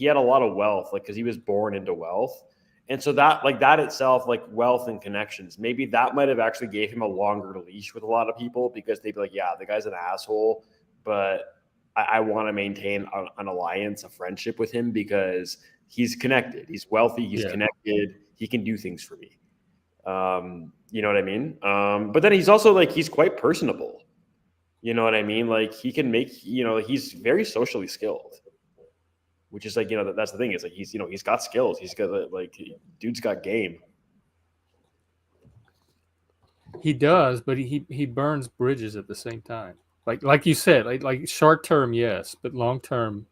had a lot of wealth, like because he was born into wealth. And so that itself, like wealth and connections, maybe that might have actually gave him a longer leash with a lot of people because they'd be like, yeah, the guy's an asshole, but I want to maintain an alliance, a friendship with him because he's connected, he's wealthy, he's connected, he can do things for me. You know what I mean? But then he's also like, he's quite personable. You know what I mean? Like he can make, you know, he's very socially skilled. Which is like, you know, that's the thing is like he's, you know, he's got skills. He's got like, dude's got game. He does, but he burns bridges at the same time. Like you said, like short term, yes, but long term,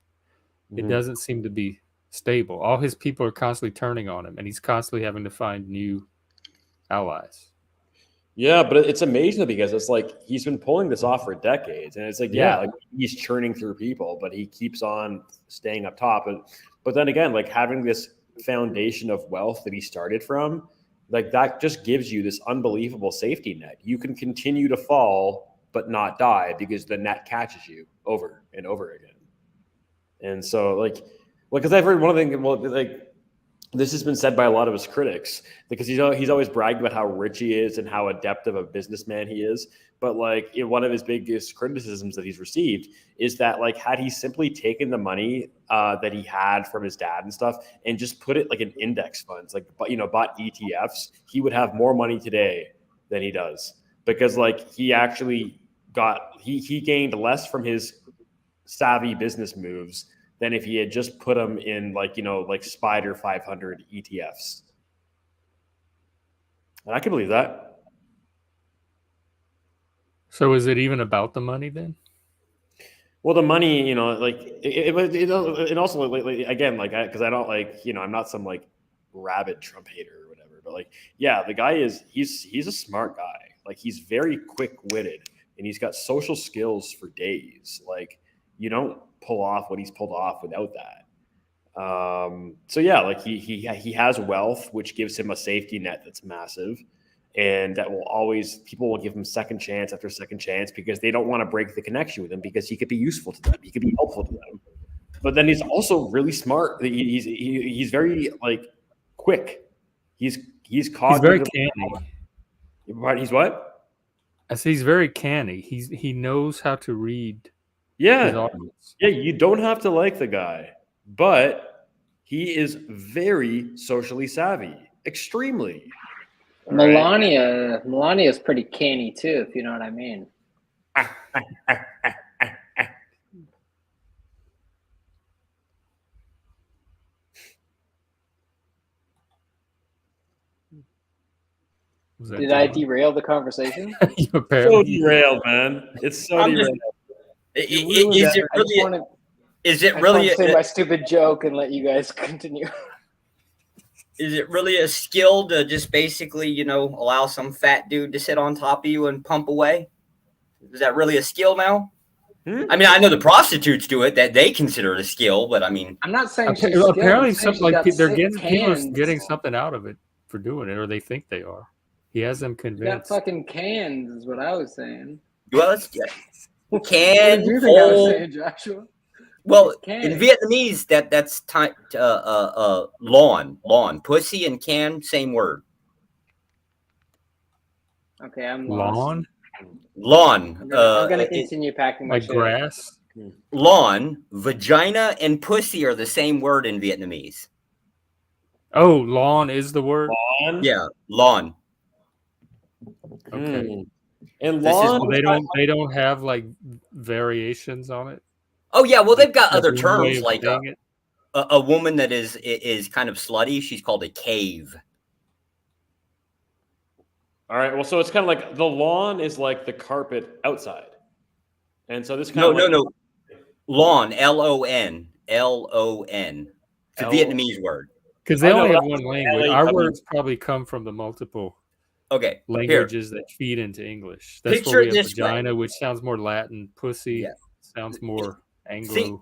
it doesn't seem to be stable. All his people are constantly turning on him, and he's constantly having to find new allies. Yeah, but it's amazing because it's like he's been pulling this off for decades, and it's like like he's churning through people, but he keeps on staying up top. But then again, like having this foundation of wealth that he started from, like that just gives you this unbelievable safety net. You can continue to fall but not die because the net catches you over and over again. And so, like, because I've heard one thing, well, like. This has been said by a lot of his critics because he's always bragged about how rich he is and how adept of a businessman he is. But like one of his biggest criticisms that he's received is that like had he simply taken the money that he had from his dad and stuff and just put it like in index funds, like bought ETFs, he would have more money today than he does because like he actually he gained less from his savvy business moves than if he had just put them in like Spider 500 ETFs. And I can believe that. So is it even about the money then? Well, the money, like it also like again, like because I don't like, I'm not some like rabid Trump hater or whatever, but like, yeah, the guy he's a smart guy. Like he's very quick-witted and he's got social skills for days. Like you don't pull off what he's pulled off without that. So yeah, like he has wealth, which gives him a safety net that's massive, and that people will give him second chance after second chance because they don't want to break the connection with him because he could be useful to them, he could be helpful to them. But then he's also really smart. He's very like quick. He's very canny. But he's what? I say he's very canny. He knows how to read. Yeah. Yeah, you don't have to like the guy, but he is very socially savvy, extremely. Melania is pretty canny too, if you know what I mean. Did I derail the conversation? So derailed, man. It's so derailed. Is it really say my stupid joke and let you guys continue? Is it really a skill to just basically, allow some fat dude to sit on top of you and pump away? Is that really a skill now? I mean, I know the prostitutes do it; that they consider it a skill. But I mean, I'm not saying apparently something like people are getting something out of it for doing it, or they think they are. He has them convinced. Got fucking cans, is what I was saying. Well, it's what do you think I was saying, Joshua? Well, in Vietnamese, that's lawn, pussy and can, same word. Okay, I'm lost. Lawn. I'm gonna continue packing my like shit. Grass. Lawn, vagina, and pussy are the same word in Vietnamese. Oh, lawn is the word. Lawn? Yeah, lawn. Okay. And lawn, they don't have like variations on it. Oh yeah, well they've got other terms of like a woman that is kind of slutty. She's called a cave. All right, well, so it's kind of like the lawn is like the carpet outside, and so this kind no. Lawn, LON, L-O-N. It's a L- Vietnamese word. Because they I know, only have that's one language. LA. Our words probably come from the multiple Okay, here. languages that feed into English. That's Picture where we it have this way. vagina, which sounds more Latin. Pussy Yeah. sounds more Anglo. Think-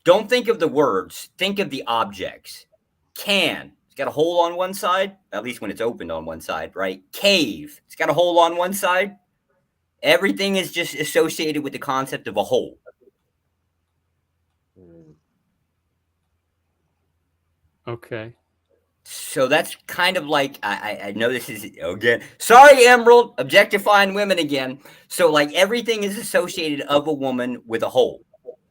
Don't think of the words. Think of the objects. Can. It's got a hole on one side, at least when it's opened on one side, right? Cave. It's got a hole on one side. Everything is just associated with the concept of a hole. Okay. So that's kind of like I know this is again. Sorry, Emerald, objectifying women again. So like everything is associated of a woman with a hole.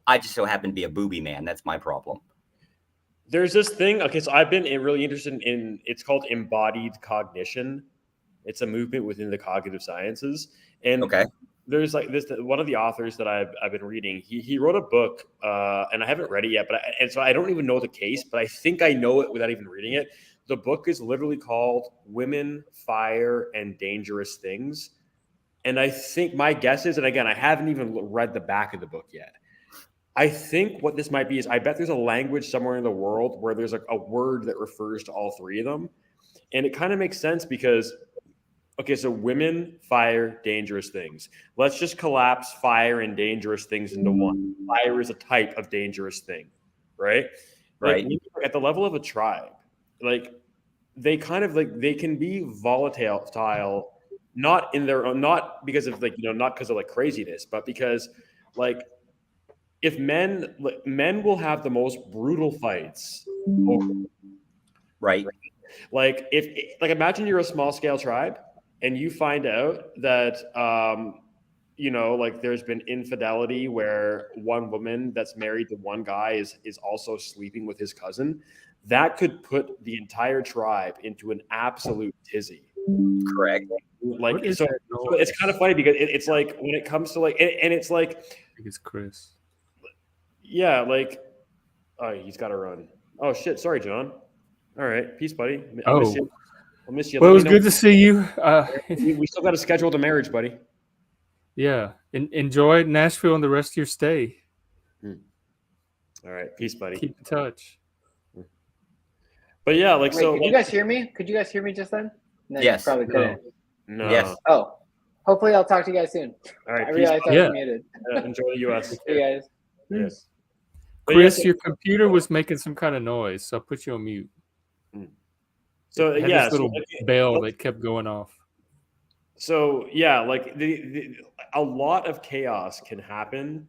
I just so happen to be a booby man. That's my problem. There's this thing. Okay, so I've been really interested in. It's called embodied cognition. It's a movement within the cognitive sciences, and Okay. there's like this. One of the authors that I've been reading. He wrote a book, and I haven't read it yet. And so I don't even know the case, but I think I know it without even reading it. The book is literally called "Women, Fire, and Dangerous Things," and I think my guess is, and again, I haven't even read the back of the book yet. I think what this might be is I bet there's a language somewhere in the world where there's a word that refers to all three of them. And it kind of makes sense because, okay, so women, fire, dangerous things. Let's just collapse fire and dangerous things into one. Fire is a type of dangerous thing, right? Right. Like, at the level of a tribe, like they kind of like they can be volatile, not in their own, not because of like, not because of like craziness, but because like if men will have the most brutal fights over, Right. like if imagine you're a small scale tribe and you find out that like there's been infidelity where one woman that's married to one guy is also sleeping with his cousin. That could put the entire tribe into an absolute tizzy. Correct. Like What is so, that so noise? it's kind of funny because it's like when it comes to like and it's like I think it's Chris. yeah, like oh, he's got to run. Oh shit, sorry, John. All right, peace, buddy. I'll miss you. I'll miss you. Well, it Let was me know. good to see you. We still got to schedule the marriage, buddy. Yeah. Enjoy Nashville and the rest of your stay. All right, peace, buddy. Keep in touch. But yeah, like Wait, so. could Like, you guys hear me? Could you guys hear me just then? No, you Yes. probably couldn't. no. Yes. Oh, hopefully I'll talk to you guys soon. All right, I peace. realized I Yeah. was muted. Enjoy the U.S. See you guys. Yes. But yeah, Chris, your computer was making some kind of noise, so I put you on mute. so It had yeah, this little so, bell that kept going off. so yeah, like a lot of chaos can happen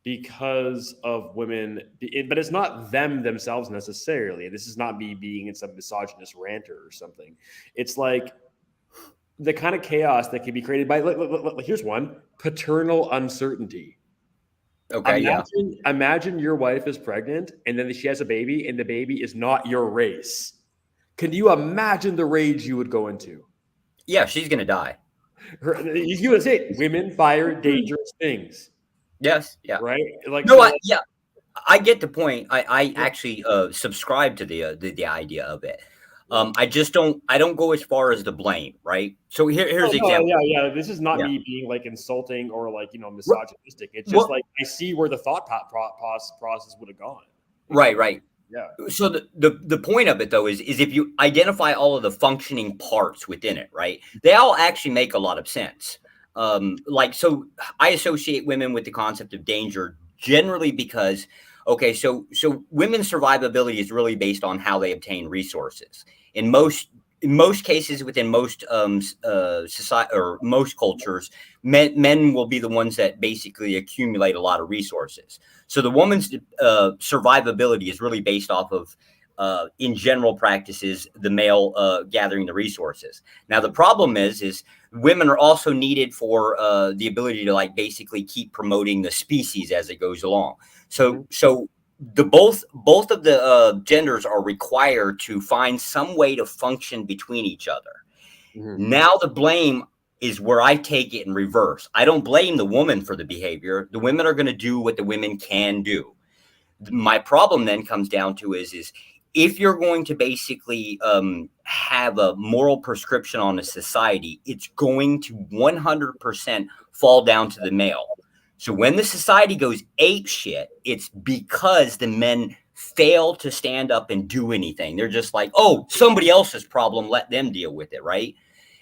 because of women, but it's not them themselves necessarily. This is not me being some misogynist ranter or something. It's like the kind of chaos that can be created by. Here's one: paternal uncertainty. Okay. Imagine your wife is pregnant and then she has a baby and the baby is not your race. Can you imagine the rage you would go into? Yeah. She's gonna die. You would say women, fire, dangerous things, Yes. Yeah. right? Like No. so, I get the point. I actually subscribe to the idea of it. I just don't go as far as the blame. Right. So here's the example. Yeah. This is not Yeah. me being like insulting or like misogynistic. It's just like I see where the thought process would have gone. Right. Yeah. So the point of it though is if you identify all of the functioning parts within it, right? They all actually make a lot of sense. So I associate women with the concept of danger generally because so women's survivability is really based on how they obtain resources. In most cases, within most society or most cultures, men will be the ones that basically accumulate a lot of resources. So the woman's survivability is really based off of, in general practices, the male gathering the resources. Now the problem is women are also needed for the ability to like basically keep promoting the species as it goes along. So both of the genders are required to find some way to function between each other. Mm-hmm. Now the blame is where I take it in reverse. I don't blame the woman for the behavior. The women are going to do what the women can do. My problem then comes down to is if you're going to basically have a moral prescription on a society, it's going to 100% fall down to the male. So when the society goes ape shit, it's because the men fail to stand up and do anything. They're just like, oh, somebody else's problem, let them deal with it, right?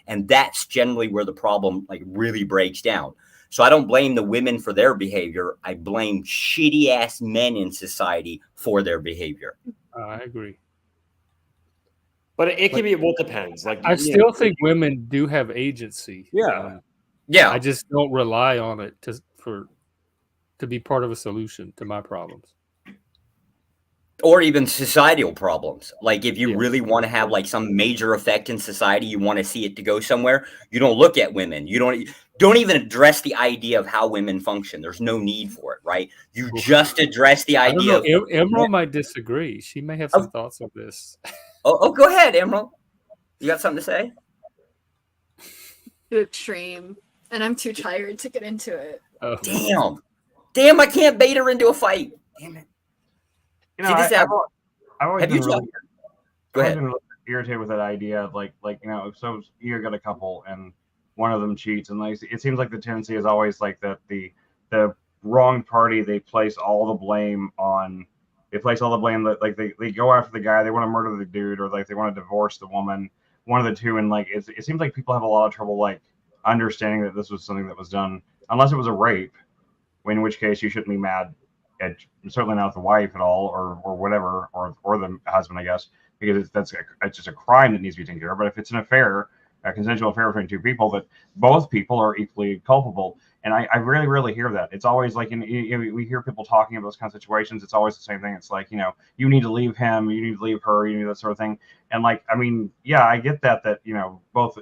And that's generally where the problem like really breaks down. So I don't blame the women for their behavior. I blame shitty ass men in society for their behavior. I agree. But it can be, well, it depends. Like, I still think women do have agency. Yeah. Yeah. I just don't rely on it to be part of a solution to my problems. Or even societal problems. Like if you Yeah. really want to have like some major effect in society, you want to see it to go somewhere, you don't look at women. You don't even address the idea of how women function. There's no need for it, right? You just address the I don't idea know. of Emerald might disagree. She may have some thoughts on this. oh, go ahead, Emerald. You got something to say? Too extreme, and I'm too tired to get into it. Oh. Damn, I can't bait her into a fight. Damn it. You know, See, this I've always have been you really, tried? Go I've ahead. been really irritated with that idea of like you know, so you got a couple and one of them cheats, and like it seems like the tendency is always like that the wrong party, they place all the blame on. They place all the blame that like they go after the guy, they want to murder the dude, or like they want to divorce the woman, one of the two, and like it seems like people have a lot of trouble like understanding that this was something that was done, unless it was a rape, in which case you shouldn't be mad at, certainly not the wife at all, or whatever, or the husband, I guess, because it's just a crime that needs to be taken care of. But if it's an affair, a consensual affair between two people, that both people are equally culpable. And I really, really hear that. It's always like, we hear people talking about those kind of situations. It's always the same thing. It's like, you know, you need to leave him, you need to leave her, you need that sort of thing. And like, I mean, yeah, I get that, you know, both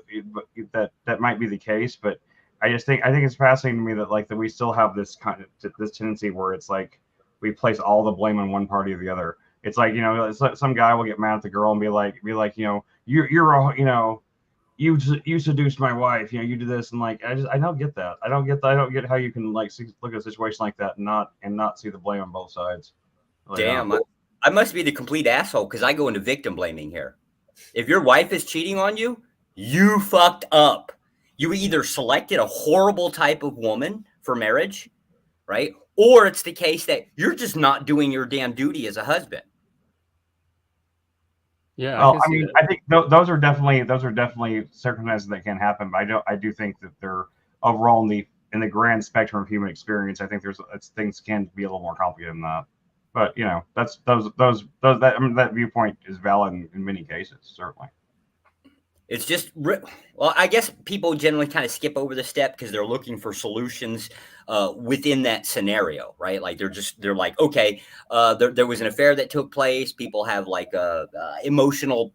that might be the case, but I think it's fascinating to me that like that we still have this kind of this tendency where it's like we place all the blame on one party or the other. It's like, you know, it's like some guy will get mad at the girl and be like, you know, you're you know, you seduced my wife, you know, you do this, and like I don't get that. I don't get how you can like look at a situation like that and not see the blame on both sides. Really. Damn, I must be the complete asshole because I go into victim blaming here. If your wife is cheating on you, you fucked up. You either selected a horrible type of woman for marriage, right? Or it's the case that you're just not doing your damn duty as a husband. Yeah. Well, I mean, I think those are definitely circumstances that can happen, but I do think that they're overall in the grand spectrum of human experience. I think things can be a little more complicated than that. But you know, that viewpoint is valid in many cases, certainly. It's just, well, I guess people generally kind of skip over the step because they're looking for solutions within that scenario, right? Like they're like, okay, there was an affair that took place. People have like emotional,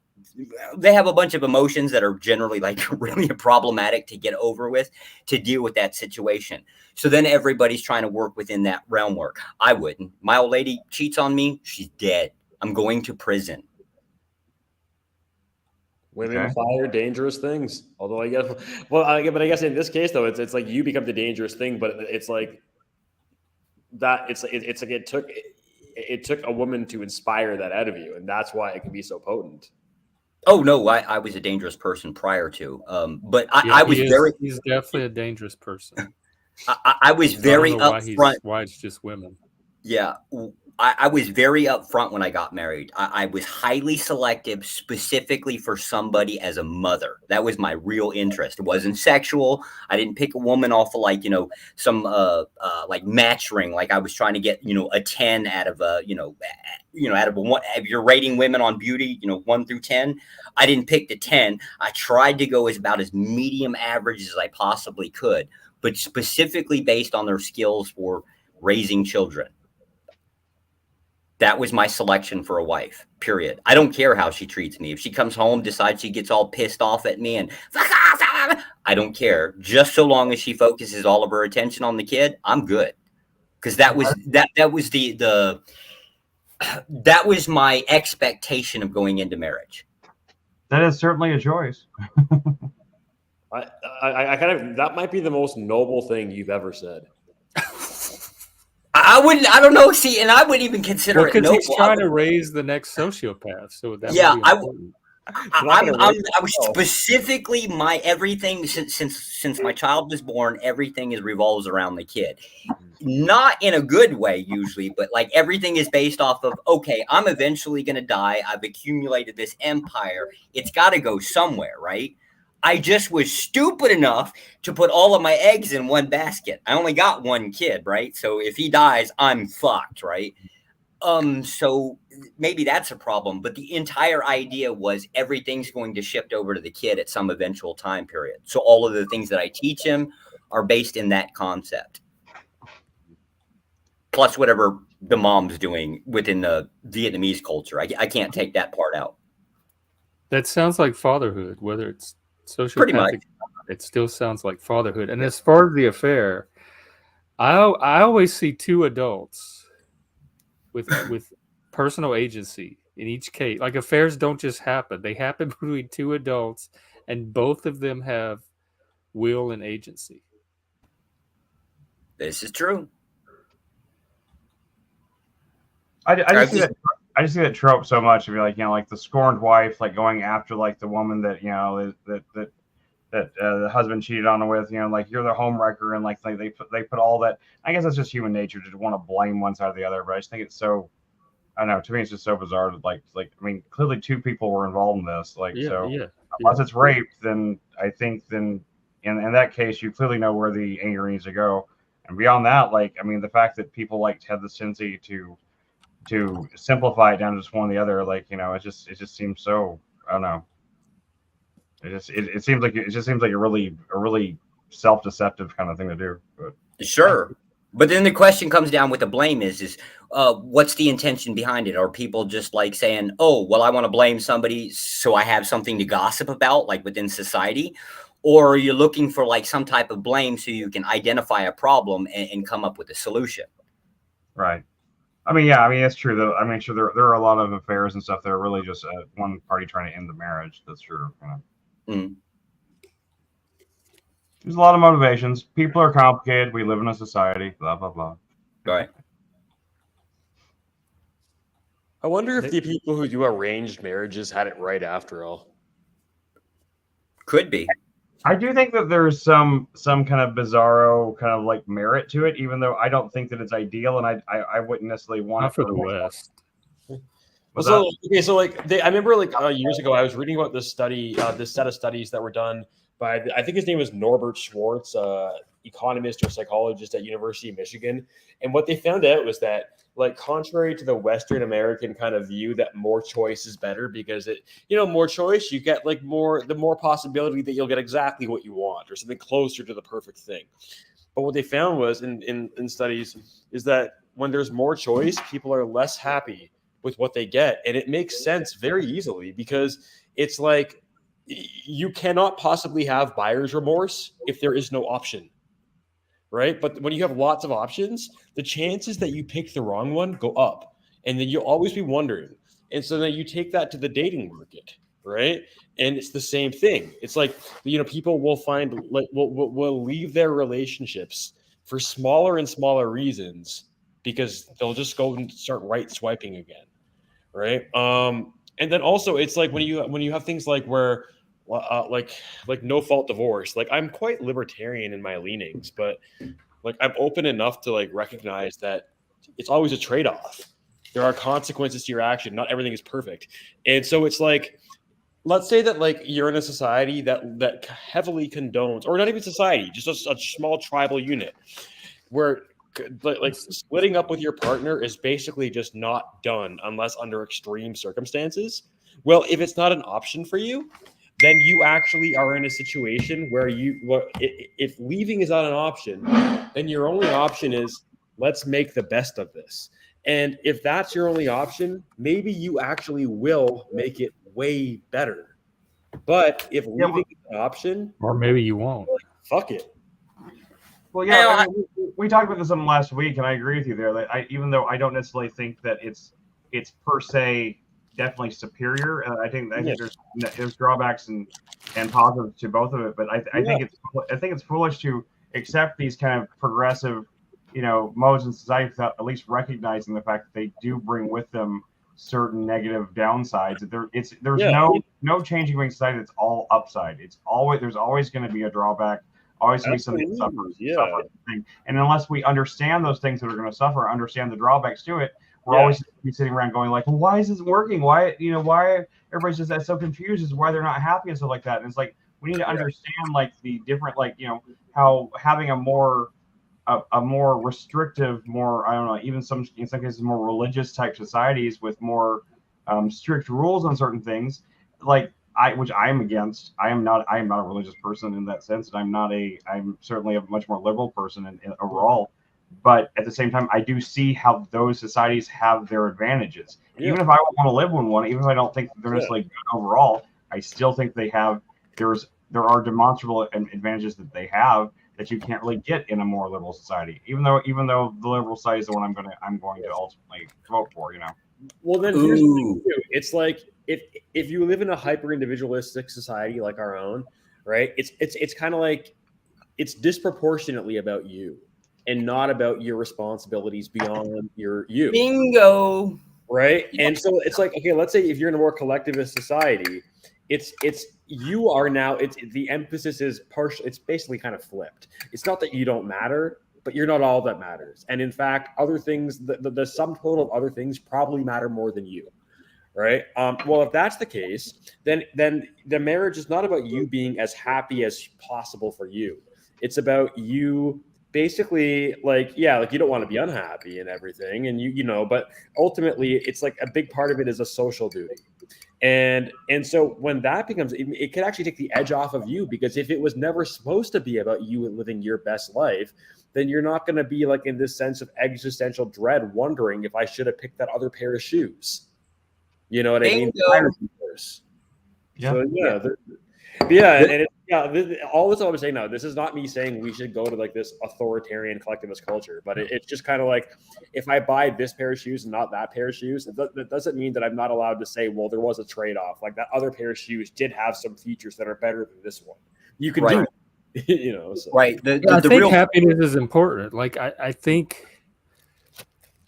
they have a bunch of emotions that are generally like really problematic to get over with, to deal with that situation. So then everybody's trying to work within that realm work. I wouldn't. My old lady cheats on me. She's dead. I'm going to prison. Women fire dangerous things. Although I guess, but I guess in this case though, it's like you become the dangerous thing. But it's like that. It's like it took a woman to inspire that out of you, and that's why it can be so potent. Oh no, I was a dangerous person prior to, but yeah, I was he's definitely a dangerous person. I was very upfront. Why it's just women? Yeah. I was very upfront when I got married. I was highly selective specifically for somebody as a mother. That was my real interest. It wasn't sexual. I didn't pick a woman off of like, you know, some like match ring. Like I was trying to get, you know, a 10 out of a, out of a one. If you're rating women on beauty, 1 through 10, I didn't pick the 10. I tried to go about as medium average as I possibly could, but specifically based on their skills for raising children. That was my selection for a wife, period. I don't care how she treats me. If she comes home, decides she gets all pissed off at me and I don't care. Just so long as she focuses all of her attention on the kid, I'm good. Because that was that was my expectation of going into marriage. That is certainly a choice. I kind of, that might be the most noble thing you've ever said. I don't know. See, and I wouldn't even consider it noble. He's trying to raise the next sociopath. So that I was specifically my everything since my child was born. Everything revolves around the kid. not in a good way usually, but like everything is based off of, okay, I'm eventually going to die. I've accumulated this empire. It's got to go somewhere, right? I just was stupid enough to put all of my eggs in one basket. I only got one kid, right? So if he dies, I'm fucked, right? So maybe that's a problem, but the entire idea was everything's going to shift over to the kid at some eventual time period. So all of the things that I teach him are based in that concept. Plus whatever the mom's doing within the Vietnamese culture. I can't take that part out. That sounds like fatherhood, whether it's sociopathic Pretty much. or not, it still sounds like fatherhood. And as far as the affair, I always see two adults with personal agency in each case. Like affairs don't just happen. They happen between two adults and both of them have will and agency. This is true. I just see that trope so much. If you're like, like the scorned wife, like going after like the woman that that the husband cheated on her with, like you're the homewrecker, and like they put all that. I guess that's just human nature to want to blame one side or the other. But I just think it's so. I don't know. To me, it's just so bizarre. That I mean, clearly two people were involved in this. Unless it's rape, then I think in that case, you clearly know where the anger needs to go. And beyond that, the fact that people have this tendency to simplify it down to just one or the other, it just seems so. I don't know. It seems like a really self-deceptive kind of thing to do. But sure. But then the question comes down with the blame is what's the intention behind it? Are people just like saying, oh, well, I want to blame somebody so I have something to gossip about, like within society? Or are you looking for like some type of blame so you can identify a problem and come up with a solution? Right. It's true though. Sure, there are a lot of affairs and stuff that are really just one party trying to end the marriage. That's true. There's a lot of motivations. People are complicated. We live in a society. Blah blah blah. Right. I wonder if the people who do arranged marriages had it right after all. Could be. I do think that there's some kind of bizarro kind of like merit to it, even though I don't think that it's ideal, and I wouldn't necessarily want Not it for the West. I remember years ago I was reading about this study, this set of studies that were done by I think his name was Norbert Schwartz, economist or psychologist at University of Michigan, and what they found out was that contrary to the Western American kind of view that more choice is better because more choice, you get the more possibility that you'll get exactly what you want or something closer to the perfect thing. But what they found was in studies is that when there's more choice, people are less happy with what they get. And it makes sense very easily because it's like you cannot possibly have buyer's remorse if there is no option. Right. But when you have lots of options, the chances that you pick the wrong one go up, and then you'll always be wondering. And so then you take that to the dating market. Right. And it's the same thing. It's like, people will find will leave their relationships for smaller and smaller reasons because they'll just go and start right swiping again. Right. And then also it's like when you have things like where like no fault divorce, I'm quite libertarian in my leanings, but I'm open enough to recognize that it's always a trade-off. There are consequences to your action. Not everything is perfect. And so it's let's say that you're in a society that heavily condones, or not even society, just a small tribal unit where splitting up with your partner is basically just not done unless under extreme circumstances. Well, if it's not an option for you, then you actually are in a situation where if leaving is not an option, then your only option is let's make the best of this. And if that's your only option, maybe you actually will make it way better. But if leaving is an option, or maybe you won't. Fuck it. Well, yeah, we talked about this last week, and I agree with you there. Even though I don't necessarily think that it's per se definitely superior, I think there's drawbacks and positives to both of it. But I think it's foolish to accept these kind of progressive, modes in society without at least recognizing the fact that they do bring with them certain negative downsides. There's no changing society that's all upside. There's always going to be a drawback, Always going to be something that suffers. And unless we understand those things that are going to suffer, understand the drawbacks to it, we're always be sitting around going like, well, why is this working? Why everybody's just so confused as to why they're not happy and stuff like that. And it's like, we need to understand like the different, like, how having a more restrictive, more, I don't know, even in some cases more religious type societies with more strict rules on certain things, like which I am against. I am not a religious person in that sense, and I'm certainly a much more liberal person in overall. But at the same time, I do see how those societies have their advantages. Even if I want to live in one, even if I don't think they're necessarily good overall, I still think they have. There are demonstrable advantages that they have that you can't really get in a more liberal society. Even though the liberal society is the one I'm going to ultimately vote for. Well, then here's the thing too. It's like if you live in a hyper individualistic society like our own, right? It's kind of like it's disproportionately about you and not about your responsibilities beyond you. Bingo. Right. And so it's like, okay, let's say if you're in a more collectivist society, it's you are now, it's the emphasis is partial. It's basically kind of flipped. It's not that you don't matter, but you're not all that matters. And in fact, other things, the sum total of other things probably matter more than you. Right. Well, if that's the case, then the marriage is not about you being as happy as possible for you. It's about you basically like you don't want to be unhappy and everything. And but ultimately it's like a big part of it is a social duty. And so when that becomes, it could actually take the edge off of you, because if it was never supposed to be about you living your best life, then you're not going to be like in this sense of existential dread, wondering if I should have picked that other pair of shoes. You know what I mean? Yeah. So, all this I was saying now, this is not me saying we should go to like this authoritarian collectivist culture, but it's just kind of like, if I buy this pair of shoes and not that pair of shoes, that doesn't mean that I'm not allowed to say, well, there was a trade-off. Like that other pair of shoes did have some features that are better than this one. You can do it, So. Right. I think happiness is important. Like I think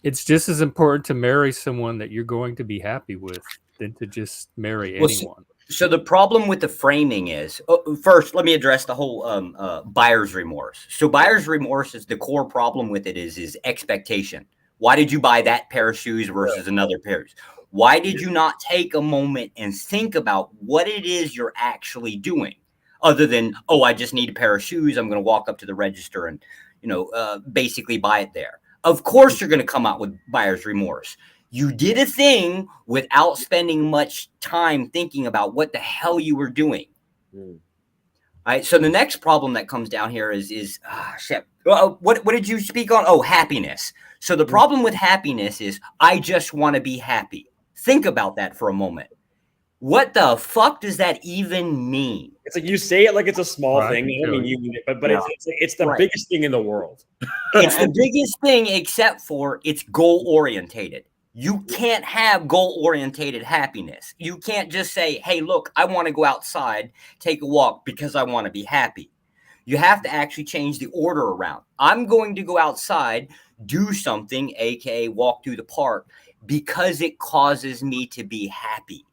it's just as important to marry someone that you're going to be happy with than to just marry anyone. So the problem with the framing is, first, let me address the whole buyer's remorse. So buyer's remorse is the core problem with it is expectation. Why did you buy that pair of shoes versus another pair? Why did you not take a moment and think about what it is you're actually doing, other than, oh, I just need a pair of shoes. I'm going to walk up to the register and, basically buy it there. Of course, you're going to come out with buyer's remorse. You did a thing without spending much time thinking about what the hell you were doing. All right. So the next problem that comes down here is shit. What did you speak on? Oh, happiness. So the problem with happiness is I just want to be happy. Think about that for a moment. What the fuck does that even mean? It's like you say it like it's a small thing. I mean, you mean it, but it's the biggest thing in the world. It's the biggest thing, except for it's goal orientated. You can't have goal-orientated happiness. You can't just say, hey, look, I want to go outside, take a walk because I want to be happy. You have to actually change the order around. I'm going to go outside, do something, aka walk through the park, because it causes me to be happy.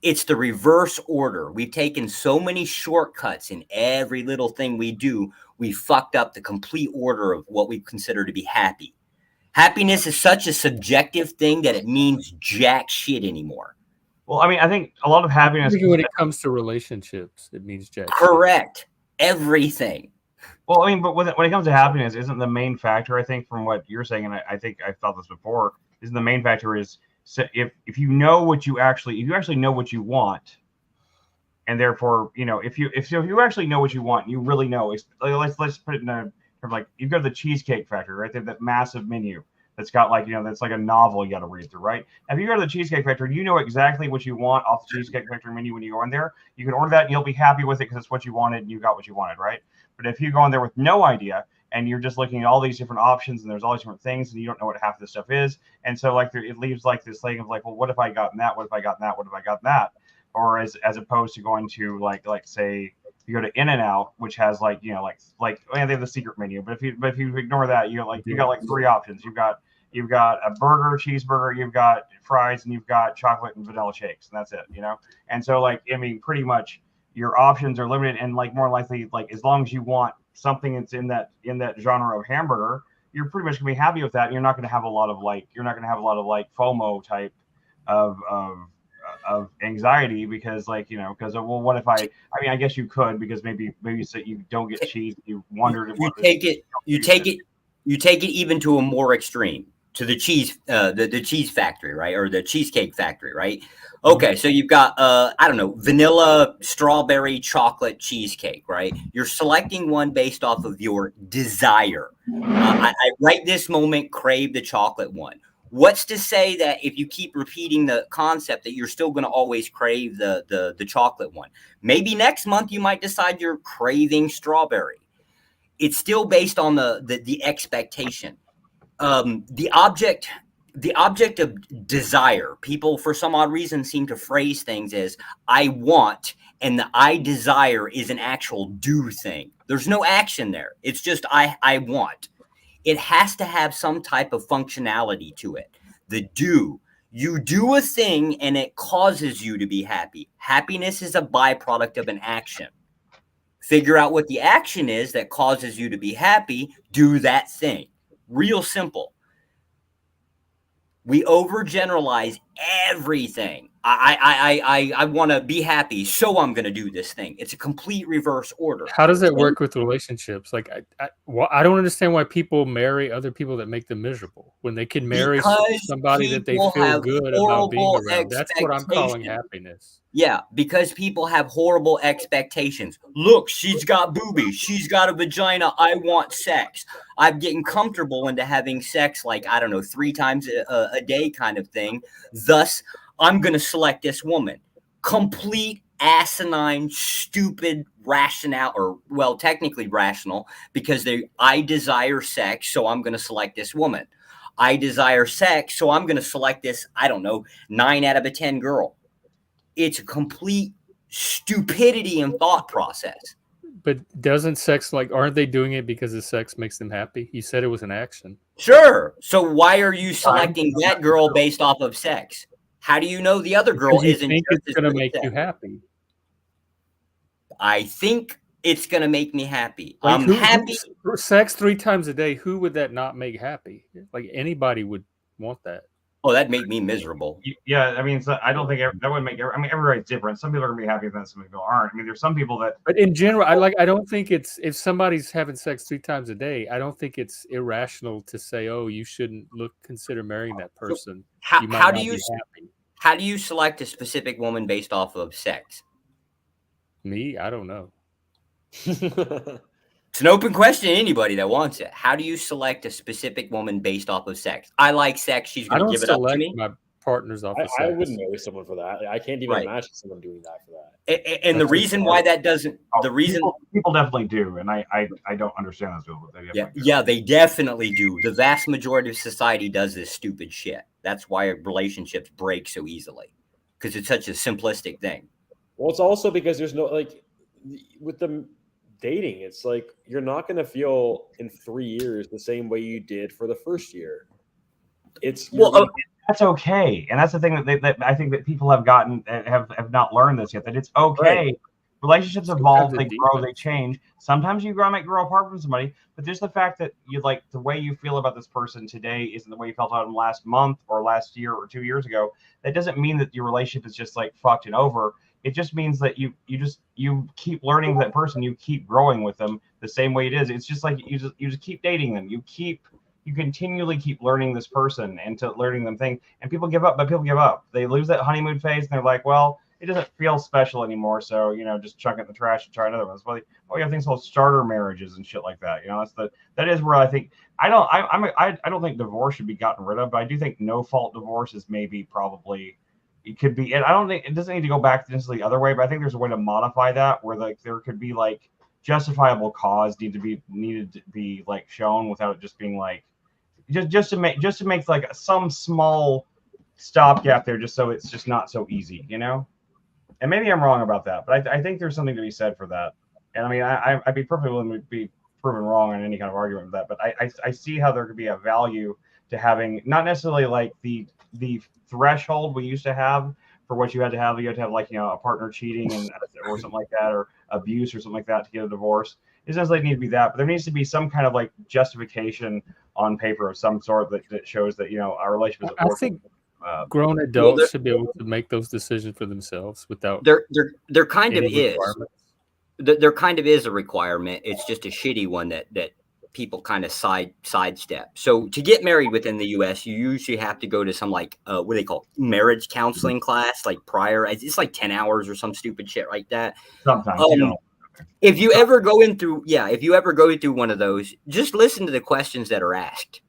It's the reverse order. We've taken so many shortcuts in every little thing we do. We fucked up the complete order of what we consider to be happy. Happiness is such a subjective thing that it means jack shit anymore. Well, I mean, I think a lot of happiness, when it comes to relationships, it means jack shit. Correct. Everything. Well, I mean, but when it comes to happiness, isn't the main factor, I think, from what you're saying, and I think I've thought this before, isn't the main factor is if you know what you actually, if you actually know what you want, and therefore, if you actually know what you want, you really know. Let's put it in a, like, you go to the Cheesecake Factory, right? They have that massive menu that's got that's like a novel you got to read through, right? If you go to the Cheesecake Factory, you know exactly what you want off the Cheesecake Factory menu when you go in there. You can order that and you'll be happy with it because it's what you wanted and you got what you wanted, right? But if you go in there with no idea and you're just looking at all these different options and there's all these different things and you don't know what half of this stuff is, and so like it leaves like this thing of like, well, what if I got that? What if I got that? What if I got that? Or as opposed to going to like say, you go to In-N-Out, which has like they have the secret menu, but if you ignore that, you got like three options. You've got a burger, cheeseburger, you've got fries, and you've got chocolate and vanilla shakes, and that's it. And so pretty much, your options are limited, and like more likely, like as long as you want something that's in that genre of hamburger, you're pretty much gonna be happy with that. And you're not gonna have a lot of like FOMO type of anxiety because like because well, what if I mean, I guess you could, because maybe so you don't get cheese, you wondered you take it even to a more extreme, to the cheese the cheese factory, right? Or the cheesecake factory, right? Okay, so you've got I don't know, vanilla, strawberry, chocolate cheesecake, right? You're selecting one based off of your desire. I right this moment crave the chocolate one. What's to say that if you keep repeating the concept that you're still going to always crave the chocolate one? Maybe next month you might decide you're craving strawberry. It's still based on the expectation. The object of desire. People, for some odd reason, seem to phrase things as I want, and the I desire is an actual do thing. There's no action there. It's just I want. It has to have some type of functionality to it. The do. You do a thing and it causes you to be happy. Happiness is a byproduct of an action. Figure out what the action is that causes you to be happy. Do that thing. Real simple. We overgeneralize everything. I want to be happy, so I'm going to do this thing. It's a complete reverse order. How does that work with relationships? Like, I don't understand why people marry other people that make them miserable when they can marry somebody that they feel good about being around. That's what I'm calling happiness. Yeah, because people have horrible expectations. Look, she's got boobies. She's got a vagina. I want sex. I'm getting comfortable into having sex, like, I don't know, 3 times a day kind of thing. Thus, I'm going to select this woman. Complete asinine, stupid rationale, or, well, technically rational, because I desire sex, so I'm going to select this woman. I desire sex, so I'm going to select this, I don't know, 9 out of 10 girl. It's a complete stupidity in thought process. But doesn't sex, like, aren't they doing it because the sex makes them happy? You said it was an action. Sure. So why are you selecting that girl based off of sex? How do you know the other girl isn't? Think it's going to make you happy. I think it's going to make me happy. Like, I'm happy. Sex 3 times a day. Who would that not make happy? Like, anybody would want that. Oh, that'd make me miserable. Yeah, I mean, so I don't think that would make. I mean, everybody's different. Some people are gonna be happy with that, some people aren't. I mean, there's some people that. But in general, I don't think it's, if somebody's having sex 3 times a day, I don't think it's irrational to say, oh, you shouldn't consider marrying that person. How do you select a specific woman based off of sex? Me, I don't know. It's an open question to anybody that wants it. How do you select a specific woman based off of sex? I like sex. She's going to give it up to me. My partners off of sex. I wouldn't marry someone for that. I can't even imagine someone doing that for that. And the reason why that doesn't, the reason people definitely do, and I don't understand those people. But they definitely do. The vast majority of society does this stupid shit. That's why relationships break so easily, because it's such a simplistic thing. Well, it's also because there's no, like, with the dating, it's like you're not going to feel in 3 years the same way you did for the first year. It's that's okay, and that's the thing that I think that people have not learned this yet. That it's okay. Right. Relationships evolve, they grow, they change. Sometimes you might grow apart from somebody, but there's the fact that you like the way you feel about this person today isn't the way you felt about them last month or last year or 2 years ago. That doesn't mean that your relationship is just like fucked and over. It just means that you keep learning that person, you keep growing with them the same way it is. It's just like you just keep dating them. You continually keep learning this person and to learning them things. And people give up, but people give up. They lose that honeymoon phase and they're like, well, it doesn't feel special anymore. So, just chuck it in the trash and try another one. That's why you have things called starter marriages and shit like that. That is where I think I don't think divorce should be gotten rid of, but I do think no fault divorce is maybe probably. It could be, and I don't think it doesn't need to go back to the other way, but I think there's a way to modify that where like there could be like justifiable cause needed to be like shown without it just being like just to make like some small stopgap there, just so it's just not so easy, And maybe I'm wrong about that, but I think there's something to be said for that. And I mean, I'd be perfectly willing to be proven wrong on any kind of argument with that, but I see how there could be a value to having not necessarily like the threshold we used to have for what you had to have. You had to have like, you know, a partner cheating and or something like that, or abuse or something like that to get a divorce. It doesn't necessarily need to be that, but there needs to be some kind of like justification on paper of some sort that shows that, you know, our relationship is I think grown adults should be able to make those decisions for themselves without there kind of any is. requirements. There kind of is a requirement. It's just a shitty one that people kind of sidestep. So to get married within the U.S., you usually have to go to some like what do they call it? Marriage counseling class, like prior. It's like 10 hours or some stupid shit like that. Sometimes. If you ever go in through, if you ever go through one of those, just listen to the questions that are asked.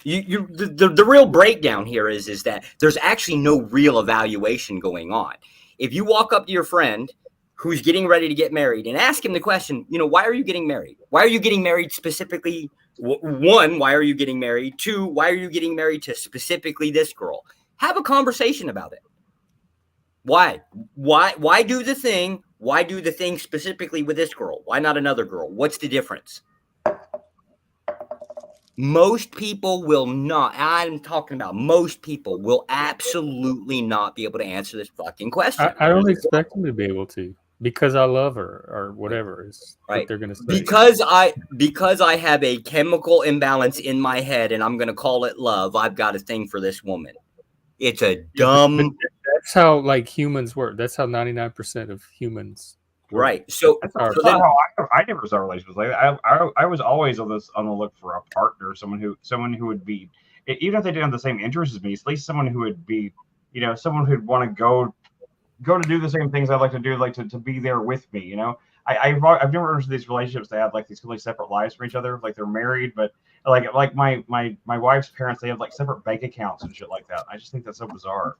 The real breakdown here is that there's actually no real evaluation going on. If you walk up to your friend who's getting ready to get married and ask him the question, you know, why are you getting married? Why are you getting married specifically? One, why are you getting married? Two, why are you getting married to specifically this girl? Have a conversation about it. Why do the thing? Why do the thing specifically with this girl? Why not another girl? What's the difference? Most people will not. I'm talking about most people will absolutely not be able to answer this fucking question. I don't expect them to be able to because I love her or whatever is right. what they're going to say. Because I have a chemical imbalance in my head and I'm going to call it love. I've got a thing for this woman. It's a dumb. That's how like humans work. That's how 99% of humans work. Right. So that's not how I never saw relationships like that. I was always on the look for a partner, someone who would be, even if they didn't have the same interests as me, at least someone who would be, you know, someone who'd want to go to do the same things I'd like to do, like to be there with me. You know, I've never understood these relationships. They have like these completely separate lives from each other. Like they're married, but like my wife's parents, they have like separate bank accounts and shit like that. I just think that's so bizarre.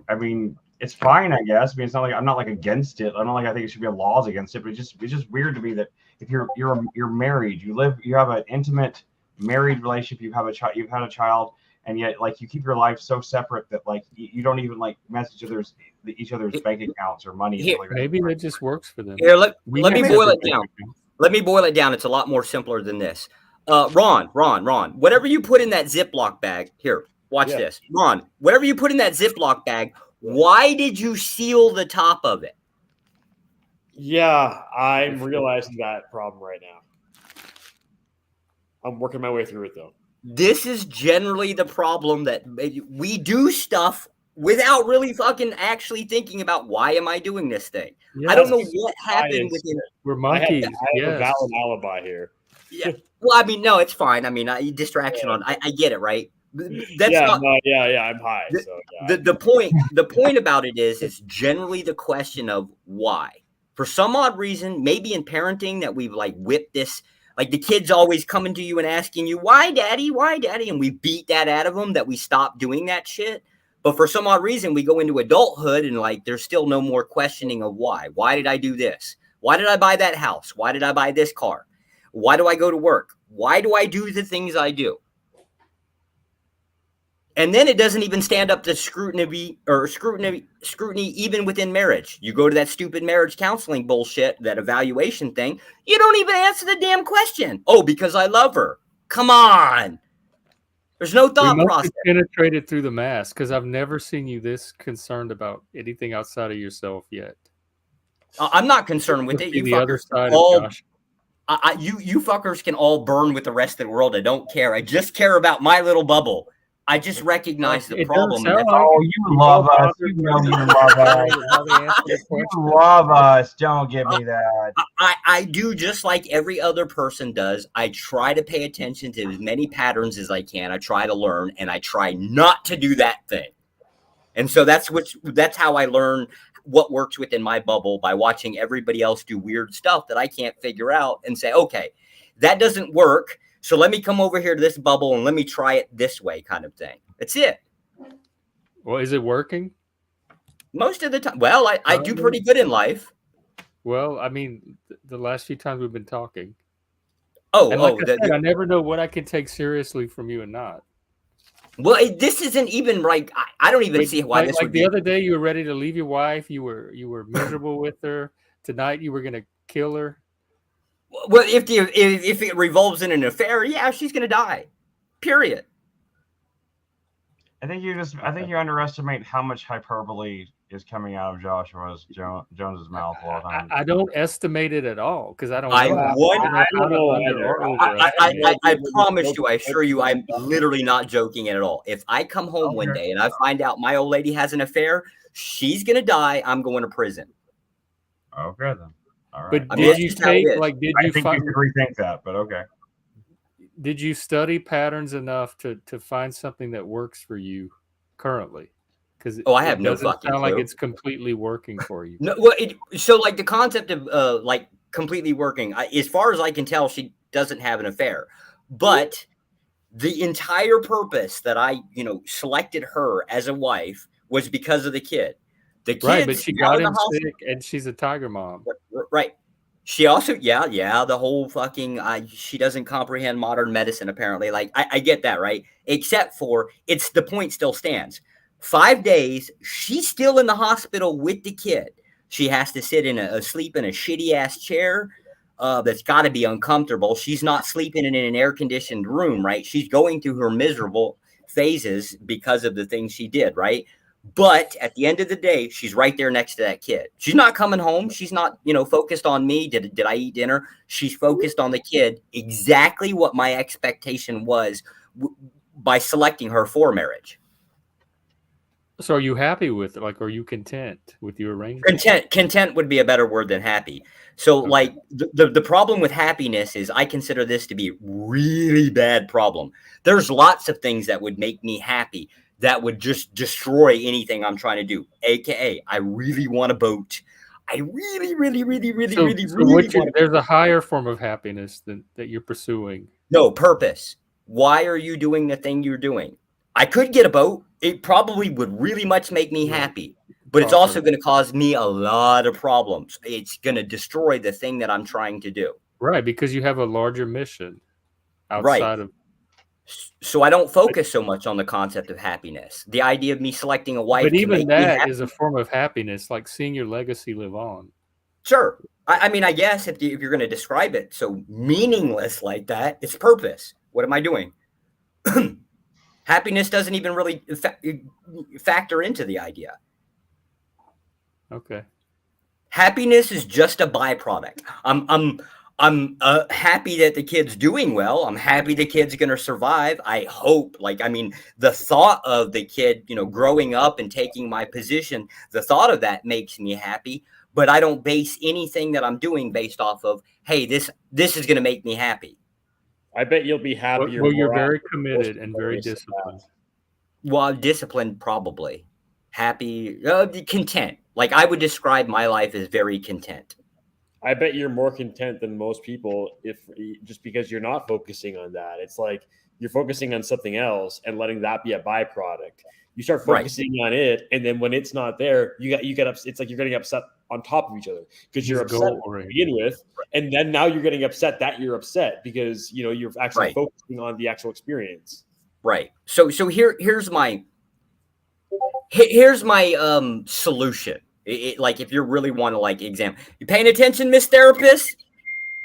I mean, it's fine, I guess. I mean, it's not like I'm not like against it. I don't like I think it should be laws against it, but it's just weird to me that if you're married, you have an intimate married relationship, you've had a child, and yet like you keep your life so separate that like you don't even like message each other's bank accounts or money. Here, like maybe that just works for them. Here, let me boil it down. Let me boil it down. It's a lot more simpler than this. Ron, whatever you put in that Ziploc bag, here, watch this. Ron, whatever you put in that Ziploc bag, why did you seal the top of it? Yeah, I'm realizing that problem right now. I'm working my way through it though. This is generally the problem that we do stuff without really fucking actually thinking about why am I doing this thing? Yeah, I don't know what happened within. We're monkeys. I have a valid alibi here. Yeah. Well, I mean, no, it's fine. I mean, distraction on. I get it, right? That's not. I'm high. The point about it is, it's generally the question of why. For some odd reason, maybe in parenting that we've like whipped this. Like the kids always coming to you and asking you, why daddy? And we beat that out of them that we stop doing that shit. But for some odd reason, we go into adulthood and like, there's still no more questioning of why. Why did I do this? Why did I buy that house? Why did I buy this car? Why do I go to work? Why do I do the things I do? And then it doesn't even stand up to scrutiny even within marriage. You go to that stupid marriage counseling bullshit, that evaluation thing. You don't even answer the damn question. Oh, because I love her. Come on. There's no thought process. Penetrated through the mask because I've never seen you this concerned about anything outside of yourself yet. I'm not concerned with it. You the other side all, of Josh. You fuckers can all burn with the rest of the world. I don't care. I just care about my little bubble. I just recognize the problem. You love us. You know you love us. You love us. Don't give me that. I do just like every other person does. I try to pay attention to as many patterns as I can. I try to learn, and I try not to do that thing. And so that's how I learn what works within my bubble, by watching everybody else do weird stuff that I can't figure out and say, okay, that doesn't work. So let me come over here to this bubble and let me try it this way, kind of thing. That's it. Well, is it working? Most of the time. Well, I do pretty good in life. Well, I mean, the last few times we've been talking. I never know what I can take seriously from you and not. Well, this isn't even like I don't even see why this would be. The other day, you were ready to leave your wife. You were miserable with her. Tonight, you were going to kill her. Well, if it revolves in an affair, yeah, she's going to die. Period. I think you underestimate how much hyperbole is coming out of Jones's mouth a lot of times. I don't estimate it at all because I don't know. I how to under or overestimate. I promise you, I assure you, I'm literally not joking at all. If I come home one day and I find out my old lady has an affair, she's gonna die. I'm going to prison. Okay then. All right. But I mean, did that's you just how it take is. like did I you think find you should rethink that, but okay. did you study patterns enough to find something that works for you currently? Because I have no doesn't fucking sound like clue. it's completely working for you. No, well, so like the concept of like completely working, as far as I can tell, she doesn't have an affair. But the entire purpose that I, selected her as a wife was because of the kid. The kid, Right, but she got him sick, and she's a tiger mom. Right. She also, the whole fucking, she doesn't comprehend modern medicine, apparently. Like, I get that, right? Except for, the point still stands. 5 days, she's still in the hospital with the kid. She has to sit sleep in a shitty ass chair that's got to be uncomfortable. She's not sleeping in an air conditioned room, right? She's going through her miserable phases because of the things she did, right? But at the end of the day, she's right there next to that kid. She's not coming home. She's not, focused on me. Did I eat dinner? She's focused on the kid. Exactly what my expectation was by selecting her for marriage. So are you happy with it? Like, are you content with your arrangement? Content would be a better word than happy. So Okay. like the problem with happiness is I consider this to be a really bad problem. There's lots of things that would make me happy that would just destroy anything I'm trying to do. AKA, I really want a boat. I really want there's a higher form of happiness that you're pursuing. No, purpose. Why are you doing the thing you're doing? I could get a boat. It probably would really much make me happy, but it's also going to cause me a lot of problems. It's going to destroy the thing that I'm trying to do. Right, because you have a larger mission outside of. So I don't focus so much on the concept of happiness. The idea of me selecting a wife. But even that is a form of happiness, like seeing your legacy live on. Sure. I mean, I guess if you're going to describe it so meaningless like that, it's purpose. What am I doing? Happiness doesn't even really factor into the idea. Okay. Happiness is just a byproduct. I'm happy that the kid's doing well. I'm happy the kid's going to survive. I hope, the thought of the kid, growing up and taking my position, the thought of that makes me happy, but I don't base anything that I'm doing based off of, hey, this is going to make me happy. I bet you'll be happier. Well, you're very committed and very disciplined. Well, disciplined, probably. Happy, content. Like, I would describe my life as very content. I bet you're more content than most people just because you're not focusing on that. It's like you're focusing on something else and letting that be a byproduct. You start focusing on it, and then when it's not there, you get upset. It's like you're getting upset on top of each other because you're upset to begin with, and then now you're getting upset that you're upset because you're actually focusing on the actual experience. Right. So here's my solution. Like, if you really want to examine, you paying attention, Miss Therapist?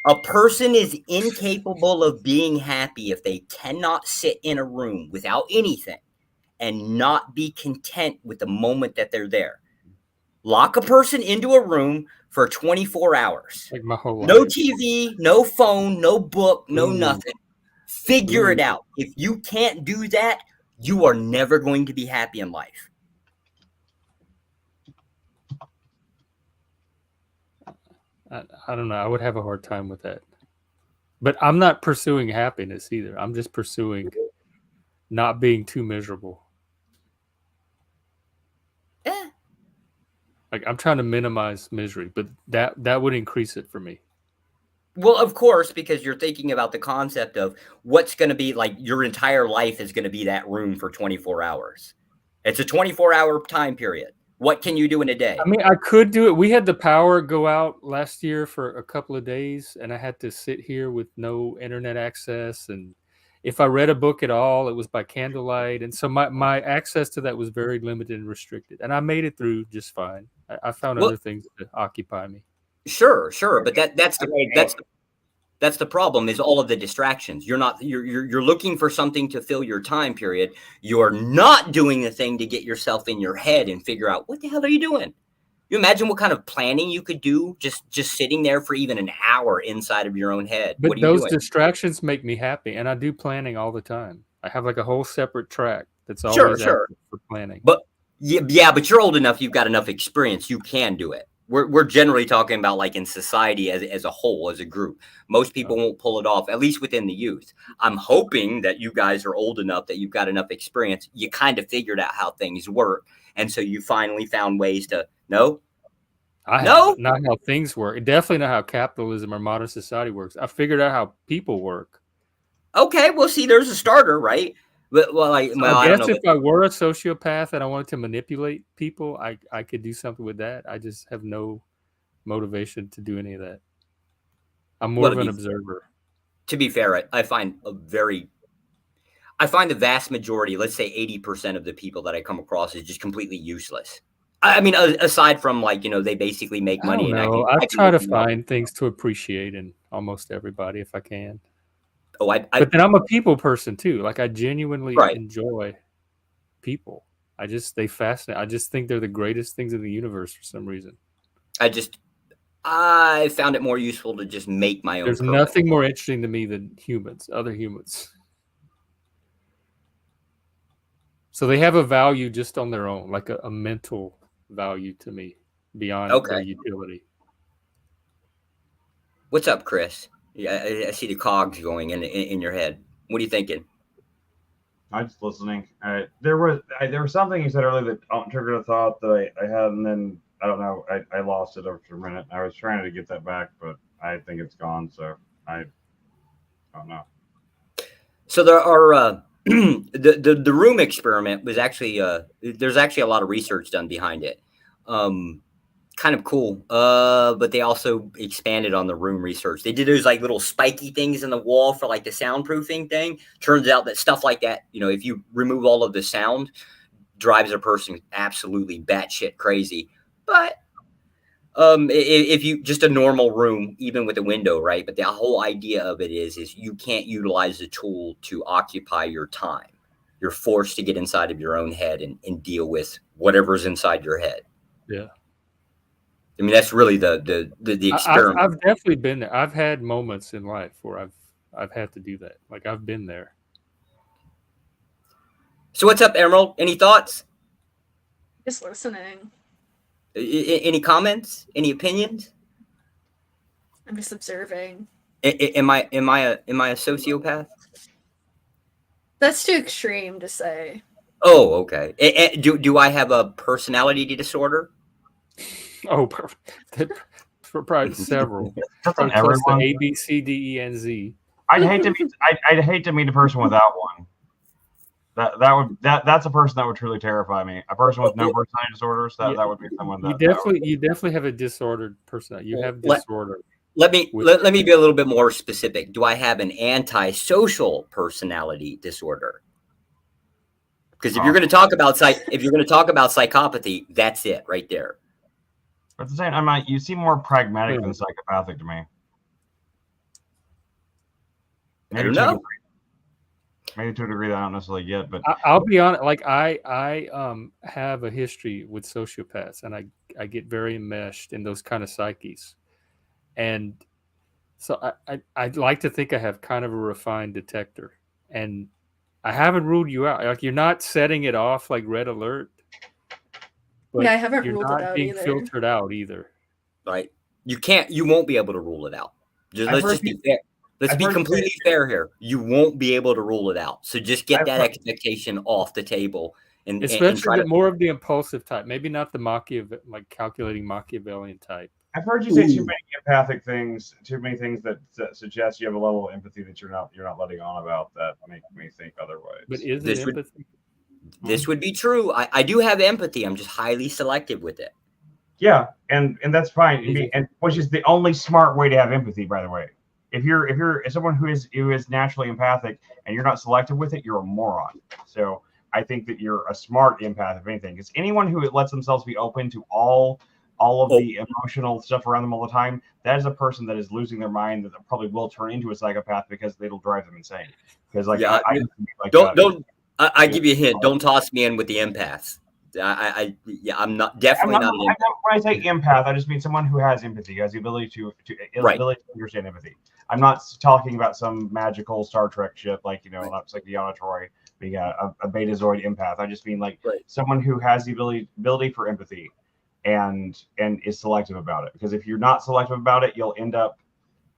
A person is incapable of being happy if they cannot sit in a room without anything and not be content with the moment that they're there. Lock a person into a room for 24 hours. Like my whole life. No TV, no phone, no book, no nothing. Figure it out. If you can't do that, you are never going to be happy in life. I don't know. I would have a hard time with that. But I'm not pursuing happiness either. I'm just pursuing not being too miserable. Like, I'm trying to minimize misery, but that would increase it for me. Well, of course, because you're thinking about the concept of what's going to be like your entire life is going to be that room for 24 hours. It's a 24-hour time period. What can you do in a day? I mean, I could do it. We had the power go out last year for a couple of days, and I had to sit here with no internet access. And if I read a book at all, it was by candlelight. And so my access to that was very limited and restricted. And I made it through just fine. I found other things to occupy me. Sure. But that's That's the problem, is all of the distractions. You're looking for something to fill your time period. You're not doing the thing to get yourself in your head and figure out what the hell are you doing. You imagine what kind of planning you could do just sitting there for even an hour inside of your own head. But what are you those doing? distractions make me happy, and I do planning all the time. I have like a whole separate track that's Sure, always sure. active for planning. But yeah, but you're old enough. You've got enough experience. You can do it. We're generally talking about like in society as a whole, as a group. Most people won't pull it off, at least within the youth. I'm hoping that you guys are old enough that you've got enough experience. You kind of figured out how things work. And so you finally found ways to no. Not how things work. Definitely not how capitalism or modern society works. I figured out how people work. Okay, well, see, there's a starter, right? Well, I I don't guess know. if I were a sociopath and I wanted to manipulate people, I could do something with that. I just have no motivation to do any of that. I'm more of an observer. To be fair, I find the vast majority, let's say 80% of the people that I come across is just completely useless. I mean, aside from like, they basically make money. I try to find things to appreciate in almost everybody if I can. But then I'm a people person too. Like I genuinely enjoy people. They fascinate. I just think they're the greatest things in the universe for some reason. I found it more useful to just make my own. There's nothing more interesting to me than other humans. So they have a value just on their own, like a mental value to me beyond their utility. What's up, Chris? Yeah, I see the cogs going in your head. What are you thinking? I'm just listening. There was something you said earlier that triggered a thought that I had, and then I don't know. I lost it after a minute. I was trying to get that back, but I think it's gone. So I don't know. So there are the room experiment was actually there's actually a lot of research done behind it. Kind of cool. But they also expanded on the room research. They did those like little spiky things in the wall for like the soundproofing thing. Turns out that stuff like that, if you remove all of the sound, drives a person absolutely batshit crazy. But if you just a normal room, even with a window, right? But the whole idea of it is you can't utilize the tool to occupy your time. You're forced to get inside of your own head and deal with whatever's inside your head. Yeah. I mean, that's really the experiment. I've definitely been there. I've had moments in life where I've had to do that. Like I've been there. So what's up, Emerald? Any thoughts? Just listening. Any comments? Any opinions? I'm just observing. Am I a sociopath? That's too extreme to say. Oh, okay. Do I have a personality disorder? Oh, for probably several. Doesn't Everyone? everyone? A, B, C, D, E, N, Z. I'd hate to meet a person without one. That's a person that would truly terrify me. A person with no personality disorders. That would be someone that you definitely have a disordered personality. You have disorder. Let me be a little bit more specific. Do I have an antisocial personality disorder? Because if you're going to talk about psychopathy, that's it right there. But at the same time, you seem more pragmatic than psychopathic to me. I don't know. Maybe to a degree that I don't necessarily get, but I'll be honest. Like I have a history with sociopaths, and I get very enmeshed in those kind of psyches, and so I'd like to think I have kind of a refined detector, and I haven't ruled you out. Like you're not setting it off like red alert. But yeah, I haven't you're ruled not it out being either. filtered out either. Right? You won't be able to rule it out. Let's just be fair. Let's be completely fair here. You won't be able to rule it out. So just get that expectation off the table, and especially more of the impulsive type. Maybe not the calculating Machiavellian type. I've heard you say too many empathic things, too many things that suggest you have a level of empathy that you're not letting on about that make me think otherwise. But is it empathy? This would be true. I do have empathy. I'm just highly selective with it. Yeah, and that's fine. And which is the only smart way to have empathy, by the way. If you're someone who is naturally empathic and you're not selective with it, you're a moron. So I think that you're a smart empath, if anything. Because anyone who lets themselves be open to all all of Oh. the emotional stuff around them all the time, that is a person that is losing their mind that probably will turn into a psychopath because it'll drive them insane. Because like Yeah, I used to be like Don't that. don't. I give you a hint. Don't toss me in with the empaths. I'm not definitely not an when I empath. say empath, I just mean someone who has empathy, who has the ability to Right. ability to understand empathy. I'm not talking about some magical Star Trek shit like that's like Deanna Troy being a Betazoid empath. I just mean like Right. someone who has the ability for empathy and is selective about it. Because if you're not selective about it, you'll end up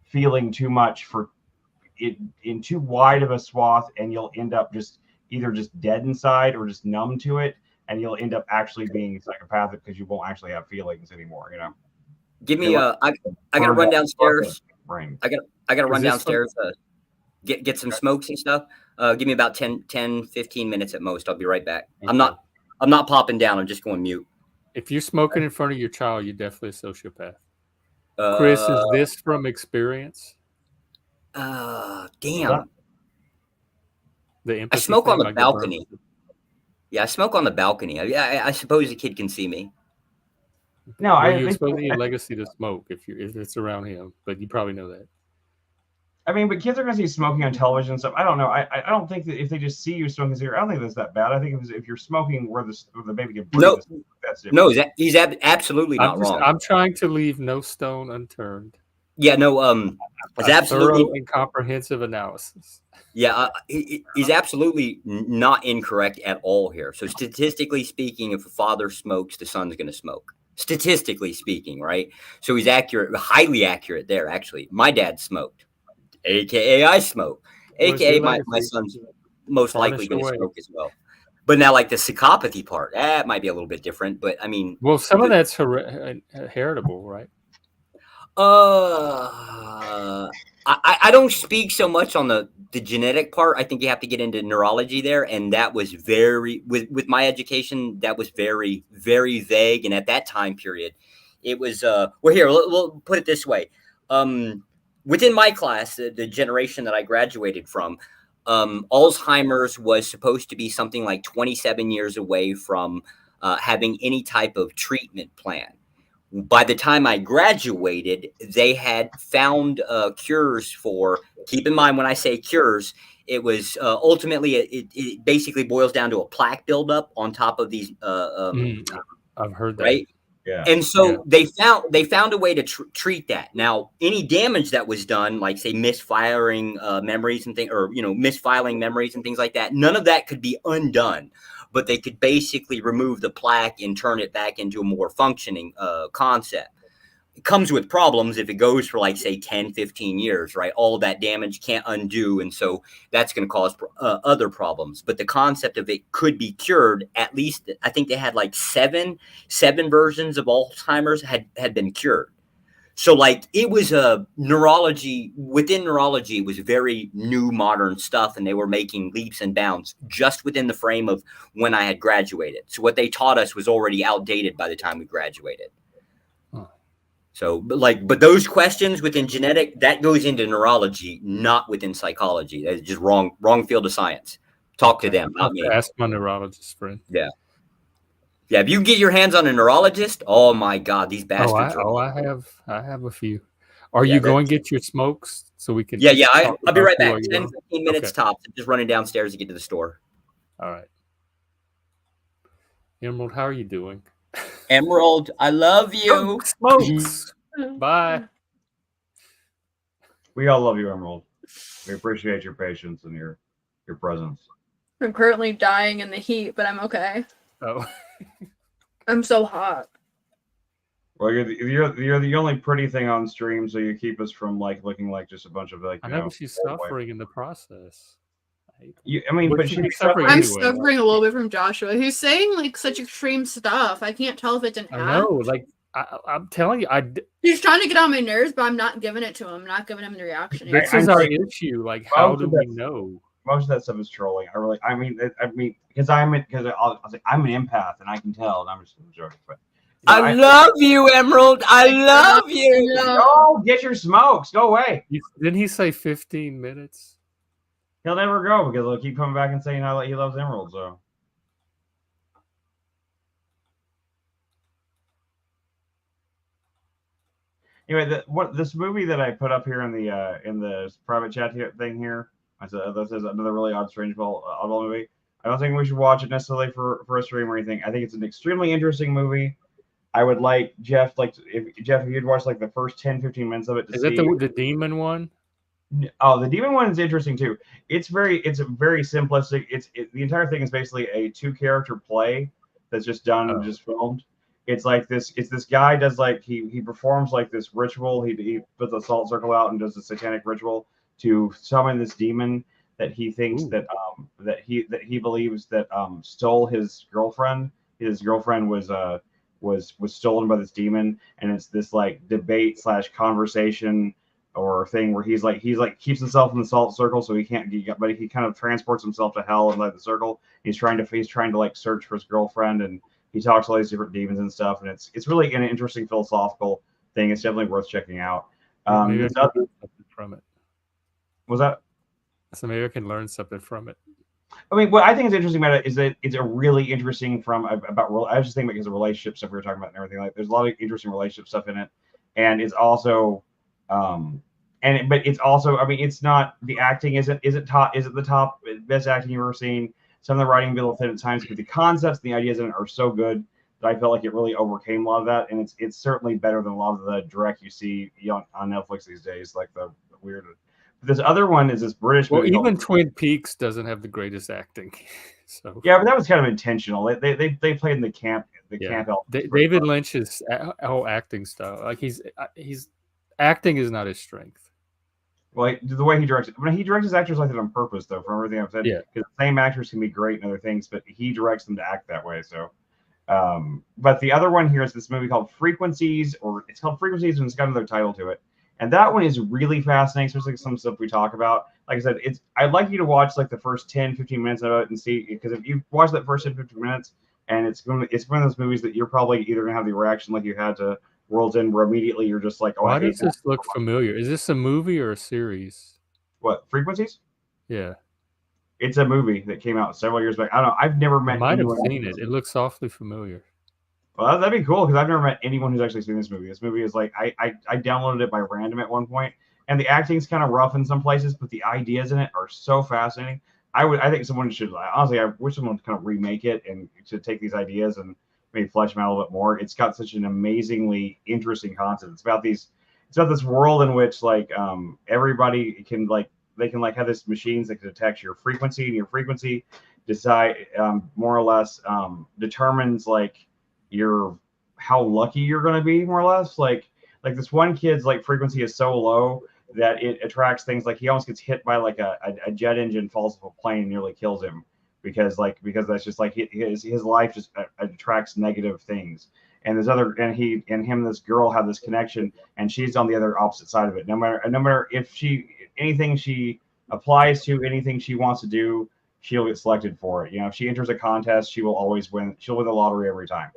feeling too much for it in too wide of a swath, and you'll end up either just dead inside or just numb to it, and you'll end up actually being psychopathic because you won't actually have feelings anymore. Give me I gotta run downstairs. Brain. I gotta run this downstairs. Get some smokes and stuff. Give me about 10, 15 minutes at most. I'll be right back. I'm not popping down. I'm just going mute. If you're smoking in front of your child, you're definitely a sociopath. Chris, is this from experience? Damn. The I empathy smoke on thing, the like balcony. I smoke on the balcony. I suppose the kid can see me. No, Well, I you're think exposing your legacy to smoke if it's around him, but you probably know that. I mean, but kids are going to see smoking on television and stuff. I don't know. I don't think that if they just see you smoking cigarette, I don't think that's that bad. I think if you're smoking where the baby can breathe, that's different. No, he's absolutely not wrong. I'm trying to leave no stone unturned. Yeah, no, it's absolutely thorough and comprehensive analysis. Yeah, he's absolutely not incorrect at all here. So statistically speaking, if a father smokes, the son's going to smoke. Statistically speaking, right? So he's accurate, highly accurate there. Actually, my dad smoked, aka I smoke, aka my son's most likely going to smoke as well. But now, like the psychopathy part, that might be a little bit different. But I mean, well, some of that's heritable, right? I don't speak so much on the genetic part. I think you have to get into neurology there, and that was very with my education. That was very, very vague, and at that time period, it was. Well, here we'll put it this way. Within my class, the generation that I graduated from, Alzheimer's was supposed to be something like 27 years away from having any type of treatment plan. By the time I graduated, they had found cures for, keep in mind when I say cures, it was ultimately, it basically boils down to a plaque buildup on top of these. I've heard that. Right? Yeah. And so they found a way to treat that. Now, any damage that was done, like say misfiring memories and things, or misfiling memories and things like that, none of that could be undone. But they could basically remove the plaque and turn it back into a more functioning concept. It comes with problems if it goes for like, say, 10, 15 years, right? All of that damage can't undo. And so that's going to cause other problems. But the concept of it could be cured, at least I think they had like seven versions of Alzheimer's had been cured. So like it was within neurology, it was very new modern stuff. And they were making leaps and bounds just within the frame of when I had graduated. So what they taught us was already outdated by the time we graduated. So but those questions within genetic, that goes into neurology, not within psychology. That's just wrong field of science. Talk to them, not me. Ask my neurologist friend. Yeah. Yeah, if you can get your hands on a neurologist, oh my God, these bastards. I have a few. Are you going to get your smokes so we can? Yeah, I'll be right back. 10, 15 minutes tops. I'm just running downstairs to get to the store. All right. Emerald, how are you doing? Emerald, I love you. Smokes. Bye. We all love you, Emerald. We appreciate your patience and your presence. I'm currently dying in the heat, but I'm okay. Oh. I'm so hot. Well, you're the only pretty thing on stream, so you keep us from like looking like just a bunch of like. I know she's suffering in the process. But she's suffering. I'm suffering a little bit from Joshua. He's saying like such extreme stuff. I can't tell if it's an act. I know, like I'm telling you, he's trying to get on my nerves, but I'm not giving it to him. I'm not giving him the reaction. This is our issue. Like, how do we know? Most of that stuff is trolling. I mean, because I'm an empath and I can tell, and I'm just joking. But I love you, Emerald. I love you. Oh, get your smokes. Go away. Didn't he say 15 minutes? He'll never go because he'll keep coming back and saying how he loves Emerald. So. Anyway, this movie that I put up here in the private chat thing here, this is another really oddball movie. I don't think we should watch it necessarily for a stream or anything. I think it's an extremely interesting movie. I would like Jeff, if you'd watch like the first 10-15 minutes of it to Is see. that the demon one? Oh, the demon one is interesting too. It's very simplistic. The entire thing is basically a 2-character play that's just done, just filmed. It's like this. It's this guy does like he performs like this ritual. He puts a salt circle out and does a satanic ritual to summon this demon that he thinks that he believes that stole his girlfriend. His girlfriend was stolen by this demon, and it's this like debate / conversation or thing where he's like keeps himself in the salt circle so he can't get, but he kind of transports himself to hell inside the circle. He's trying to like search for his girlfriend, and he talks to all these different demons and stuff, and it's really an interesting philosophical thing. It's definitely worth checking out. Maybe I can learn something from it. Was that? So maybe I can learn something from it. I mean, what I think is interesting about it is that it's a really interesting I was just thinking because of relationship stuff we were talking about and everything. Like, there's a lot of interesting relationship stuff in it, and it's also, but it's also, I mean, it's not, the acting isn't the top best acting you've ever seen. Some of the writing a bit thin at times, but the concepts and the ideas in it are so good that I felt like it really overcame a lot of that, and it's certainly better than a lot of the direct you see on Netflix these days, like the weird. This other one is this British movie. Well, even Twin Peaks doesn't have the greatest acting. So yeah, but that was kind of intentional. They played in the camp. Camp David Lynch's whole acting style, like he's acting is not his strength. Well, the way he directs it, he directs his actors like that on purpose, though. From everything I've said, yeah, because the same actors can be great in other things, but he directs them to act that way. So, but the other one here is this movie called Frequencies, or it's called Frequencies, and it's got another title to it. And that one is really fascinating, especially some stuff we talk about. Like I said, I'd like you to watch like the first 10-15 minutes of it and see, because if you watch that first 10-15 minutes, and it's one of those movies that you're probably either gonna have the reaction like you had to World's End, where immediately you're just like, oh, why does this look familiar? Is this a movie or a series? What, Frequencies? Yeah, it's a movie that came out several years back. I don't know. I've never met. I might have seen it. It looks awfully familiar. Well, that'd be cool because I've never met anyone who's actually seen this movie. This movie is like I downloaded it by random at one point, and the acting's kind of rough in some places, but the ideas in it are so fascinating. I think someone should, honestly, I wish someone would kind of remake it and should take these ideas and maybe flesh them out a little bit more. It's got such an amazingly interesting concept. It's about this world in which like everybody can they can have this machines that can detect your frequency, and your frequency decide more or less determines like how lucky you're going to be, more or less. Like this one kid's like frequency is so low that it attracts things, like he almost gets hit by like a jet engine, falls off a plane, and nearly kills him because that's just like his life just attracts negative things. And this girl have this connection, and she's on the other opposite side of it. No matter if anything she applies to, anything she wants to do, she'll get selected for it. If she enters a contest, she will always win. She'll win the lottery every time.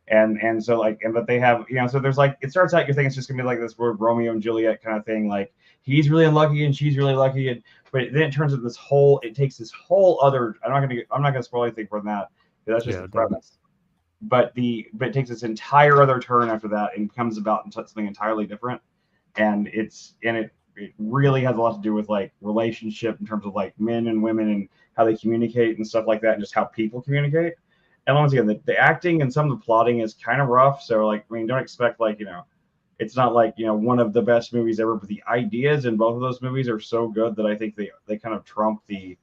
And so but they have, so there's like, it starts out, you think it's just gonna be like this word Romeo and Juliet kind of thing, like he's really unlucky and she's really lucky, but then it turns into it takes this whole other, I'm not gonna spoil anything from that, because that's just the premise. But it takes this entire other turn after that and comes about into something entirely different. And it really has a lot to do with like relationship in terms of like men and women and how they communicate and stuff like that, and just how people communicate. And once again, the acting and some of the plotting is kind of rough. So don't expect it's not like, one of the best movies ever, but the ideas in both of those movies are so good that I think they kind of trump the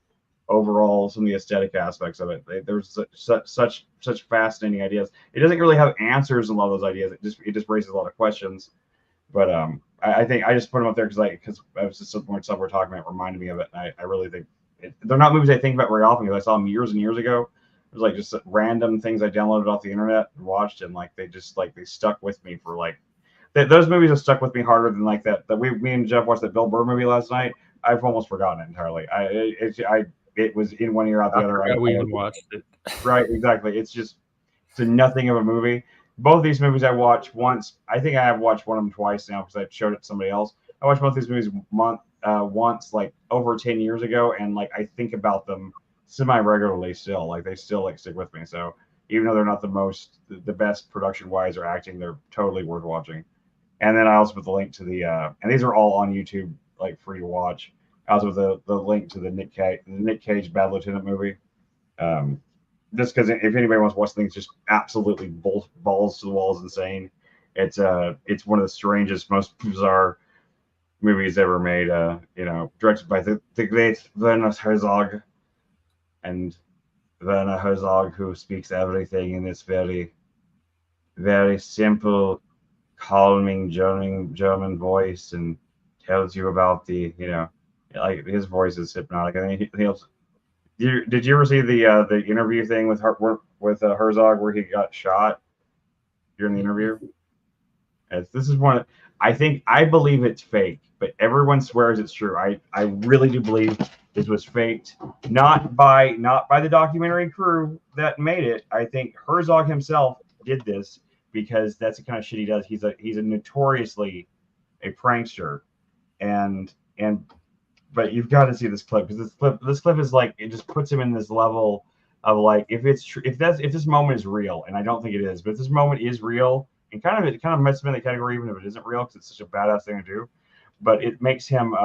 overall, some of the aesthetic aspects of it. There's such fascinating ideas. It doesn't really have answers in a lot of those ideas. It just raises a lot of questions. But I think I just put them up there because I was just some more stuff we're talking about reminded me of it. And I really think they're not movies I think about very often, because I saw them years and years ago. It was like just random things I downloaded off the internet and watched, and they stuck with me for those movies have stuck with me harder than me and Jeff watched that Bill Burr movie last night. I've almost forgotten it entirely. It was in one ear out the other. We even watched it. Right, exactly. It's a nothing of a movie. Both of these movies I watched once. I think I have watched one of them twice now because I showed it to somebody else. I watched both these movies once, over 10 years ago, and I think about them semi-regularly still. They still stick with me. So even though they're not the best production-wise or acting, they're totally worth watching. And then I also put the link to the and these are all on YouTube, like free to watch. I also put the link to the Nick Cage Bad Lieutenant movie. Just because if anybody wants to watch things just absolutely balls to the walls insane, it's one of the strangest, most bizarre movies ever made. Directed by the great Werner Herzog, and Werner Herzog, who speaks everything in this very, very simple, calming German voice, and tells you about the like his voice is hypnotic. I mean, did you ever see the interview thing with Herzog where he got shot during the interview? This is one. I believe it's fake, but everyone swears it's true. I really do believe this was faked, not by the documentary crew that made it. I think Herzog himself did this because that's the kind of shit he does. He's a notoriously a prankster, but you've got to see this clip because this clip is like, it just puts him in this level of like, if it's true, if this moment is real, and I don't think it is, but if this moment is real, and it kind of puts him in the category even if it isn't real because it's such a badass thing to do, but it makes him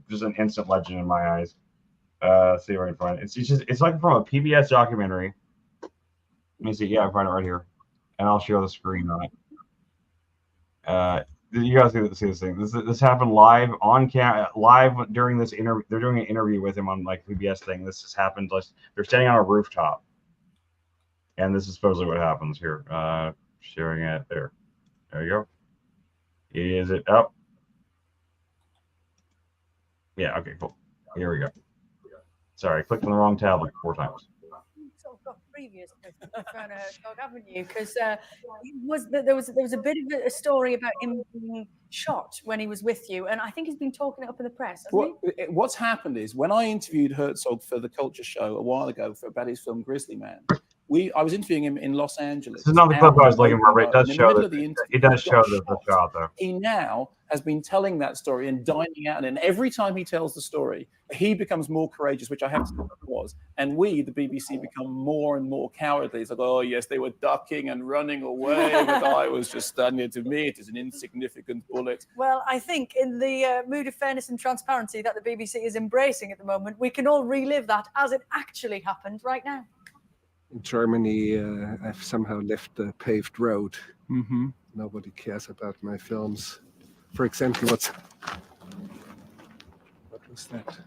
just an instant legend in my eyes. See if I can find it. It's like from a PBS documentary. Let me see. Yeah, I find it right here, and I'll share the screen on it. You guys see this thing. This happened live on live during this interview. They're doing an interview with him on like PBS thing. This has happened. They're standing on a rooftop, and this is supposedly what happens here. Sharing it there. There you go. Is it up? Yeah. Okay. Cool. Here we go. Sorry, I clicked on the wrong tab like 4 times. Sort of got previous to Herzog, haven't you? Because there was a bit of a story about him being shot when he was with you, and I think he's been talking it up in the press. What's happened is when I interviewed Herzog for the Culture Show a while ago about his film Grizzly Man, I was interviewing him in Los Angeles. This is not the clip I was looking for, but it does show the shot though. He now has been telling that story and dining out, and every time he tells the story, he becomes more courageous, which I have to say was. And we, the BBC, become more and more cowardly. It's like, oh yes, they were ducking and running away, but I was just standing there. To me, it is an insignificant bullet. Well, I think in the mood of fairness and transparency that the BBC is embracing at the moment, we can all relive that as it actually happened right now. In Germany, I've somehow left the paved road. Mm-hmm. Nobody cares about my films. For example, what was that?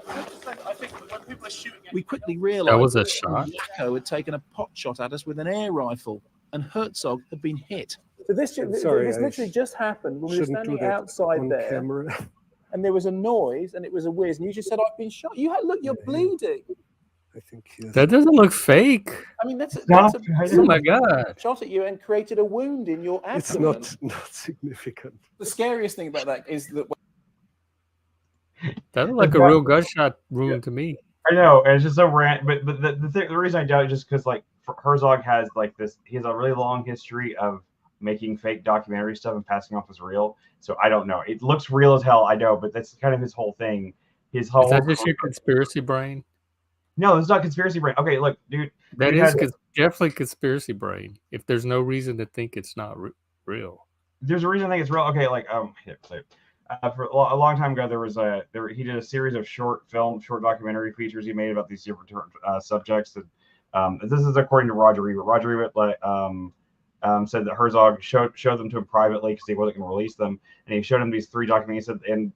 I think when people are shooting we quickly realised that was a shot. Jacko had taken a pot shot at us with an air rifle, and Herzog had been hit. So this literally just happened when we were standing outside there, camera. And there was a noise, and it was a whiz, and you just said, "I've been shot." Look, you're bleeding. I think yes. That doesn't look fake. I mean, that's oh my god! Shot at you and created a wound in your abdomen. It's not significant. The scariest thing about that is that that looked like a real gunshot wound to me. I know, and it's just so random. But the reason I doubt it is just because like Herzog has like this. He has a really long history of making fake documentary stuff and passing off as real. So I don't know. It looks real as hell. I know, but that's kind of his whole thing. Is that just your conspiracy brain? No, it's not conspiracy brain. Okay, look, dude. That is definitely conspiracy brain. If there's no reason to think it's not real, there's a reason I think it's real. Okay, like for a long time ago, he did a series of short documentary features he made about these different subjects. That this is according to Roger Ebert. Roger Ebert said that Herzog showed them to him privately because he wasn't going to release them, and he showed him these 3 documentaries. And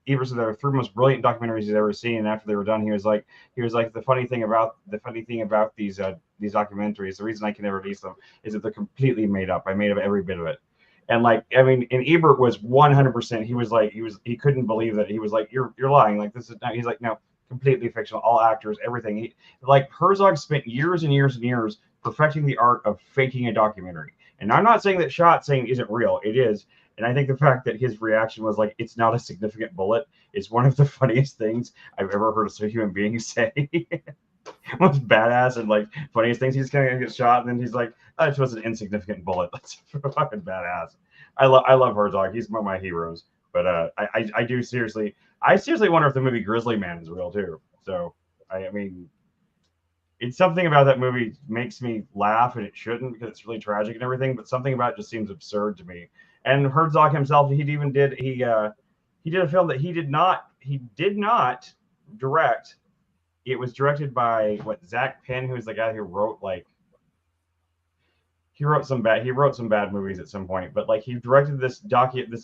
Ebert said they were 3 most brilliant documentaries he's ever seen. And after they were done, he was like, the funny thing about these documentaries, the reason I can never release them is that they're completely made up. I made up every bit of it. And like, I mean, and Ebert was 100%. He couldn't believe that. He was like, you're lying. Like this is not. He's like, no, completely fictional. All actors, everything. Herzog spent years and years and years perfecting the art of faking a documentary. And I'm not saying that shot saying isn't real. It is. And I think the fact that his reaction was like, it's not a significant bullet is one of the funniest things I've ever heard a human being say. Most badass and like funniest things. He's kind of gonna get shot, and then he's like, oh, it was an insignificant bullet. That's fucking badass. I love Herzog. He's one of my heroes. But I seriously wonder if the movie Grizzly Man is real too. So I mean, it's something about that movie makes me laugh, and it shouldn't because it's really tragic and everything. But something about it just seems absurd to me. And Herzog himself, he did a film that he did not direct. It was directed by Zach Penn, who's the guy who wrote he wrote some bad movies at some point. But like he directed this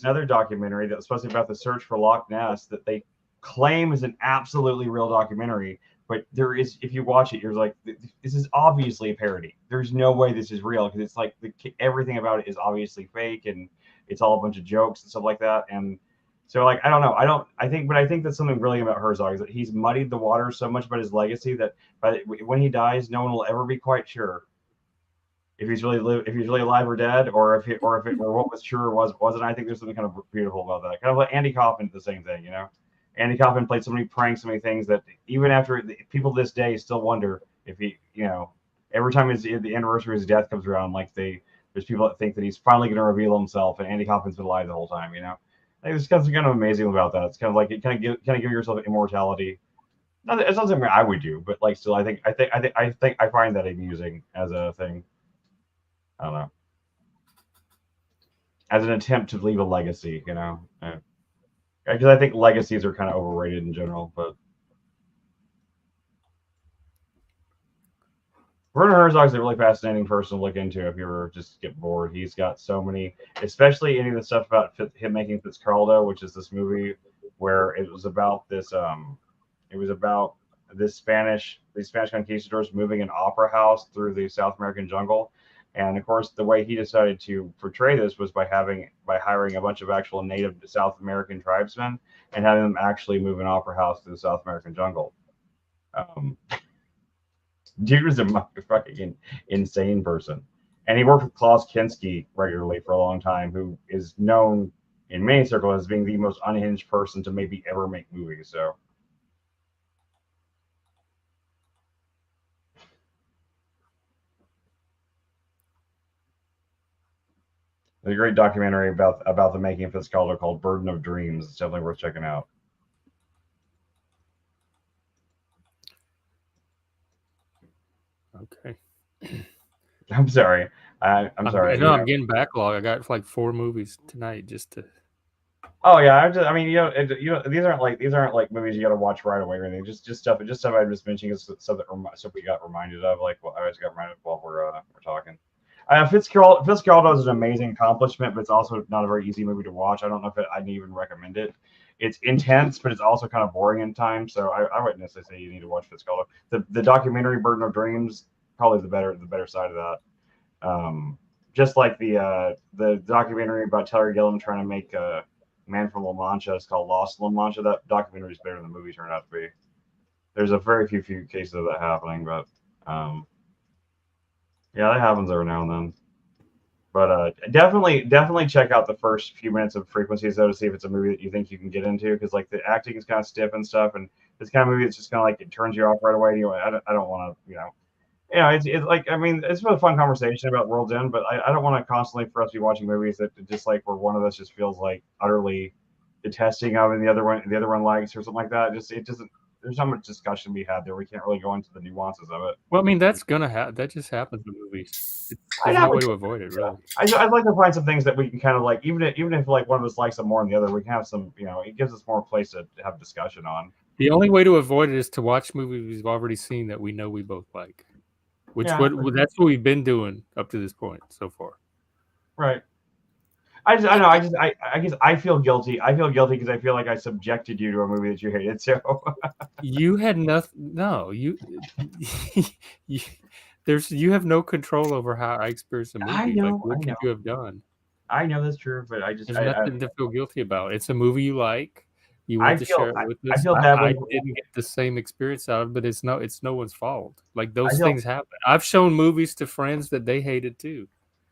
another documentary that was supposed to be about the search for Loch Ness that they claim is an absolutely real documentary. But there is, if you watch it, you're like, this is obviously a parody. There's no way this is real because it's like everything about it is obviously fake and it's all a bunch of jokes and stuff like that. And so, like, I don't know. I think that's something brilliant about Herzog is that he's muddied the water so much about his legacy that when he dies, no one will ever be quite sure if he's really alive or dead, or if what was true or wasn't. I think there's something kind of beautiful about that. Kind of like Andy Kaufman did the same thing, you know. Andy Kaufman played so many pranks, so many things that even after people this day still wonder if he, you know, every time the anniversary of his death comes around, like there's people that think that he's finally going to reveal himself, and Andy Kaufman's been alive the whole time, you know. There's something kind of amazing about that. It's kind of like it kind of give yourself immortality. It's not something I would do, but like still, I find that amusing as a thing. I don't know, as an attempt to leave a legacy, you know. Because I think legacies are kind of overrated in general, but Werner Herzog's a really fascinating person to look into if you ever just get bored. He's got so many, especially any of the stuff about him making Fitzcarraldo, which is this movie where it was about these Spanish conquistadors moving an opera house through the South American jungle. And of course, the way he decided to portray this was by hiring a bunch of actual native South American tribesmen and having them actually move an opera house to the South American jungle. Dude was a fucking insane person. And he worked with Klaus Kinski regularly for a long time, who is known in many circles as being the most unhinged person to maybe ever make movies. So. There's a great documentary about the making of Fitzcarraldo called Burden of Dreams. It's definitely worth checking out. Okay. I'm sorry. I'm sorry. I know I'm getting backlog. I got like 4 movies tonight just to. Oh yeah, these aren't like movies you got to watch right away or anything. Just stuff I'm just mentioning is stuff we got reminded of. Like I just got reminded while we're talking. Fitzcarraldo is an amazing accomplishment, but it's also not a very easy movie to watch. I don't know if I'd even recommend it. It's intense, but it's also kind of boring in time. So I wouldn't necessarily say you need to watch Fitzcarraldo. The documentary Burden of Dreams, probably the better side of that. Just like the documentary about Terry Gilliam trying to make Man from La Mancha. It's called Lost in La Mancha. That documentary is better than the movie turned out to be. There's a very few cases of that happening, but yeah, that happens every now and then. But definitely check out the first few minutes of Frequencies though to see if it's a movie that you think you can get into, because like the acting is kind of stiff and stuff, and it's kind of movie that's just kind of like it turns you off right away. You know, I don't want to, it's like, I mean, it's a fun conversation about World's End, but I don't want to constantly for us to be watching movies that just like where one of us just feels like utterly detesting of and the other one likes or something like that. It doesn't. There's not much discussion to be had there. We can't really go into the nuances of it. Well, I mean, that's gonna happen. That just happens in movies. There's no way to avoid it, really. I'd like to find some things that we can kind of like, even if like one of us likes them more than the other, we can have some, it gives us more place to have discussion on. The only way to avoid it is to watch movies we've already seen that we know we both like. That's what we've been doing up to this point so far. Right. I guess I feel guilty. I feel guilty because I feel like I subjected you to a movie that you hated. So you had nothing. No, you have no control over how I experience a movie. I know. Like, what could you have done? I know that's true, but there's nothing to feel guilty about. It's a movie you like. You want to share it with us. I didn't get the same experience out of it, but it's no one's fault. Like those things happen. I've shown movies to friends that they hated too.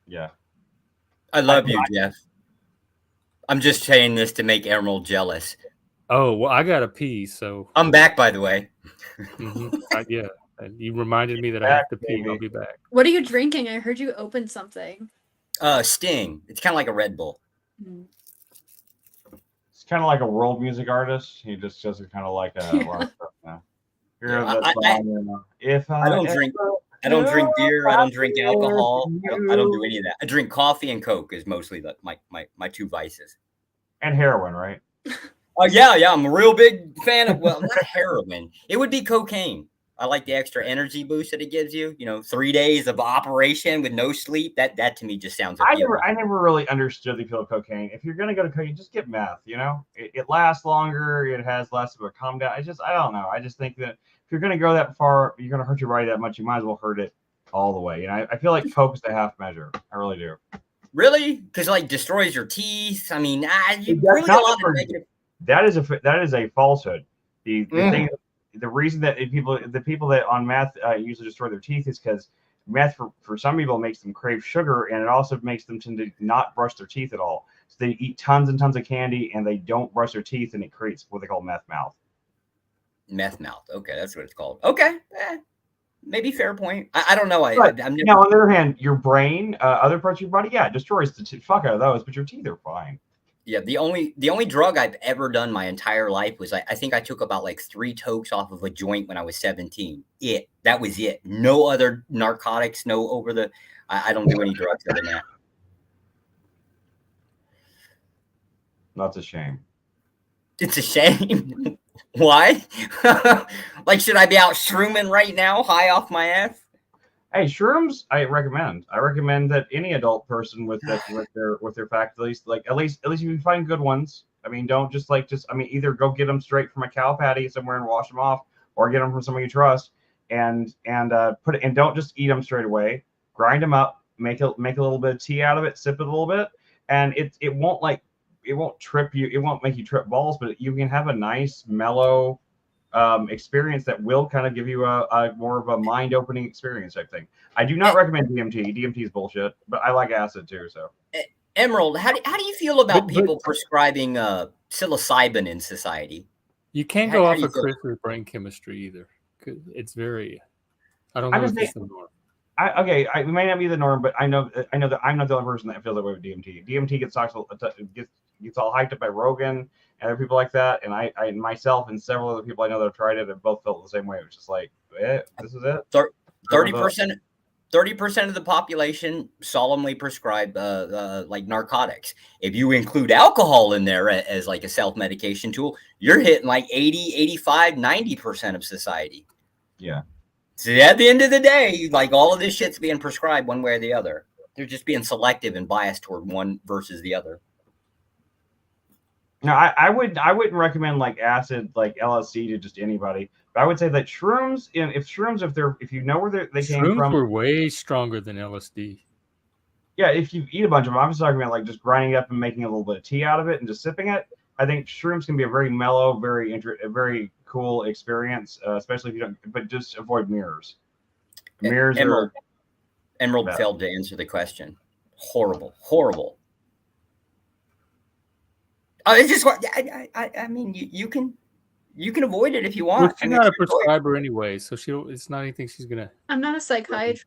Yeah. I love you, Jeff. I'm just saying this to make Emerald jealous. Oh, well, I got to pee, so. I'm back, by the way. Yeah. And you reminded me that I have to pee. I'll be back. What are you drinking? I heard you open something. Sting. It's kind of like a Red Bull. Mm. It's kind of like a world music artist. He just does it kind of like a lot of stuff now. You're Yeah, the song, you know, if I don't ever drink. I don't drink beer. I don't drink knew alcohol. I don't do you. any of that. I drink coffee and Coke is mostly my two vices. And heroin, right? Oh yeah, I'm a real big fan of, well, not heroin. It would be cocaine. I like the extra energy boost that it gives you. 3 days of operation with no sleep. That to me just sounds appealing. I never really understood the appeal of cocaine. If you're gonna go to cocaine, just get meth. It lasts longer. It has less of a calm down. I don't know. I just think that if you're gonna go that far, you're gonna hurt your body that much. You might as well hurt it all the way. I feel like Coke is the half measure. I really do. Really? Because destroys your teeth. I mean, you That's really a not lot of for- negative. That is a falsehood. The thing, the reason that the people that on meth usually destroy their teeth is because meth for some people makes them crave sugar, and it also makes them tend to not brush their teeth at all. So they eat tons and tons of candy and they don't brush their teeth, and it creates what they call meth mouth. Meth mouth. Okay, that's what it's called. Okay, maybe fair point. I don't know. But, I'm never. now, on the other hand, your brain, other parts of your body, yeah, it destroys the fuck out of those, but your teeth are fine. Yeah, the only drug I've ever done my entire life was I think I took about 3 tokes off of a joint when I was 17. That was it. No other narcotics, no over the. I don't do any drugs other than that. That's a shame. It's a shame. Why? Should I be out shrooming right now, high off my ass? Hey, shrooms, I recommend. I recommend that any adult person with their faculties, at least if you can find good ones. I mean, don't just either go get them straight from a cow patty somewhere and wash them off, or get them from somebody you trust, and don't just eat them straight away. Grind them up, make a little bit of tea out of it, sip it a little bit, and it won't trip you. It won't make you trip balls, but you can have a nice mellow experience that will kind of give you a more of a mind-opening experience type thing. I do not recommend DMT. DMT is bullshit, but I like acid too. So, Emerald, how do you feel about people prescribing psilocybin in society? You can't go off of Chris's brain chemistry either. 'Cause it's very. I don't know if it's the norm. It may not be the norm, but I know that I'm not the only person that feels that way with DMT. DMT gets all hyped up by Rogan and other people like that, and I myself and several other people I know that have tried it have both felt the same way. It was just like, this is it. 30% of the population solemnly prescribe narcotics. If you include alcohol in there as a self-medication tool, you're hitting 80, 85, 90% of society. Yeah. So at the end of the day, all of this shit's being prescribed one way or the other. They're just being selective and biased toward one versus the other. No, I wouldn't recommend acid, LSD to just anybody. But I would say that shrooms, if you know where they came Shrooms from, were way stronger than LSD. Yeah, if you eat a bunch of them, I'm just talking about just grinding it up and making a little bit of tea out of it and just sipping it. I think shrooms can be a very mellow, very cool experience, especially if you don't. But just avoid mirrors. Mirrors Emerald failed to answer the question. Horrible. It's just what I mean. You can avoid it if you want. Well, she's not a prescriber anyway, so it's not anything she's gonna. I'm not a psychiatrist.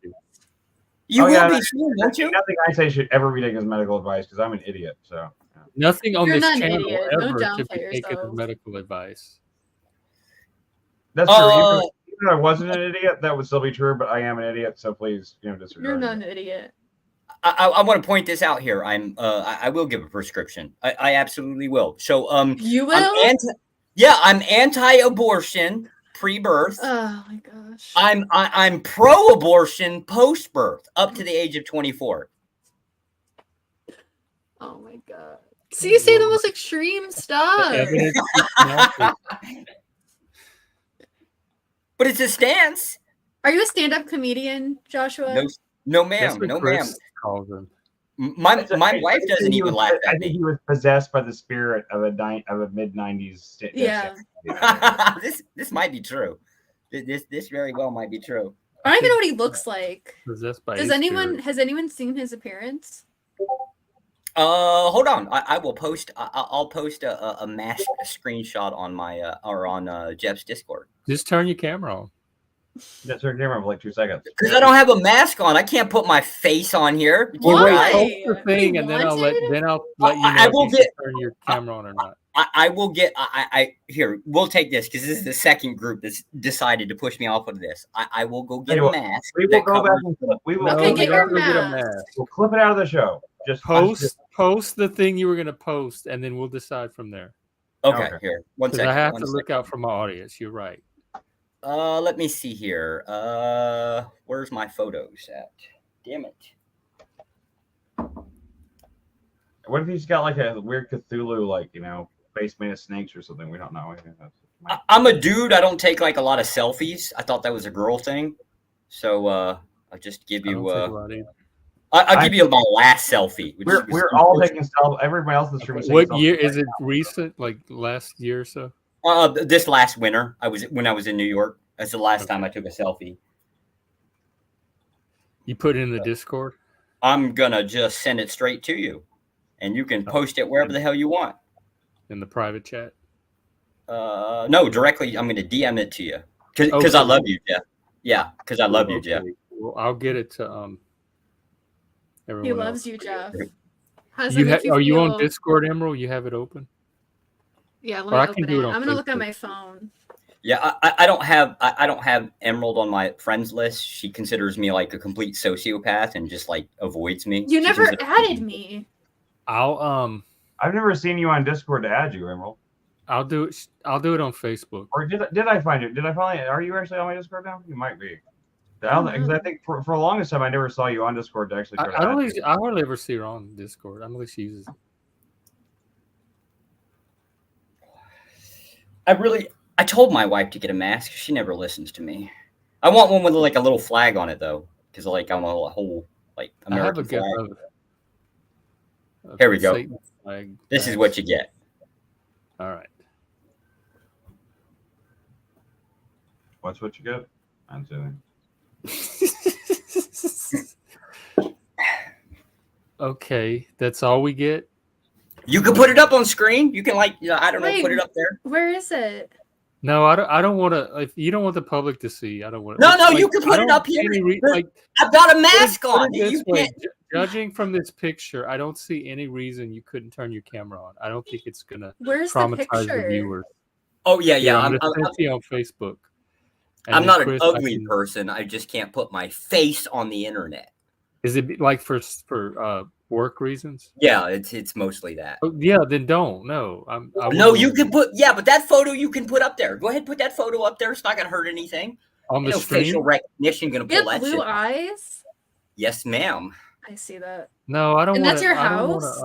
You will be soon, won't you? Nothing I say should ever be taken as medical advice because I'm an idiot. So nothing on You're this not an channel idiot. ever Don't should be downplay taken as yourself. medical advice. that's true. Even if I wasn't an idiot, that would still be true. But I am an idiot, so please, disregard. You're not an idiot. I want to point this out here. I will give a prescription. I absolutely will. So You will? I'm anti-abortion pre-birth. Oh my gosh. I'm pro-abortion post-birth up to the age of 24. Oh my god. See, you say the most extreme stuff. But it's a stance. Are you a stand-up comedian, Joshua? No, ma'am. No, ma'am. Calls him. My wife doesn't even laugh I at think me. he was possessed by the spirit of a mid-90s. Yeah. This might be true. This very well might be true. I don't even know what he looks like. Possessed by Has his anyone spirit. seen his appearance? Hold on. I will post. I'll post a masked screenshot on my or on Jeff's Discord. Just turn your camera on. That's her camera for like 2 seconds. Because I don't have a mask on. I can't put my face on here. Well, wait, Why? post the thing, and then I'll let you know I if will you should get- turn your camera on or not. I will get. Here. We'll take this because this is the second group that's decided to push me off of this. I will go get Tell you a what, mask. We will that go back covers- and we will. No, Okay, you get don't your have to get a mask. mask. We'll clip it out of the show. Just Post the thing you were gonna post, and then we'll decide from there. Okay, here. One Because second. I have one to look second. out for my audience. You're right. Let me see here. Where's my photos at? Damn it. What if he's got like a weird Cthulhu, like face made of snakes or something? We don't know. I'm a dude. I don't take like a lot of selfies. I thought that was a girl thing. So I'll just give you. I'll give you my last selfie. Which was We're all taking selfies. Everybody else in the stream is taking What selfies year right is it? now. Recent, like last year or so? This last winter, when I was in New York. That's the last time I took a selfie. You put it in the Discord? I'm gonna just send it straight to you, and you can post it wherever the hell you want. In the private chat? No, directly. I'm gonna DM it to you because I love you, Jeff. Yeah, because I love you, Jeff. Well, I'll get it to everyone. He loves else. you, Jeff. How does it make Are you on feel? Discord, Emerald? You have it open? Yeah, let Or me I can open do it. it on I'm gonna look at Facebook. my phone. Yeah, I don't have Emerald on my friends list. She considers me like a complete sociopath and just like avoids me. You She never considers- added me. I've never seen you on Discord to add you, Emerald. I'll do it on Facebook. Or did I find you? Did I finally? Are you actually on my Discord now? You might be. Because I think for the longest time I never saw you on Discord to actually try to I add you. hardly ever see her on Discord. I don't think she uses it. I told my wife to get a mask. She never listens to me. I want one with like a little flag on it though, because like I'm a whole like American I have flag. a Here we go. Satan flag This is badge. what you get. All right. What's what you get? I'm doing. Okay, that's all we get. You can put it up on screen. You can like I don't know, Wait, put it up there. Where is it? No, I don't want to. If you don't want the public to see, I don't want. No, you can put it up here. I've got a mask on. You can't. Judging from this picture, I don't see any reason you couldn't turn your camera on. I don't think it's gonna Where's the traumatize picture? the viewers. Oh yeah. I'm gonna send you on Facebook. And I'm then not Chris, an ugly person. I just can't put my face on the internet. Is it like for work reasons? Yeah, it's mostly that. Oh, yeah, then don't. No, No, you can put but that photo you can put up there. Go ahead, put that photo up there. It's not gonna hurt anything. On the No stream? facial recognition gonna You pull have that blue shit. eyes. Yes, ma'am. I see that. No, I don't And want. that's your house?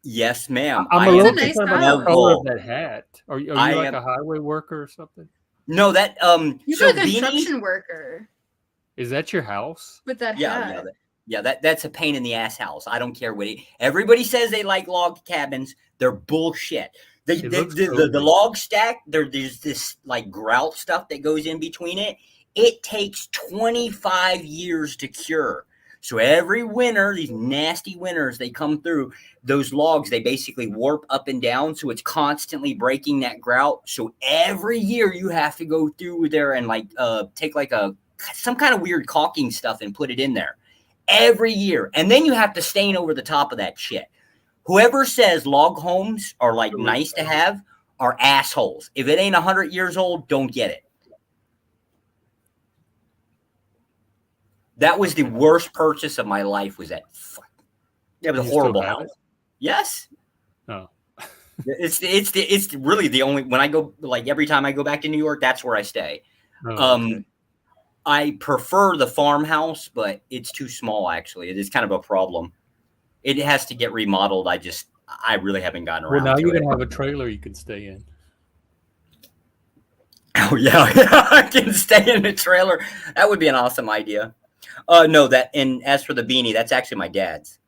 Yes, ma'am. I'm I a am little nice concerned about house. the color of that hat. Are you I like am- a highway worker or something? No, that You're so a beanie. construction worker Is that your house? with that Yeah, hat. that's a pain in the ass house. I don't care what everybody says they like log cabins. They're bullshit. It looks The cozy. log stack, there's this like grout stuff that goes in between it. It takes 25 years to cure. So every winter, these nasty winters, they come through, those logs, they basically warp up and down. So it's constantly breaking that grout. So every year you have to go through there and like take like some kind of weird caulking stuff and put it in there every year. And then you have to stain over the top of that shit. Whoever says log homes are like nice to have are assholes. If it ain't 100 years old, don't get it. That was the worst purchase of my life. Was that? That was a You still horrible have house. it? Yes. Oh. It's really the only when I go like every time I go back to New York, that's where I stay. Oh, okay. I prefer the farmhouse, but it's too small. Actually, it is kind of a problem. It has to get remodeled. I really haven't gotten Well, around now to you it. can have a trailer you can stay in. Oh yeah, I can stay in a trailer. That would be an awesome idea. No, that and as for the beanie, that's actually my dad's.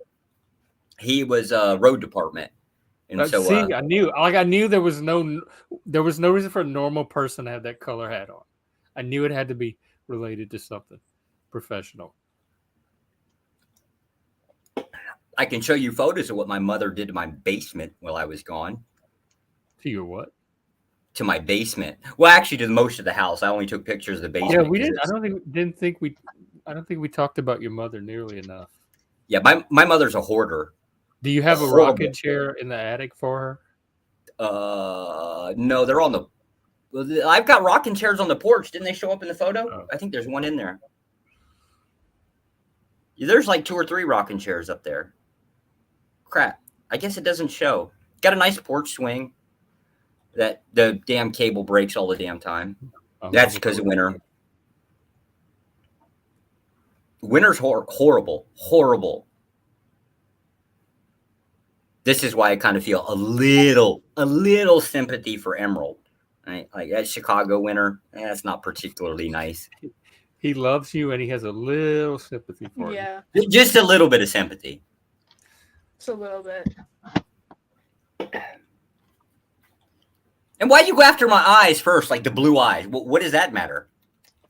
He was road department, and so See, I knew there was no reason for a normal person to have that color hat on. I knew it had to be related to something professional. I can show you photos of what my mother did to my basement while I was gone. To your what? to my basement. Well, actually, to most of the house. I only took pictures of the basement. Yeah, we 'cause didn't. it's- I don't think we talked about your mother nearly enough. Yeah, my mother's a hoarder. Do you have a Horrible. rocking chair in the attic for her? No, they're on the. Well, I've got rocking chairs on the porch. Didn't they show up in the photo? Oh. I think there's one in there. Yeah, there's like 2 or 3 rocking chairs up there. Crap. I guess it doesn't show. Got a nice porch swing. That the damn cable breaks all the damn time. That's because of winter. Winter's horrible. Horrible. This is why I kind of feel a little sympathy for Emerald. Right? Like that Chicago winter, that's not particularly nice. He loves you, and he has a little sympathy for you. Yeah, Just a little bit of sympathy. just a little bit. And why you go after my eyes first, like the blue eyes? What does that matter?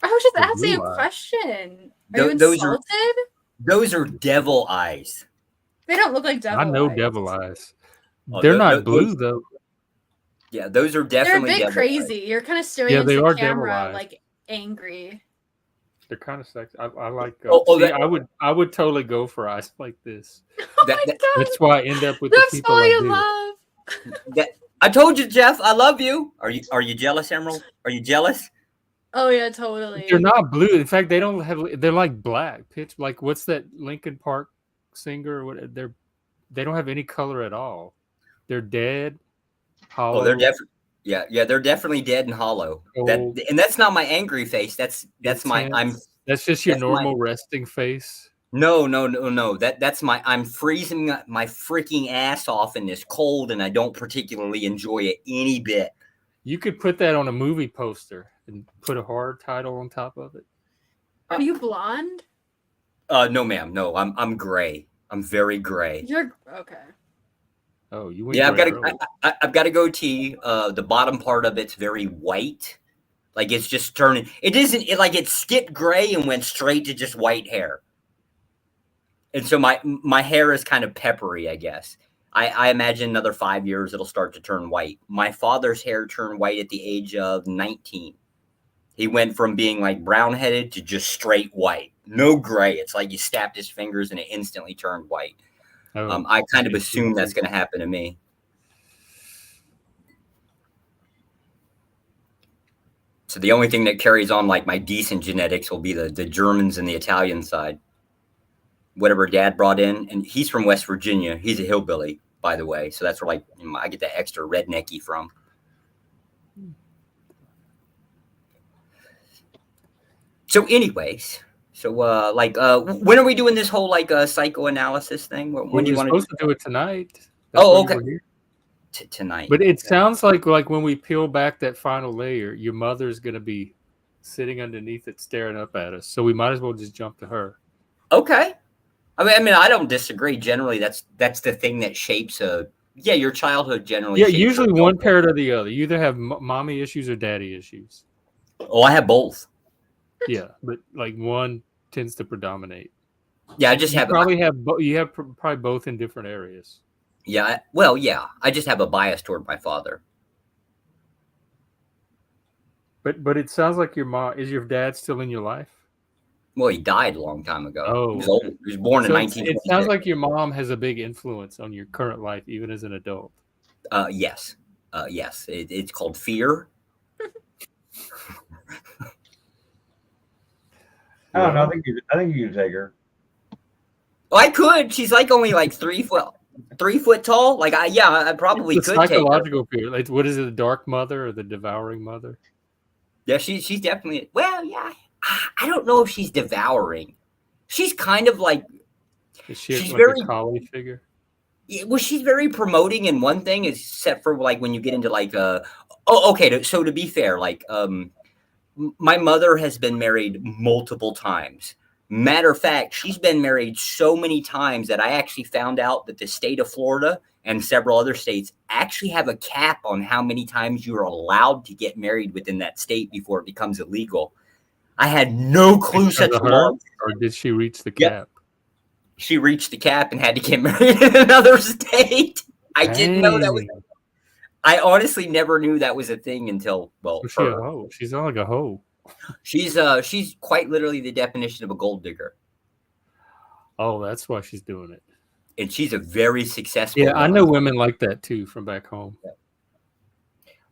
I was just The asking blue a eye. question. Are you Those are insulted? those are devil eyes. They don't look like devil I know eyes. devil eyes. Oh, They're tho- not tho- blue those- though. Yeah, those are They're a definitely bit devil crazy. You're kind of staring Yeah, into they the are devil camera, eyes. like angry. They're kind of sexy. I like. Oh, see, that- I would totally go for eyes like this. Oh That- my that- god, That's why I end up with that's the people all I you do. love. eyes. I told you, Jeff. I love you. Are you jealous, Emerald? Are you jealous? Oh yeah, totally. They're not blue. In fact, they don't have. They're like black pitch. Like what's that Linkin Park singer? What they don't have any color at all. They're dead. Hollow. Oh, they're definitely. Yeah, they're definitely dead and hollow. Cold. And that's not my angry face. That's my intense. That's just your that's my- normal resting face. No. That's my I'm freezing my freaking ass off in this cold, and I don't particularly enjoy it any bit. You could put that on a movie poster and put a horror title on top of it. Are you blonde? No, ma'am. No, I'm gray. I'm very gray. You're okay. Oh, you went Yeah, gray early. I've got a goatee. The bottom part of it's very white. Like it's just turning. It isn't like it skipped gray and went straight to just white hair. And so my hair is kind of peppery, I guess. I imagine another 5 years it'll start to turn white. My father's hair turned white at the age of 19. He went from being like brown headed to just straight white. No gray. It's like you snapped his fingers and it instantly turned white. Oh, I kind of assume that's going to happen to me. So the only thing that carries on like my decent genetics will be the Germans and the Italian side. Whatever dad brought in, and he's from West Virginia. He's a hillbilly, by the way. So that's where like I get that extra rednecky from. So anyways, when are we doing this whole like psychoanalysis thing? When do you want supposed to do it tonight? Oh, why you okay. were here. Tonight. But it sounds like when we peel back that final layer, your mother's going to be sitting underneath it, staring up at us. So we might as well just jump to her. Okay. I mean, I don't disagree. Generally, that's the thing that shapes your childhood generally. Yeah, shapes usually your one adulthood. parent or the other. You either have mommy issues or daddy issues. Oh, I have both. Yeah, but like one tends to predominate. Yeah, I just You have probably have you have probably both in different areas. Yeah, I just have a bias toward my father. But it sounds like is your dad still in your life? Well, he died a long time ago. Oh, He was old. He was born in So 1926. it sounds like your mom has a big influence on your current life, even as an adult. Yes. Yes. It's called fear. I don't know. I think you can take her. Oh, I could. She's like only like 3 foot tall. Like I probably It's a could take her. psychological fear. Like, what is it, the dark mother or the devouring mother? Yeah, she's definitely. Well, yeah. I don't know if she's devouring. She's kind of like. Is she She's like very- a collie figure? Yeah, well, she's very promoting in one thing, except for like when you get into like okay. So to be fair, like my mother has been married multiple times. Matter of fact, she's been married so many times that I actually found out that the state of Florida and several other states actually have a cap on how many times you are allowed to get married within that state before it becomes illegal. I had no clue Because such of her, laws. or did she reach the Yeah. cap? She reached the cap and had to get married in another state. I didn't know that was. Dang. I honestly never knew that was a thing until Was she a hoe? She's not like a hoe. She's quite literally the definition of a gold digger. Oh, that's why she's doing it. And she's a very successful. Yeah, I know women like that too from back home.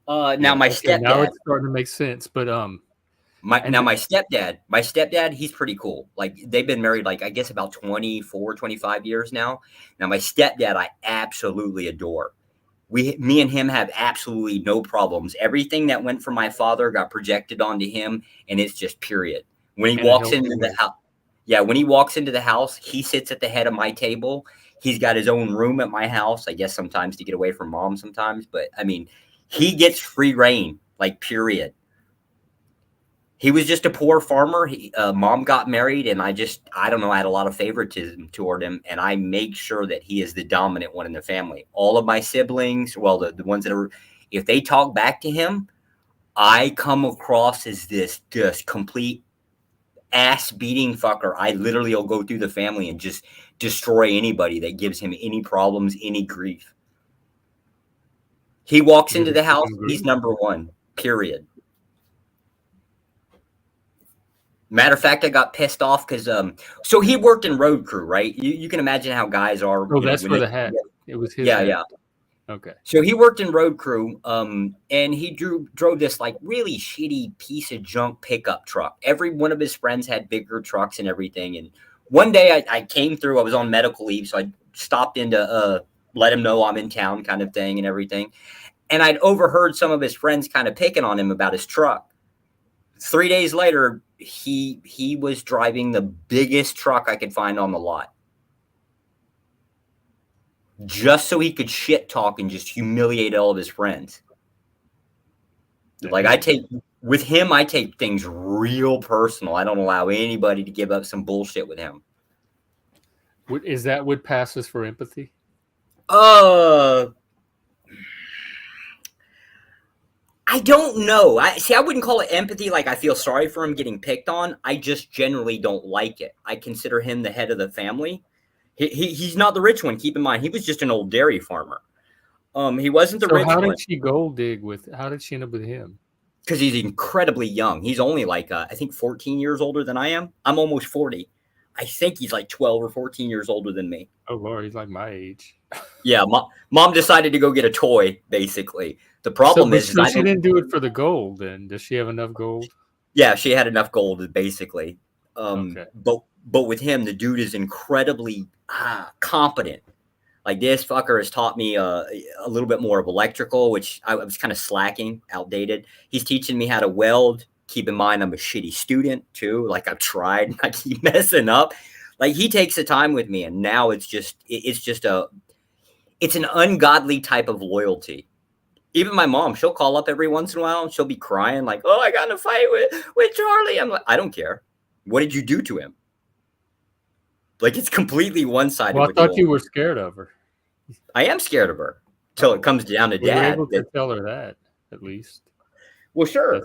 Now my stepdad. Now it's starting to make sense, but my stepdad, he's pretty cool. Like they've been married like I guess about 24, 25 years now. Now my stepdad, I absolutely adore. Me and him have absolutely no problems. Everything that went from my father got projected onto him, and it's just period. When he walks into the house, when he walks into the house, he sits at the head of my table. He's got his own room at my house, I guess sometimes to get away from mom sometimes. But, I mean, he gets free reign, like, period. He was just a poor farmer. Mom got married, and I don't know, I had a lot of favoritism toward him, and I make sure that he is the dominant one in the family. All of my siblings, well, the ones that are, if they talk back to him, I come across as this just complete ass-beating fucker. I literally will go through the family and just destroy anybody that gives him any problems, any grief. He walks into the house, he's number one, period. Matter of fact, I got pissed off because so he worked in road crew, right? You can imagine how guys are. Oh, that's for the hat. It was his hat. Yeah. Okay. So he worked in road crew, and he drove this like really shitty piece of junk pickup truck. Every one of his friends had bigger trucks and everything. And one day I came through, I was on medical leave, so I stopped in to let him know I'm in town kind of thing and everything. And I'd overheard some of his friends kind of picking on him about his truck. 3 days later, he was driving the biggest truck I could find on the lot. Just so he could shit talk and just humiliate all of his friends. Like I take things real personal. I don't allow anybody to give up some bullshit with him. Is that what passes for empathy? I don't know. I wouldn't call it empathy. Like I feel sorry for him getting picked on. I just generally don't like it. I consider him the head of the family. He's not the rich one. Keep in mind, he was just an old dairy farmer. He wasn't the rich one. How did she gold dig with? How did she end up with him? Because he's incredibly young. He's only like I think 14 years older than I am. I'm almost 40. I think he's like 12 or 14 years older than me. Oh Lord, he's like my age. Yeah, mom decided to go get a toy. Basically, the problem is she didn't do it for the gold. Then does she have enough gold? Yeah, she had enough gold. Basically, okay. But with him, the dude is incredibly competent. Like this fucker has taught me a little bit more of electrical, which I was kind of slacking, outdated. He's teaching me how to weld. Keep in mind, I'm a shitty student too. Like I've tried, I keep messing up. Like he takes the time with me, and now it's an ungodly type of loyalty. Even my mom, she'll call up every once in a while and she'll be crying like, "Oh, I got in a fight with Charlie." I'm like, I don't care. What did you do to him? Like it's completely one-sided. Well, I thought you were scared of her. I am scared of her till it comes down to dad. Able to tell her that at least. Well, sure.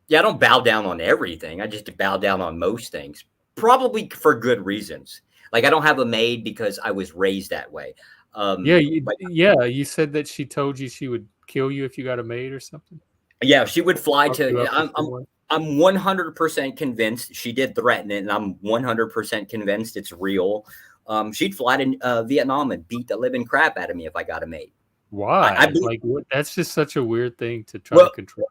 Yeah, I don't bow down on everything. I just bow down on most things, probably for good reasons. Like I don't have a maid because I was raised that way. You said that she told you she would kill you if you got a maid or something. Yeah, she would fly to. I'm 100% convinced she did threaten it, and I'm 100% convinced it's real. She'd fly to Vietnam and beat the living crap out of me if I got a maid. Why? That's just such a weird thing to try to control.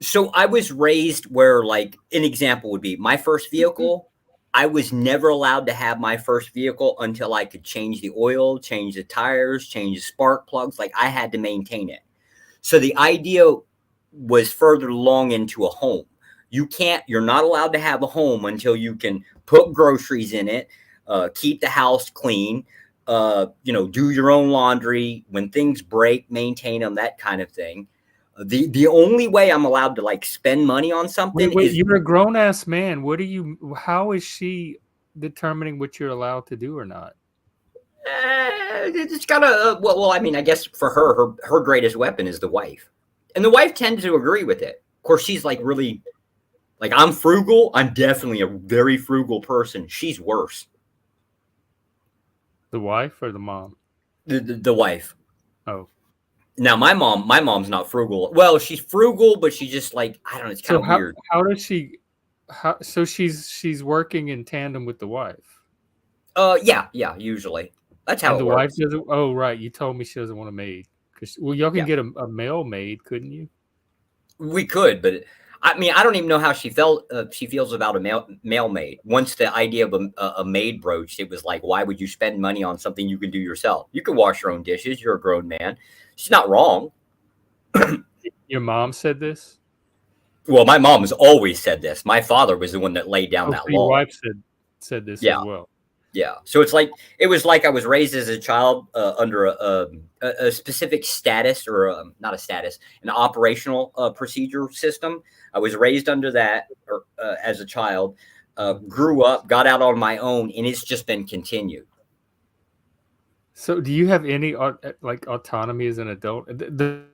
So I was raised where, like, an example would be my first vehicle. I was never allowed to have my first vehicle until I could change the oil, change the tires, change the spark plugs. Like I had to maintain it. So the idea was further along into a home. You're not allowed to have a home until you can put groceries in it, keep the house clean, do your own laundry. When things break, maintain them, that kind of thing. The only way I'm allowed to like spend money on something is you're a grown ass man. How is she determining what you're allowed to do or not? It's gotta, well, I mean, I guess for her greatest weapon is the wife. And the wife tends to agree with it. Of course, she's like really, like I'm frugal. I'm definitely a very frugal person. She's worse. The wife or the mom? The wife. Oh. Now my mom's not frugal. Well, she's frugal, but she's just like, I don't know, it's kind So of weird. how does she? So she's working in tandem with the wife. Yeah, usually. That's how And it the works. wife doesn't. Oh, right. You told me she doesn't want a maid. Well, y'all can Yeah. get a male maid, couldn't you? We could, but I mean, I don't even know how she feels about a male maid. Once the idea of a maid broached, it was like, why would you spend money on something you can do yourself? You can wash your own dishes. You're a grown man. She's not wrong. Your mom said this. Well, my mom has always said this. My father was the one that laid down that So your law. wife said this Yeah. as well. Yeah. So it was like I was raised as a child under a specific status or not a status, an operational procedure system. I was raised under that as a child, grew up, got out on my own, and it's just been continued. So do you have any like autonomy as an adult? The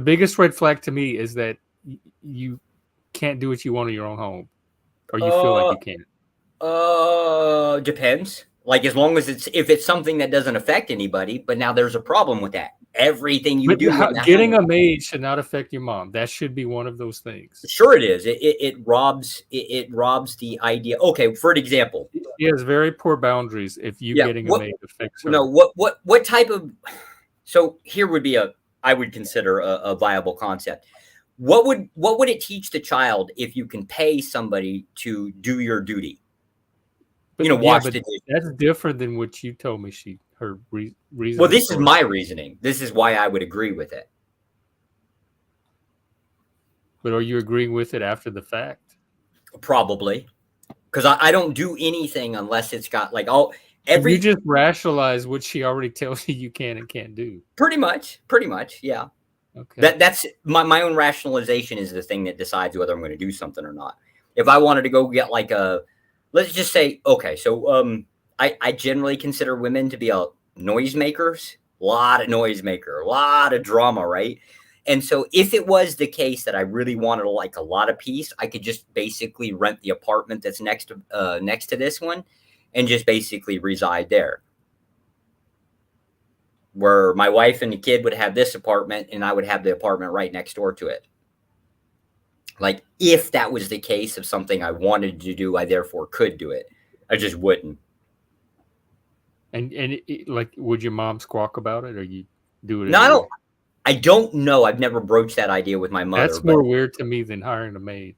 biggest red flag to me is that you can't do what you want in your own home, or you feel like you can't. Depends. Like as long as if it's something that doesn't affect anybody, but now there's a problem with that. Everything you But do, in the getting home- a maid should not affect your mom. That should be one of those things. Sure, it is. It robs the idea. Okay, for an example, She has very poor boundaries. If you getting a maid affects her. No, what type of? So here would be I would consider a viable concept. What would it teach the child if you can pay somebody to do your duty? But, watch but the dishes. that's different than what you told me. Her reason. Well, this is my reasoning. This is why I would agree with it. But are you agreeing with it after the fact? Probably, because I don't do anything unless it's got like you just rationalize what she already tells you can and can't do. Pretty much, yeah. Okay. That's my own rationalization is the thing that decides whether I'm going to do something or not. If I wanted to go get like let's just say, okay, so I generally consider women to be noisemakers, a lot of noisemaker, a lot of drama, right? And so if it was the case that I really wanted like a lot of peace, I could just basically rent the apartment that's next to this one and just basically reside there. Where my wife and the kid would have this apartment and I would have the apartment right next door to it. Like if that was the case of something I wanted to do, I therefore could do it. I just wouldn't. And like, would your mom squawk about it, or you do it? No, I don't know. I've never broached that idea with my mother. That's more weird to me than hiring a maid.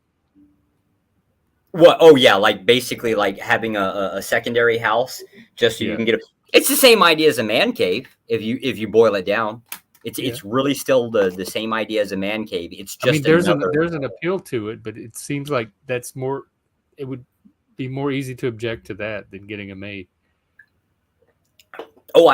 What? Oh yeah, like basically like having a secondary house just so you can get It's the same idea as a man cave if you boil it down. It's really still the same idea as a man cave. It's just there's an appeal to it, but it seems like that's more. It would be more easy to object to that than getting a maid. Oh,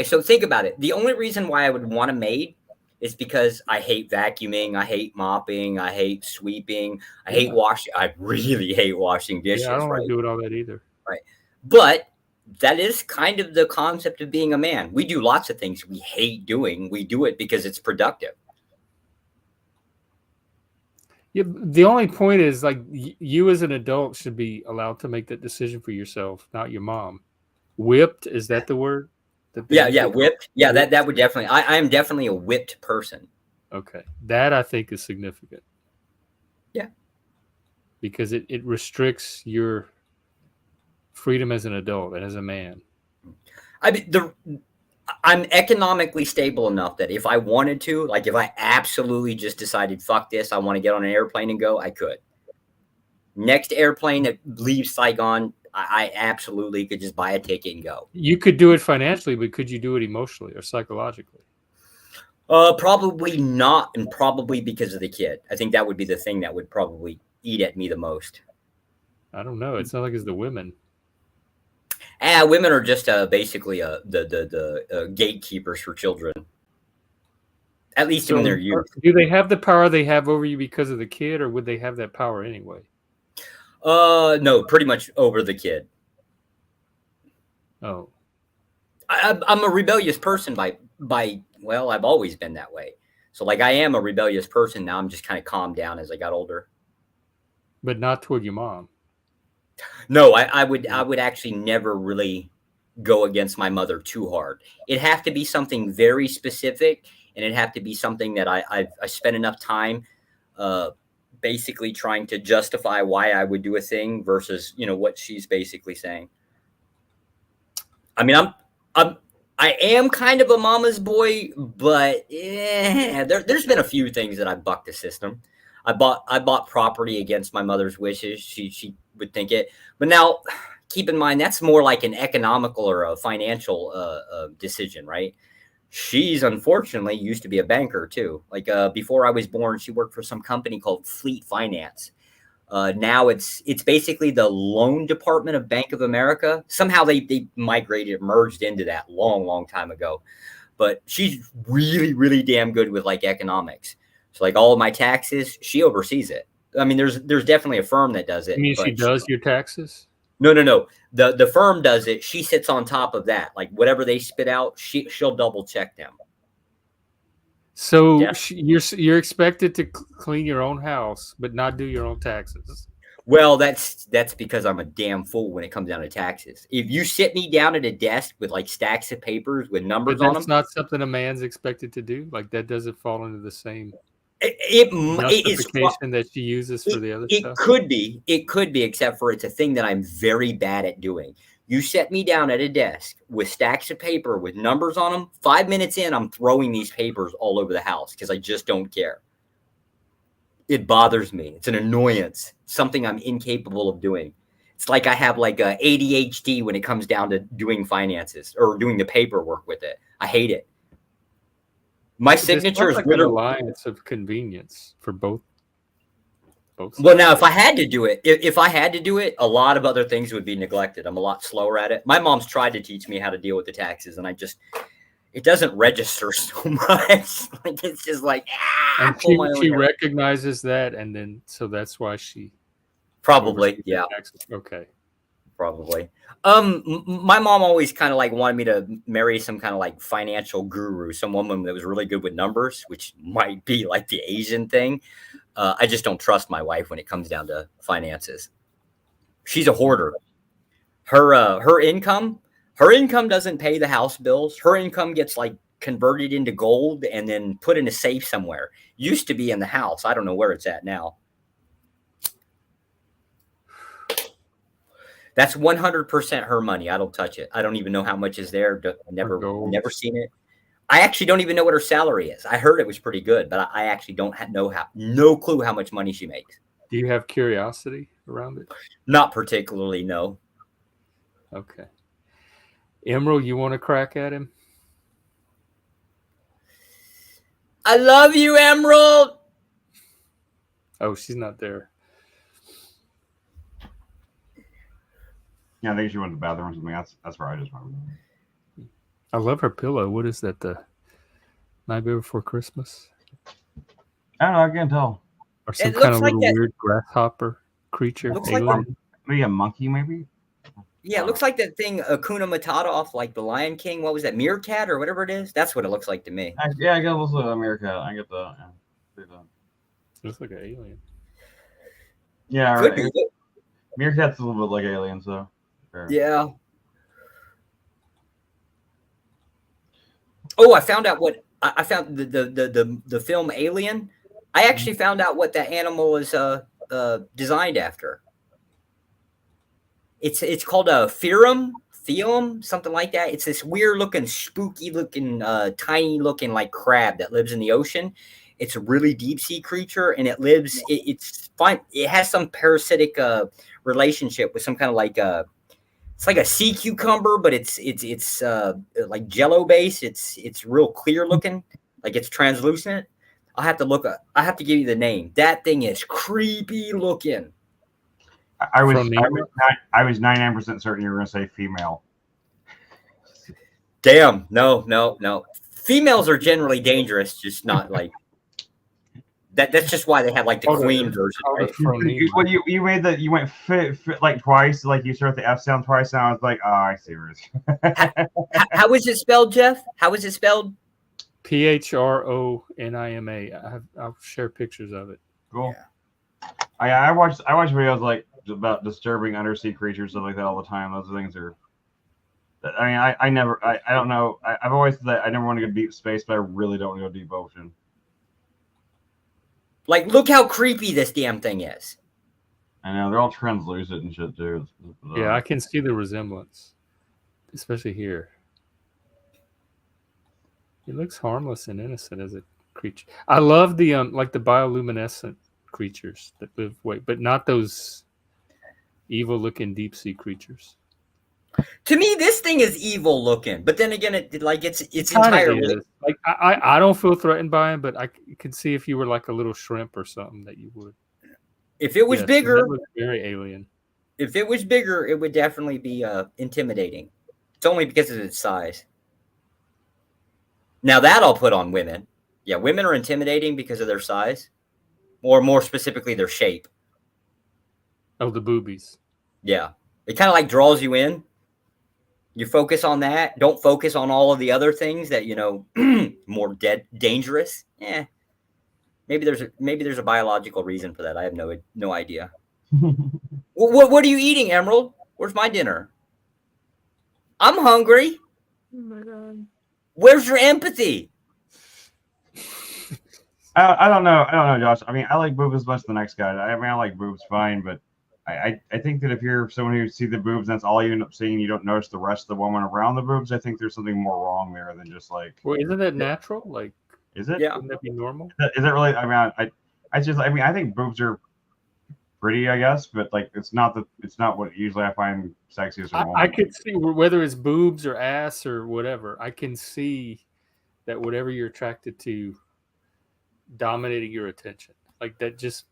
so think about it. The only reason why I would want a maid is because I hate vacuuming, I hate mopping, I hate sweeping, I hate washing. I really hate washing dishes. Yeah, I don't want to do it all that either. Right. But that is kind of the concept of being a man. We do lots of things we hate doing. We do it because it's productive. Yeah, the only point is like you as an adult should be allowed to make that decision for yourself, not your mom. Whipped, is that the word? Yeah, whipped. Yeah, that would definitely. I am definitely a whipped person. Okay, that I think is significant. Yeah, because it restricts your freedom as an adult and as a man. I'm economically stable enough that if I wanted to, like if I absolutely just decided, fuck this, I want to get on an airplane and go, I could. Next airplane that leaves Saigon, I absolutely could just buy a ticket and go. You could do it financially, but could you do it emotionally or psychologically? Probably not, and probably because of the kid. I think that would be the thing that would probably eat at me the most. I don't know. It's not like it's the women. Women are just basically the gatekeepers for children. At least in their youth. Do they have the power they have over you because of the kid, or would they have that power anyway? No, pretty much over the kid. Oh. I'm a rebellious person by well, I've always been that way. So like I am a rebellious person now. I'm just kind of calmed down as I got older. But not toward your mom. No, I would actually never really go against my mother too hard. It'd have to be something very specific, and it'd have to be something that I spent enough time basically trying to justify why I would do a thing versus, you know, what she's basically saying. I mean, I am kind of a mama's boy, but there's been a few things that I bucked the system. I bought property against my mother's wishes. She would think it, but now keep in mind that's more like an economical or a financial decision, right? She's unfortunately used to be a banker too. Like before I was born, she worked for some company called Fleet Finance. Now it's basically the loan department of Bank of America. Somehow they merged into that long time ago. But she's really damn good with like economics. So like all of my taxes, she oversees it. I mean, there's definitely a firm that does it. You mean she does your taxes? No. The firm does it. She sits on top of that. Like whatever they spit out, she'll double check them. So Yeah. you're expected to clean your own house, but not do your own taxes. Well, that's because I'm a damn fool when it comes down to taxes. If you sit me down at a desk with like stacks of papers with numbers But on that's them, not something a man's expected to do. Like that doesn't fall into the same it is justification that she uses for the other it stuff. could be, except for it's a thing that I'm very bad at doing. You set me down at a desk with stacks of paper with numbers on them. 5 minutes in, I'm throwing these papers all over the house because I just don't care. It bothers me. It's an annoyance, something I'm incapable of doing. It's like I have like a ADHD when it comes down to doing finances or doing the paperwork with it. I hate it. My signature is like an alliance of convenience for both. Well, now if I had to do it, a lot of other things would be neglected. I'm a lot slower at it. My mom's tried to teach me how to deal with the taxes, and it doesn't register so much. Like it's just like And she recognizes that, and then so that's why she probably Okay. Probably. My mom always kind of like wanted me to marry some kind of like financial guru, some woman that was really good with numbers, which might be like the Asian thing. I just don't trust my wife when it comes down to finances. She's a hoarder. Her income doesn't pay the house bills. Her income gets like converted into gold and then put in a safe somewhere. Used to be in the house. I don't know where it's at now. That's 100% her money. I don't touch it. I don't even know how much is there. Never seen it. I actually don't even know what her salary is. I heard it was pretty good, but I actually don't no clue how much money she makes. Do you have curiosity around it? Not particularly, no. Okay. Emerald, you want to crack at him? I love you, Emerald. Oh, she's not there. Yeah, I think she went to the bathroom or something. That's where I just remember. I love her pillow. What is that? The Nightmare Before Christmas? I don't know. I can't tell. Or some kind of little weird grasshopper creature. Looks alien? like maybe a monkey, maybe. Yeah, it looks like that thing Hakuna Matata off like the Lion King. What was that, Meerkat or whatever it is? That's what it looks like to me. Yeah, I guess also a meerkat. I get the. Yeah. Looks like an alien. Yeah, Could right. be. Meerkat's a little bit like aliens, though. Fair. Yeah. Oh, I found out what I found the film Alien. I actually found out what that animal is designed after. It's called a Therum, something like that. It's this weird looking, spooky looking, tiny looking like crab that lives in the ocean. It's a really deep sea creature, and it's fine. It has some parasitic relationship with some kind of like it's like a sea cucumber, but it's like Jello based. It's real clear looking, like it's translucent. I have to give you the name. That thing is creepy looking. I was 99% certain you were going to say female. Damn, no. Females are generally dangerous, just not like that. That's just why they have like the queen version. Right? Well, you made that you went fit like twice, like you start the F sound twice, and I was like, oh, I see where it's. How is it spelled, Jeff? How is it spelled? PHRONIMA. I'll share pictures of it. Cool. Yeah. I watch videos like about disturbing undersea creatures, stuff like that all the time. Those things are I mean, I don't know. I've always said that I never want to go deep space, but I really don't want to go deep ocean. Like, look how creepy this damn thing is. I know they're all translucent and shit too. Yeah, I can see the resemblance, especially here. He looks harmless and innocent as a creature. I love the like the bioluminescent creatures that live but not those evil-looking deep-sea creatures. To me, this thing is evil looking, but then again, it's Kinda entirely. is. Like I don't feel threatened by him, but I could see if you were like a little shrimp or something that you would. If it was Yes, bigger, that looks very alien. if it was bigger, it would definitely be intimidating. It's only because of its size. Now that I'll put on women. Yeah, women are intimidating because of their size, or more specifically, their shape. Oh, the boobies. Yeah, it kind of like draws you in. You focus on that. Don't focus on all of the other things that more dangerous. Maybe there's a biological reason for that. I have no idea. What are you eating, Emerald? Where's my dinner? I'm hungry. Oh my god. Where's your empathy? I don't know, Josh. I mean, I like boobs as much as the next guy. I mean, I like boobs fine, but I think that if you're someone who see the boobs and that's all you end up seeing, you don't notice the rest of the woman around the boobs. I think there's something more wrong there than just like. Well, isn't that natural? Like, is it? Yeah. Wouldn't that be normal? Is it really? I mean, I think boobs are pretty, I guess, but like it's not what usually I find sexiest. I could see whether it's boobs or ass or whatever. I can see that whatever you're attracted to dominating your attention. Like that just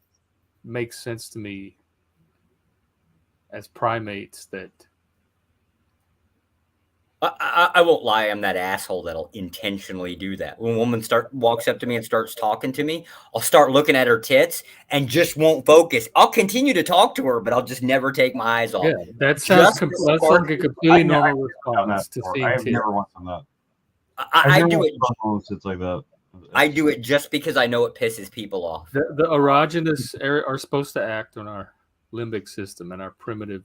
makes sense to me as primates that I won't lie, I'm that asshole that'll intentionally do that. When a woman walks up to me and starts talking to me, I'll start looking at her tits and just won't focus. I'll continue to talk to her, but I'll just never take my eyes off. yeah, that sounds that's like a completely normal response to seeing I've tits. never once done that. I do it. It's like that. I do it just because I know it pisses people off. The erogenous are supposed to act on our limbic system and our primitive.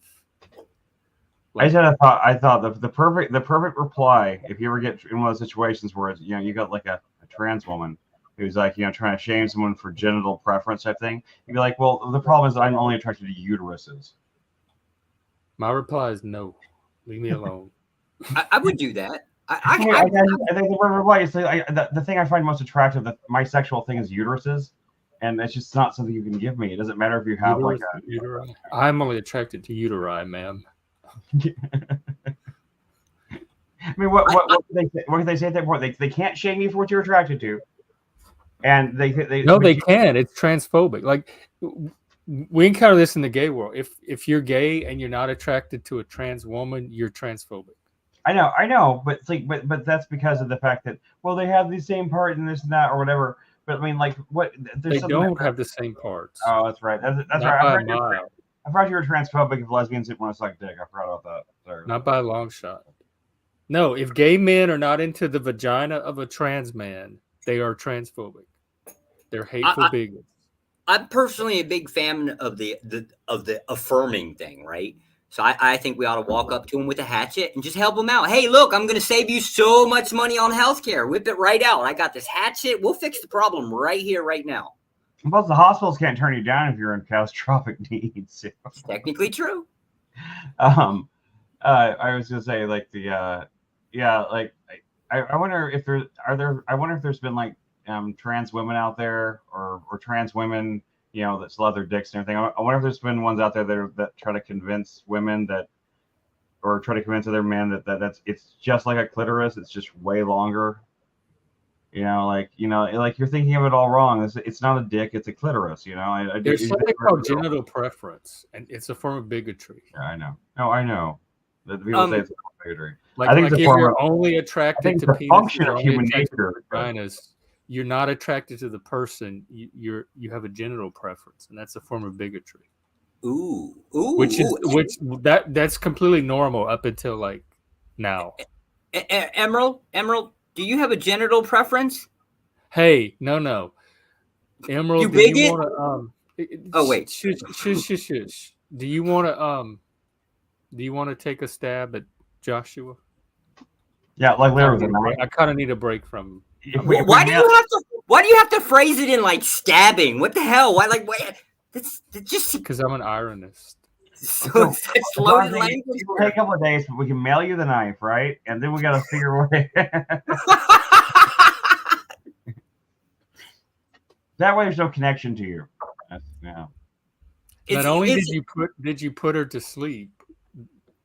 I thought the perfect reply, if you ever get in one of those situations where it's, you got like a trans woman who's like trying to shame someone for genital preference type thing, you'd be like, well, the problem is I'm only attracted to uteruses. My reply is no. Leave me alone. I would do that. I think the perfect reply is the thing I find most attractive. My sexual thing is uteruses, and it's just not something you can give me. It doesn't matter if you have Uterus, like a uteri. I'm only attracted to uteri, ma'am. I mean, what can they say at that point? They can't shame you for what you're attracted to, and they can. It's transphobic. Like we encounter this in the gay world. If you're gay and you're not attracted to a trans woman, you're transphobic. I know, but it's like, but that's because of the fact that they have the same part and this and that or whatever. But I mean, like, what? They don't have the same parts. Oh, that's right. That's right. I thought you were transphobic if lesbians didn't want to suck dick. I forgot about that. Sorry. Not by a long shot. No, if gay men are not into the vagina of a trans man, they are transphobic. They're hateful bigots. I'm personally a big fan of the affirming thing, right? So I think we ought to walk up to him with a hatchet and just help him out. Hey, look, I'm going to save you so much money on healthcare. Whip it right out. I got this hatchet. We'll fix the problem right here, right now. Plus, the hospitals can't turn you down if you're in catastrophic needs. It's technically true. I was gonna say like I wonder if there's been like trans women out there or trans women that still have their dicks and everything. I wonder if there's been ones out there that try to convince women or try to convince other men that it's just like a clitoris. It's just way longer. Like you're thinking of it all wrong. It's not a dick; it's a clitoris. There's something called genital preference, and it's a form of bigotry. Yeah, I know. No, I know. The people say it's a form of bigotry. I think if you're only attracted to penises, function of human nature, vaginas, you're not attracted to the person. You have a genital preference, and that's a form of bigotry. Ooh. That's completely normal up until like now. Emerald. Do you have a genital preference? Hey, no. Emerald, you bigot? Oh wait. Shush. Do you want to take a stab at Joshua? Yeah, like literally. I kind of need a break from. Why do you have to phrase it in like stabbing? What the hell? Why like what? That's just because I'm an ironist. so it's loaded language. It will take a couple of days, but we can mail you the knife, right? And then we got to figure a way. That way, there's no connection to you. Yeah. Not only did you put her to sleep,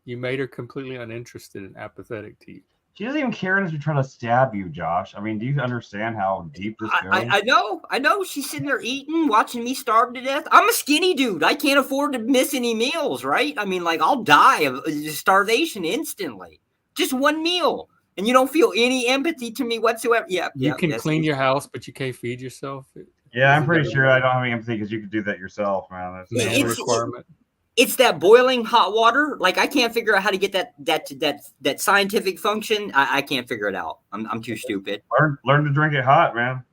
you made her completely uninterested and apathetic to you. She doesn't even care enough to try to stab you, Josh. I mean, do you understand how deep this goes? I know. She's sitting there eating, watching me starve to death. I'm a skinny dude. I can't afford to miss any meals, right? I mean, like, I'll die of starvation instantly. Just one meal. And you don't feel any empathy to me whatsoever. Yeah. You can clean your house, but you can't feed yourself. Yeah, I'm pretty sure I don't have any empathy because you could do that yourself, man. That's a requirement. It's that boiling hot water. Like, I can't figure out how to get that scientific function. I can't figure it out. I'm too stupid. Learn to drink it hot, man.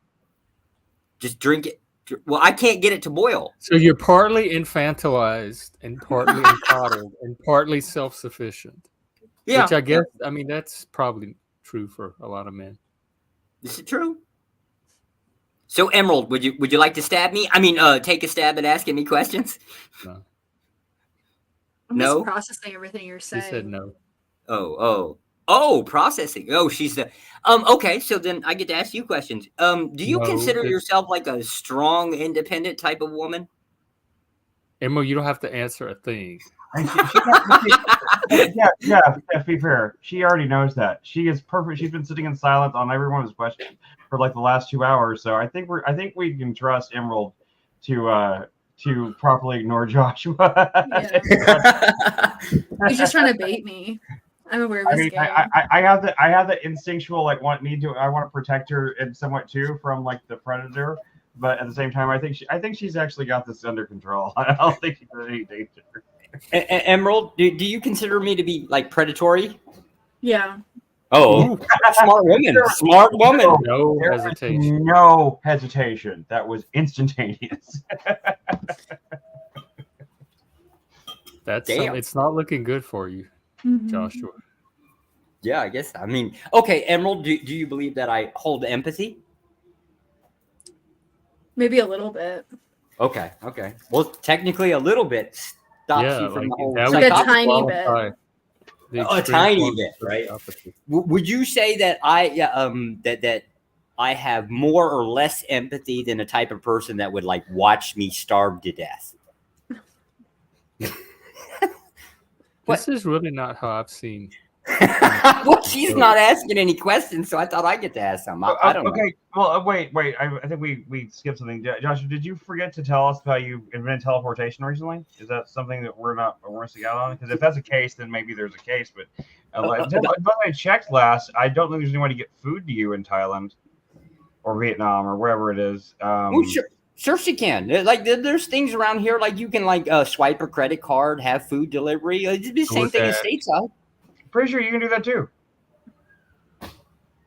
Just drink it. Well, I can't get it to boil. So you're partly infantilized and partly entitled and partly self-sufficient. Yeah. Which I guess, I mean, that's probably true for a lot of men. Is it true? So, Emerald, would you like to stab me? I mean, take a stab at asking me questions? No. I'm No? just processing everything you're saying. She said no. Oh, processing. Oh, she's the okay, so then I get to ask you questions. Do you No, consider it's- yourself like a strong, independent type of woman? Emma, you don't have to answer a thing. Yeah, to be fair, she already knows that. She is perfect. She's been sitting in silence on every one of his questions for like the last 2 hours. So I think we can trust Emerald to properly ignore Joshua. He's just trying to bait me. I'm aware of I his mean, game. I have the instinctual like I want to protect her in somewhat too from like the predator, but at the same time, I think she's actually got this under control. I don't think she's in any danger. Emerald, do you consider me to be like predatory? Yeah. Oh, smart woman. Smart woman. No There was hesitation. No hesitation. That was instantaneous. That's Damn. it's not looking good for you, Mhm. Joshua. Yeah, I guess. I mean, okay, Emerald, do you believe that I hold empathy? Maybe a little bit. Okay. Well, technically, a little bit stops Yeah, you from like the whole that Like a psychopathy. tiny bit. qualify the A extreme tiny forms bit, of right? psychopathy. Would you say that that I have more or less empathy than a type of person that would like watch me starve to death? This is really not how I've seen. Well, she's not asking any questions, so I thought I get to ask some. I don't know. Okay. Well, wait. I think we skipped something. Joshua, did you forget to tell us how you invented teleportation recently? Is that something that we're missing out on? Because if that's a case, then maybe there's a case. But by the way, I checked last. I don't think there's any way to get food to you in Thailand or Vietnam or wherever it is. Well, sure she can. There's things around here like you can like swipe a credit card, have food delivery. It's the same thing as stateside. Pretty sure you can do that too.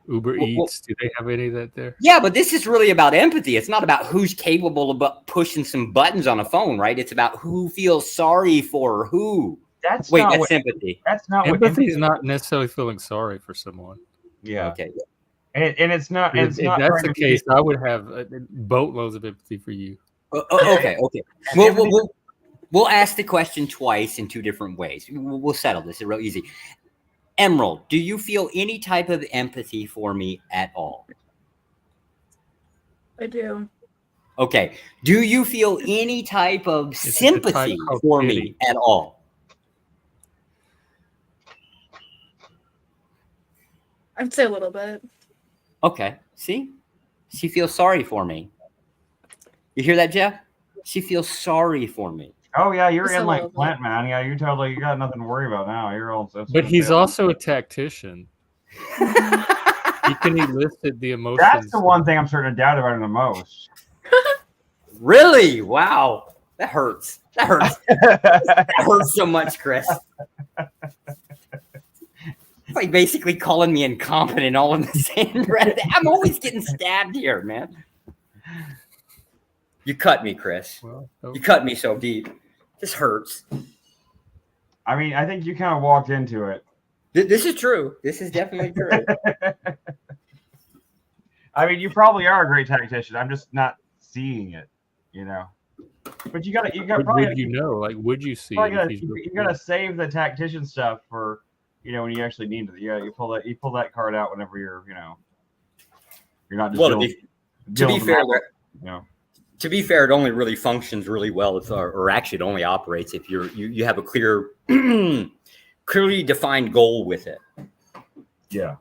Uber Well- Eats, do they have any of that there? Yeah, but this is really about empathy. It's not about who's capable of pushing some buttons on a phone, right? It's about who feels sorry for who. That's Wait, not that's what, empathy. That's not what Empathy is not necessarily feeling sorry for someone. Yeah. Okay. And it's not. If, It's if not that's trying the to case, I would have boatloads of empathy for you. Okay. We'll ask the question twice in two different ways. We'll settle this. It's real easy. Emerald, do you feel any type of empathy for me at all? I do. Okay. Do you feel any type of It's a sympathy type of for pity. me at all? I'd say a little bit. Okay. See? She feels sorry for me. You hear that, Jeff? She feels sorry for me. Oh yeah, you're Just a in like little bit. plant, man. Yeah, you got nothing to worry about now. You're all. But he's also a tactician. He can elicit the emotions. That's the one thing I'm starting to doubt about him the most. Really? Wow. That hurts. That hurts. That hurts so much, Chris. It's like basically calling me incompetent all in the same breath. I'm always getting stabbed here, man. You cut me, Chris. Well, You cut me so deep. This hurts. I mean, I think you kind of walked into it. This is true. This is definitely true. I mean, you probably are a great tactician. I'm just not seeing it, you know. But you got probably. Would you know? Like, would you see it? Probably If he's you gotta save the tactician stuff for, you know, when you actually need it. Yeah, you pull that card out whenever you're, you know, you're not just. Well, dealing, to be fair, you know. To be fair, it only really functions really well if, or actually it only operates if you have a clear, clearly defined goal with it. Yeah.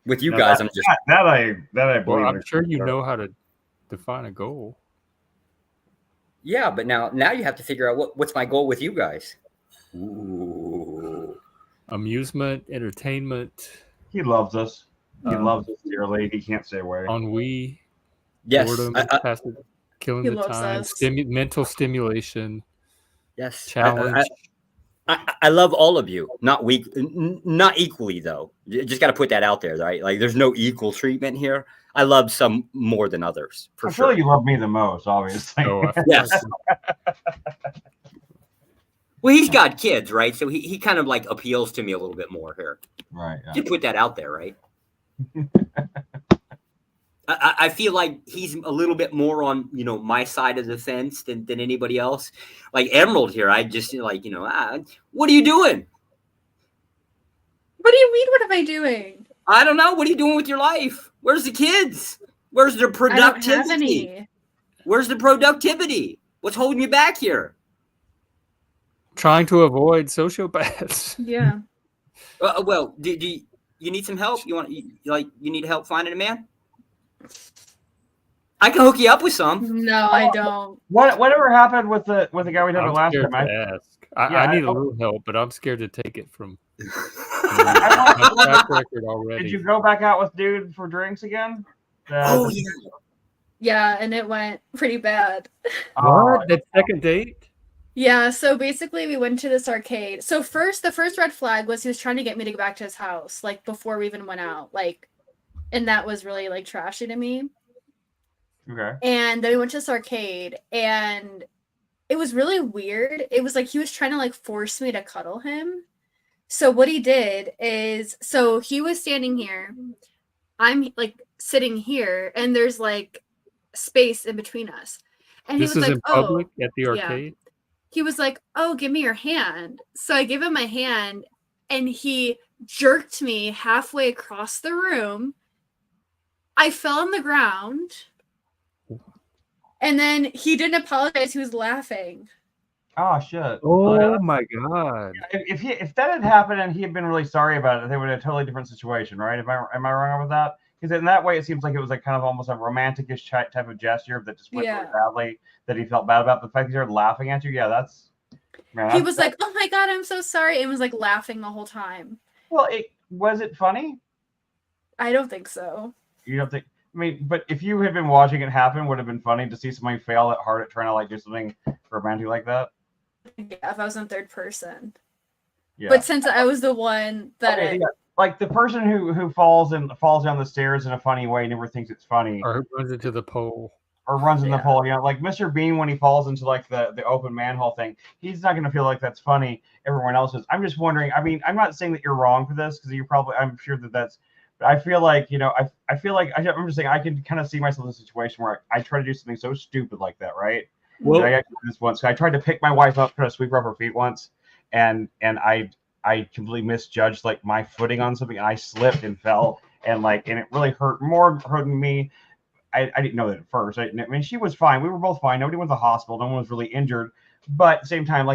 With you guys, I'm just that I believe. Well, I'm sure you know how to define a goal. Yeah, but now you have to figure out what's my goal with you guys. Ooh. Amusement, entertainment. He loves us. He loves us dearly. He can't stay away. Ennui. Yes. Boredom, killing He the loves time. us. Mental stimulation. Yes. Challenge. I love all of you. Not equally though. You just got to put that out there, right? Like there's no equal treatment here. I love some more than others, for I sure. feel like you love me the most, obviously. Oh, Yes. Well, he's got kids, right? So he kind of like appeals to me a little bit more here. Right. Yeah. Just put that out there, right? I feel like he's a little bit more on, you know, my side of the fence than anybody else. Like Emerald here, I just like, you know, what are you doing? What do you mean? What am I doing? I don't know. What are you doing with your life? Where's the kids? Where's the I don't have productivity? any. Where's the productivity? What's holding you back here? Trying to avoid sociopaths. Yeah. Well, do you need some help? You need help finding a man? I can hook you up with some. No, I don't. Whatever happened with the guy we talked I'm about last scared time? to ask. I need a little help, but I'm scared to take it from I- my track record already. Did you go back out with dude for drinks again? Oh yeah. Yeah, and it went pretty bad. What? That second date? Yeah, so basically we went to this arcade. So the first red flag was he was trying to get me to go back to his house, like before we even went out. Like, and that was really like trashy to me. Okay. And then we went to this arcade and it was really weird. It was like he was trying to like force me to cuddle him. So what he did is, so he was standing here, I'm like sitting here, and there's like space in between us. And This he was is like, in public at the yeah. arcade? He was like, "Oh, give me your hand." So I gave him my hand and he jerked me halfway across the room. I fell on the ground. And then he didn't apologize. He was laughing. Oh shit. Oh my god. If that had happened and he had been really sorry about it, they would have a totally different situation, right? Am I wrong with that? Because in that way, it seems like it was like kind of almost a romantic-ish type of gesture that just went really badly, that he felt bad about. The fact he started laughing at you, yeah, that's. Man, He was like, "Oh my god, I'm so sorry," and was like laughing the whole time. Well, was it funny? I don't think so. You don't think? I mean, but if you had been watching it happen, would it have been funny to see somebody fail that hard at trying to like do something romantic like that? Yeah, if I was in third person. Yeah. But since I was the one that Okay, yeah. Like the person who falls down the stairs in a funny way never thinks it's funny, Or runs into the pole. or runs in the pole. You know, like Mr. Bean when he falls into like the open manhole thing, he's not going to feel like that's funny. Everyone else is. I'm just wondering. I mean, I'm not saying that you're wrong for this because I'm sure that's. But I feel like, you know, I feel like I'm just saying I can kind of see myself in a situation where I try to do something so stupid like that, right? Well, I actually did this once. So I tried to pick my wife up, try to sweep her off her feet once, and I completely misjudged like my footing on something, and I slipped and fell, and it really hurting me. I didn't know that at first. I mean, she was fine. We were both fine. Nobody went to the hospital. No one was really injured. But at the same time,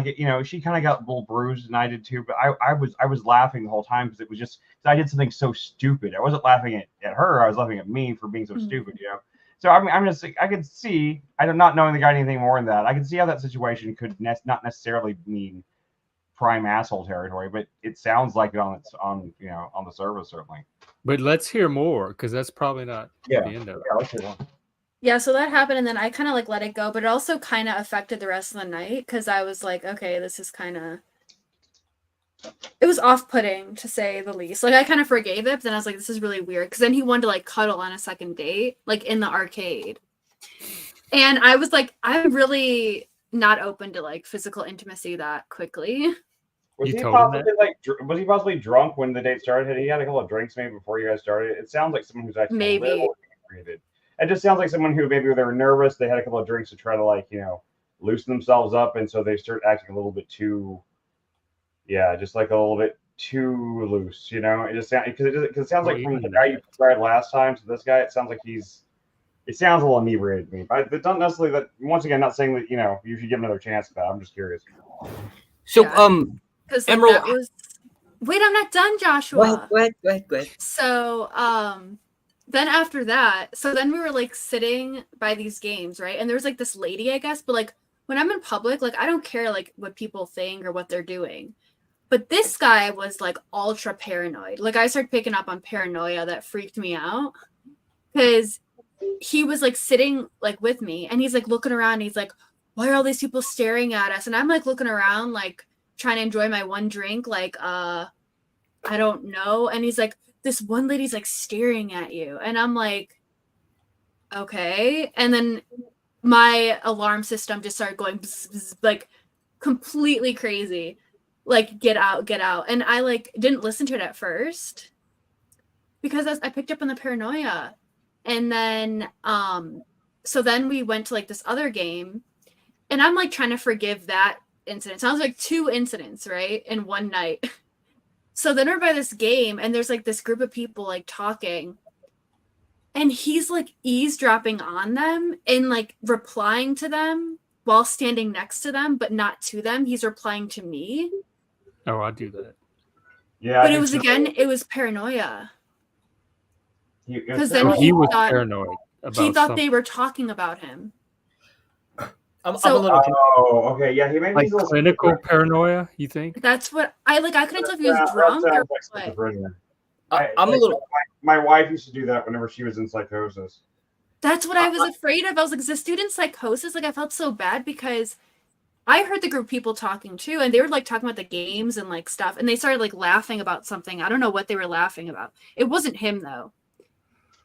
she kind of got a little bruised, and I did too. But I was laughing the whole time because it was just I did something so stupid. I wasn't laughing at her. I was laughing at me for being so stupid, you know. So I mean, I could see, not knowing the guy anything more than that, I could see how that situation could not necessarily mean prime asshole territory, but it sounds like it on the surface certainly. But let's hear more, because that's probably not the end of it. Yeah, let's hear more. Yeah, so that happened, and then I kind of let it go, but it also kind of affected the rest of the night because I was like, okay, this is kind of. It was off-putting to say the least. Like I kind of forgave it, but then I was like, this is really weird because then he wanted to cuddle on a second date, in the arcade, and I was like, I'm really not open to physical intimacy that quickly. Was You he told him possibly was he possibly drunk when the date started? Had he had a couple of drinks maybe before you guys started? It sounds like someone who's actually Maybe. a little inebriated. It just sounds like someone who maybe they were nervous. They had a couple of drinks to try to like loosen themselves up, and so they start acting a little bit too, just like a little bit too loose. It just sounds because it sounds like from the guy you tried last time to this guy, it sounds like it sounds a little inebriated to me. But it don't necessarily that. Once again, not saying that you should give another chance to that. I'm just curious. So Because Emerald, that was. Wait, I'm not done, Joshua. Go ahead. So, then after that, then we were like sitting by these games, right? And there was like this lady, I guess, but like when I'm in public, like I don't care like what people think or what they're doing. But this guy was like ultra paranoid. Like I started picking up on paranoia that freaked me out because he was like sitting like with me and he's like looking around and he's like, why are all these people staring at us? And I'm like looking around, like trying to enjoy my one drink, like I don't know. And he's like, this one lady's like staring at you. And I'm like, okay. And then my alarm system just started going bzz, bzz, like completely crazy. Like, get out. And I like didn't listen to it at first because I picked up on the paranoia. And then so then we went to like this other game and I'm like trying to forgive that incident. Sounds like 2 incidents, right? In one night. So then we're by this game and there's like this group of people like talking and he's like eavesdropping on them and like replying to them while standing next to them, but not to them. He's replying to me. Oh, I do that. Yeah. But it was paranoia. Because then he was paranoid about he thought something. they were talking about him. I'm a little Oh, okay. Yeah, he made Like me feel clinical paranoia, you think? That's what I couldn't tell if he was drunk or what. I'm a little. My wife used to do that whenever she was in psychosis. That's what I was afraid of. I was like, is this dude in psychosis? Like I felt so bad because I heard the group of people talking too, and they were like talking about the games and like stuff, and they started like laughing about something. I don't know what they were laughing about. It wasn't him though.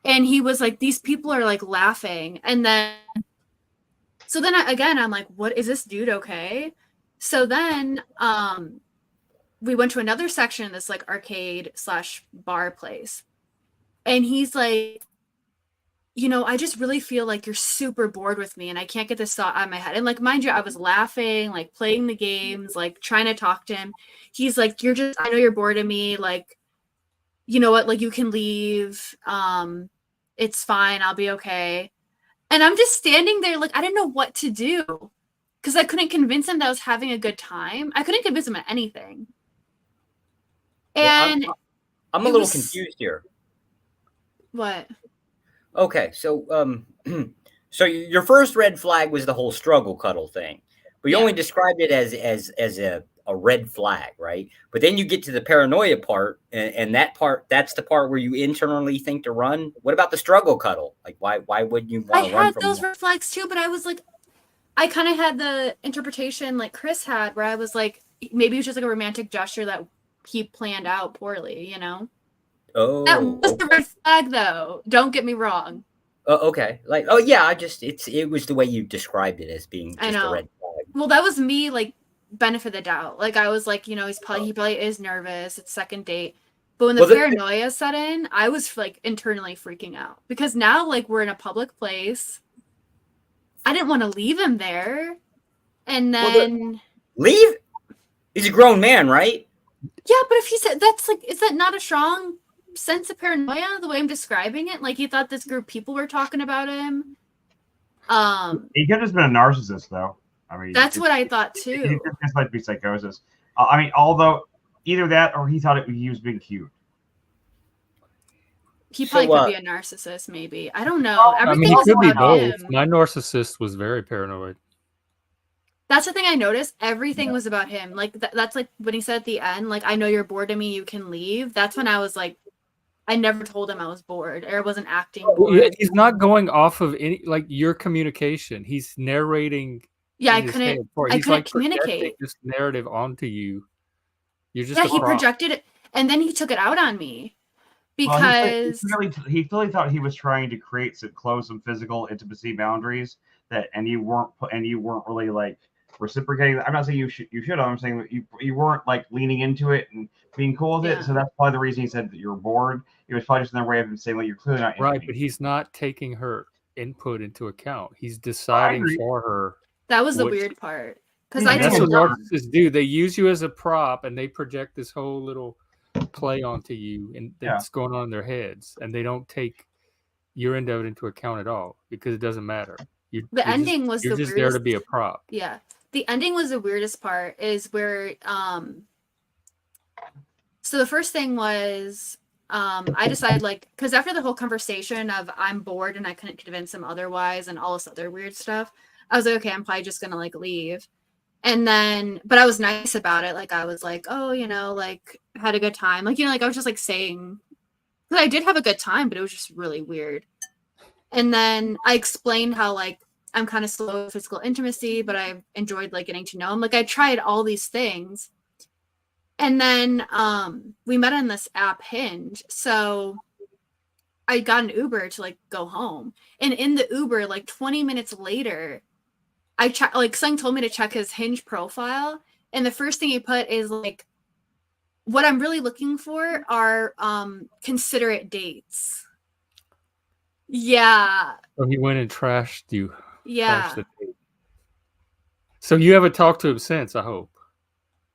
And he was like, these people are like laughing. And then, so then I'm like, what is this dude okay? So then we went to another section in this like arcade/bar place. And he's like, I just really feel like you're super bored with me and I can't get this thought out of my head. And like, mind you, I was laughing, like playing the games, like trying to talk to him. He's like, I know you're bored of me. Like, you know what? Like you can leave. It's fine. I'll be okay. And I'm just standing there. Like, I didn't know what to do because I couldn't convince him that I was having a good time. I couldn't convince him of anything. And well, I'm a little confused here. What? Okay, so so your first red flag was the whole struggle cuddle thing, but you only described it as a red flag, right? But then you get to the paranoia part, and that's the part where you internally think to run. What about the struggle cuddle? Like, why wouldn't you want to run had from those that? red flags too, but I was like, I kind of had the interpretation like Chris had, where I was like, maybe it was just like a romantic gesture that he planned out poorly, Oh, that was the red flag, though. Don't get me wrong. Okay. Like, oh yeah, it was the way you described it as being just a red flag. Well, that was me, like, benefit of the doubt. Like, I was like, he probably is nervous. It's second date. But when the paranoia set in, I was like internally freaking out because now, like, we're in a public place. I didn't want to leave him there, and then leave. He's a grown man, right? Yeah, but if he said that's like, is that not a strong sense of paranoia the way I'm describing it? Like he thought this group of people were talking about him. He could have just been a narcissist, though. I mean, that's what I thought too. This might be psychosis. I mean, although either that or he thought he was being cute. He probably could be a narcissist, maybe. I don't know. Everything he was could be about both. him. My narcissist was very paranoid. That's the thing I noticed. Everything was about him. Like that's like when he said at the end, like, I know you're bored of me, you can leave. That's when I was like, I never told him I was bored or I wasn't acting bored. He's not going off of any like your communication. He's narrating. Yeah, I couldn't communicate this narrative onto you. You're just he projected it, and then he took it out on me because he clearly thought he was trying to create some physical intimacy boundaries and you weren't really like reciprocating. I'm not saying you should have. I'm saying that you weren't like leaning into it and being cool with it. So that's probably the reason he said that you're bored. It was probably just another way of saying like you're clearly not Right, into but me. he's not taking her input into account. He's deciding agree. for her. That was the what- weird part. Because Yeah, I And that's told what them, narcissists do. They use you as a prop and they project this whole little play onto you and that's going on in their heads. And they don't take your end of it into account at all because it doesn't matter. the ending was you're the just there to weirdest. be a prop. Yeah. The ending was the weirdest part is where so the first thing was I decided like because after the whole conversation of I'm bored and I couldn't convince him otherwise and all this other weird stuff, I was like, okay, I'm probably just gonna like leave. And then but I was nice about it. Like I was like, oh, you know, like had a good time. Like, you know, like I was just like saying because I did have a good time, but it was just really weird. And then I explained how like I'm kind of slow with physical intimacy, but I enjoyed like getting to know him. Like I tried all these things. And then we met on this app Hinge. So I got an Uber to like go home. And in the Uber, like 20 minutes later, I checked like someone told me to check his Hinge profile. And the first thing he put is like what I'm really looking for are considerate dates. Yeah. So he went and trashed you. Yeah. Trashed the tape. So you haven't talked to him since, I hope.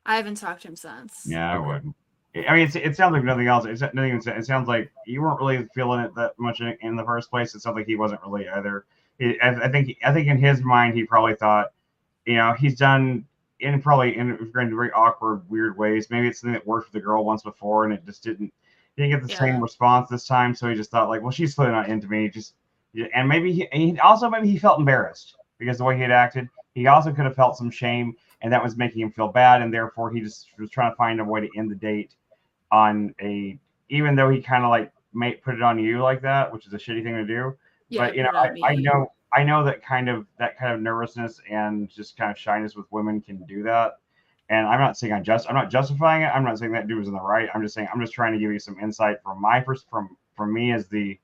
I haven't talked to him since. Yeah, I wouldn't. I mean, it sounds like nothing else. It sounds like you weren't really feeling it that much in the first place. It sounds like he wasn't really either. I think in his mind he probably thought, you know, he's done in very awkward, weird ways. Maybe it's something that worked with the girl once before and it just didn't get the same response this time. So he just thought like, well, she's clearly not into me. And maybe he felt embarrassed because the way he had acted. He also could have felt some shame, and that was making him feel bad, and therefore he just was trying to find a way to end the date on even though he kind of like put it on you like that, which is a shitty thing to do. Yeah, but you know, I know that kind of nervousness and just kind of shyness with women can do that. And I'm not saying I'm not justifying it. I'm not saying that dude was in the right. I'm just saying I'm just trying to give you some insight from from me as when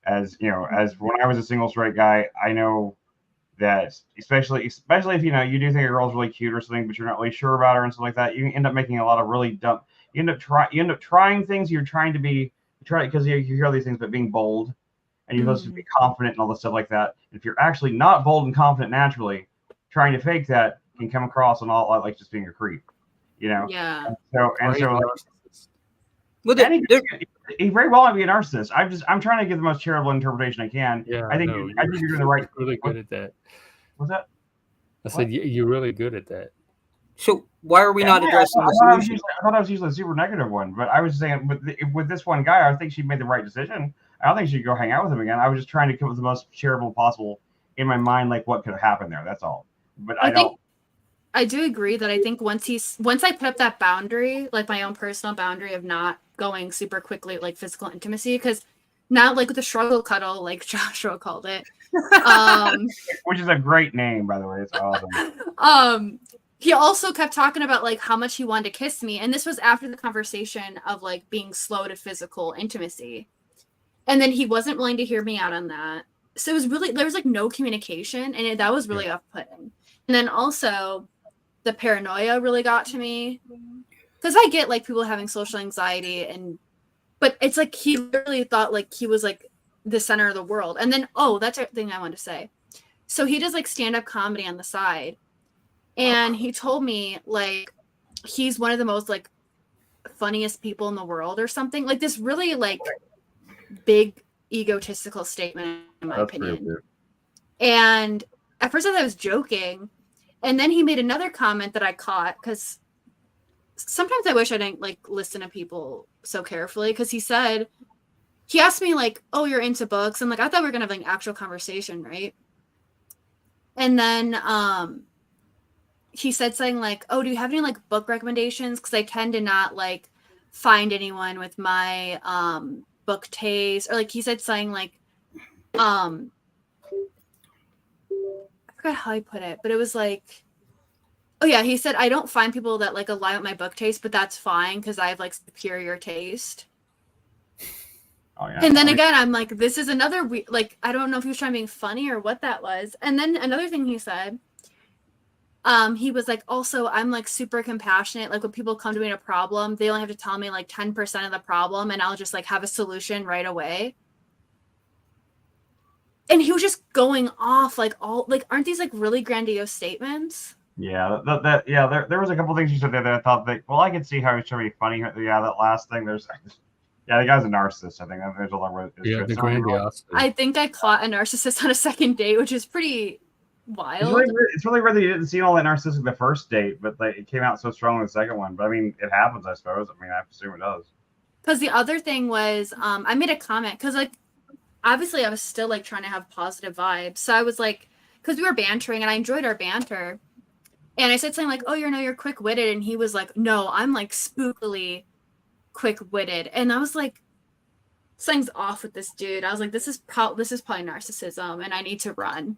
I was a single straight guy. I know that especially if you know you do think a girl's really cute or something, but you're not really sure about her and stuff like that, you end up making a lot of really dumb. You end up trying things. You're trying to because you hear all these things, but being bold, and you're supposed to be confident and all this stuff like that. If you're actually not bold and confident naturally, trying to fake that can come across and all like just being a creep, you know. Yeah. He very well might be a narcissist. I'm trying to give the most charitable interpretation I can. Yeah, I think you're doing the right. Really good at that. What's that? I said you're really good at that. So why are we not addressing the solution? I thought I was usually a super negative one, but I was saying with this one guy, I think she made the right decision. I don't think she should go hang out with him again. I was just trying to come up with the most charitable possible in my mind, like what could have happened there. That's all. But I do agree that I think once I put up that boundary, like my own personal boundary of not going super quickly like physical intimacy, because now like with the struggle cuddle, like Joshua called it, which is a great name by the way. It's awesome. He also kept talking about like how much he wanted to kiss me, and this was after the conversation of like being slow to physical intimacy, and then he wasn't willing to hear me out on that. So it was really there was like no communication, and that was really off-putting. And then also the paranoia really got to me because I get like people having social anxiety but it's like he literally thought like he was like the center of the world. And then that's the thing I wanted to say. So he does like stand-up comedy on the side, and he told me like he's one of the most like funniest people in the world or something, like this really like big egotistical statement in my opinion. And at first I thought I was joking, and then he made another comment that I caught because sometimes I wish I didn't like listen to people so carefully, because he asked me like, oh, you're into books, and like I thought we were gonna have like an actual conversation, right? And then he said something like, oh, do you have any like book recommendations, because I tend to not like find anyone with my book taste, or like he said something like I forgot how he put it, but it was like, oh yeah, he said I don't find people that like align with my book taste, but that's fine because I have like superior taste. Oh yeah. And then again, I'm like, this is another like I don't know if he was trying to be funny or what that was. And then another thing he said he was like, also, I'm like super compassionate. Like when people come to me in a problem, they only have to tell me like 10% of the problem and I'll just like have a solution right away. And he was just going off like all like, aren't these like really grandiose statements? Yeah, there was a couple things you said there that I thought that, well, I could see how it's trying to be funny. Yeah, that last thing, the guy's a narcissist. I think there's a lot of the grandiosity. I think I caught a narcissist on a second date, which is pretty wild. It's really weird that you didn't see all that narcissistic the first date, but like it came out so strong in the second one. But I mean, it happens, I suppose. I mean, I assume it does. Because the other thing was, I made a comment because like, obviously I was still like trying to have positive vibes. So I was like, because we were bantering and I enjoyed our banter. And I said something like, oh, you're quick-witted. And he was like, no, I'm like spookily quick-witted. And I was like, something's off with this dude. I was like, this is probably narcissism and I need to run.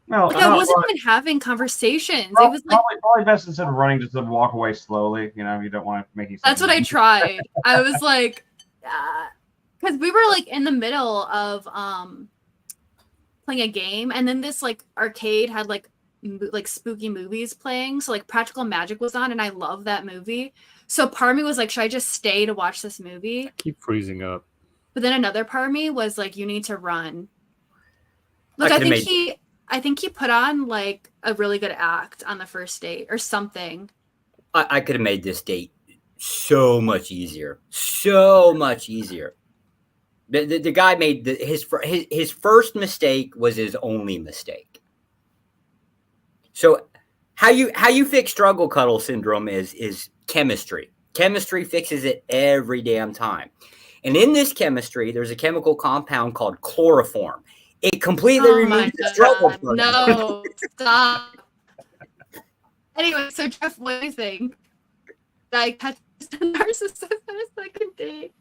No, like, I wasn't even having conversations. Probably, it was like probably best instead of running, just to walk away slowly. You know, you don't want to make you. That's what I tried. I was like, because we were like in the middle of playing a game, and then this like arcade had like spooky movies playing. So like Practical Magic was on, and I love that movie. So part of me was like, should I just stay to watch this movie? I keep freezing up. But then another part of me was like, you need to run. Look, I think he put on like a really good act on the first date or something. I could have made this date so much easier. So much easier. The guy made his first mistake was his only mistake. So how you fix struggle cuddle syndrome is chemistry. Chemistry fixes it every damn time. And in this chemistry, there's a chemical compound called chloroform. It completely removes the struggle. No, stop. Anyway, so Jeff, what do you think? I catch a narcissist on a second date.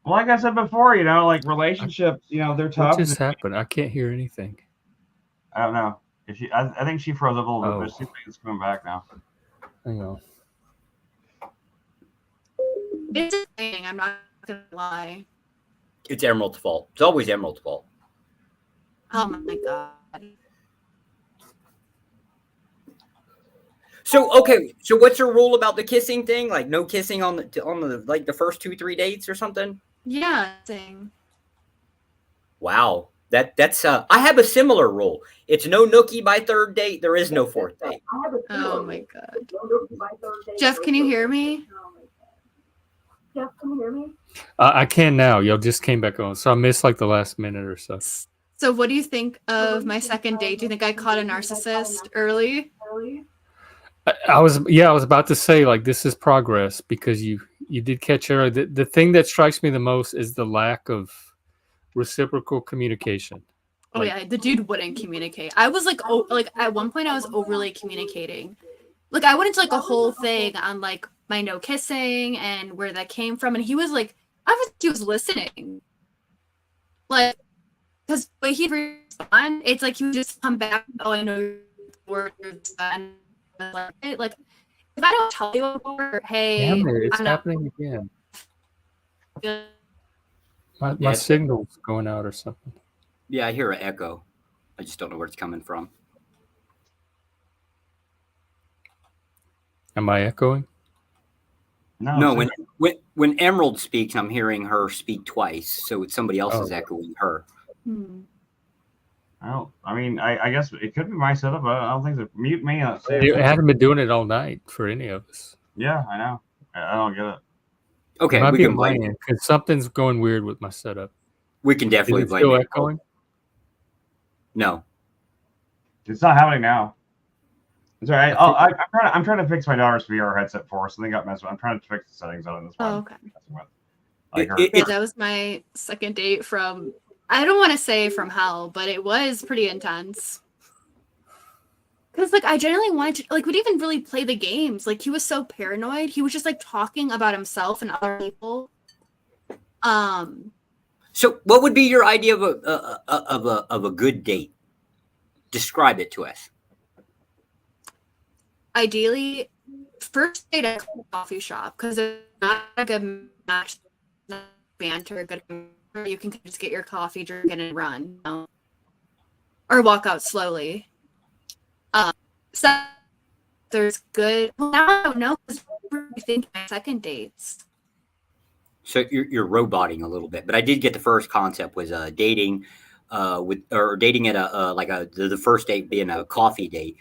Well, like I said before, you know, like relationships, you know, they're tough. What just happened? I can't hear anything. I don't know. If she, I think she froze up a little bit, but she's coming back now. Hang on. It's a thing. I'm not gonna lie. It's Emerald's fault. It's always Emerald's fault. Oh my god. So okay, so what's your rule about the kissing thing? Like no kissing on the like the first 2-3 dates or something? Yeah, thing. Wow. That's I have a similar rule. It's no nookie by third date. There is no fourth date. Oh my god. Jeff, can you hear me? Jeff, can you hear me? I can now. Y'all just came back on, so I missed like the last minute or so. So what do you think of my second date? Do you think I caught a narcissist early? I was about to say like this is progress because you did catch her. The thing that strikes me the most is the lack of reciprocal communication. Oh yeah, the dude wouldn't communicate. I was like, like at one point I was overly communicating. Like I went into like a whole thing on like my no kissing and where that came from, and he was like, he was listening. Like, because the way he'd respond, it's like he would just come back. Oh, I know your words. And like if I don't tell you before, hey, Damn it, it's happening again. My signal's going out or something. Yeah, I hear an echo. I just don't know where it's coming from. Am I echoing? No, when Emerald speaks, I'm hearing her speak twice, so it's somebody else is echoing her. I guess it could be my setup. I don't think they mute me. You haven't been doing it all night for any of us. Yeah, I know. I don't get it. Okay, we can blame it because something's going weird with my setup. We can definitely blame still it. Echoing? No, it's not happening now. It's all right. I'm trying to fix my daughter's VR headset for her. Something got messed with. I'm trying to fix the settings on this one. Oh, okay. That was my second date from, I don't want to say from hell, but it was pretty intense. Because like I generally wanted to, like, we'd even really play the games. Like he was so paranoid. He was just like talking about himself and other people. So what would be your idea of a good date? Describe it to us. Ideally, first date at a coffee shop because it's not a good match, banter, good. You can just get your coffee, drink, and run. You know? or walk out slowly. So there's good. Well, now I don't know because I think my second dates. So you're roboting a little bit, but I did get the first concept was dating dating at the first date being a coffee date.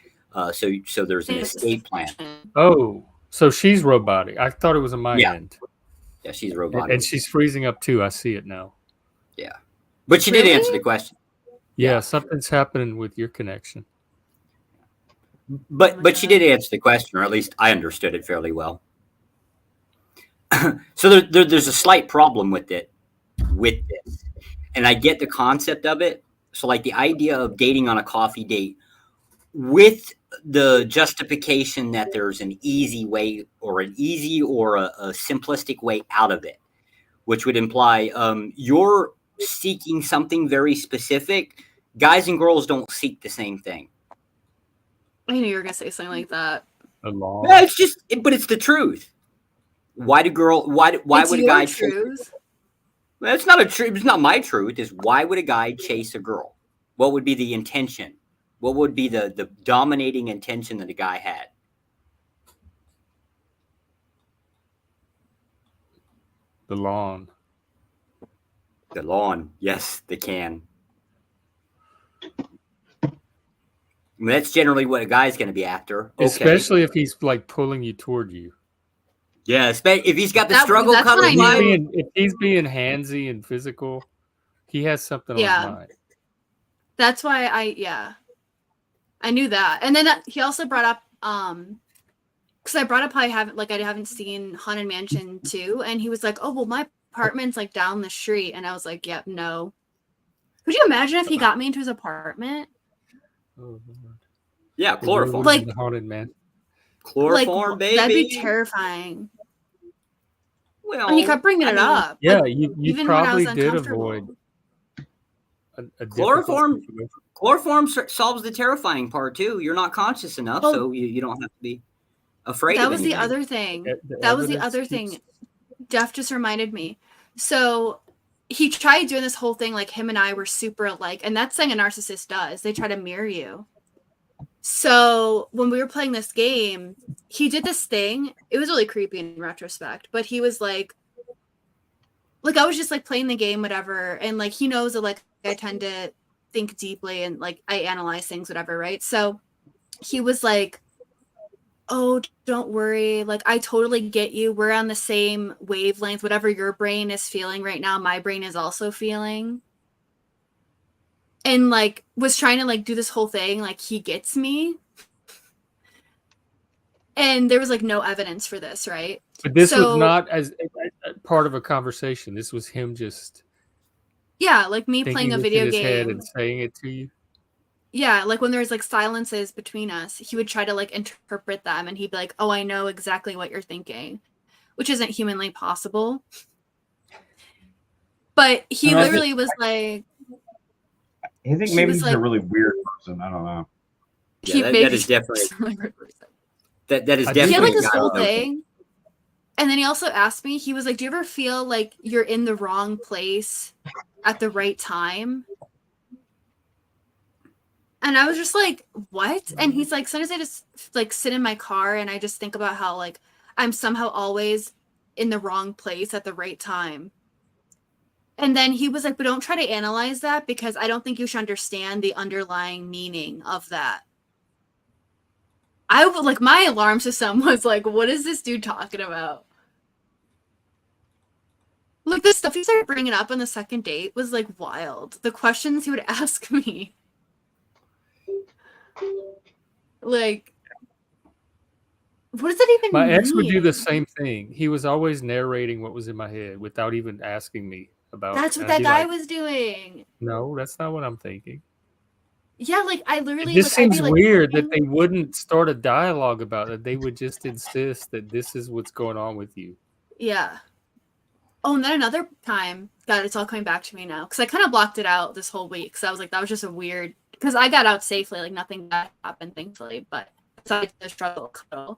So there's an escape plan. Oh, so she's robotic. I thought it was on my end. Yeah, she's robotic. And she's freezing up too. I see it now. Yeah. But she did answer the question. Yeah, something's happening with your connection. But she did answer the question, or at least I understood it fairly well. So there's a slight problem with this. And I get the concept of it. So like the idea of dating on a coffee date with the justification that there's an easy way or a simplistic way out of it, which would imply you're seeking something very specific. Guys and girls don't seek the same thing. I knew you were gonna say something like that. Yeah, but it's the truth. Why would a guy chase? Well, it's not it's not my truth. Is why would a guy chase a girl? What would be the intention? What would be the dominating intention that a guy had? The lawn. The lawn. Yes, the can. I mean, that's generally what a guy's going to be after. Okay. Especially if he's like pulling you toward you. Yeah, if he's got the struggle cut if he's being handsy and physical, he has something on his mind. That's why I knew that. And then he also brought up because I brought up how I haven't seen Haunted Mansion 2, and he was like, oh well, my apartment's like down the street, and I was like, yep, no. Could you imagine if he got me into his apartment? Oh, yeah, chloroform. Like the Haunted Man. Chloroform, baby. That'd be terrifying. Well, and he kept bringing it up. Yeah, like, you probably did avoid a chloroform. Chloroform solves the terrifying part too. You're not conscious enough, so you don't have to be afraid. That was the other thing. That was the other thing. Jeff just reminded me. So he tried doing this whole thing like him and I were super alike, and that's something a narcissist does. They try to mirror you. So when we were playing this game, he did this thing. It was really creepy in retrospect, but he was like I was just like playing the game, whatever, and like he knows that like I tend to think deeply and like I analyze things, whatever, right? So he was like, oh, don't worry, like I totally get you, we're on the same wavelength. Whatever your brain is feeling right now, my brain is also feeling. And like was trying to like do this whole thing like he gets me, and there was like no evidence for this, right? But this was not as part of a conversation. This was him just like me playing a video game and saying it to you. Yeah, like when there's like silences between us, he would try to like interpret them, and he'd be like, oh, I know exactly what you're thinking, which isn't humanly possible. But he literally was like, I think maybe he's a really weird person. I don't know. Yeah, that is definitely that is definitely. He had like this whole thing, and then he also asked me. He was like, "Do you ever feel like you're in the wrong place at the right time?" And I was just like, "What?" And he's like, "Sometimes I just like sit in my car and I just think about how like I'm somehow always in the wrong place at the right time." And then he was like, but don't try to analyze that because I don't think you should understand the underlying meaning of that. I would like my alarm system was like, what is this dude talking about? Like the stuff he started bringing up on the second date was like wild. The questions he would ask me. Like, what does that even mean? My ex would do the same thing. He was always narrating what was in my head without even asking me about. That's what that guy was doing. No, that's not what I'm thinking. Yeah, like I literally. It just seems weird that they wouldn't start a dialogue about it. They would just insist that this is what's going on with you. Yeah. Oh, and then another time, God, it's all coming back to me now because I kind of blocked it out this whole week. So I was like, that was just a weird. Because I got out safely, like nothing bad happened, thankfully. But besides the struggle, but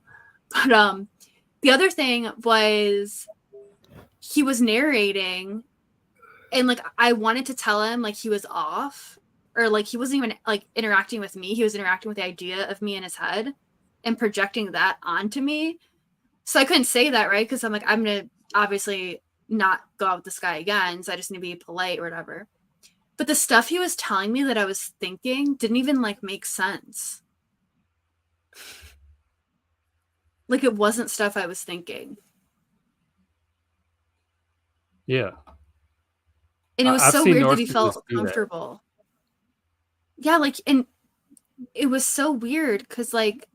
the other thing was he was narrating. And like I wanted to tell him like he was off, or like he wasn't even like interacting with me. He was interacting with the idea of me in his head and projecting that onto me. So I couldn't say that, right? Because I'm like, I'm gonna obviously not go out with this guy again, so I just need to be polite or whatever. But the stuff he was telling me that I was thinking didn't even like make sense. Like it wasn't stuff I was thinking. Yeah. And it was I've so seen weird that he narcissists felt do that. comfortable. Yeah, like, and it was so weird because like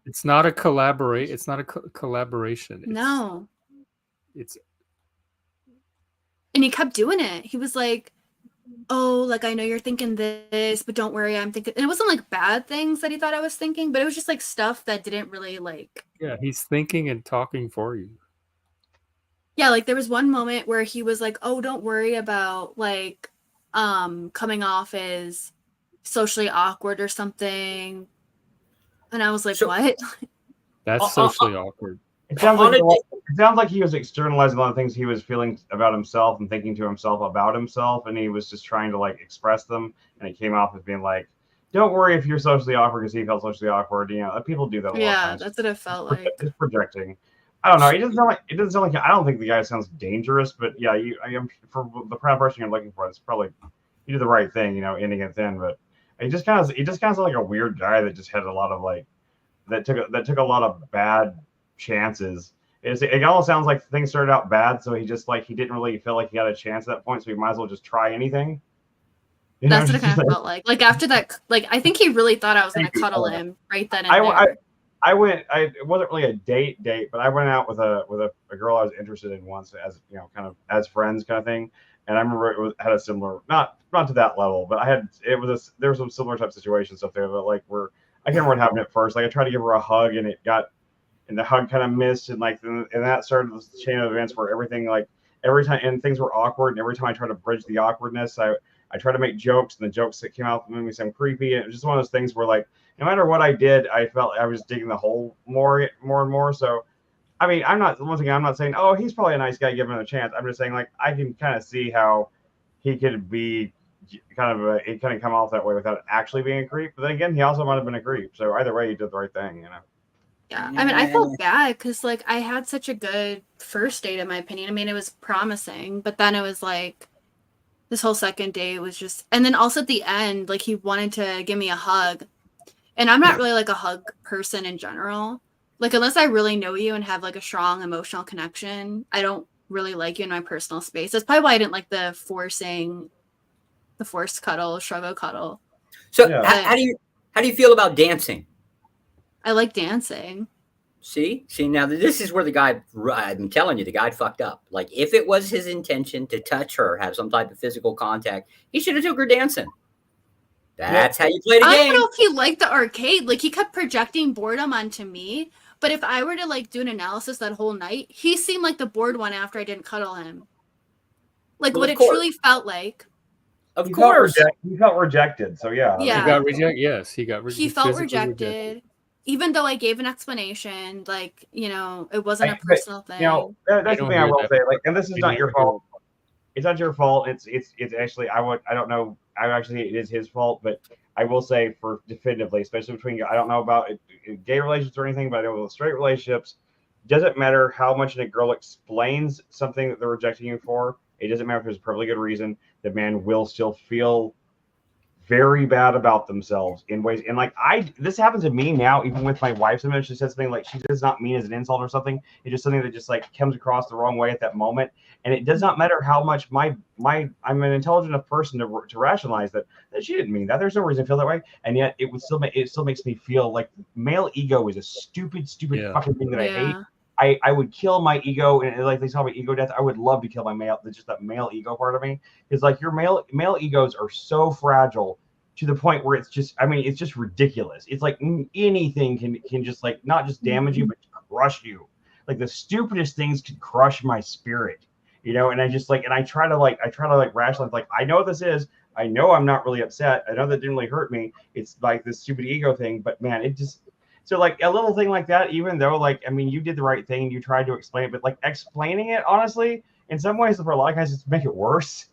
It's not a collaborate. It's not a collaboration. no. It's And he kept doing it. He was like, oh, like I know you're thinking this, but don't worry, I'm thinking. And it wasn't like bad things that he thought I was thinking, but it was just like stuff that didn't really like. yeah. He's thinking and talking for you. Yeah, like there was one moment where he was like, oh, don't worry about like coming off as socially awkward or something. And I was like, what? That's socially awkward. It sounds like he was externalizing a lot of things he was feeling about himself and thinking to himself about himself, and he was just trying to like express them, and it came off as being like, "Don't worry if you're socially awkward," because he felt socially awkward. You know, people do that a lot of Yeah, times. that's what it felt like. Just projecting. I don't know. It doesn't sound like. I don't think the guy sounds dangerous, but yeah, I am for the kind of person you're looking for. It's probably you did the right thing, you know, ending it then. But it just kind of sounds like a weird guy that just had a lot of like that took a lot of bad chances. It almost sounds like things started out bad, so he just like he didn't really feel like he had a chance at that point, so he might as well just try anything. You know, That's what it kind of felt like. Like after that, like I think he really thought I was gonna cuddle him right then and there. I went. It wasn't really a date, but I went out with a girl I was interested in once, as you know, kind of as friends, kind of thing. And I remember had a similar, not to that level, but there were some similar type situations up there. But like I can't remember what happened at first. Like I tried to give her a hug, and the hug kind of missed, and that started this chain of events where everything like every time and things were awkward, and every time I tried to bridge the awkwardness, I tried to make jokes, and the jokes that came out made me sound creepy, and it was just one of those things where like no matter what I did, I felt I was digging the hole more and more. So, I mean, I'm not saying, oh, he's probably a nice guy, give him a chance. I'm just saying, like, I can kind of see how he could be it kind of come off that way without actually being a creep. But then again, he also might have been a creep. So either way, he did the right thing, you know. Yeah, I mean, I felt bad because like I had such a good first date, in my opinion. I mean, it was promising, but then it was like this whole second date was just, and then also at the end, like he wanted to give me a hug. And I'm not really like a hug person in general. Like unless I really know you and have like a strong emotional connection, I don't really like you in my personal space. That's probably why I didn't like the forced cuddle, struggle cuddle. So how do you feel about dancing? I like dancing. See now this is where the guy, I'm telling you, the guy fucked up. Like if it was his intention to touch her, have some type of physical contact, he should have took her dancing. That's how you play the game. I don't know if he liked the arcade. Like he kept projecting boredom onto me. But if I were to like do an analysis that whole night, he seemed like the bored one after I didn't cuddle him. Like what it truly felt like. Of course. He felt rejected. So yeah. Yeah. He got rejected. Yes, he got rejected. He felt rejected. Even though I gave an explanation, like, you know, it wasn't a personal thing. You know, that's the thing I will say. Like, and this is not your fault. It's not your fault. It's actually I don't know. It is his fault, but I will say for definitively, especially between I don't know about gay relationships or anything, but I know with straight relationships, doesn't matter how much a girl explains something that they're rejecting you for. It doesn't matter if there's a perfectly good reason. The man will still feel very bad about themselves in ways. And like this happens to me now, even with my wife. Sometimes she says something like she does not mean as an insult or something. It's just something that just like comes across the wrong way at that moment. And it does not matter how much I'm an intelligent enough person to rationalize that she didn't mean that. There's no reason to feel that way. And yet it still makes me feel like male ego is a stupid fucking thing that I hate. I would kill my ego, and like they saw my ego death. I would love to kill my that male ego part of me. Because like your male egos are so fragile to the point where it's just ridiculous. It's like anything can just like not just damage you, but crush you. Like the stupidest things can crush my spirit, you know. And I just like, and I try to rationalize. Like I know what this is. I know I'm not really upset. I know that didn't really hurt me. It's like this stupid ego thing. But man, it just. So like a little thing like that, even though like, I mean, you did the right thing, you tried to explain it, but like explaining it, honestly, in some ways for a lot of guys, it's make it worse.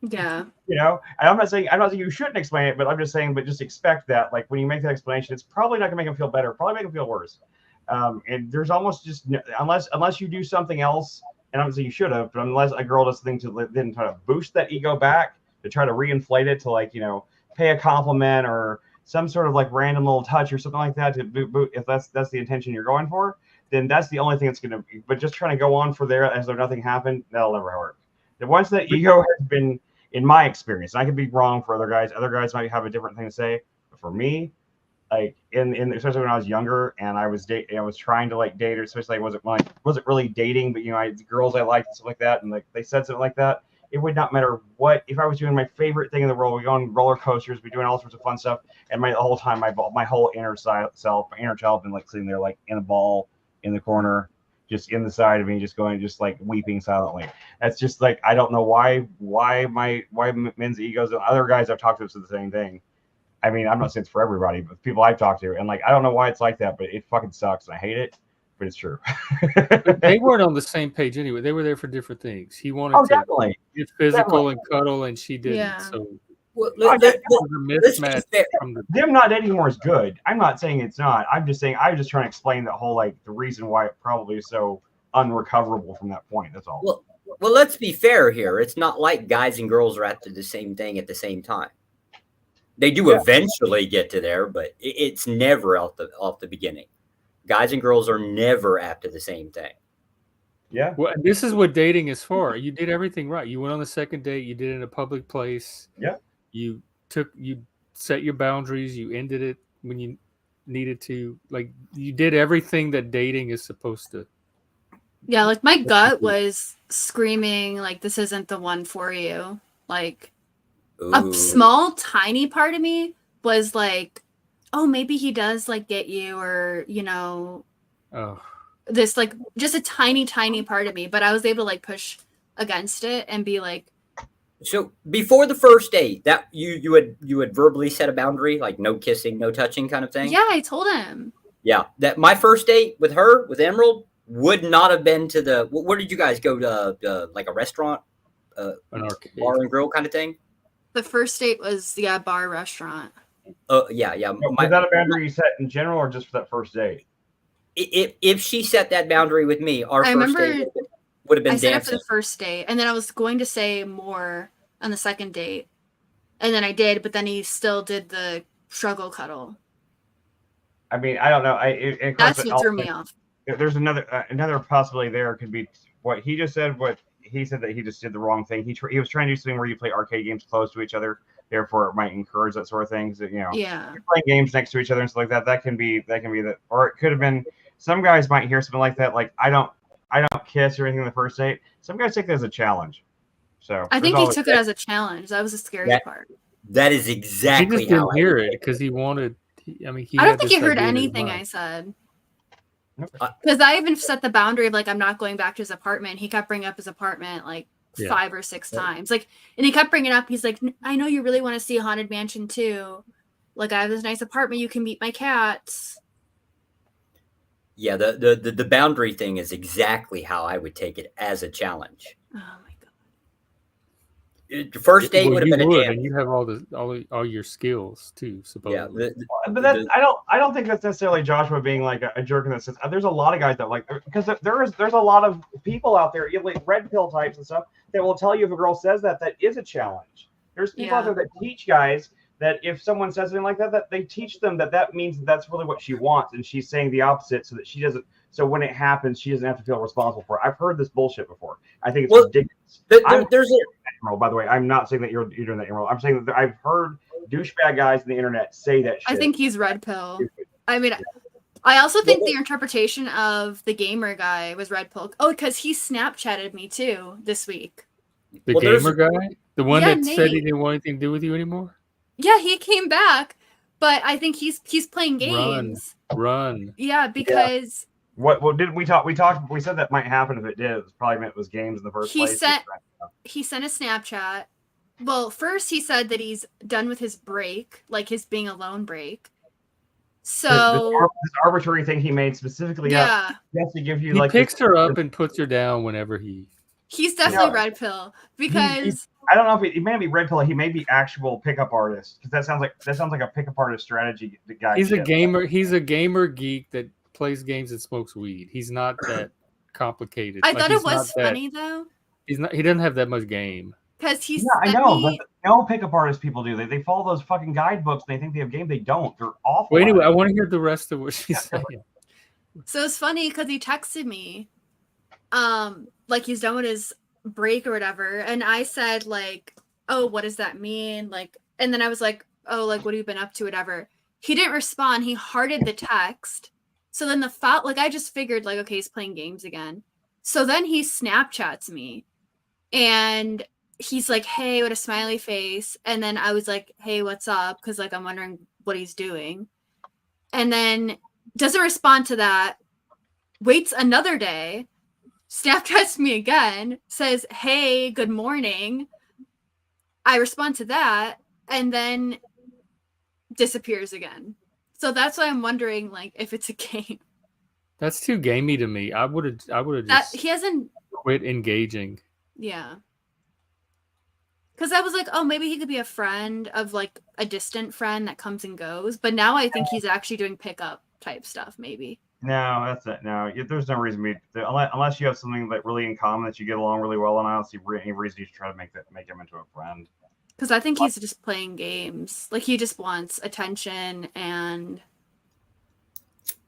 Yeah. You know, and I'm not saying you shouldn't explain it, but I'm just saying, but just expect that, like, when you make that explanation, it's probably not gonna make them feel better, probably make them feel worse. And there's almost just unless you do something else, and I'm saying you should have, but unless a girl does something to then try to boost that ego back, to try to reinflate it, to, like, you know, pay a compliment or some sort of like random little touch or something like that to boot, if that's the intention you're going for, then that's the only thing that's gonna. But just trying to go on for there as though nothing happened, that'll never work. And once that ego has been, in my experience, and I could be wrong for other guys might have a different thing to say, but for me, like in especially when I was younger and I was trying to like date, or especially I wasn't really dating, but you know, girls I liked and stuff like that, and like they said something like that, it would not matter what, if I was doing my favorite thing in the world, we go on roller coasters, we doing all sorts of fun stuff, and the whole time my whole inner child been like sitting there like in a ball in the corner, just in the side of me, just like weeping silently. That's just like, I don't know why men's egos and other guys I've talked to said the same thing. I mean, I'm not saying it's for everybody, but people I've talked to, and like, I don't know why it's like that, but it fucking sucks and I hate it, but it's true. But they weren't on the same page anyway. They were there for different things. He wanted to get physical and cuddle, and she didn't. Yeah. So Well, it was a mismatch from the them not dating more is good. I'm not saying it's not. I'm just saying I was just trying to explain the whole, like, the reason why it probably is so unrecoverable from that point. That's all. Well, let's be fair here. It's not like guys and girls are after the same thing at the same time. They do eventually get to there, but it's never off the beginning. Guys and girls are never after the same thing. Yeah. Well, this is what dating is for. You did everything right. You went on the second date. You did it in a public place. Yeah. You set your boundaries. You ended it when you needed to. Like, you did everything that dating is supposed to. Yeah, like my gut was screaming like, this isn't the one for you. Like, a small tiny part of me was like, oh, maybe he does like get you, or, you know, this, like, just a tiny part of me, but I was able to like push against it and be like, so before the first date, that you had verbally set a boundary, like no kissing, no touching kind of thing? Yeah, I told him. Yeah, that my first date with her, with Emerald, would not have been to the, where did you guys go to, like a restaurant, an arcade, bar and grill kind of thing? The first date was bar restaurant. Yeah. Was that a boundary you set in general, or just for that first date? If she set that boundary with me, our first date would have been dancing. I set it for the first date, and then I was going to say more on the second date, and then I did, but then he still did the struggle cuddle. I mean, I don't know. That's what threw me off. There's another possibility. There could be what he just said. What he said, that he just did the wrong thing. He was trying to do something where you play arcade games close to each other. Therefore, it might encourage that sort of thing. So, you know, yeah, you're playing games next to each other and stuff like that. That can be that, or it could have been. Some guys might hear something like that, like I don't kiss or anything on the first date. Some guys take that as a challenge. So I think he took it as a challenge. That was the scary part. That is exactly he just didn't hear it because he wanted. I don't think he heard anything I said. Because I even set the boundary of like, I'm not going back to his apartment. He kept bringing up his apartment like 5 or 6 times. Like, and he kept bringing up, he's like, I know you really want to see a Haunted Mansion too. Like, I have this nice apartment. You can meet my cats. Yeah, the boundary thing is exactly how I would take it, as a challenge. Oh my god! The first date would have been a jam. And you have all your skills too, supposedly. Yeah, but I don't think that's necessarily Joshua being like a jerk in that sense. There's a lot of guys that like, because there's a lot of people out there, like red pill types and stuff, that will tell you if a girl says that is a challenge. There's people out there that teach guys that if someone says something like that, that they teach them that means that's really what she wants, and she's saying the opposite so that she doesn't. So when it happens, she doesn't have to feel responsible for it. I've heard this bullshit before. I think it's ridiculous. There's Emerald, by the way. I'm not saying that you're doing that, Emerald. I'm saying that I've heard douchebag guys on the internet say that shit. I think he's red pill. I mean, I also think the interpretation of the gamer guy was red pill. Oh, because he Snapchatted me too this week. The gamer guy? The one that Nate. said he didn't want anything to do with you anymore? Yeah, he came back, but I think he's playing games. Run. Yeah, because what did we talk? We said that might happen if it did. It was probably meant it was games in the first place. He sent a Snapchat. Well, first he said that he's done with his break, like his being alone break. So this arbitrary thing he made specifically up, he has to give you he like picks her up and puts her down whenever he He's definitely No. red pill because I don't know if he may be red pill. He may be actual pickup artist because that sounds like a pickup artist strategy. The guy. He's a shit. gamer. He's a gamer geek that plays games and smokes weed. He's not that complicated. I Like, thought he's it was not that- funny though He's not. He doesn't have that much game. because he Yeah, I sent know, me. but no pickup artist people do. They follow those fucking guidebooks and they think they have game. They don't. They're awful. Well, anyway, at I it. want to hear the rest of what she's saying. So it's funny because he texted me, like he's done with his break or whatever, and I said like, "Oh, what does that mean?" Like, and then I was like, "Oh, like what have you been up to?" Whatever. He didn't respond. He hearted the text. So then like I just figured like, okay, he's playing games again. So then he Snapchats me, and he's like, "Hey," with a smiley face, and then I was like, "Hey, what's up?" Because like I'm wondering what he's doing, and then doesn't respond to that. Waits another day, Snapchats me again, says, "Hey, good morning." I respond to that, and then disappears again. So that's why I'm wondering, like, if it's a game. That's too gamey to me. I would have That just he hasn't. quit engaging. Yeah. Because I was like, oh, maybe he could be a friend of like a distant friend that comes and goes. But now I think he's actually doing pickup type stuff, maybe. No, that's it. No, there's no reason unless you have something that really in common that you get along really well, and I don't see any reason you should try to make him into a friend. Because I think he's just playing games. Like he just wants attention and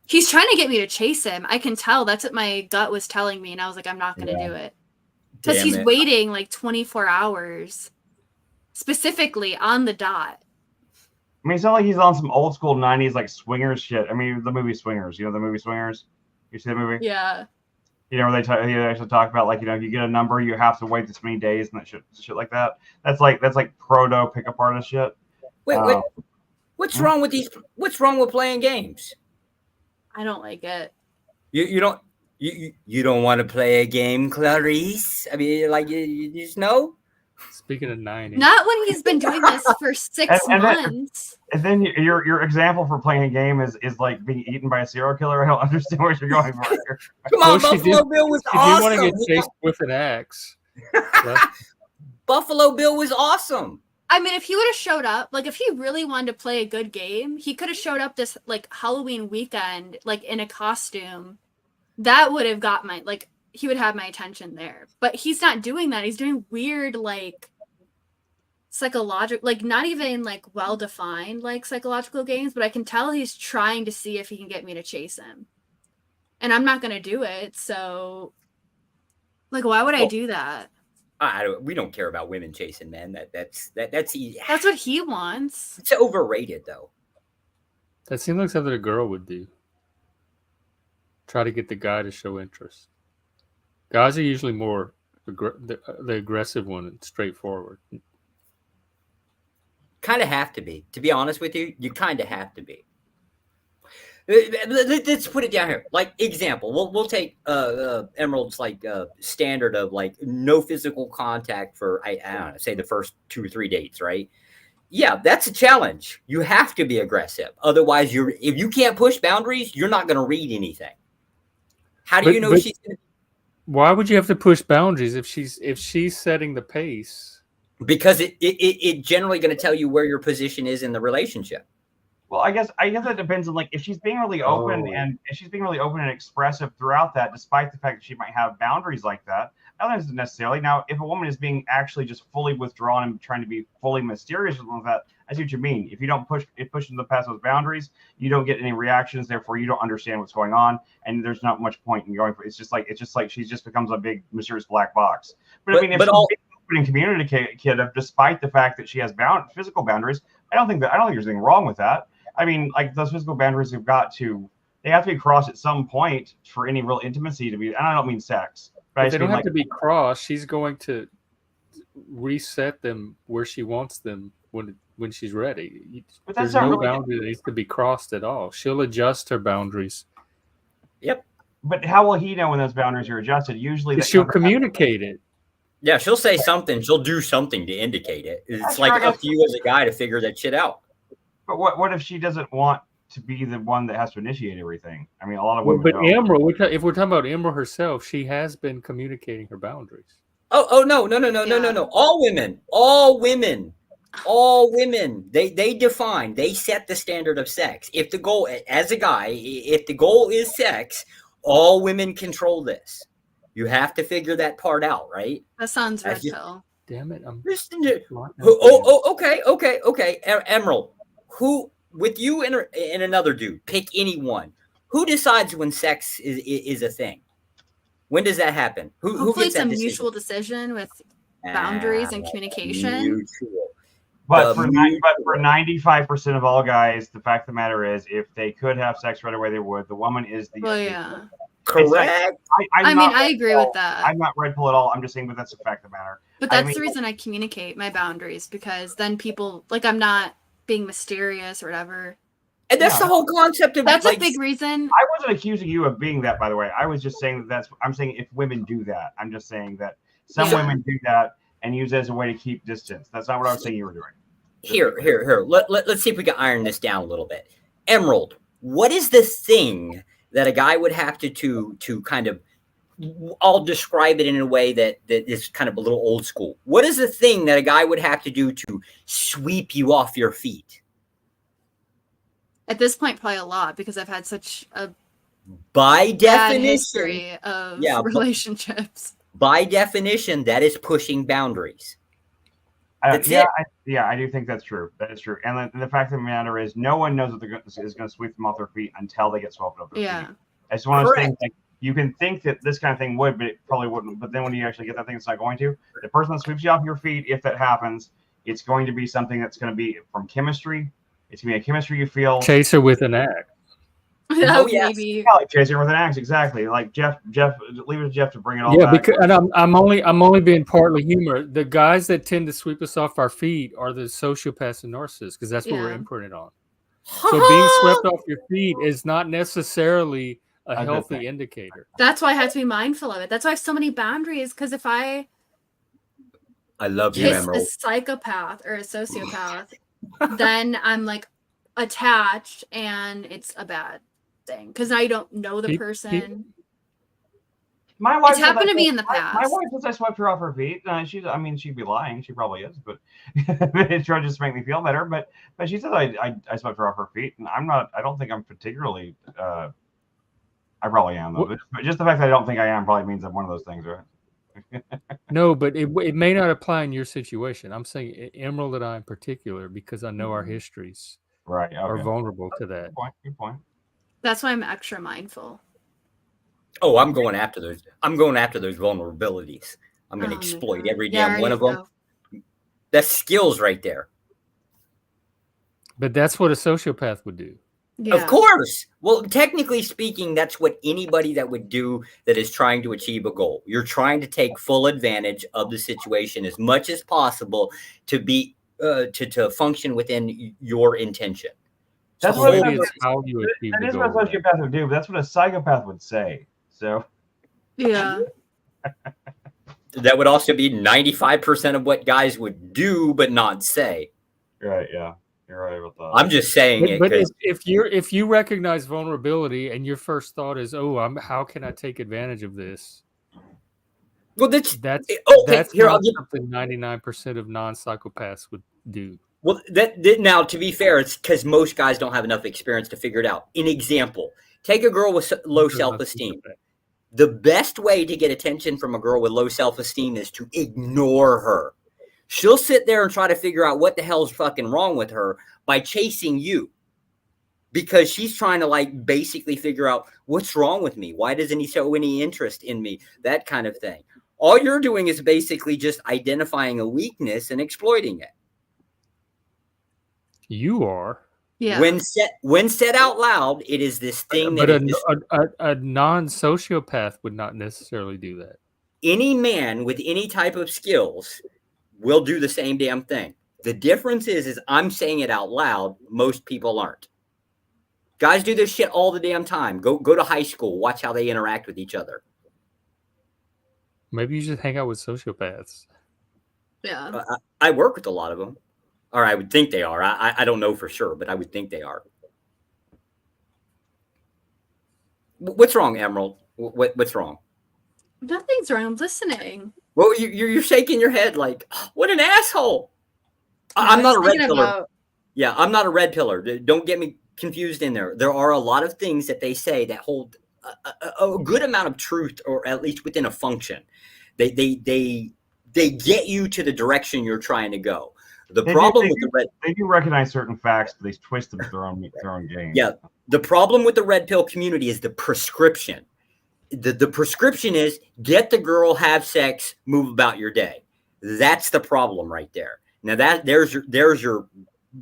he's trying to get me to chase him. I can tell. That's what my gut was telling me. And I was like, I'm not going to do it. Because Damn he's it. waiting like 24 hours specifically on the dot. I mean, it's not like he's on some old school 90s like swingers shit. I mean, the movie Swingers. You know the movie Swingers? You see the movie? Yeah. You know, where they actually talk about like, you know, if you get a number, you have to wait this many days and that shit like that. That's like proto pickup artist shit. Wait, what's wrong with these? What's wrong with playing games? I don't like it. You don't want to play a game, Clarice? I mean, like you just know. Speaking of 90s. Not when he's been doing this for 6 months. And then your example for playing a game is like being eaten by a serial killer. I don't understand what you're going for here. Come on, Well, Buffalo Bill was She did want to awesome. get chased with an axe. Buffalo Bill was awesome. I mean, if he would have showed up, like if he really wanted to play a good game, he could have showed up this like Halloween weekend, like in a costume. That would have got my like he would have my attention there. But he's not doing that. He's doing weird like psychological, like not even like well defined like psychological games, but I can tell he's trying to see if he can get me to chase him. And I'm not gonna do it, so like why would I do that? We don't care about women chasing men. That's easy. That's what he wants. It's overrated though. That seems like something a girl would do. Try to get the guy to show interest. Guys are usually more the aggressive one and straightforward. Kind of have to be. To be honest with you, you kind of have to be. Let's put it down here. Like example, we'll take Emerald's like standard of like no physical contact for I don't know, say the first 2 or 3 dates, right? Yeah, that's a challenge. You have to be aggressive. Otherwise, if you can't push boundaries, you're not going to read anything. How do you know she's going to? Why would you have to push boundaries if she's setting the pace? Because it generally going to tell you where your position is in the relationship. Well, I guess that depends on like if she's being really open and expressive throughout that, despite the fact that she might have boundaries like that. I don't think necessarily. Now, if a woman is being actually just fully withdrawn and trying to be fully mysterious or something like that, I see what you mean. If you don't push into past those boundaries, you don't get any reactions. Therefore, you don't understand what's going on, and there's not much point in going for it. It's just like she just becomes a big mysterious black box. But I mean, if she's being open and communicative, despite the fact that she has physical boundaries, I don't think there's anything wrong with that. I mean, like those physical boundaries they have to be crossed at some point for any real intimacy to be. And I don't mean sex, but They don't have to be crossed. She's going to reset them where she wants them when she's ready. But that's There's not no really boundary that needs to be crossed at all. She'll adjust her boundaries. Yep. But how will he know when those boundaries are adjusted? Usually, She'll communicate it. Yeah, she'll say something. She'll do something to indicate it. It's like up to you as a guy to figure that shit out. But what if she doesn't want to be the one that has to initiate everything? I mean, a lot of women. But don't. Emerald, if we're talking about Emerald herself, she has been communicating her boundaries. Oh no. All women. They define, they set the standard of sex. If the goal, as a guy, if the goal is sex, all women control this. You have to figure that part out, right? That sounds red As you- pill. Damn it! Okay. Emerald, who with you and another dude, pick anyone. Who decides when sex is a thing? When does that happen? Who Hopefully, gets it's a that decision? mutual decision with boundaries and communication. Mutual. But for 95% of all guys, the fact of the matter is, if they could have sex right away, they would. The woman is the. Well, yeah. Correct. I'm not I red agree pill. with that. I'm not red pill at all. I'm just saying, but that's the fact of the matter. But that's the reason I communicate my boundaries, because then people, like, I'm not being mysterious or whatever. And that's the whole concept of that's a big reason. I wasn't accusing you of being that, by the way. I was just saying I'm saying if women do that. I'm just saying that some women do that and use it as a way to keep distance. That's not what I was saying you were doing. Here. Let's see if we can iron this down a little bit. Emerald, what is the thing that a guy would have to kind of, I'll describe it in a way that is kind of a little old school. What is the thing that a guy would have to do to sweep you off your feet? At this point, probably a lot, because I've had such a by bad definition history of relationships. By definition, that is pushing boundaries. I do think that's true. That is true. And the fact of the matter is, no one knows what is going to sweep them off their feet until they get swept off their feet. It's one of those things, like, you can think that this kind of thing would, but it probably wouldn't. But then when you actually get that thing, it's not going to. The person that sweeps you off your feet, if that happens, it's going to be something that's going to be from chemistry. It's going to be a chemistry you feel. Chaser with an axe. Maybe. Yeah, like chaser with an axe, exactly. Like Jeff, leave it to Jeff to bring it all back. Because, and I'm only being partly humor. The guys that tend to sweep us off our feet are the sociopaths and narcissists, because that's what we're imprinted on. So being swept off your feet is not necessarily a healthy indicator. That's why I have to be mindful of it. That's why I have so many boundaries, because if I love you, kiss Emerald. a psychopath or a sociopath, then I'm like attached, and it's a bad thing, because now you don't know the person. My wife it's happened to me in the past. My wife says I swept her off her feet. She'd be lying. She probably is, but it's trying to just make me feel better. But she says I swept her off her feet, and I'm not. I don't think I'm particularly. I probably am though. But just the fact that I don't think I am probably means I'm one of those things, right? No, but it may not apply in your situation. I'm saying Emerald and I in particular, because I know our histories are vulnerable to that. Good point. That's why I'm extra mindful. Oh, I'm going after those vulnerabilities. I'm going to exploit every damn one of them. That's skills right there. But that's what a sociopath would do. Yeah. Of course. Well, technically speaking, that's what anybody that would do that is trying to achieve a goal. You're trying to take full advantage of the situation as much as possible to be to function within your intention. That's So what maybe it's how you achieve that the is goal. what a sociopath would do, but that's what a psychopath would say. So Yeah. That would also be 95% of what guys would do but not say. Right, yeah. You're right about that. I'm just saying it. But if you recognize vulnerability and your first thought is, how can I take advantage of this? Well, that's here, not something 99% of non-psychopaths would do. Well, that now, to be fair, it's because most guys don't have enough experience to figure it out. An example: take a girl with low self-esteem. The best way to get attention from a girl with low self-esteem is to ignore her. She'll sit there and try to figure out what the hell's fucking wrong with her by chasing you, because she's trying to basically figure out what's wrong with me. Why doesn't he show any interest in me? That kind of thing. All you're doing is basically just identifying a weakness and exploiting it. You are. Yeah. When said out loud, it is this thing but that a non-sociopath would not necessarily do that. Any man with any type of skills will do the same damn thing. The difference is I'm saying it out loud. Most people aren't. Guys do this shit all the damn time. Go to high school. Watch how they interact with each other. Maybe you should hang out with sociopaths. Yeah. I work with a lot of them. Or I would think they are. I don't know for sure, but I would think they are. What's wrong, Emerald? What's wrong? Nothing's wrong. I'm listening. Well, you're shaking your head like, what an asshole. I'm not a red pillar. Yeah, I'm not a red pillar. Don't get me confused in there. There are a lot of things that they say that hold a good amount of truth, or at least within a function. They get you to the direction you're trying to go. The problem with the red, they do recognize certain facts, but they twist them to their own game. Yeah, the problem with the red pill community is the prescription. The prescription is get the girl, have sex, move about your day. That's the problem right there. Now there's your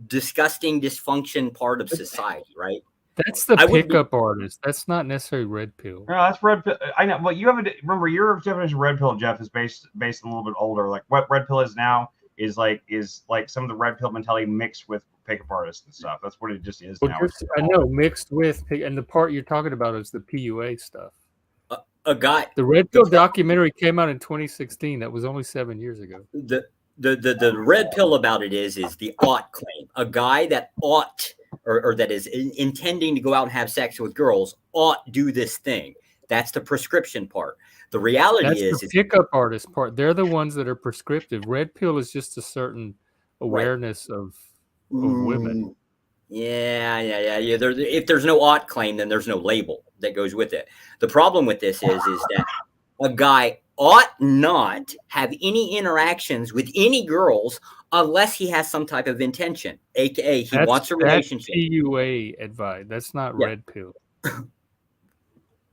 disgusting dysfunction part of society, right? That's the pickup artist. That's not necessarily red pill. No, that's red pill. I know, but you haven't. Remember, your definition of red pill, Jeff, is based a little bit older. Like what red pill is now is like some of the red pill mentality mixed with pickup artists and stuff. That's what it just is now. I know, mixed with, and the part you're talking about is the PUA stuff. The red pill documentary came out in 2016. That was only 7 years ago. The red pill about it is the ought claim. A guy that ought or that is intending to go out and have sex with girls ought do this thing. That's the prescription part. The reality is the pickup artist part. They're the ones that are prescriptive. Red pill is just a certain awareness of women. Yeah. If there's no ought claim, then there's no label that goes with it. The problem with this is that a guy ought not have any interactions with any girls unless he has some type of intention, aka he wants a relationship. That's PUA advice. That's not red pill.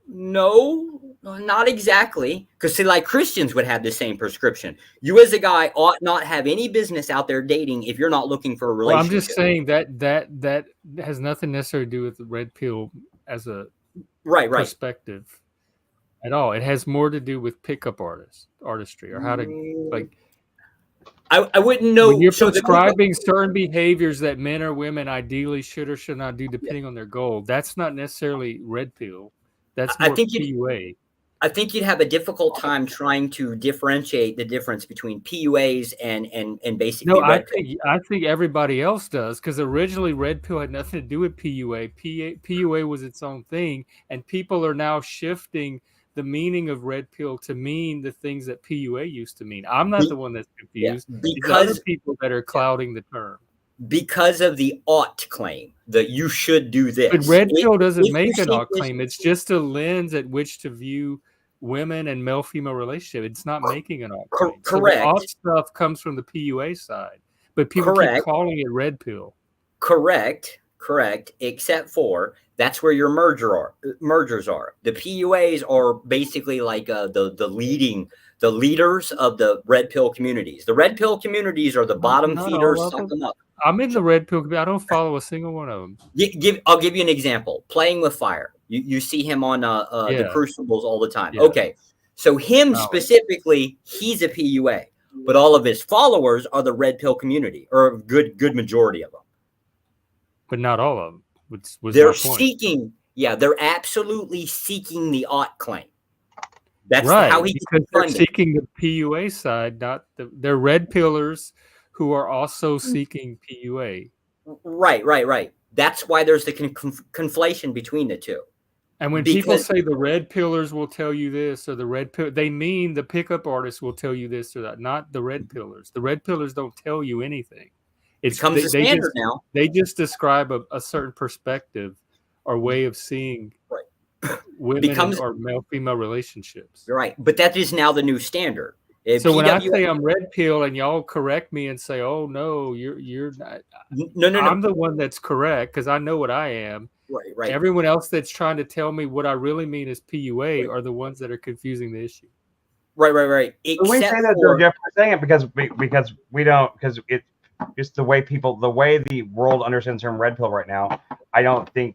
No, not exactly. Because see, like Christians would have the same prescription. You as a guy ought not have any business out there dating if you're not looking for a relationship. Well, I'm just saying that has nothing necessarily to do with the red pill as a perspective at all. It has more to do with pickup artistry, or how to like. I wouldn't know. When you're prescribing certain behaviors that men or women ideally should or should not do, depending on their goal, that's not necessarily red pill. That's more PUA. I think you'd have a difficult time trying to differentiate the difference between PUAs and basically. No, I think everybody else does, because originally red pill had nothing to do with PUA. PUA was its own thing, and people are now shifting the meaning of red pill to mean the things that PUA used to mean. I'm not the one that's confused. Because other people that are clouding the term. Because of the ought claim that you should do this. But red pill doesn't make an ought claim. It's just a lens at which to view women and male-female relationship. It's not making an ought claim. Correct. So the ought stuff comes from the PUA side, but people keep calling it red pill. Correct. Except for that's where your mergers are. The PUAs are basically like the leaders of the red pill communities. The red pill communities are the bottom feeders. I'm in the red pill. I don't follow a single one of them. I'll give you an example. Playing with Fire. You see him on the Crucibles all the time. Yeah. Okay, so him specifically, he's a PUA, but all of his followers are the red pill community, or a good majority of them. But not all of them. They're seeking. Yeah, they're absolutely seeking the ought claim. That's right, how he because they're seeking the PUA side, not they're red pillars who are also seeking PUA. Right. That's why there's the conflation between the two. And when people say the red pillars will tell you this, or the red pill, they mean the pickup artists will tell you this or that, not the red pillars. The red pillars don't tell you anything. It becomes a standard now. They just describe a certain perspective or way of seeing women or male-female relationships. Right, but that is now the new standard. So when I say I'm red pill and y'all correct me and say, "Oh no, you're not," no, I'm the one that's correct because I know what I am. Right. Everyone else that's trying to tell me what I really mean is PUA are the ones that are confusing the issue. Right. We say that, Jeff. We're saying it because we don't, because it's the way the world understands the term red pill right now. I don't think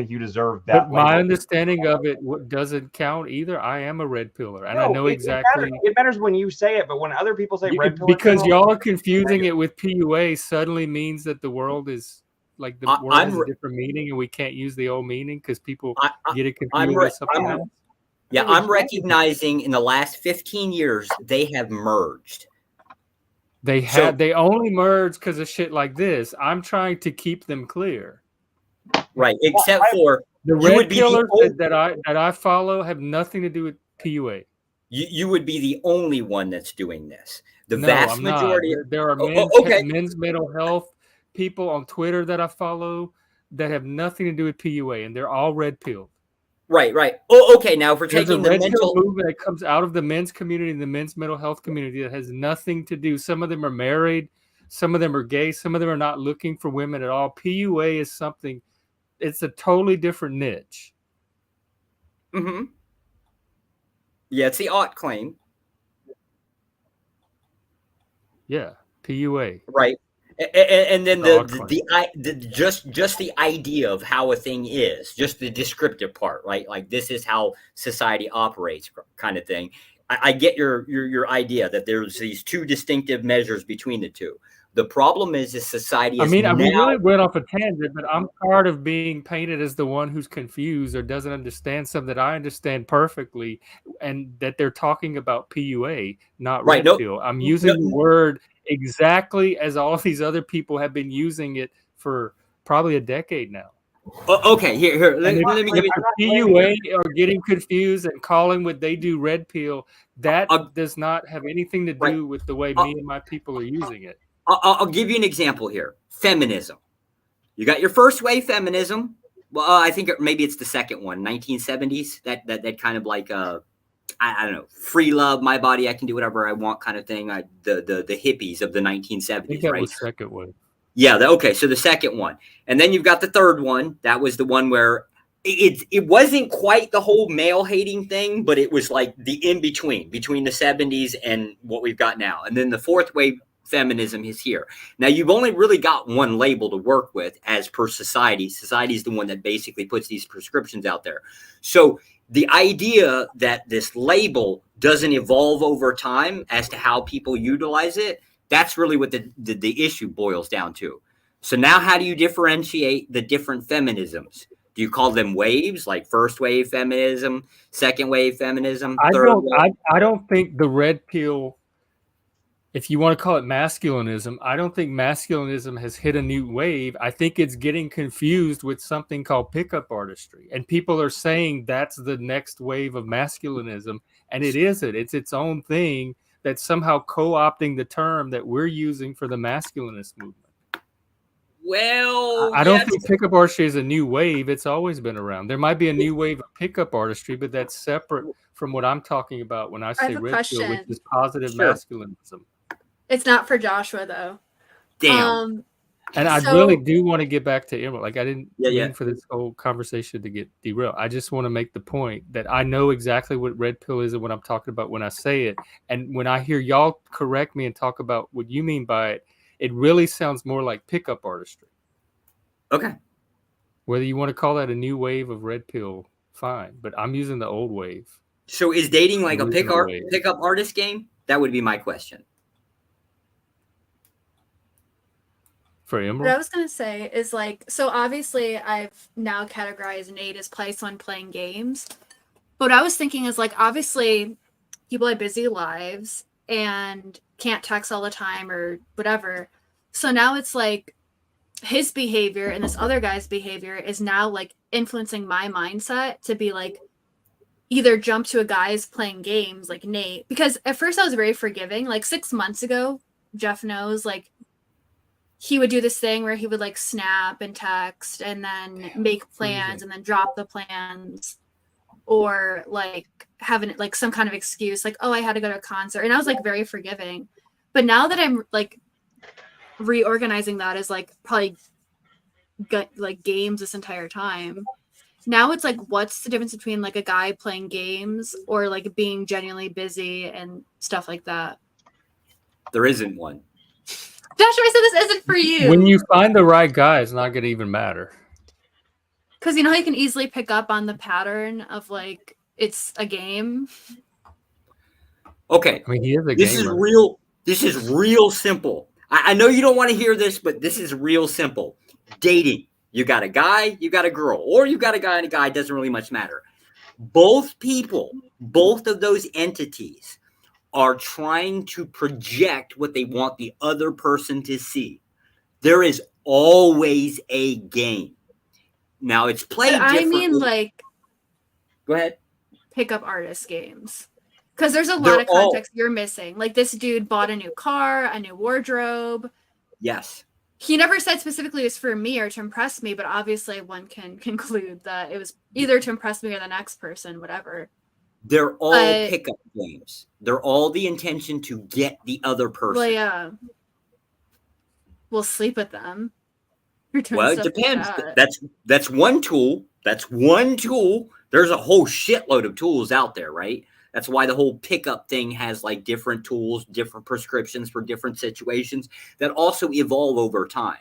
you deserve that. But my understanding of it doesn't count either. I am a red pillar, and I know exactly. It matters when you say it, but when other people say red pillar, because y'all are confusing it with PUA, suddenly means that the world is like the word has a different meaning, and we can't use the old meaning because people get it confused with something else. Yeah, I'm recognizing in the last 15 years they have merged. They only merge because of shit like this. I'm trying to keep them clear. Right, except for the red pillars that I follow have nothing to do with PUA. You would be the only one that's doing this. The No, vast I'm not. majority. There are Okay. men's mental health people on Twitter that I follow that have nothing to do with PUA, and they're all red pilled. Right. Oh, okay. Now, if we're There's a taking the red pill mental, movement that comes out of the men's community and the men's mental health community that has nothing to do. Some of them are married, some of them are gay, some of them are not looking for women at all. PUA is something. It's a totally different niche. mm-hmm. Yeah, it's the ought claim, Yeah, PUA. right? And then The odd claim. just the idea of how a thing is, just the descriptive part, right? Like this is how society operates, kind of thing. I get your idea that there's these two distinctive measures between the two. The problem is society. I mean, now, we really went off a tangent, but I'm tired of being painted as the one who's confused or doesn't understand something that I understand perfectly, and that they're talking about PUA, not Right, red no- pill. I'm using no- the word exactly as all these other people have been using it for probably a decade now. Okay, here. Let And me if give you. the PUA are getting confused and calling what they do red pill, that does not have anything to do with the way me and my people are using it. I'll give you an example here. Feminism. You got your first wave feminism. Well, I think maybe it's the second one, 1970s. That kind of like I don't know, free love, my body, I can do whatever I want kind of thing. The hippies of the 1970s, I think that right? was second one. Yeah. Okay. So the second one, and then you've got the third one. That was the one where it wasn't quite the whole male hating thing, but it was like the in between the 70s and what we've got now. And then the fourth wave feminism is here. Now you've only really got one label to work with as per society. Society is the one that basically puts these prescriptions out there. So the idea that this label doesn't evolve over time as to how people utilize it, that's really what the issue boils down to. So now how do you differentiate the different feminisms? Do you call them waves, like first wave feminism, second wave feminism, third wave? I don't think the red pill, if you want to call it masculinism, I don't think masculinism has hit a new wave. I think it's getting confused with something called pickup artistry. And people are saying that's the next wave of masculinism. And it isn't. It's its own thing that's somehow co-opting the term that we're using for the masculinist movement. Well, I don't think pickup artistry is a new wave. It's always been around. There might be a new wave of pickup artistry, but that's separate from what I'm talking about when I say have a red pill, which question. is positive Sure. masculinism. It's not for Joshua though. Damn. And I So- really do want to get back to Emerald. Like I didn't Yeah. mean for this whole conversation to get derailed. I just want to make the point that I know exactly what red pill is and what I'm talking about when I say it. And when I hear y'all correct me and talk about what you mean by it, it really sounds more like pickup artistry. Okay. Whether you want to call that a new wave of red pill, fine. But I'm using the old wave. So is dating like a Losing the wave. pickup artist game? That would be my question. For What I Emerald? was gonna say is like, so obviously I've now categorized Nate as play someone playing games. But what I was thinking is like, obviously people have busy lives and can't text all the time or whatever. So now it's like his behavior and this other guy's behavior is now like influencing my mindset to be like either jump to a guy's playing games like Nate. Because at first I was very forgiving. Like 6 months ago, Jeff knows, like he would do this thing where he would like snap and text and then make plans and then drop the plans, or like having like some kind of excuse like, oh, I had to go to a concert. And I was like very forgiving. But now that I'm like reorganizing that as like probably like games this entire time, now it's like, what's the difference between like a guy playing games or like being genuinely busy and stuff like that? There isn't one. Joshua, I said this isn't for you. When you find the right guy, it's not going to even matter. Because you know how you can easily pick up on the pattern of like it's a game. Okay. I mean, he is a This gamer. This is real simple. I know you don't want to hear this, but this is real simple. Dating. You got a guy, you got a girl, or you got a guy and a guy, doesn't really much matter. Both people, both of those entities are trying to project what they want the other person to see. There is always a game. Now it's played But I differently. mean like Go ahead. pickup artist games. Because there's a lot They're of context you're missing. Like this dude bought a new car, a new wardrobe. Yes. He never said specifically it was for me or to impress me, but obviously one can conclude that it was either to impress me or the next person, whatever. They're all pickup games. They're all the intention to get the other person. Well, yeah. We'll sleep with them. Well, it depends. That's one tool. That's one tool. There's a whole shitload of tools out there, right? That's why the whole pickup thing has like different tools, different prescriptions for different situations that also evolve over time.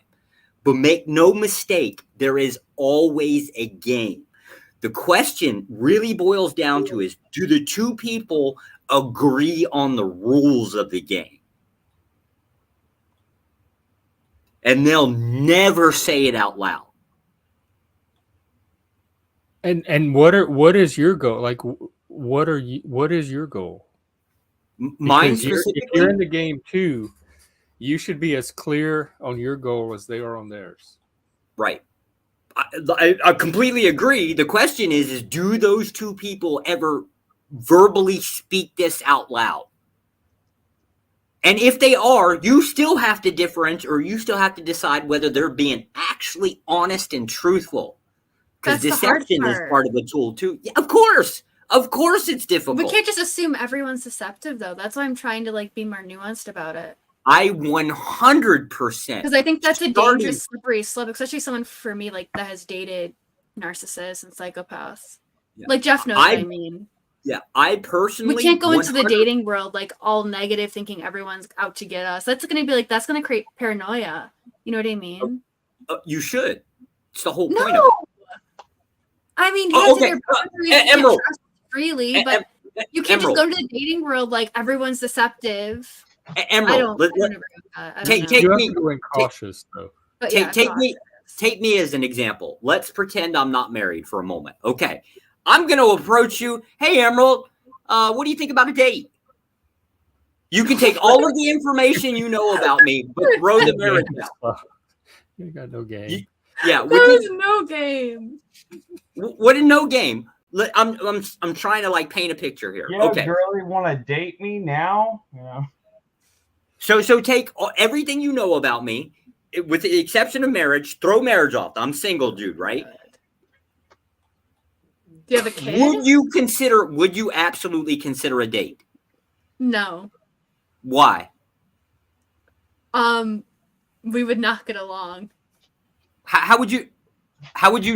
But make no mistake, there is always a game. The question really boils down to is, do the two people agree on the rules of the game? And they'll never say it out loud. And what is your goal? Like, what is your goal? Mine Because specifically, if you're in the game too, you should be as clear on your goal as they are on theirs. right. I completely agree. The question is do those two people ever verbally speak this out loud? And if they are, you still have to differentiate, or you still have to decide whether they're being actually honest and truthful. Because That's the hard deception is part. part of the tool too. Yeah, of course it's difficult. We can't just assume everyone's deceptive, though. That's why I'm trying to like be more nuanced about it. I 100%. Because I think that's a Starting- dangerous slippery slope, especially someone for me like that has dated narcissists and psychopaths. Yeah. Like Jeff knows what I mean. Yeah, I personally We can't go into the 100 dating world like all negative, thinking everyone's out to get us. That's going to be like that's going to create paranoia. You know what I mean? You should. It's the whole point of No. it. I mean, you Oh, have okay. to your boundaries. You can't Emerald. trust freely, but you can't just Emerald. go to the dating world like everyone's deceptive. Emerald, I don't agree with that. I don't know. take You have me to go in cautious though. But yeah, take me as an example. Let's pretend I'm not married for a moment. Okay. I'm going to approach you. Hey, Emerald, what do you think about a date? You can take all of the information you know about me, but throw the marriage out. You got no game. Yeah, which There is is no game. what in no game. I'm trying to like paint a picture here. You know, Okay. girl, you want to date me now? Yeah. So take everything you know about me, with the exception of marriage, throw marriage off. I'm single, dude, right? Do you have a kid? Would you absolutely consider a date? No. Why? We would not get along. How would you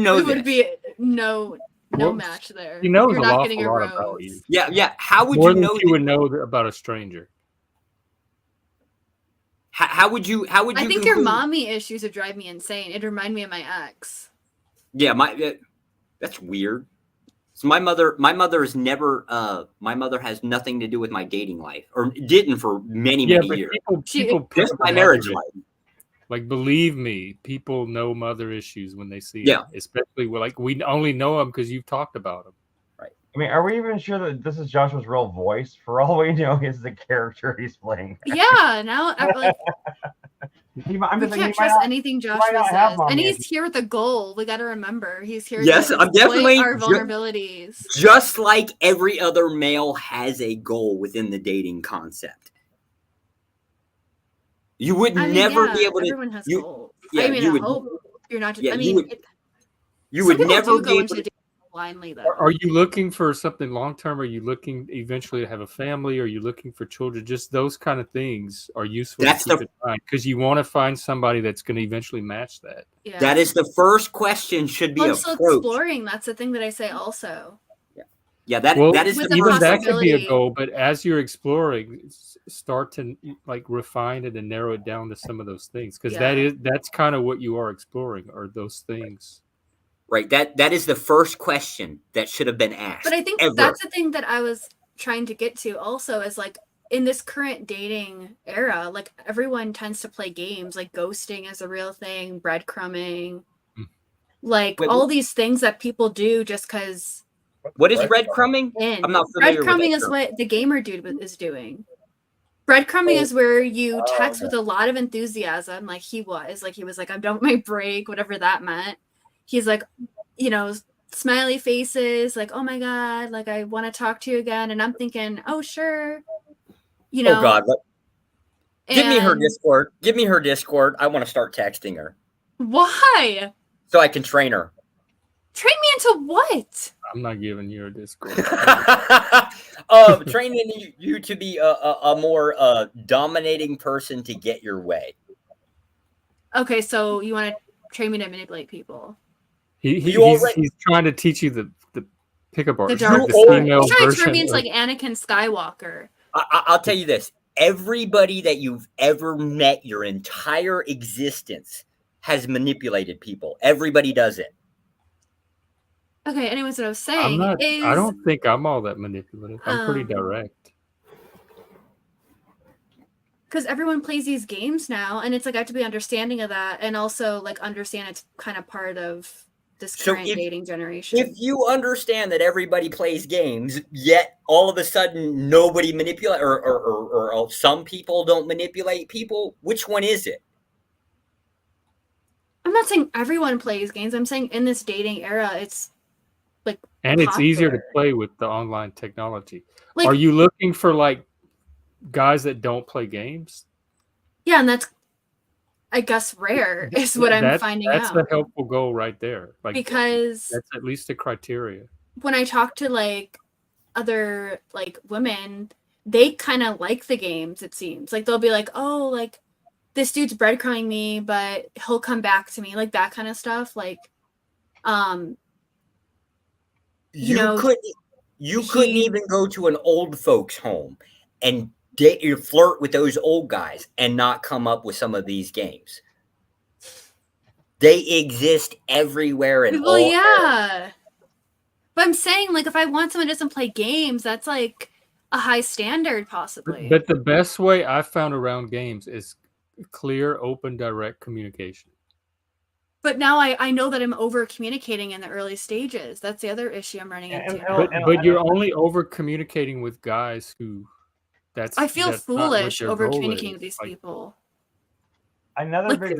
know It this? would be no Well, match there. He knows You're a not lot, getting a a lot rose. about you. Yeah. How would More you than know? you would know about a stranger. How would you? I think your conclude- mommy issues would drive me insane. It'd remind me of my ex. Yeah, that's weird. So my mother has never. My mother has nothing to do with my dating life, or didn't for many but years. people Just pick my up marriage on it. life. Like, believe me, people know mother issues when they see Yeah. it. Especially we only know them because you've talked about them. I mean, are we even sure that this is Joshua's real voice? For all we know, is the character he's playing. Yeah, now like I'm we just thinking can't he might trust not- anything he Joshua might not have says, mommy and he's issues. here with a goal. We got to remember he's here. Yes, to I'm exploit definitely our ju- vulnerabilities. Just like every other male has a goal within the dating concept. You would I mean, never yeah, be able to. Everyone has you- goals. yeah, I mean, you I would- hope you're not just. yeah, I you mean, would- You some would people never do be go able into to. dating blindly though. Are you looking for something long term? Are you looking eventually to have a family? Are you looking for children? Just those kind of things are useful That's to keep the- in mind because you want to find somebody that's going to eventually match that. Yeah. That is the first question should be I'm still approached. exploring. That's the thing that I say also. Yeah, that Well, is With the the even first. that could be a possibility. goal, but as you're exploring, start to like refine it and narrow it down to some of those things because Yeah. that's kind of what you are exploring are those things. Right. That is the first question that should have been asked. But I think ever. that's the thing that I was trying to get to also is like in this current dating era, like everyone tends to play games, like ghosting is a real thing, breadcrumbing, like Wait, all what- these things that people do just because. What is breadcrumbing? I'm not familiar with Breadcrumbing that is term. what the gamer dude is doing. Breadcrumbing is where you text with a lot of enthusiasm, like he was like, I'm done with my break, whatever that meant. He's like, smiley faces, like, oh my God, like I want to talk to you again. And I'm thinking, oh, sure. You know, Oh God. Give me her and- Discord. Give me her Discord. I want to start texting her Why? so I can train her. Train me into what? I'm not giving you a Discord. Training you to be a more dominating person to get your way. Okay, so you want to train me to manipulate people? He's trying to teach you the pickup The artist, dark like the side. female He's trying to version. turn me into of- like Anakin Skywalker. I'll tell you this. Everybody that you've ever met your entire existence has manipulated people. Everybody does it. Okay, anyways, what I was I'm saying not. is I don't think I'm all that manipulative. I'm pretty direct. because everyone plays these games now, and it's like I have to be understanding of that, and also like understand it's kind of part of this So current dating generation. If you understand that everybody plays games, yet all of a sudden nobody manipulate or some people don't manipulate people, which one is it? I'm not saying everyone plays games. I'm saying in this dating era, it's like And it's easier to popular. play with the online technology. Like- Are you looking for like guys that don't play games? Yeah, and that's I guess rare is what I'm finding That's out. the helpful goal right there. Like Because that's at least a criteria. when I talk to like other like women, they kind of like the games, it seems. Like they'll be like, "Oh, like this dude's breadcrumbing me, but he'll come back to me." Like that kind of stuff. Like you know, couldn't even go to an old folks home and date or flirt with those old guys and not come up with some of these games. They exist everywhere and well, yeah. But I'm saying like if I want someone who doesn't play games, that's like a high standard possibly. But the best way I found around games is clear, open, direct communication. But now I know that I'm over communicating in the early stages. That's the other issue I'm running into. But you're only over communicating with guys who I feel that's not what foolish their over goal communicating is. with these Like, people. Another Like, big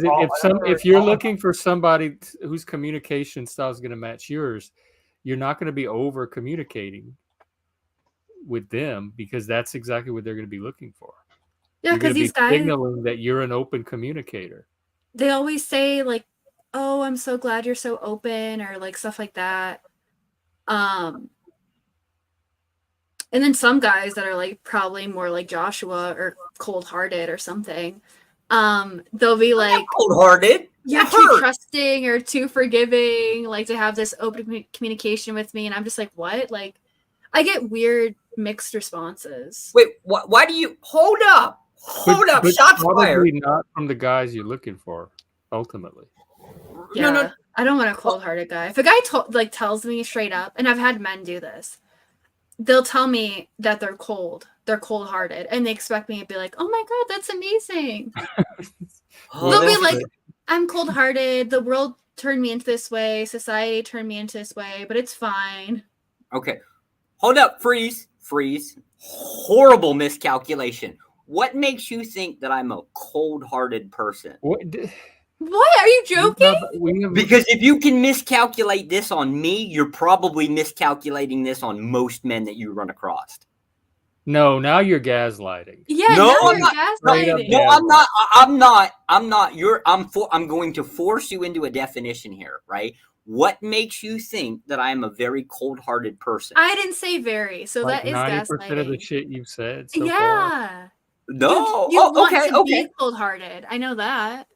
if you're looking for somebody whose communication style is going to match yours, you're not going to be over communicating with them because that's exactly what they're going to be looking for. Yeah, You're gonna because these be guys, signaling that you're an open communicator. they always say like, "Oh, I'm so glad you're so open," or like stuff like that. And then some guys that are like probably more like Joshua or cold-hearted or something, they'll be like cold-hearted. You're too trusting or too forgiving, like to have this open communication with me, and I'm just like, what? Like, I get weird mixed responses. Wait, why do you hold up? Hold up, But shots probably fired. not from the guys you're looking for, ultimately. Yeah, I don't want a cold-hearted guy. If a guy tells me straight up, and I've had men do this, they'll tell me that they're cold-hearted, and they expect me to be like, "Oh my god, that's amazing." They'll be like, "I'm cold-hearted. The world turned me into this way. Society turned me into this way, but it's fine." Okay. Hold up. Freeze. Horrible miscalculation. What makes you think that I'm a cold-hearted person? What? Are you joking? Because if you can miscalculate this on me, you're probably miscalculating this on most men that you run across. No, now you're gaslighting. Yeah, No, now I'm you're not. gaslighting. No, I'm not. I'm not. I'm going to force you into a definition here, right? What makes you think that I am a very cold-hearted person? I didn't say very, so Like that is 90% of the gaslighting. shit you've said so far. Yeah. No. You want okay. to be cold-hearted. I know that.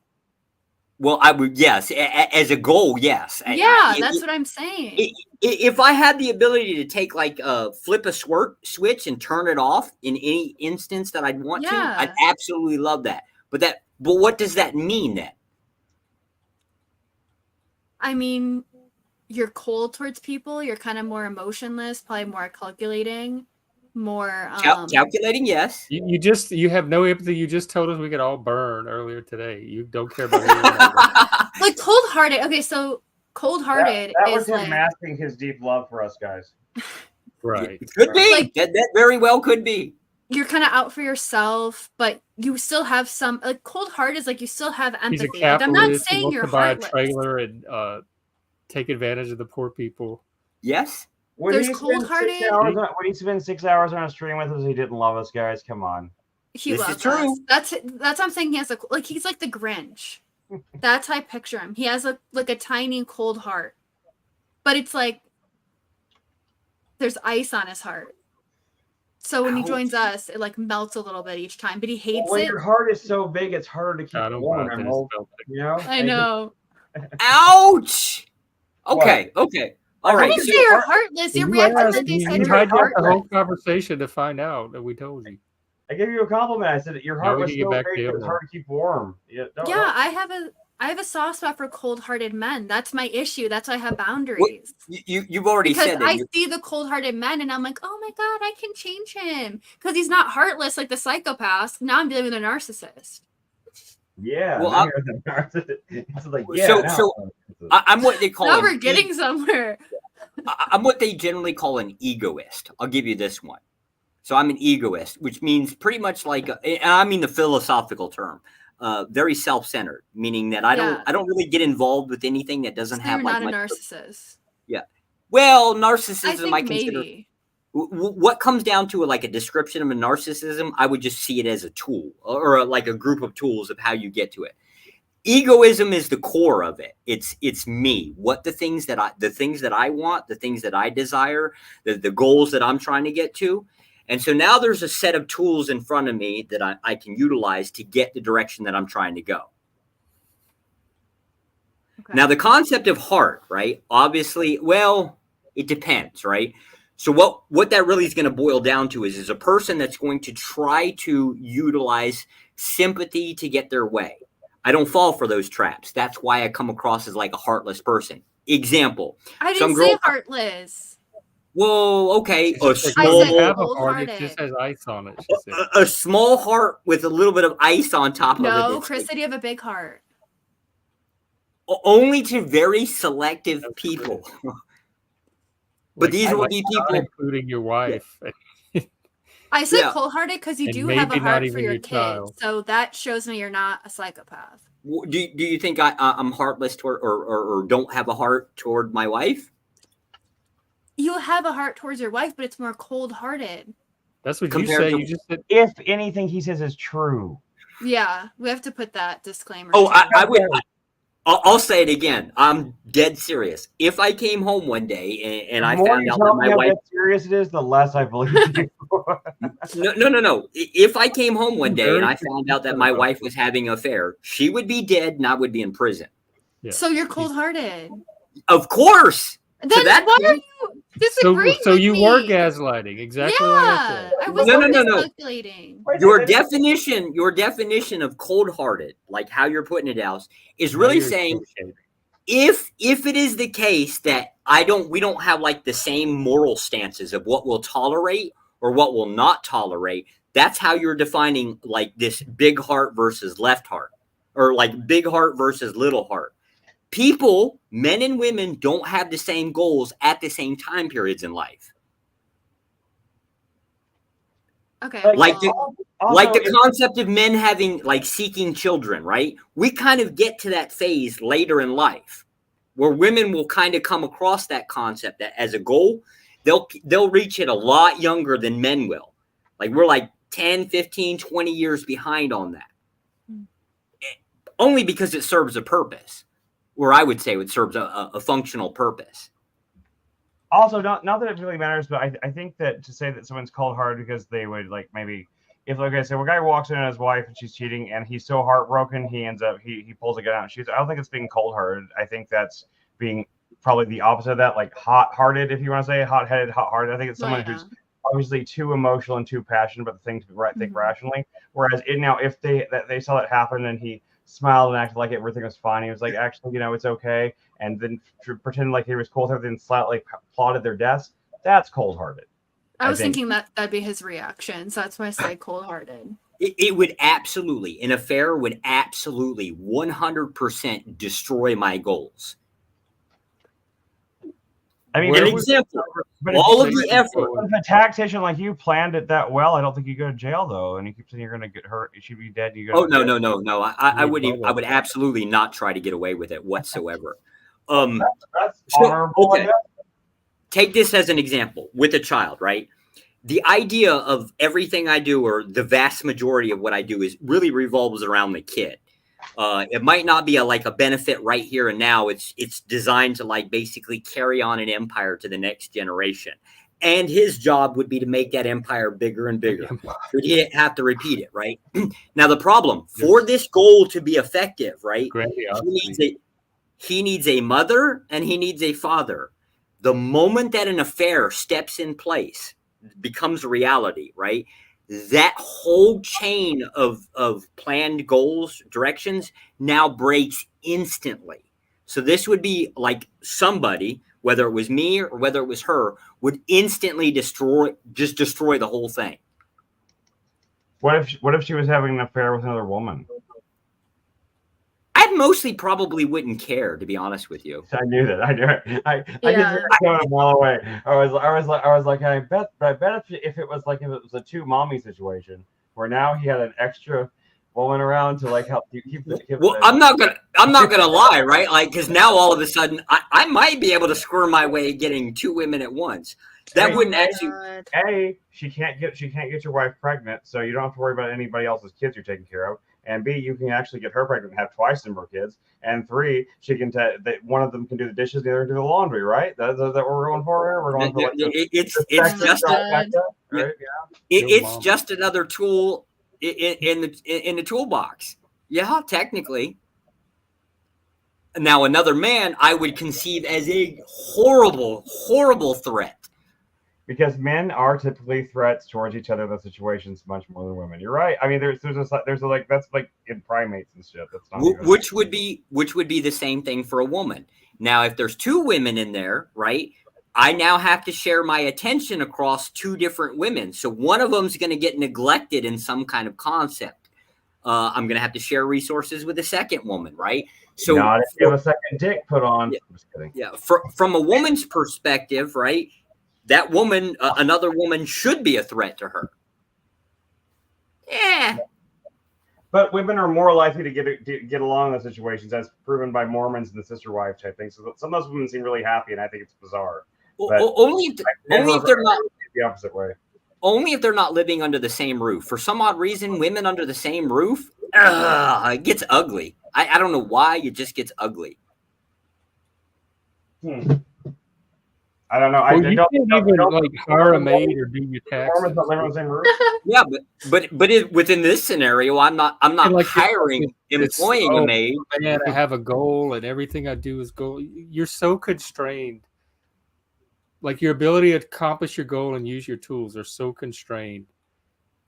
Well, I would. Yes, as a goal, yes. Yeah, that's what I'm saying. If I had the ability to take flip a switch and turn it off in any instance that I'd want to, I'd absolutely love that. But what does that mean then? I mean, you're cold towards people. You're kind of more emotionless, probably more calculating, more Calculating, yes. You have no empathy. You just told us we could all burn earlier today. You don't care about anything. like cold-hearted. Okay, so cold-hearted That was is him like masking his deep love for us guys. Right. Could be. Like- that very well could be. you're kind of out for yourself, but you still have some like cold-hearted is like you still have He's a empathy. Like, I'm not capitalist. He saying wants you're to buy a heartless. trailer and take advantage of the poor people. Yes. Would There's he spend 6 cold-hearted- hours on, would he spend 6 hours on a stream with us? He didn't love us, guys. Come on. He This is loves true. us. That's what I'm saying. He has he's like the Grinch. That's how I picture him. He has like a tiny cold heart, but it's like there's ice on his heart. So when he Ouch. joins us, it like melts a little bit each time, but he hates When it. your heart is so big, it's harder to keep I don't warm. buy that Emerald, it's you know? I know. Ouch. Okay. Okay. All I right. didn't so- say you're heartless. You're You reacting asked, like they you said you're hijacked the whole heartless. conversation to find out that we told you. I gave you a compliment. I said that your Now heart we was can get so back big, to but it's Emerald. hard to keep warm. Yeah, Yeah, I have a soft spot for cold-hearted men. That's my issue. That's why I have boundaries. You've already Because said that. I see the cold-hearted men and I'm like, oh my god, I can change him because he's not heartless like the psychopath. Now I'm dealing with a narcissist. Yeah. Well, now I'm- you're the narcissist. It's like, yeah. so now- so I'm what they call Now an we're getting somewhere. I'm what they generally call an egoist. I'll give you this one. So I'm an egoist, which means pretty much like, and I mean the philosophical term, very self-centered, meaning that I don't really get involved with anything that doesn't So have you're like not a much. narcissist. Yeah. Well, I narcissism, think I consider maybe. what comes down to like a description of a narcissism. I would just see it as a tool or like a group of tools of how you get to it. Egoism is the core of it. It's me. The things that I want, the things that I desire, the goals that I'm trying to get to. And so now there's a set of tools in front of me that I can utilize to get the direction that I'm trying to go. Okay. Now the concept of heart, right? Obviously, well, it depends, right? So what that really is going to boil down to is a person that's going to try to utilize sympathy to get their way. I don't fall for those traps. That's why I come across as like a heartless person. Example. I some didn't say girl- heartless. Whoa, okay. She A said, I small, said have a heart, it cold-hearted. just has ice on it. She said. a small heart with a little bit of ice on top of it. No, that's Chris like- said you have a big heart. only to very selective people. But Like, these will like, be not people. including your wife. I said Yeah. cold-hearted because you And do have a maybe not heart for even your your kids. child. So that shows me you're not a psychopath. Do you think I'm heartless toward or don't have a heart toward my wife? You have a heart towards your wife, but it's more cold-hearted. That's what you Compared say. to- You just said if anything he says is true. Yeah, we have to put that disclaimer. Oh, too. I would. I'll say it again. I'm dead serious. If I came home one day and I The more found you out tell that me my how wife, dead serious it is, the less I believe you. no. If I came home one day and I Very found out that my wife was having an affair, she would be dead and I would be in prison. Yeah. So you're cold-hearted. Of course. Then that why are point- you disagreeing so with you me? were gaslighting, exactly like I Yeah, said. I was No. calculating. Your definition of cold-hearted, like how you're putting it out, is Now really you're saying associating. if it is the case that we don't have like the same moral stances of what we'll tolerate or what will not tolerate, that's how you're defining like this big heart versus left heart, or like big heart versus little heart. People, men and women, don't have the same goals at the same time periods in life. Okay. Like well, Like the if- concept of men having like seeking children, right? We kind of get to that phase later in life where women will kind of come across that concept that as a goal. They'll reach it a lot younger than men will. Like we're like 10, 15, 20 years behind on that. Only because it serves a purpose, or I would say it serves a functional purpose. Also, not that it really matters, but I think that to say that someone's cold hearted because they would like maybe if like I said, a guy walks in on his wife and she's cheating and he's so heartbroken he ends up he pulls a gun out and shoots. I don't think it's being cold hearted. I think that's being probably the opposite of that, like hot hearted, if you want to say hot headed, hot hearted. I think it's someone who's obviously too emotional and too passionate about the thing to think rationally. Whereas if they saw it happen and he smiled and acted like everything was fine, he was like, actually, it's okay, and then pretended like he was cold hearted and slightly plotted their deaths. That's cold hearted. I was thinking that'd be his reaction, so that's why I say cold hearted. It would absolutely, an affair would absolutely 100% destroy my goals. I mean, an example, but all of the effort. If a tactician like you planned it that well, I don't think you go to jail though. And you keep saying you're going to get hurt, you should be dead. You go. Oh no! I would absolutely not try to get away with it whatsoever. That's So, honorable. I okay. guess. Take this as an example with a child, right? The idea of everything I do, or the vast majority of what I do, is really revolves around the kid. It might not be like a benefit right here and now. It's designed to like basically carry on an empire to the next generation. And his job would be to make that empire bigger and bigger. So he didn't have to repeat it, right? Now the problem for this goal to be effective, right? He needs a mother and he needs a father. The moment that an affair steps in place, becomes a reality, right? That whole chain of planned goals, directions now breaks instantly. So this would be like somebody, whether it was me or whether it was her, would instantly destroy the whole thing. What if she was having an affair with another woman? I mostly probably wouldn't care, to be honest with you. I knew that. I knew it. I just going a mile away. I was like, I bet if it was a two mommy situation where now he had an extra woman around to like help you keep the. Well, I'm not gonna lie, right? Like, because now all of a sudden I might be able to squirm my way getting two women at once. That wouldn't actually. She can't get your wife pregnant, so you don't have to worry about anybody else's kids you're taking care of. And B, you can actually get her pregnant and have twice the number of kids. And 3, she can one of them can do the dishes, the other can do the laundry. Right? That's what we're going for here. We're going for it's just another tool in the toolbox. Yeah, technically. Now, another man I would conceive as a horrible threat. Because men are typically threats towards each other in those situations much more than women. You're right. I mean, there's like that's like in primates and shit. That's not which would be the same thing for a woman. Now, if there's 2 women in there, right? I now have to share my attention across 2 different women. So one of them's going to get neglected in some kind of concept. I'm going to have to share resources with a second woman, right? So not if you have a second dick put on. Yeah, I'm just kidding. Yeah. From a woman's perspective, right? That woman, another woman, should be a threat to her. Yeah. But women are more likely to get along in those situations, as proven by Mormons and the sister wife type thing. So some of those women seem really happy, and I think it's bizarre. Only if they're not the opposite way. Only if they're not living under the same roof. For some odd reason, women under the same roof, it gets ugly. I don't know why. It just gets ugly. I don't know. Well, you can't even like hire a maid or do your taxes. Yeah, but within this scenario, I'm not like employing a maid. Man, I have a goal, and everything I do is goal. You're so constrained. Like your ability to accomplish your goal and use your tools are so constrained.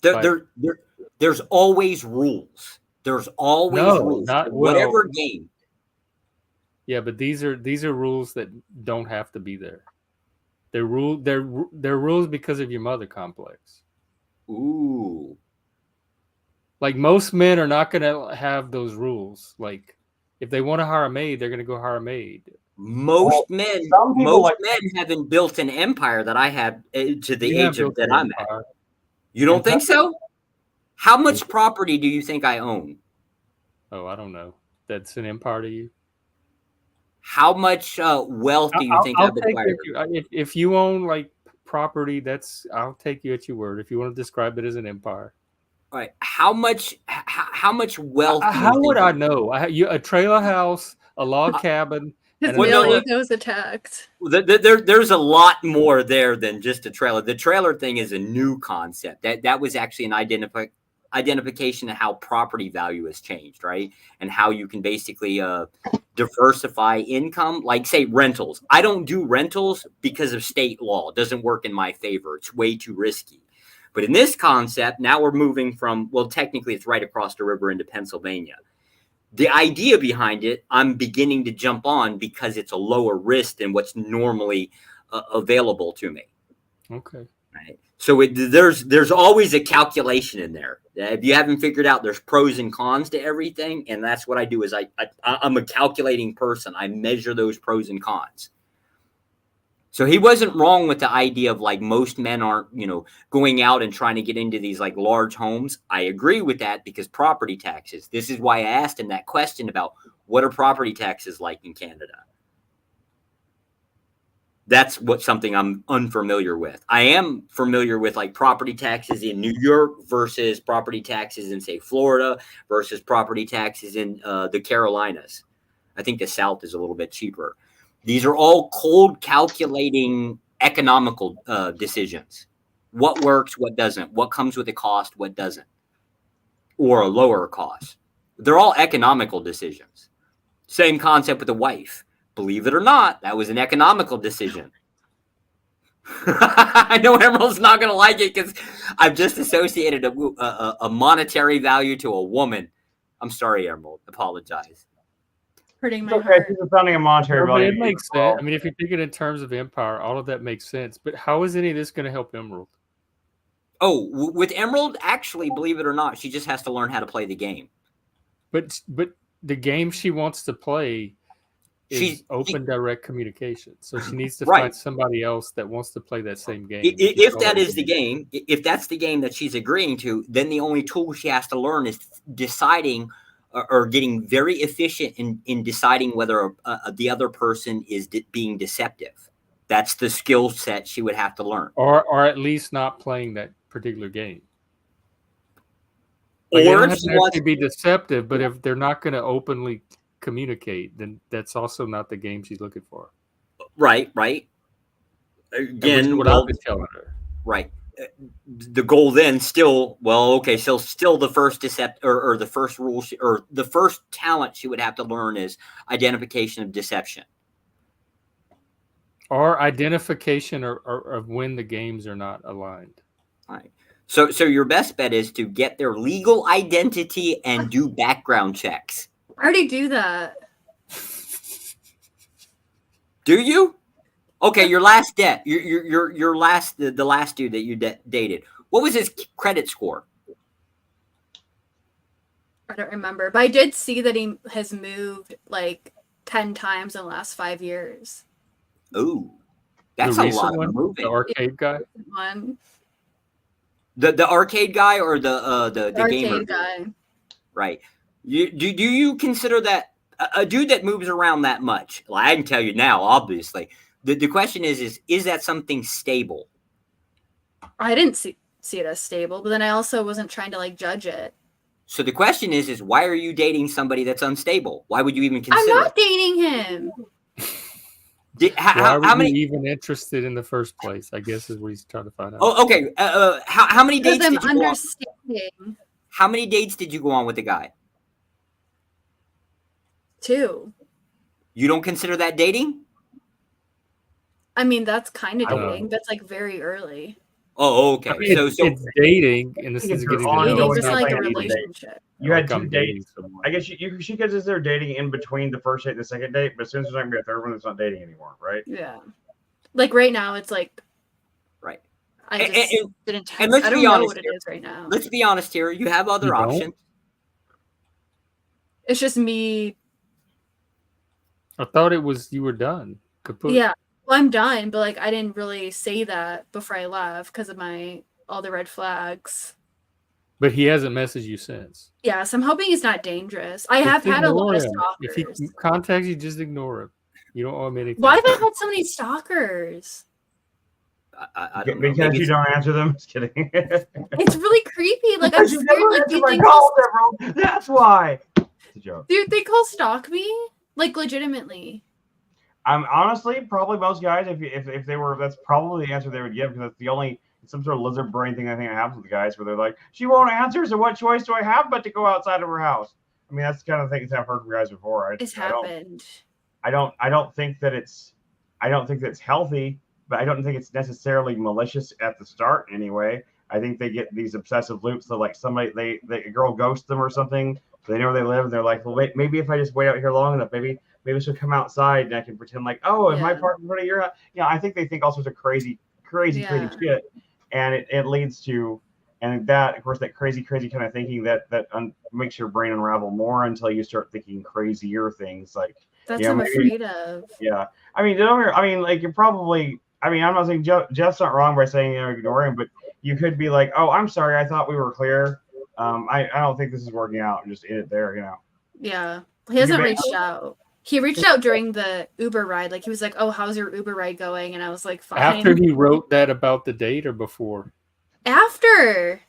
There's always rules. There's always rules. Whatever game. Yeah, but these are rules that don't have to be there. They're rules because of your mother complex. Ooh. Like most men are not going to have those rules. Like if they want to hire a maid, they're going to go hire a maid. Most men haven't built an empire that I have to the age of that I'm at. You don't think so? How much property do you think I own? Oh, I don't know. That's an empire to you. How much wealth do you think I've acquired? If you own like property, I'll take you at your word. If you want to describe it as an empire. All right. How much wealth? How would I know? A trailer house, a log cabin. His male ego is attacked. There's a lot more there than just a trailer. The trailer thing is a new concept. That was actually an identification of how property value has changed, right? And how you can basically diversify income, like say rentals. I don't do rentals because of state law. It doesn't work in my favor. It's way too risky. But in this concept, now we're moving from, well, technically it's right across the river into Pennsylvania. The idea behind it, I'm beginning to jump on because it's a lower risk than what's normally available to me. Okay. Right. So there's always a calculation in there. If you haven't figured out, there's pros and cons to everything, and that's what I do. Is I'm a calculating person. I measure those pros and cons. So he wasn't wrong with the idea of like most men aren't, going out and trying to get into these like large homes. I agree with that because property taxes. This is why I asked him that question about what are property taxes like in Canada. That's something I'm unfamiliar with. I am familiar with like property taxes in New York versus property taxes in, say, Florida versus property taxes in the Carolinas. I think the South is a little bit cheaper. These are all cold calculating economical decisions. What works, what doesn't, what comes with a cost, what doesn't, or a lower cost. They're all economical decisions. Same concept with a wife. Believe it or not, that was an economical decision. I know Emerald's not going to like it because I've just associated a monetary value to a woman. I'm sorry, Emerald. Apologize. Hurting my Okay, heart. she's assigning a monetary Well, but value. it makes sense. I mean, if you think it in terms of empire, all of that makes sense. But how is any of this going to help Emerald? Oh, with Emerald, actually, believe it or not, she just has to learn how to play the game. But the game she wants to play is open, direct communication. So she needs to find somebody else that wants to play that same game. If that is the game, if that's the game that she's agreeing to, then the only tool she has to learn is deciding or getting very efficient in deciding whether the other person is being deceptive. That's the skill set she would have to learn. Or at least not playing that particular game. Or Like, they don't if have she to wants- actually be deceptive, but if they're not going to openly communicate, then that's also not the game she's looking for. Right. Again, what I've been telling her. Right. The goal then still, so still the first or the first rule or the first talent she would have to learn is identification of deception. Or identification of when the games are not aligned. All right. So your best bet is to get their legal identity and do background checks. I already do that. Do you? Okay, your last debt, your last the last dude that you dated. What was his credit score? I don't remember, but I did see that he has moved like 10 times in the last 5 years. Ooh, that's The a recent lot one? of moving. The arcade guy? One. The arcade guy or the gamer Arcade guy. Right. Do you consider that a dude that moves around that much? Well, I can tell you now, obviously. The question is that something stable? I didn't see it as stable, but then I also wasn't trying to like judge it. So the question is why are you dating somebody that's unstable? Why would you even I'm consider not it? dating him. Why were How you many? even interested in the first place? I guess is what he's trying to find out. Oh, okay. How many Because dates I'm did you go on? understanding. How many dates did you go on with the guy? 2. You don't consider that dating? I mean, that's kind of I don't know. dating. That's like very early. Oh, okay. I mean, it's dating in the sense of getting to know. Dating, It's just not like a dating. relationship. You had Like 2 I'm dating dates. someone. I guess she considers they're dating in between the first date and the second date, but as soon as there's not gonna be a third one, it's not dating anymore, right? Yeah. Like right now, it's like Right. I And- just and- didn't. and let's I don't be know honest what it here. is right now. Let's be honest here. You have other You don't? options. It's just me. I thought it was you were done. Kaput. Yeah. Well, I'm done, but like I didn't really say that before I left because of all the red flags. But he hasn't messaged you since. Yeah, so I'm hoping he's not dangerous. I have Just had a lot of ignore him. If stalkers. he contacts you, just ignore him. You don't owe him anything. Why have I had so many stalkers? I don't know. Because Maybe you it's- don't answer them. Just kidding. It's really creepy. Like I'm Because you scared. never Like answer do you my think calls, Emerald. That's why. It's a joke. do you think he'll stalk me? Like legitimately? I'm honestly probably most guys. If they were, that's probably the answer they would give because that's the only some sort of lizard brain thing I think that happens with guys where they're like, she won't answer, so what choice do I have but to go outside of her house? I mean, that's the kind of things I've heard from guys before. It's happened. I don't think that it's healthy, but I don't think it's necessarily malicious at the start anyway. I think they get these obsessive loops that like somebody a girl ghosts them or something. They know where they live and they're like, well, wait, maybe if I just wait out here long enough, maybe she'll come outside and I can pretend like, oh, if my partner in front of your house. I think they think all sorts of crazy shit, and it leads to, and that of course that crazy kind of thinking that makes your brain unravel more until you start thinking crazier things like. That's what I'm afraid of. Yeah, I mean, like you're probably. I mean, I'm not saying Jeff's not wrong by saying ignore him, but you could be like, oh, I'm sorry, I thought we were clear. I don't think this is working out, and just end it there. Yeah, he hasn't may- reached out. He reached out during the Uber ride. Like he was like, "Oh, how's your Uber ride going?" And I was like, "Fine." After he wrote that about the date or before? After.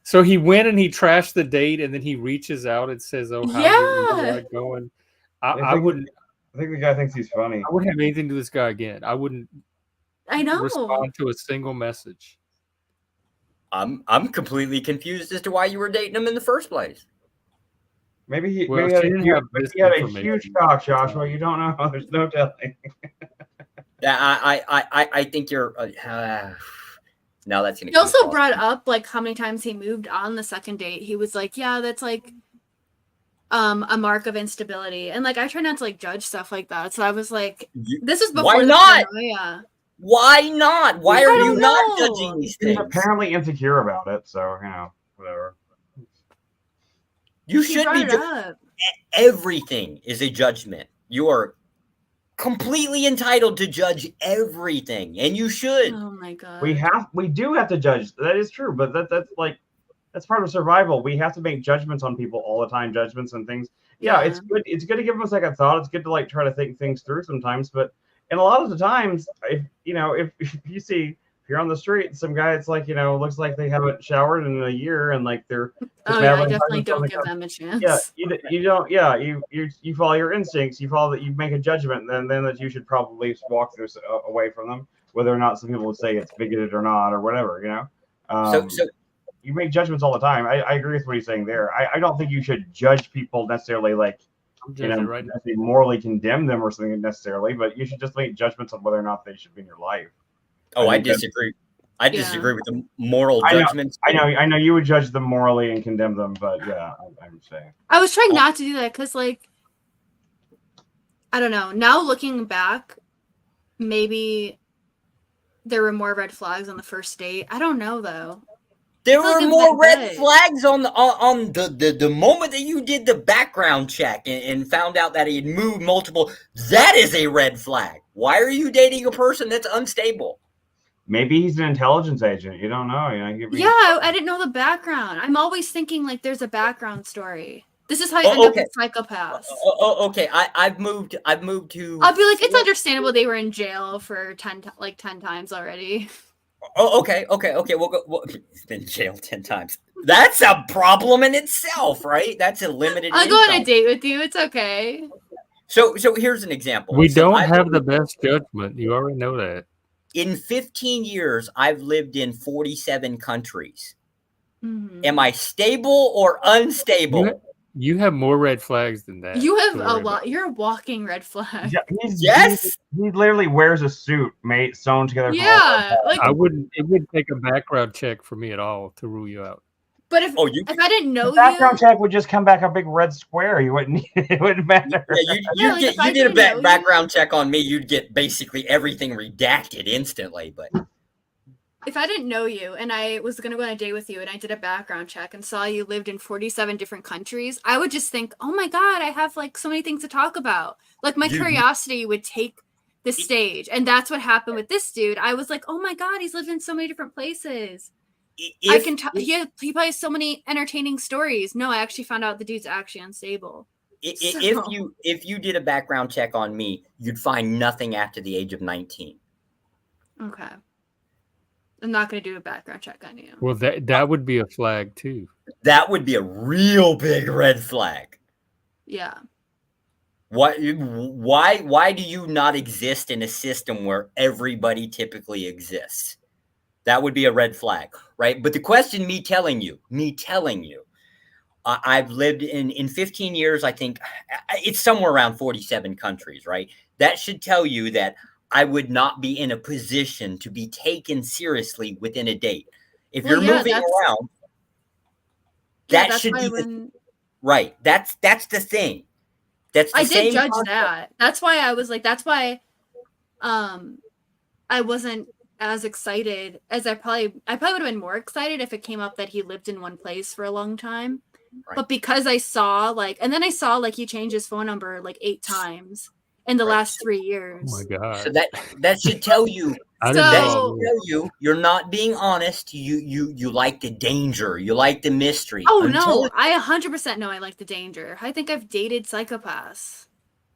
So he went and he trashed the date, and then he reaches out and says, "Oh, how's your Uber ride going?" I wouldn't. I think the guy thinks he's funny. I wouldn't have anything to do with this guy again. I wouldn't I know. respond to a single message. I'm completely confused as to why you were dating him in the first place. Maybe he, Well, maybe she he, didn't had, have a, this he had a information. huge cock, Joshua. You don't know. There's no telling. Yeah, I think you're. Now that's gonna. He also brought up like how many times he moved on the second date. He was like, "Yeah, that's like a mark of instability," and like I try not to like judge stuff like that. So I was like, "This is before Why the not? paranoia." Why not? Why I are don't you not know. judging these He's things? apparently insecure about it, so whatever. You He should brought be. it up. Everything is a judgment. You are completely entitled to judge everything, and you should. Oh my god. We do have to judge. That is true, but that's part of survival. We have to make judgments on people all the time, judgments and things. Yeah, it's good. It's good to give them a second thought. It's good to like try to think things through sometimes. But and a lot of the times, if you see if you're on the street, some guy, it's like looks like they haven't showered in a year, and like they're. Oh yeah, I definitely don't give them a chance. Yeah, you don't. Yeah, you follow your instincts. You follow that. You make a judgment, then that you should probably walk this away from them, whether or not some people would say it's bigoted or not or whatever. So you make judgments all the time. I agree with what he's saying there. I don't think you should judge people necessarily like necessarily morally condemn them or something necessarily, but you should just make judgments on whether or not they should be in your life. I disagree. I disagree with the moral judgments. I know you would judge them morally and condemn them, but yeah, I'm saying. I was trying not to do that because, like, I don't know. Now looking back, maybe there were more red flags on the first date. I don't know though. There It's like were a more bad red day. flags on the moment that you did the background check and found out that he had moved multiple. That is a red flag. Why are you dating a person that's unstable? Maybe he's an intelligence agent. You don't know. Yeah, I didn't know the background. I'm always thinking like there's a background story. This is how you end up with psychopaths. Okay. I've moved to. I'll be like, it's understandable they were in jail for 10 times already. Okay. We'll been in jail 10 times. That's a problem in itself, right? That's a limited. I'll go on a date with you. It's okay. So here's an example. We So don't have the best judgment. You already know that. In 15 years, I've lived in 47 countries. Mm-hmm. Am I stable or unstable? You have more red flags than that. You have a lot. You're a walking red flag. Yeah, he literally wears a suit sewn together. Yeah, like I wouldn't. It wouldn't take a background check for me at all to rule you out. But if I didn't know the background check would just come back a big red square. You wouldn't. It wouldn't matter. Yeah, you did a background check on me, you'd get basically everything redacted instantly. But if I didn't know you and I was going to go on a date with you and I did a background check and saw you lived in 47 different countries, I would just think, oh my God, I have like so many things to talk about. Like my curiosity would take the stage. And that's what happened with this dude. I was like, oh my God, he's lived in so many different places. I can tell he probably has so many entertaining stories. No, I actually found out the dude's actually unstable. If you did a background check on me, you'd find nothing after the age of 19. Okay. I'm not going to do a background check on you. Well, that would be a flag too. That would be a real big red flag. Yeah. Why do you not exist in a system where everybody typically exists? That would be a red flag, right? But the question, me telling you, I've lived in 15 years, I think it's somewhere around 47 countries, right? That should tell you that I would not be in a position to be taken seriously within a date. If you're moving around, that should be right. That's the thing. I did judge that. That's why I was like, that's why I wasn't as excited as I probably would have been more excited if it came up that he lived in one place for a long time. Right. But because I saw and then I saw he changed his phone number 8 times in the last 3 years. Oh my God. So that should tell you you're not being honest. You like the danger. You like the mystery. Oh no, I 100% know I like the danger. I think I've dated psychopaths.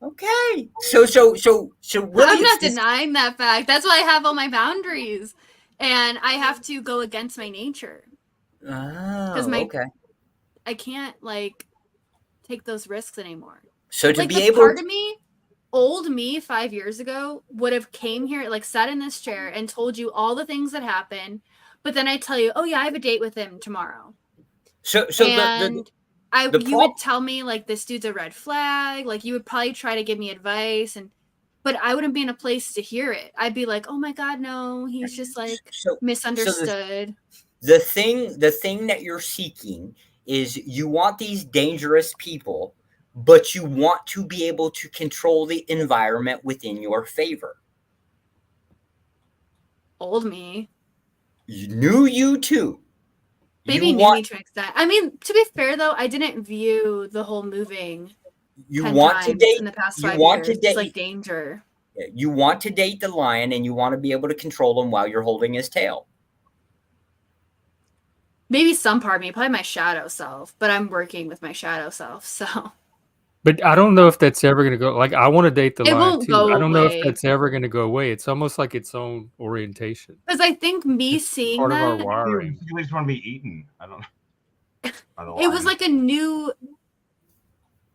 Okay. So really, I'm not it's just- denying that fact. That's why I have all my boundaries, and I have to go against my nature because Oh, okay. I can't like take those risks anymore. So to Like be the able part of me, old me 5 years ago would have came here, like sat in this chair and told you all the things that happened, but then I tell you, oh yeah, I have a date with him tomorrow. So And the you would tell me like this dude's a red flag, like you would probably try to give me advice, but I wouldn't be in a place to hear it. I'd be like, oh my god, no, he's just like misunderstood. the thing that you're seeking is you want these dangerous people, but you want to be able to control the environment within your favor. Old me. Knew you too. Maybe You knew want- me to an extent. I mean, to be fair though, I didn't view the whole moving You 10 want to times date in the past you 5 want years to date as like danger. You want to date the lion, and you want to be able to control him while you're holding his tail. Maybe some part of me, probably my shadow self, but I'm working with my shadow self, so But I don't know if that's ever going to go. Like, I want to date the It lion won't too. go I don't know away. if that's ever going to go away. It's almost like its own orientation. because I think me seeing Part of our that wiring. You just want to be eaten. I don't know. By the it was lion. like a new,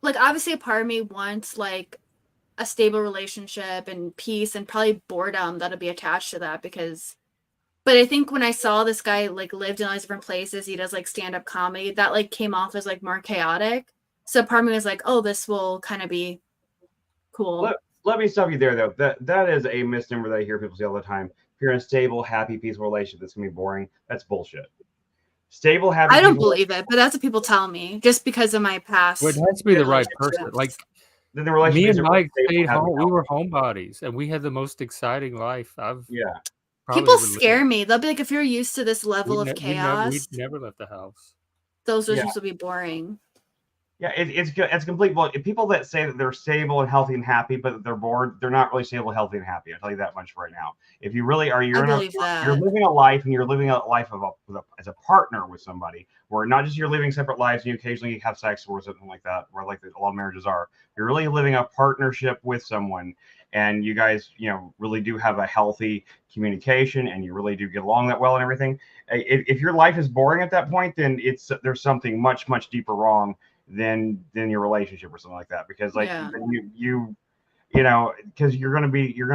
like obviously a part of me wants like a stable relationship and peace and probably boredom that'll be attached to that but I think when I saw this guy like lived in all these different places, he does like stand-up comedy, that like came off as like more chaotic. So part of me was like, oh, this will kind of be cool. Let me stop you there, though. That is a misnomer that I hear people say all the time. If you're in a stable, happy, peaceful relationship, that's gonna be boring. That's bullshit. Stable, happy. I don't peaceful- believe it, but that's what people tell me just because of my past. Well, it has to be the right person. relationships. Like, Then the me relationships and are Mike stable, stayed happy, home. We healthy. were homebodies, and we had the most exciting life I've probably People ever lived. scare me. They'll be like, if you're used to this level of We chaos, never left the house. those Yeah. relationships will be boring. Yeah, it's complete. Well, people that say that they're stable and healthy and happy, but they're bored, they're not really stable, healthy, and happy. I'll tell you that much right now. If you really are, you're believe that. you're living a life, and you're living a life as a partner with somebody, where not just you're living separate lives and you occasionally have sex or something like that, where like a lot of marriages are. You're really living a partnership with someone, and you guys, really do have a healthy communication, and you really do get along that well and everything. If your life is boring at that point, then there's something much, much deeper wrong than your relationship or something like that, because like Yeah. because you're gonna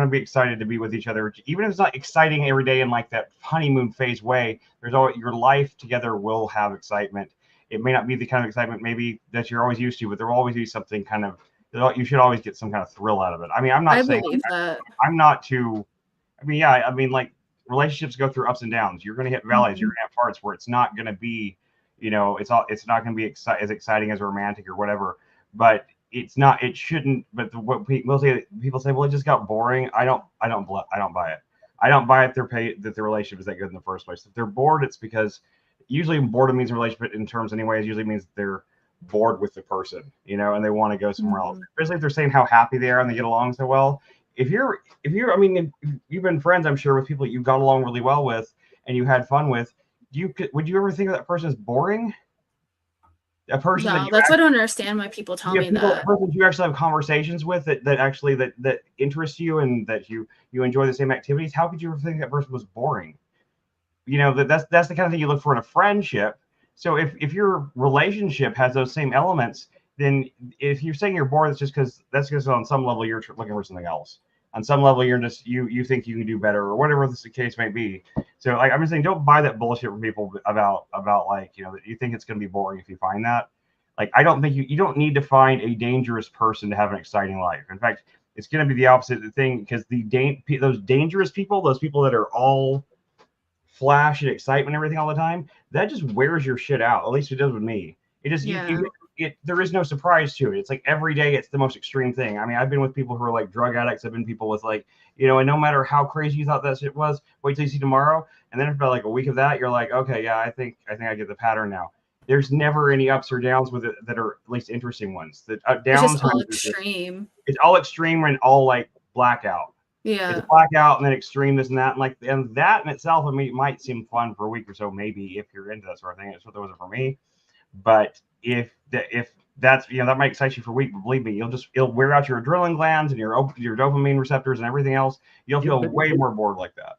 be excited to be with each other, even if it's not exciting every day in like that honeymoon phase way. There's always, your life together will have excitement. It may not be the kind of excitement maybe that you're always used to, but there will always be something kind of, you should always get some kind of thrill out of it. I mean, I'm not I saying believe that. I'm not too. I mean, yeah, I mean, like relationships go through ups and downs. You're gonna hit valleys. You're gonna have parts where it's not gonna be, it's not going to be as exciting as romantic or whatever, but it shouldn't. But what people say, well, it just got boring. I don't buy it. I don't buy it. That the relationship is that good in the first place. If they're bored, it's because usually boredom means a relationship in terms anyways. Usually means they're bored with the person, and they want to go somewhere else. Especially if they're saying how happy they are and they get along so well. If you've been friends, I'm sure, with people you got along really well with and you had fun with, would you ever think of that person as boring? A person No, that's why I don't understand why people tell me that. A person you actually have conversations with that interest you and that you enjoy the same activities. How could you ever think that person was boring? That's the kind of thing you look for in a friendship. So if your relationship has those same elements, then if you're saying you're bored, that's just on some level you're looking for something else. On some level, you're just you think you can do better or whatever the case may be. So like I'm just saying, don't buy that bullshit from people about like that you think it's going to be boring if you find that. Like I don't think you don't need to find a dangerous person to have an exciting life. In fact, it's going to be the opposite thing, because those dangerous people, those people that are all flash and excitement and everything all the time, that just wears your shit out. At least it does with me. It just there is no surprise to it. It's like every day it's the most extreme thing. I mean, I've been with people who are like drug addicts. I've been people with like, and no matter how crazy you thought that shit was, wait till you see tomorrow. And then after like a week of that, you're like, okay, yeah, I think I get the pattern now. There's never any ups or downs with it that are at least interesting ones. The downs, it's just all extreme. It's all extreme and all like blackout. Yeah. It's blackout and then extreme this and that. And that in itself, I mean, it might seem fun for a week or so, maybe, if you're into that sort of thing. That's what it was for me. But if that's that might excite you for a week, but believe me, it'll wear out your adrenaline glands and your dopamine receptors and everything else. You'll feel way more bored like that.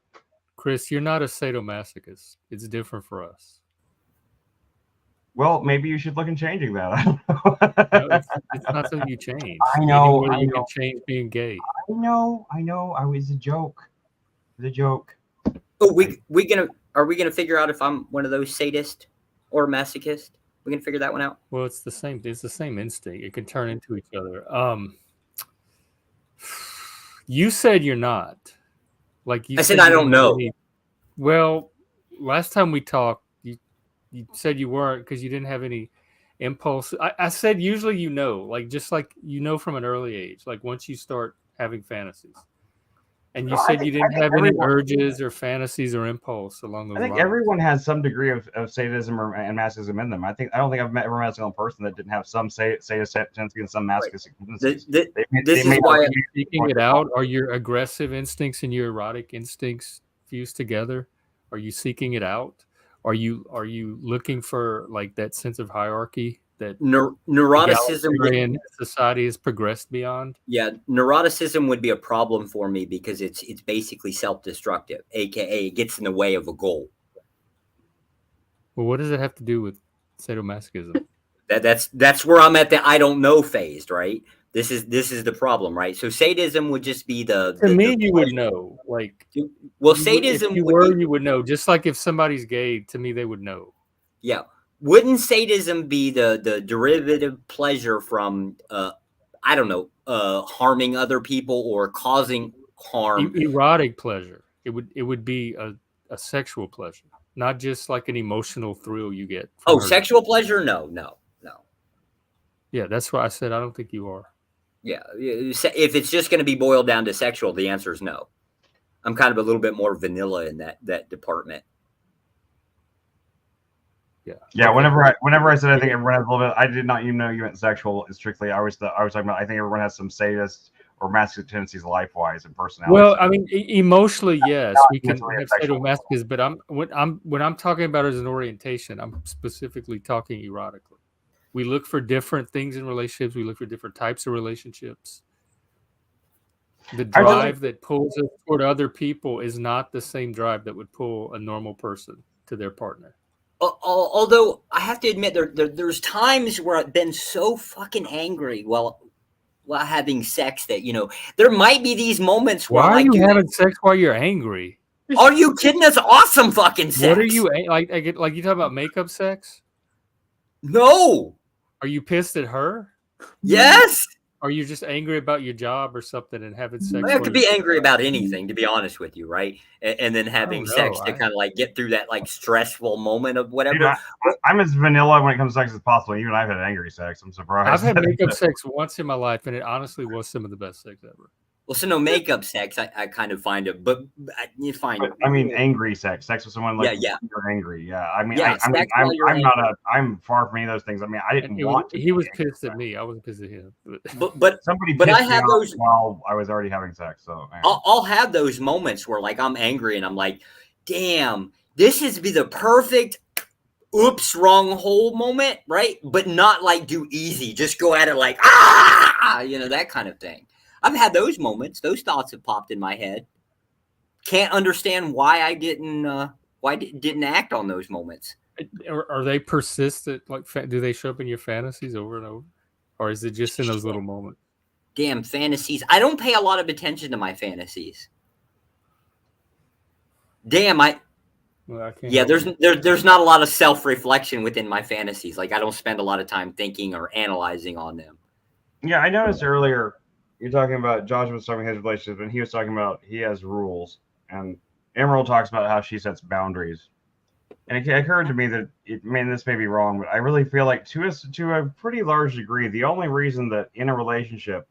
Chris, you're not a sadomasochist. It's different for us. Well, maybe you should look into changing that. I don't know. No, it's not something you change. I know. Any way you can change being gay. I know. I was a joke. It was a joke. Oh, are we gonna figure out if I'm one of those sadist or masochist? We can figure that one out. Well, it's the same. It's the same instinct. It can turn into each other. You said you're not. Like you I said I don't know. Well, last time we talked, you said you weren't because you didn't have any impulse. I said usually like just like from an early age, like once you start having fantasies. And you said you didn't have any urges or fantasies or impulse along those lines. I think everyone has some degree of sadism and masochism in them. I don't think I've ever met a single person that didn't have some sadist tendency and some masochistic tendencies. This is why seeking it out. Are your aggressive instincts and your erotic instincts fused together? Are you seeking it out? Are you looking for like that sense of hierarchy that neuroticism society has progressed beyond? Yeah, neuroticism would be a problem for me because it's basically self-destructive, aka it gets in the way of a goal. Well, what does it have to do with sadomasochism? That's where I'm at the I don't know phase, right? This is the problem, right? So sadism would just be to me, you would know. Like, well, sadism if you would know. Just like if somebody's gay, to me, they would know. Yeah. Wouldn't sadism be the derivative pleasure from I don't know, harming other people or causing harm? Erotic pleasure. It would be a sexual pleasure, not just like an emotional thrill you get. Oh, sexual pleasure? No. Yeah, that's why I said I don't think you are. Yeah, if it's just going to be boiled down to sexual, the answer is no. I'm kind of a little bit more vanilla in that department. Yeah. Whenever I said I think everyone has a little bit, I did not even know you meant sexual. Strictly, I was talking about. I think everyone has some sadist or masculine tendencies, life-wise and personality. Well, I mean, emotionally, yes, we can have sadomasochism, but when I'm talking about it as an orientation, I'm specifically talking erotically. We look for different things in relationships. We look for different types of relationships. The drive that pulls us toward other people is not the same drive that would pull a normal person to their partner. Although I have to admit, there's times where I've been so fucking angry while having sex that there might be these moments where. Why are you having sex while you're angry? Are you kidding? That's awesome fucking sex. What are you like? You talking about makeup sex? No. Are you pissed at her? Yes. Are you just angry about your job or something and having sex? I could be angry about anything, to be honest with you, right? And then having sex to kind of like get through that like stressful moment of whatever. Dude, I'm as vanilla when it comes to sex as possible. Even I've had angry sex. I'm surprised. I've had makeup sex once in my life, and it honestly was some of the best sex ever. Well, so no makeup sex, I kind of find it, but you find it. I mean, angry sex with someone like you're angry. Yeah, I mean, I'm far from any of those things. I mean, I didn't want to. He was pissed at me. I wasn't pissed at him. But somebody. But I have those while I was already having sex. So I'll have those moments where like I'm angry and I'm like, damn, this is be the perfect. Oops, wrong hole moment, right? But not like do easy. Just go at it like that kind of thing. I've had those moments. Those thoughts have popped in my head. Can't understand why I didn't act on those moments. Are they persistent? Like, do they show up in your fantasies over and over, or is it just in those little moments? Damn fantasies! I don't pay a lot of attention to my fantasies. Damn, there's not a lot of self-reflection within my fantasies. Like I don't spend a lot of time thinking or analyzing on them. Yeah, I noticed earlier. You're talking about Josh was talking about his relationship, and he was talking about he has rules, and Emerald talks about how she sets boundaries. And it occurred to me that this may be wrong, but I really feel like to a pretty large degree, the only reason that in a relationship,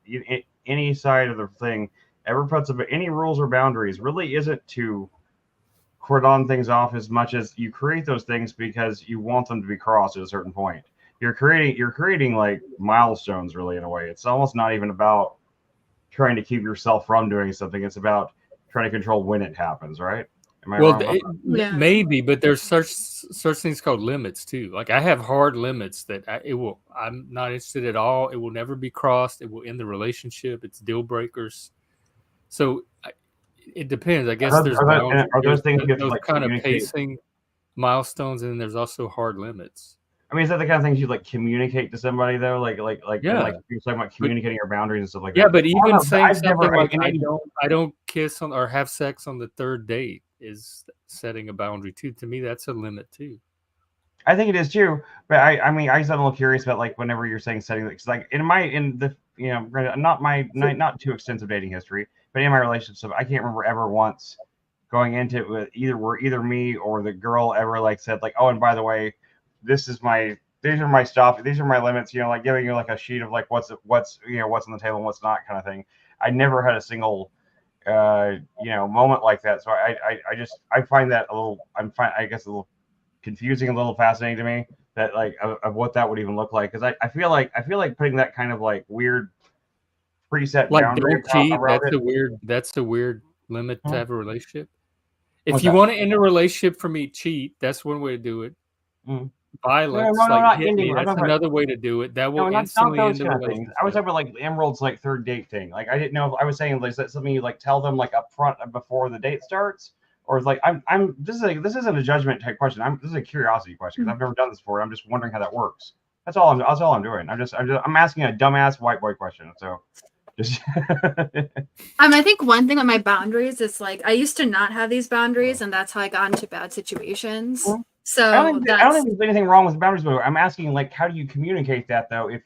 any side of the thing ever puts up any rules or boundaries really isn't to cordon things off as much as you create those things because you want them to be crossed at a certain point. You're creating like milestones, really, in a way. It's almost not even about trying to keep yourself from doing something. It's about trying to control when it happens, right? Am I Well, wrong about that? Yeah. maybe, but there's such things called limits too. Like I have hard limits that I'm not interested at all. It will never be crossed. It will end the relationship. It's deal breakers. So it depends. I guess there's are those things you have to those like kind of communicate? pacing milestones, and then there's also hard limits. I mean, is that the kind of things you like communicate to somebody though? Like Yeah. like you're talking about communicating your boundaries and stuff like Yeah, that. but I don't even know, saying I've never- something like and I don't kiss on or have sex on the third date is setting a boundary too. To me, that's a limit too. I think it is too, but I mean, I just am a little curious about like whenever you're saying setting, because like in the granted, not too extensive dating history, but in my relationship, I can't remember ever once going into it with either me or the girl ever like said like, oh, and by the way, these are my stuff, these are my limits, like giving you like a sheet of like what's on the table and what's not kind of thing. I never had a single moment like that, so I find that a little I guess a little confusing, a little fascinating to me that like of what that would even look like, because I feel like putting that kind of like weird preset Like boundary don't cheat. around That's a weird limit to have a relationship. If What's you that? want to end a relationship for me, cheat. That's one way to do it. Violence, No, like not hit ending. me. I'm That's talking about- another way to do it. That will not instantly those end the kind of things. relationship. I was talking about like Emerald's like third date thing. Like I didn't know if I was saying like is that something you like tell them like up front before the date starts, or is like this isn't a judgment type question. This is a curiosity question because I've never done this before. I'm just wondering how that works. That's all I'm doing. I'm asking a dumbass white boy question. So just I think one thing with my boundaries is like I used to not have these boundaries, and that's how I got into bad situations. So I don't think there's anything wrong with boundaries, but I'm asking like how do you communicate that though if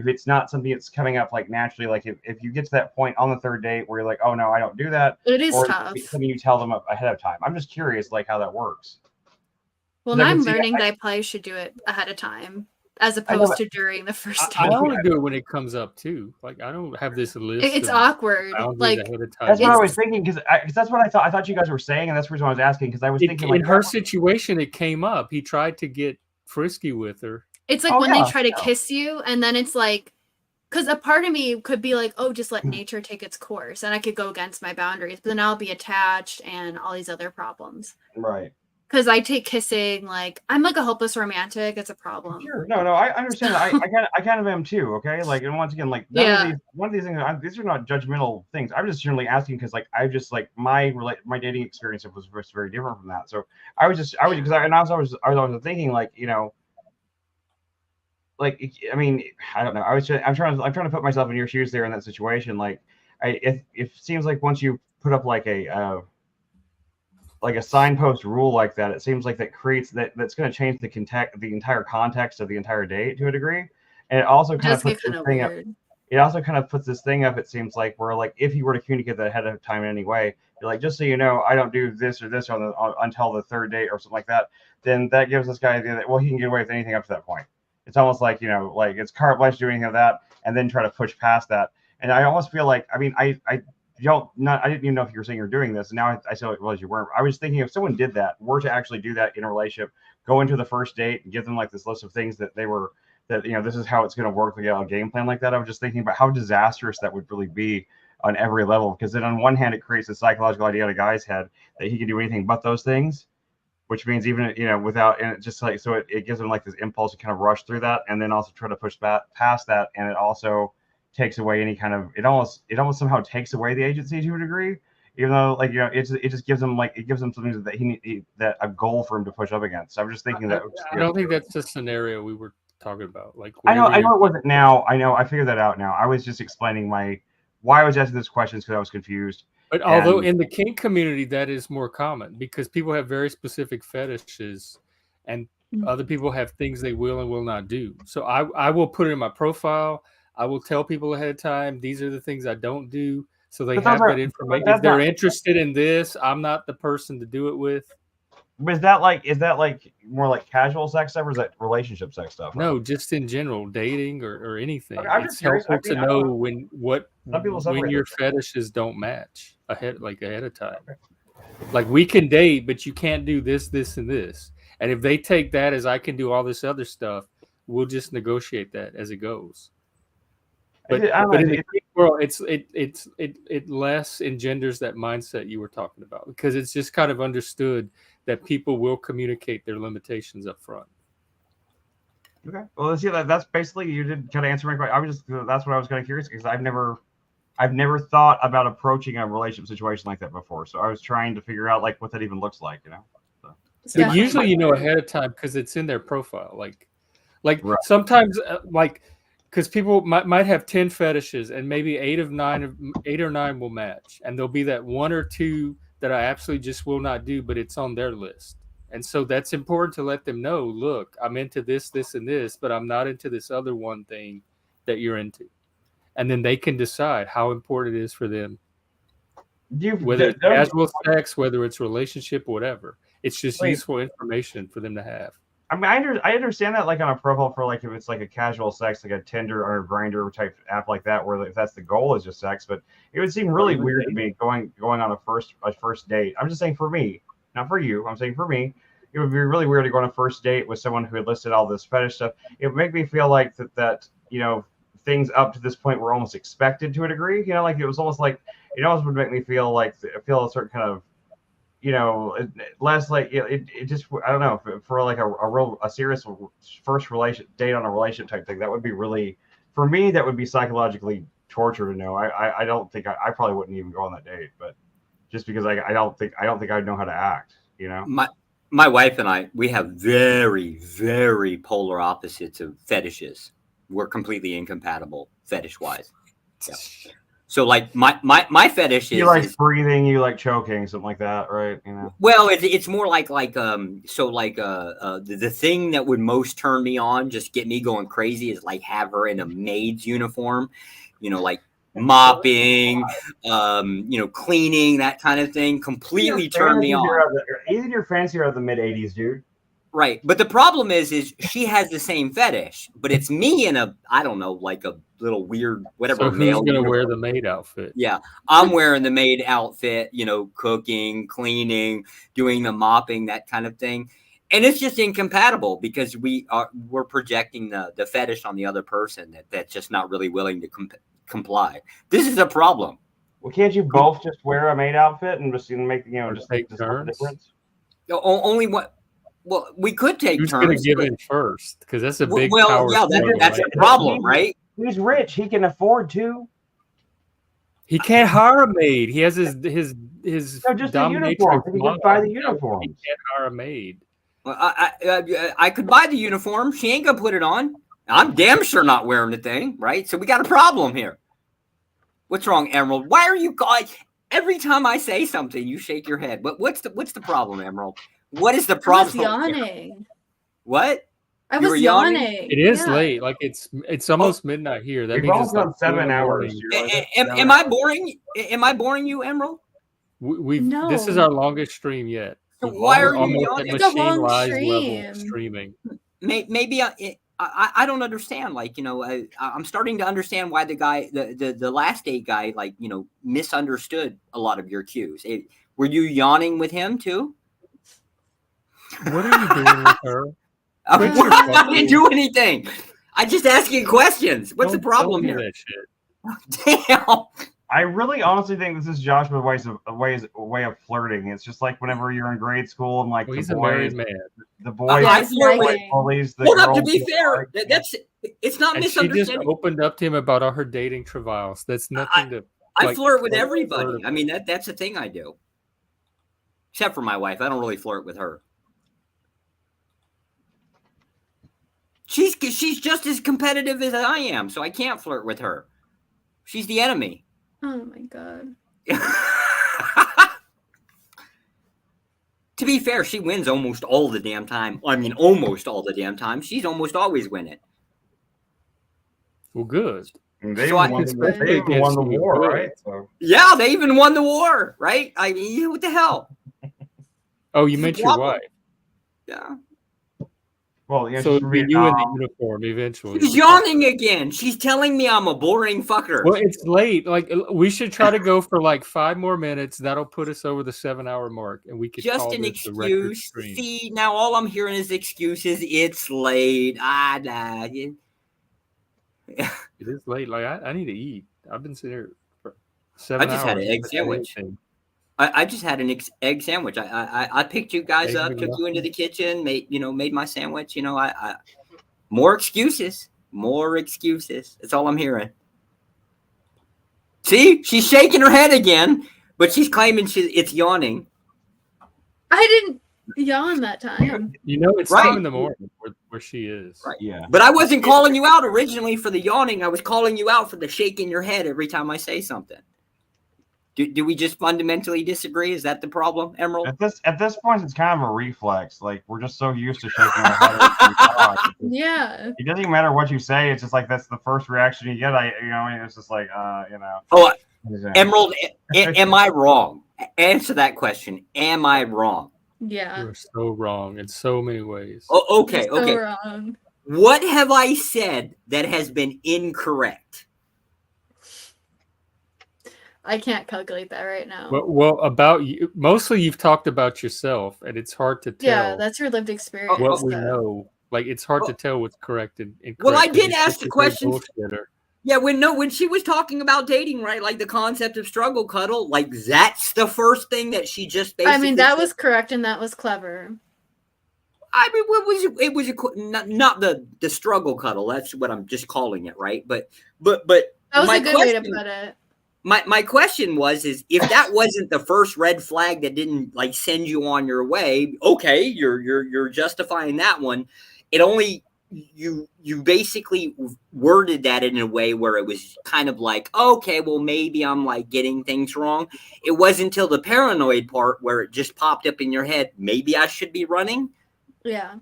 it's not something that's coming up like naturally, like if you get to that point on the third date where you're like, oh no, I don't do that. It is or tough. It's something you tell them ahead of time. I'm just curious like how that works. Well, now I'm learning that I probably should do it ahead of time as opposed to during the first date. I only do it when it comes up too. Like I don't have this list. It's of awkward. boundaries Like ahead of time. That's what I was thinking because that's what I thought you guys were saying, and that's the reason why I was asking because I was thinking like in her situation, it came up. He tried to get frisky with her. It's like when they try to kiss you, and then it's like, because a part of me could be like, oh, just let nature take its course, and I could go against my boundaries, but then I'll be attached and all these other problems. Right. Because I take kissing like I'm like a hopeless romantic. It's a problem. Sure. No, I understand that. I kind of am too. Okay. Like, and once again, like one of these things, these are not judgmental things. I'm just generally asking because like I just like my dating experience was very different from that. So I was thinking like like I mean I don't know. I'm trying to put myself in your shoes there in that situation. Like it seems like once you put up like a signpost rule like that, it seems like that's going to change the entire context of the entire date to a degree, and it also kind of puts this thing up. It also kind of puts this thing up. It seems like where like if you were to communicate that ahead of time in any way, you're like, just so you know, I don't do this or this until the third date or something like that. Then that gives this guy the idea that he can get away with anything up to that point. It's almost like like it's carte blanche to do anything of that, and then try to push past that. And I almost feel like I didn't even know if you were saying you're doing this. And now I still realize you weren't. I was thinking if someone were to actually do that in a relationship, go into the first date and give them like this list of things that this is how it's going to work, like a game plan like that. I was just thinking about how disastrous that would really be on every level. Because then on one hand, it creates a psychological idea in a guy's head that he can do anything but those things, which means even, without, and it just like, so it gives them like this impulse to kind of rush through that and then also try to push past that. And it also takes away any kind of it almost somehow takes away the agency to a degree, even though like it just gives him something that that a goal for him to push up against. So I'm just thinking that I don't think that's the scenario we were talking about. Like I know it wasn't now. I figured that out now. I was just explaining why I was asking those questions because I was confused. But although in the kink community that is more common because people have very specific fetishes and other people have things they will and will not do. So I will put it in my profile. I will tell people ahead of time, these are the things I don't do. So they have that information. If they're interested in this, I'm not the person to do it with. But is that like more like casual sex stuff or is that relationship sex stuff? No, just in general, dating or anything. Okay, I'm it's just curious. helpful to know when your those fetishes don't match ahead of time. Like we can date, but you can't do this, this, and this. And if they take that as I can do all this other stuff, we'll just negotiate that as it goes. But, I don't but know, in the kink world, it less engenders that mindset you were talking about, because it's just kind of understood that people will communicate their limitations up front. Okay. Well, let's see. That's basically, you did kind of answer my question. That's what I was kind of curious, because I've never thought about approaching a relationship situation like that before. So I was trying to figure out like what that even looks like, you know. So. But usually, you know ahead of time because it's in their profile. Like Right. sometimes, because people might have 10 fetishes and maybe 8 or 9 will match, and there'll be that 1 or 2 that I absolutely just will not do, but it's on their list. And so that's important to let them know, look, I'm into this, this, and this, but I'm not into this other one thing that you're into. And then they can decide how important it is for them. Whether it's casual sex, whether it's relationship, whatever. It's just useful information for them to have. I mean, I understand that, like on a profile for like if it's like a casual sex, like a Tinder or a Grindr type app like that, where if that's the goal is just sex. But it would seem really weird to me going on a first date. I'm just saying for me, not for you. I'm saying for me, it would be really weird to go on a first date with someone who had listed all this fetish stuff. It would make me feel like that you know, things up to this point were almost expected to a degree. You know, like it was almost like it almost would make me feel like a certain kind of, you know, less like it just, I don't know, for like a serious first date on a relationship type thing. That would be really, for me, that would be psychologically torture to know. I don't think I probably wouldn't even go on that date, but just because I don't think I'd know how to act, you know. My wife and I, we have very, very polar opposites of fetishes. We're completely incompatible fetish wise. Yeah. So like my fetish is, you like breathing, you like choking, something like that, right? You know. Well, it's more like the thing that would most turn me on, just get me going crazy, is like have her in a maid's uniform, you know, like mopping, you know, cleaning, that kind of thing. Completely turn me on. Even your fancy are the mid '80s, dude. Right, but the problem is she has the same fetish, but it's me in a, I don't know, like a little weird whatever. So who's going to wear the maid outfit? Yeah, I'm wearing the maid outfit, you know, cooking, cleaning, doing the mopping, that kind of thing, and it's just incompatible because we're projecting the fetish on the other person that's just not really willing to comply. This is a problem. Well, can't you both just wear a maid outfit and just make, you know, just take turns? Only what. Well, we could take Who's turns. Who's going to give in first? Because that's a big power. Yeah, that's a problem, right? He's rich. He can afford to. He can't hire a maid. He has his no, just a uniform. He can buy the uniform. He can't hire a maid. Well, I could buy the uniform. She ain't gonna put it on. I'm damn sure not wearing the thing, right? So we got a problem here. What's wrong, Emerald? Why are you calling? Every time I say something, you shake your head. But what's the problem, Emerald? What is the problem? I was yawning. What? I was yawning. It is late. Like it's almost midnight here. That means it's like 7 hours. Am I boring? Am I boring you, Emerald? No. This is our longest stream yet. So why are you yawning? It's a long stream. Streaming. Maybe I don't understand. Like, you know, I'm starting to understand why the guy, the last date guy, like, you know, misunderstood a lot of your cues. Were you yawning with him too? What are you doing with her? I didn't do anything. I just asking questions. What's the problem here? That shit. Damn. I really honestly think this is Joshua's way of flirting. It's just like whenever you're in grade school and like he's the a boys, married man. The boys, bullies. Hold up, to be fair, it's not and misunderstanding. She just opened up to him about all her dating travails. That's nothing to. I flirt with everybody. I mean, that's the thing I do. Except for my wife, I don't really flirt with her. She's just as competitive as I am, so I can't flirt with her. She's the enemy. Oh my god. To be fair, she wins almost all the damn time. I mean, almost all the damn time. She's almost always winning. Well, good. They even won the war, right? So. Yeah, they even won the war, right? I mean, what the hell? Oh, you meant your wife. Yeah. Well, yeah. So it'd be you in the uniform eventually. She's yawning again. She's telling me I'm a boring fucker. Well, it's late. Like we should try to go for like 5 more minutes. That'll put us over the 7-hour mark, and we could just call an this the record excuse. stream. See, now all I'm hearing is excuses. It's late. It is late. Like I need to eat. I've been sitting here for I 7 just hours. had an egg haven't had sandwich. anything. I just had an egg sandwich. I picked you guys Egg up, took you into McMuffin. the kitchen, made my sandwich. I more excuses, more excuses. That's all I'm hearing. See, she's shaking her head again, but she's claiming it's yawning. I didn't yawn that time. You know, it's Right. 2 in the morning where she is. Right. Yeah. But I wasn't calling you out originally for the yawning. I was calling you out for the shaking your head every time I say something. Do we just fundamentally disagree? Is that the problem, Emerald? At this point, it's kind of a reflex. Like we're just so used to shaking our head. Every time we talk. Yeah. It doesn't even matter what you say. It's just like that's the first reaction you get. It's just like Oh, Emerald, am I wrong? Answer that question. Am I wrong? Yeah. You're so wrong in so many ways. Oh, okay, You're so okay. wrong. What have I said that has been incorrect? I can't calculate that right now. Well, about you, mostly you've talked about yourself, and it's hard to tell Yeah, that's your lived experience. what we though. know. Like it's hard to tell what's correct and incorrect. Well, I 'cause did you're ask such the a big questions. bullshitter. Yeah, when she was talking about dating, right? Like the concept of struggle cuddle, like that's the first thing that she just basically I mean, that said. was correct and that was clever. I mean, it was not the struggle cuddle. That's what I'm just calling it, right? But That was my a good way to question- put it. My question is if that wasn't the first red flag that didn't like send you on your way, okay, you're justifying that one. It only you basically worded that in a way where it was kind of like, okay, well maybe I'm like getting things wrong. It wasn't until the paranoid part where it just popped up in your head, maybe I should be running. Yeah.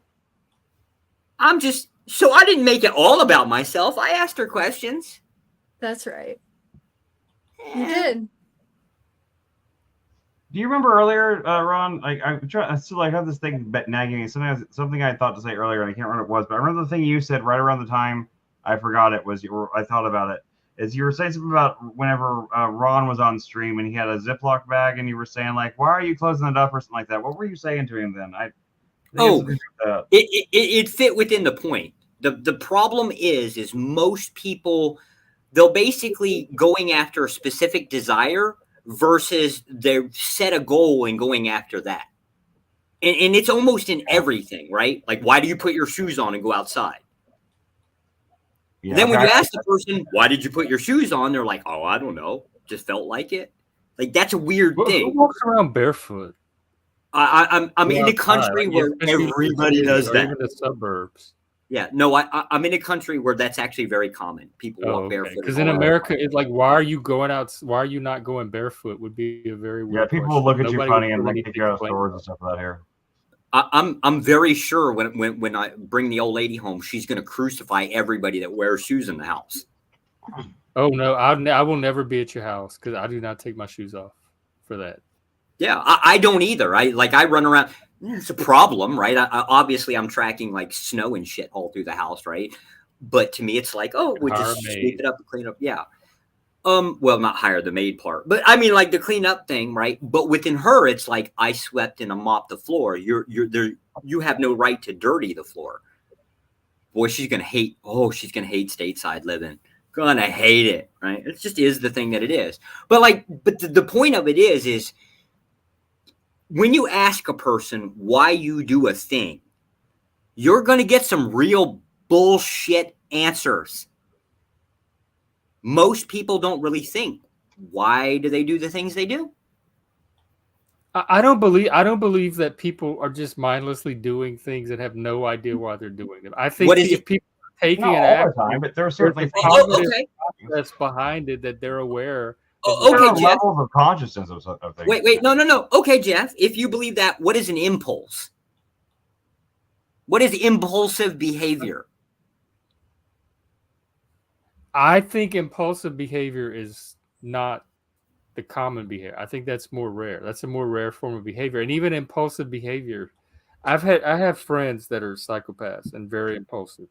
I didn't make it all about myself. I asked her questions. That's right. You did. Do you remember earlier, Ron? Like I have this thing nagging me. Something I thought to say earlier, and I can't remember what it was. But I remember the thing you said right around the time I forgot it was. I thought about it. Is you were saying something about whenever Ron was on stream and he had a Ziploc bag, and you were saying like, "Why are you closing it up?" or something like that. What were you saying to him then? It fit within the point. The problem is most people, they'll basically going after a specific desire versus they set a goal and going after that. And it's almost in everything, right? Like, why do you put your shoes on and go outside? Yeah, Then when you ask the person, why did you put your shoes on? They're like, oh, I don't know. Just felt like it. Like, that's a weird thing. Who walks around barefoot? I'm in a country where everybody does or that. even the suburbs. Yeah, no, I'm in a country where that's actually very common. People walk barefoot. Because in America, it's like, why are you going out? Why are you not going barefoot? Would be a very weird. People will look at you Nobody funny would and really like take you out of stores and stuff out here. I'm very sure when I bring the old lady home, she's going to crucify everybody that wears shoes in the house. Oh no, I will never be at your house because I do not take my shoes off for that. Yeah, I don't either. I run around. It's a problem, right? Obviously, I'm tracking like snow and shit all through the house, right? But to me, it's like, oh, we just sweep it up and clean up. Yeah. Well, not hire the maid part, but I mean like the clean up thing, right? But within her, it's like I swept and I mopped the floor. You're there. You have no right to dirty the floor. Boy, she's gonna hate. Oh, she's gonna hate stateside living. Gonna hate it, right? It just is the thing that it is. But the point of it is when you ask a person why you do a thing, you're gonna get some real bullshit answers. Most people don't really think. Why do they do the things they do? I don't believe that people are just mindlessly doing things and have no idea why they're doing them. I think if people are taking Not an all the action, time, but there are certainly that's behind it that they're aware. Okay, Jeff. Levels of consciousness of things. Wait, no. Okay, Jeff, if you believe that, what is an impulse? What is impulsive behavior? I think impulsive behavior is not the common behavior. I think that's more rare. That's a more rare form of behavior. And even impulsive behavior, I have friends that are psychopaths and very impulsive.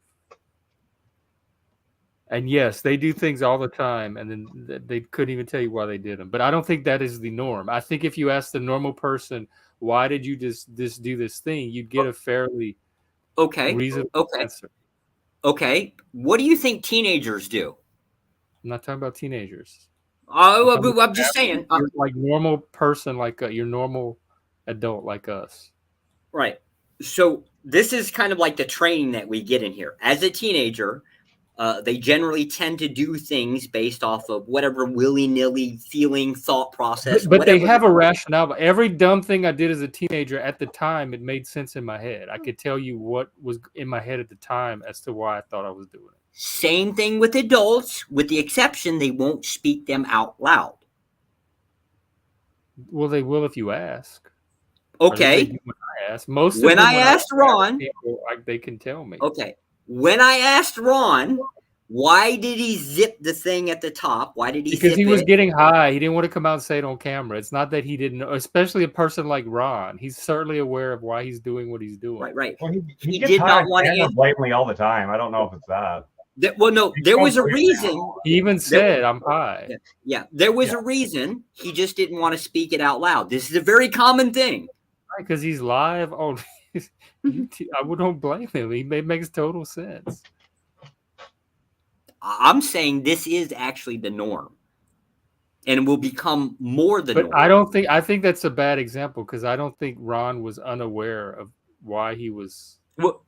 And yes, they do things all the time, and then they couldn't even tell you why they did them. But I don't think that is the norm. I think if you ask the normal person, why did you just do this thing, you'd get a fairly reasonable answer. Okay, what do you think teenagers do? I'm not talking about teenagers. I'm just saying. You're like normal person, like your normal adult like us. Right. So this is kind of like the training that we get in here. As a teenager, they generally tend to do things based off of whatever willy-nilly feeling, thought process. But they have a rationale. But every dumb thing I did as a teenager at the time, it made sense in my head. I could tell you what was in my head at the time as to why I thought I was doing it. Same thing with adults, with the exception they won't speak them out loud. Well, they will if you ask. Okay. When I ask. Most of when them, I asked Ron, people, they can tell me. Okay. When I asked Ron, why did he zip the thing at the top? Why did he? Because zip he was it? getting high. He didn't want to come out and say it on camera. It's not that he didn't know, especially a person like Ron. He's certainly aware of why he's doing what he's doing. Right. Well, He gets did high not want to and answer. blatantly all the time. I don't know if it's that. Well, no, there was a reason. He even said, "I'm high." Yeah, there was a reason. He just didn't want to speak it out loud. This is a very common thing. Because he's live on. I don't blame him. It makes total sense. I'm saying this is actually the norm, and will become more the norm. But I think that's a bad example because I don't think Ron was unaware of why he was. Well,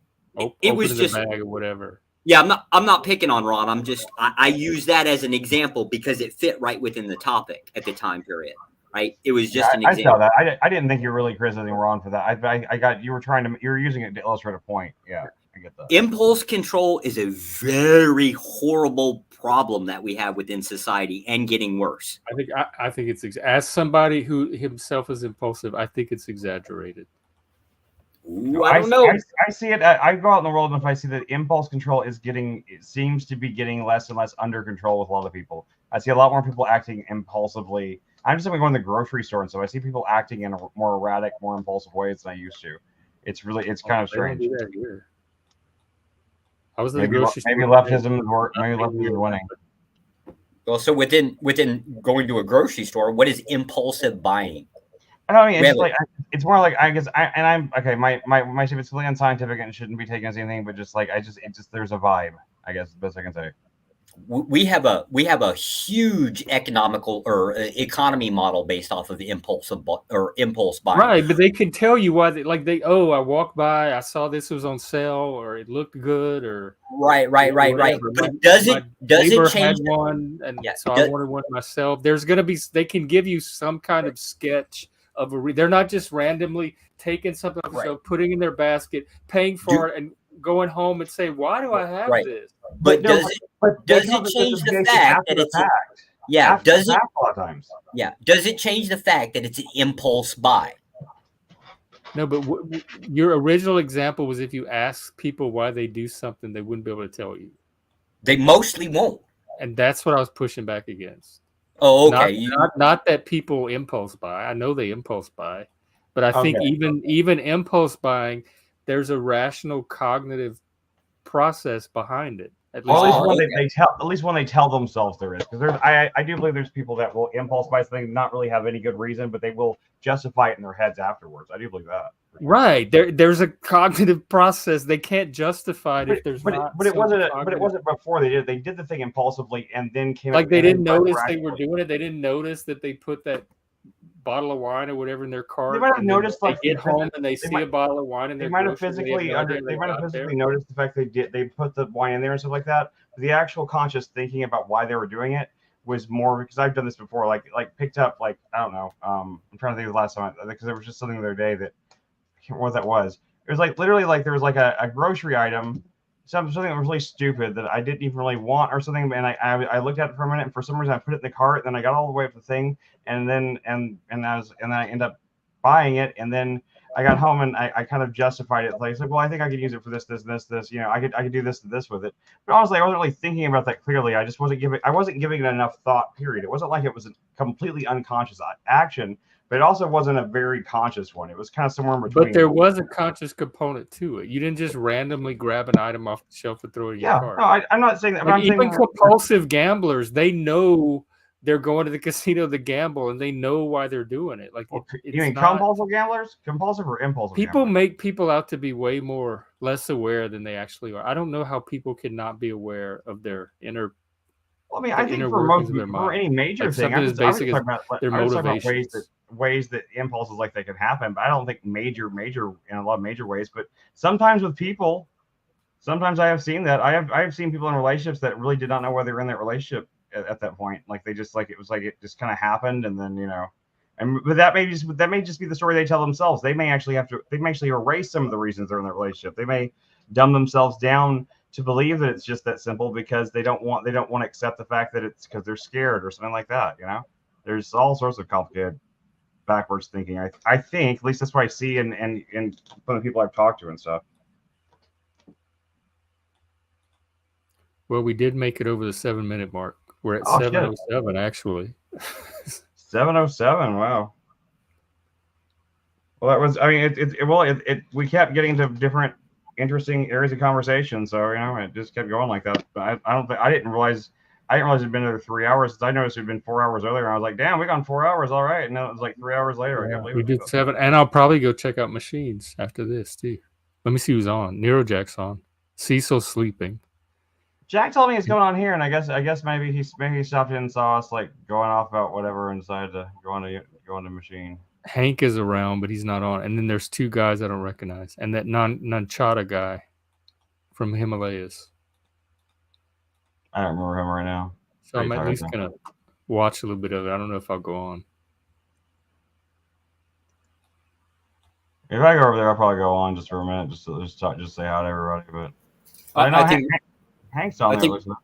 it was opening just the bag or whatever. Yeah, I'm not picking on Ron. I use that as an example because it fit right within the topic at the time period. Right? It was just an I example. saw that. I didn't think you were really criticizing Ron for that. I got you were using it to illustrate a point. Yeah, I get that. Impulse control is a very horrible problem that we have within society and getting worse. I think it's as somebody who himself is impulsive. I think it's exaggerated. Ooh, I don't know. I see it. I go out in the world and if I see that impulse control seems to be getting less and less under control with a lot of people. I see a lot more people acting impulsively. I'm just going to the grocery store, and so I see people acting in a more erratic, more impulsive ways than I used to. It's kind of strange. They don't do that here. I was in Maybe the grocery store. maybe leftism is winning. Well, so within going to a grocery store, what is impulsive buying? I mean, it's more like I guess I'm okay. My statement's completely unscientific and it shouldn't be taken as anything, but just like there's a vibe. I guess is the best I can say. We have a huge economical or economy model based off of impulse buying. Right, but they can tell you why. I walked by, I saw this was on sale, or it looked good, or right. But does it change? One, and so I wanted one myself. There's gonna be. They can give you some kind of sketch of they're not just randomly taking something, so putting in their basket, paying for it, and going home and say, "Why do I have this?" But does it change the fact that it's does it a lot of times? Yeah, does it change the fact that it's an impulse buy? No, but your original example was if you ask people why they do something, they wouldn't be able to tell you. They mostly won't, and that's what I was pushing back against. Oh, okay. Not that people impulse buy. I know they impulse buy, but I think even impulse buying, there's a rational cognitive process behind it. At least when they tell themselves there is, because I do believe there's people that will impulse buy something and not really have any good reason, but they will justify it in their heads afterwards. I do believe that. Right. There's a cognitive process. They can't justify it if there's not. But it wasn't before they did. They did the thing impulsively and then came like they didn't notice they were doing it. They didn't notice that they put that bottle of wine or whatever in their cart. They might have noticed they get home and they see a bottle of wine in their. They might have physically noticed the fact they put the wine in there and stuff like that. But the actual conscious thinking about why they were doing it was more because I've done this before. Like picked up I don't know. I'm trying to think of the last time because there was just something the other day that I can't remember what that was. It was literally there was a grocery item, something that was really stupid that I didn't even really want or something. And I looked at it for a minute and for some reason I put it in the cart. Then I got all the way up the thing and then I ended up buying it. And then I got home and I kind of justified it. Like, well, I think I could use it for this. You know, I could do this and this with it. But honestly, I wasn't really thinking about that clearly. I just wasn't giving it enough thought. Period. It wasn't like it was a completely unconscious action. But it also wasn't a very conscious one. It was kind of somewhere in between. But there was a conscious component to it. You didn't just randomly grab an item off the shelf and throw it in your cart. No, I'm not saying that. Even compulsive gamblers, they know they're going to the casino to gamble and they know why they're doing it. Like You mean not, compulsive gamblers? Compulsive or impulsive people gamblers? make people out to be way more less aware than they actually are. I don't know how people cannot be aware of their inner. Well, I mean, the I think inner for workings most of their for mind. any major Like thing, something I'm as just talking basic as about their I'm just talking about motivations. ways that impulses like they can happen. But I don't think major in a lot of major ways. But sometimes with people, sometimes I have seen that. I have seen people in relationships that really did not know why they were in that relationship at that point. Like they just it was like it just kind of happened, and then but that may just be the story they tell themselves. They may actually erase some of the reasons they're in that relationship. They may dumb themselves down to believe that it's just that simple because they don't want to accept the fact that it's because they're scared or something like that. There's all sorts of complicated backwards thinking. I think at least that's what I see in from the people I've talked to and stuff. Well, we did make it over the 7-minute mark. We're at Oh, shit. 7:07 actually. 7:07. Wow. Well, that was. I mean, we kept getting to different interesting areas of conversation, so it just kept going like that. But I didn't realize it'd been there 3 hours. I noticed it'd been 4 hours earlier. I was like, damn, we gone 4 hours, all right. And then it was like 3 hours later. I can't believe We did 7, and I'll probably go check out machines after this too. Let me see who's on. Neurojack's on. Cecil's sleeping. Jack told me he's going on here, and I guess maybe he stopped in and saw us like going off about whatever and decided to go on the machine. Hank is around, but he's not on. And then there's 2 guys I don't recognize, and that Nanchada guy from Himalayas. I don't remember him right now. So I'm at least gonna watch a little bit of it. I don't know if I'll go on. If I go over there, I'll probably go on just for a minute, just say hi to everybody. But I know Hank's on there.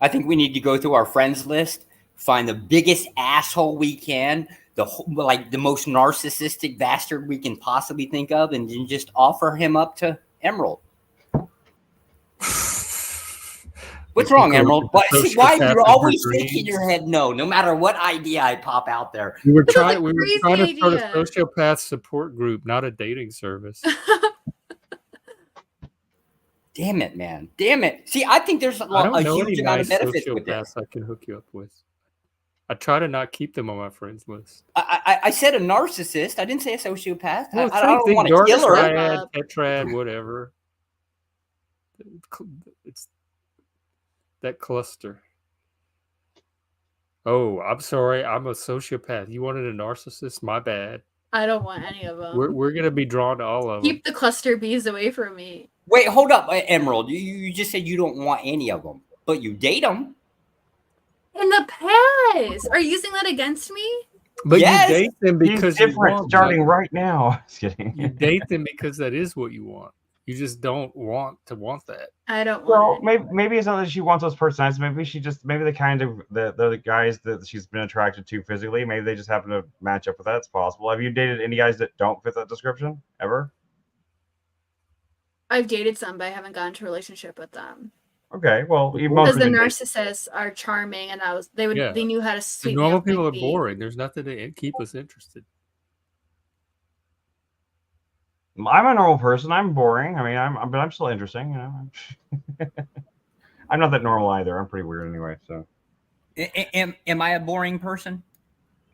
I think we need to go through our friends list, find the biggest asshole we can, the most narcissistic bastard we can possibly think of, and then just offer him up to Emerald. What's wrong, Emerald? Why you're always thinking in your head no matter what idea I pop out there? We were trying to start a sociopath support group, not a dating service. Damn it, man. Damn it. See, I think there's a huge amount of benefits with this. I can hook you up with. I try to not keep them on my friends list. I said a narcissist. I didn't say a sociopath. Well, I don't want to kill her. Tetrad, whatever. It's that cluster. Oh, I'm sorry. I'm a sociopath. You wanted a narcissist? My bad. I don't want any of them. We're gonna be drawn to all of them. Keep the cluster bees away from me. Wait, hold up, Emerald. You just said you don't want any of them, but you date them. In the past, are you using that against me? But you date them because he's different starting right now. Just kidding. You date them because that is what you want. You just don't want that. I don't want maybe it's not that she wants those personalities. Maybe the kind of the guys that she's been attracted to physically, maybe they just happen to match up with that. It's possible. Have you dated any guys that don't fit that description ever? I've dated some, but I haven't gotten into a relationship with them. Okay, well, because the narcissists are charming, and they knew how to sweeten normal up people are beat. boring. There's nothing to keep us interested. I'm a normal person. I'm boring. I mean, but I'm still interesting. I'm not that normal either. I'm pretty weird anyway. So, am I a boring person?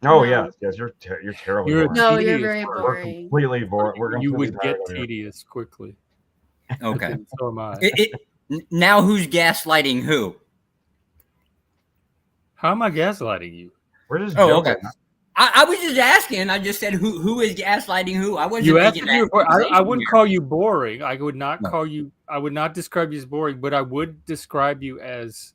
Oh yes, you're terribly boring. No, you're very boring. We're completely boring. You would get tedious quickly. Okay. So am I. Now who's gaslighting who? How am I gaslighting you? We're just okay. I was just asking. I just said who is gaslighting who. I wasn't. I wouldn't call you boring. I would not call you. I would not describe you as boring, but I would describe you as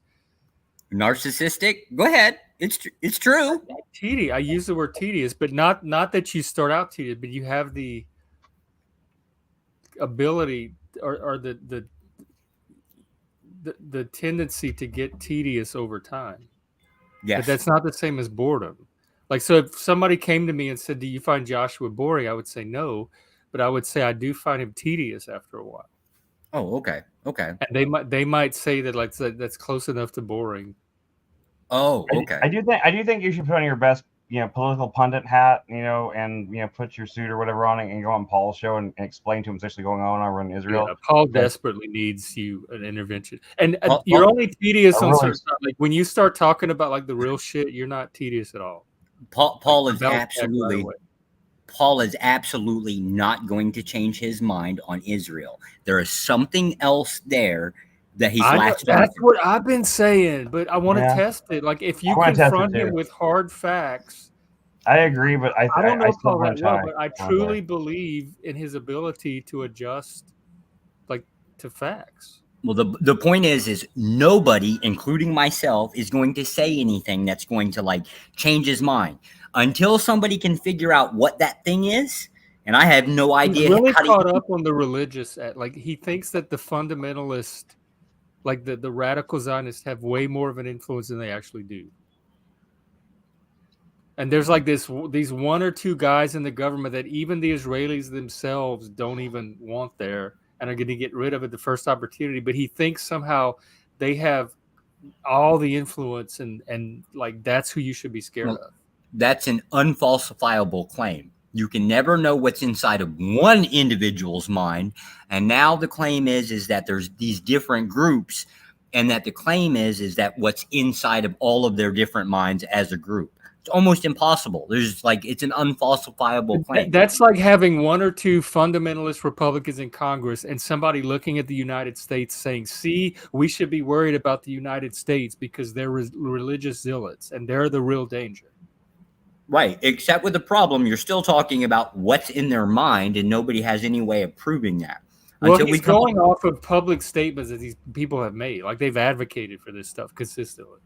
narcissistic. Go ahead. It's true. Tedious. I use the word tedious, but not that you start out tedious, but you have the ability or the tendency to get tedious over time. Yes. But that's not the same as boredom. Like, so if somebody came to me and said, do you find Joshua boring? I would say no, but I would say I do find him tedious after a while. Oh, okay. Okay. And they might say that that's close enough to boring. Oh, okay. I do think you should put on your best political pundit hat, and put your suit or whatever on it and go on Paul's show and explain to him what's actually going on over in Israel. Yeah, Paul But- desperately needs you an intervention, and Paul- you're Paul- only tedious I on really- certain stuff. Like when you start talking about like the real shit, you're not tedious at all. Paul is Bounce back right absolutely away. Paul is absolutely not going to change his mind on Israel. There is something else there that he's I know, latched on. that's what I've been saying, but I want to Yeah. test it. Like if you I wanna test it confront him too. with hard facts, I agree, but I don't know I still Paul want that to well, try. but I truly believe in his ability to adjust, like to facts. Well, the point is nobody, including myself, is going to say anything that's going to like change his mind until somebody can figure out what that thing is. And I have no He's idea really how to caught up on the religious, like he thinks that the fundamentalist, like the radical Zionists, have way more of an influence than they actually do. And there's like these one or two guys in the government that even the Israelis themselves don't even want there and are going to get rid of at the first opportunity. But he thinks somehow they have all the influence and like that's who you should be scared Well, of. That's an unfalsifiable claim. You can never know what's inside of one individual's mind. And now the claim is that there's these different groups, and that the claim is that what's inside of all of their different minds as a group. It's almost impossible. It's an unfalsifiable claim. That's like having one or two fundamentalist Republicans in Congress and somebody looking at the United States saying, see, we should be worried about the United States because they're religious zealots and they're the real danger. Right. Except with the problem, you're still talking about what's in their mind, and nobody has any way of proving that. Well, Until he's going off of public statements that these people have made. Like they've advocated for this stuff consistently.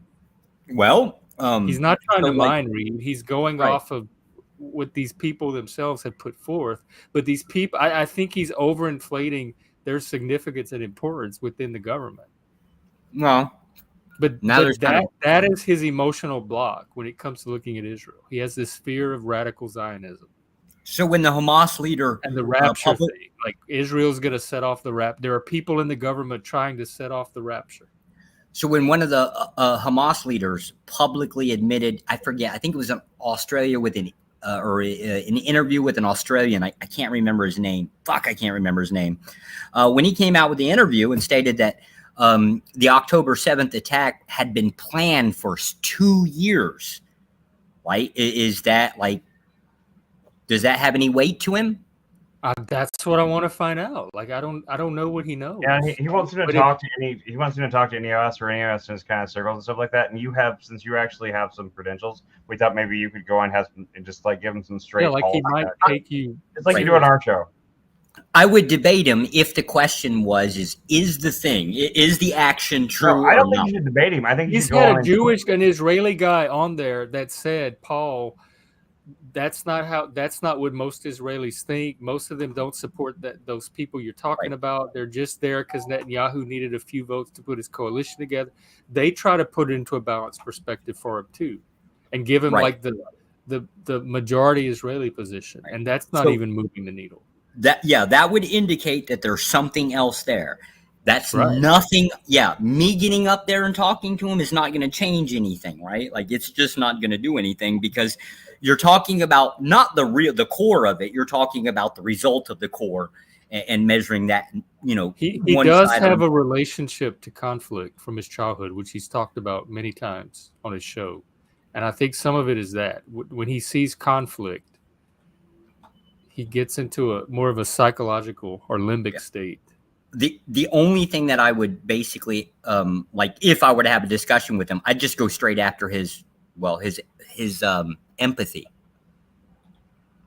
Well, he's not trying so to like- mind read. He's going Right. off of what these people themselves have put forth. But these people, I think he's overinflating their significance and importance within the government. Well, But, now but there's kind that is his emotional block when it comes to looking at Israel. He has this fear of radical Zionism so when the Hamas leader and the rapture public- thing. Like Israel's going to set off the rap. There are people in the government trying to set off the rapture. So when one of the Hamas leaders publicly admitted, I forget, I think it was in Australia with an interview with an Australian, I can't remember his name. Fuck, I can't remember his name. When he came out with the interview and stated that the October 7th attack had been planned for 2 years, right? Is that like, does that have any weight to him? That's what I want to find out. Like I don't know what he knows. Yeah, he wants you to But talk to any. He wants you to talk to any of us or any of us in his kind of circles and stuff like that. And since you actually have some credentials, we thought maybe you could go and have some, and just like give him some straight. Yeah, like he calls. might take you. It's like you do on our show. I would debate him if the question is the action true No, I don't or think not? you should debate him. I think you He's should go got on a and- Jewish, an Israeli guy on there that said, Paul, that's not what most Israelis think. Most of them don't support those people you're talking about. They're just there because Netanyahu needed a few votes to put his coalition together. They try to put it into a balanced perspective for him too, and give him like the majority Israeli position, and that's not So- even moving the needle. That would indicate that there's something else there. That's Right. nothing. Yeah, me getting up there and talking to him is not going to change anything, right? Like it's just not going to do anything because you're talking about not the core of it. You're talking about the result of the core and measuring that. He one does side have of- a relationship to conflict from his childhood, which he's talked about many times on his show. And I think some of it is that when he sees conflict, he gets into more of a psychological or limbic state. The only thing that I would basically like if I were to have a discussion with him, I'd just go straight after his empathy.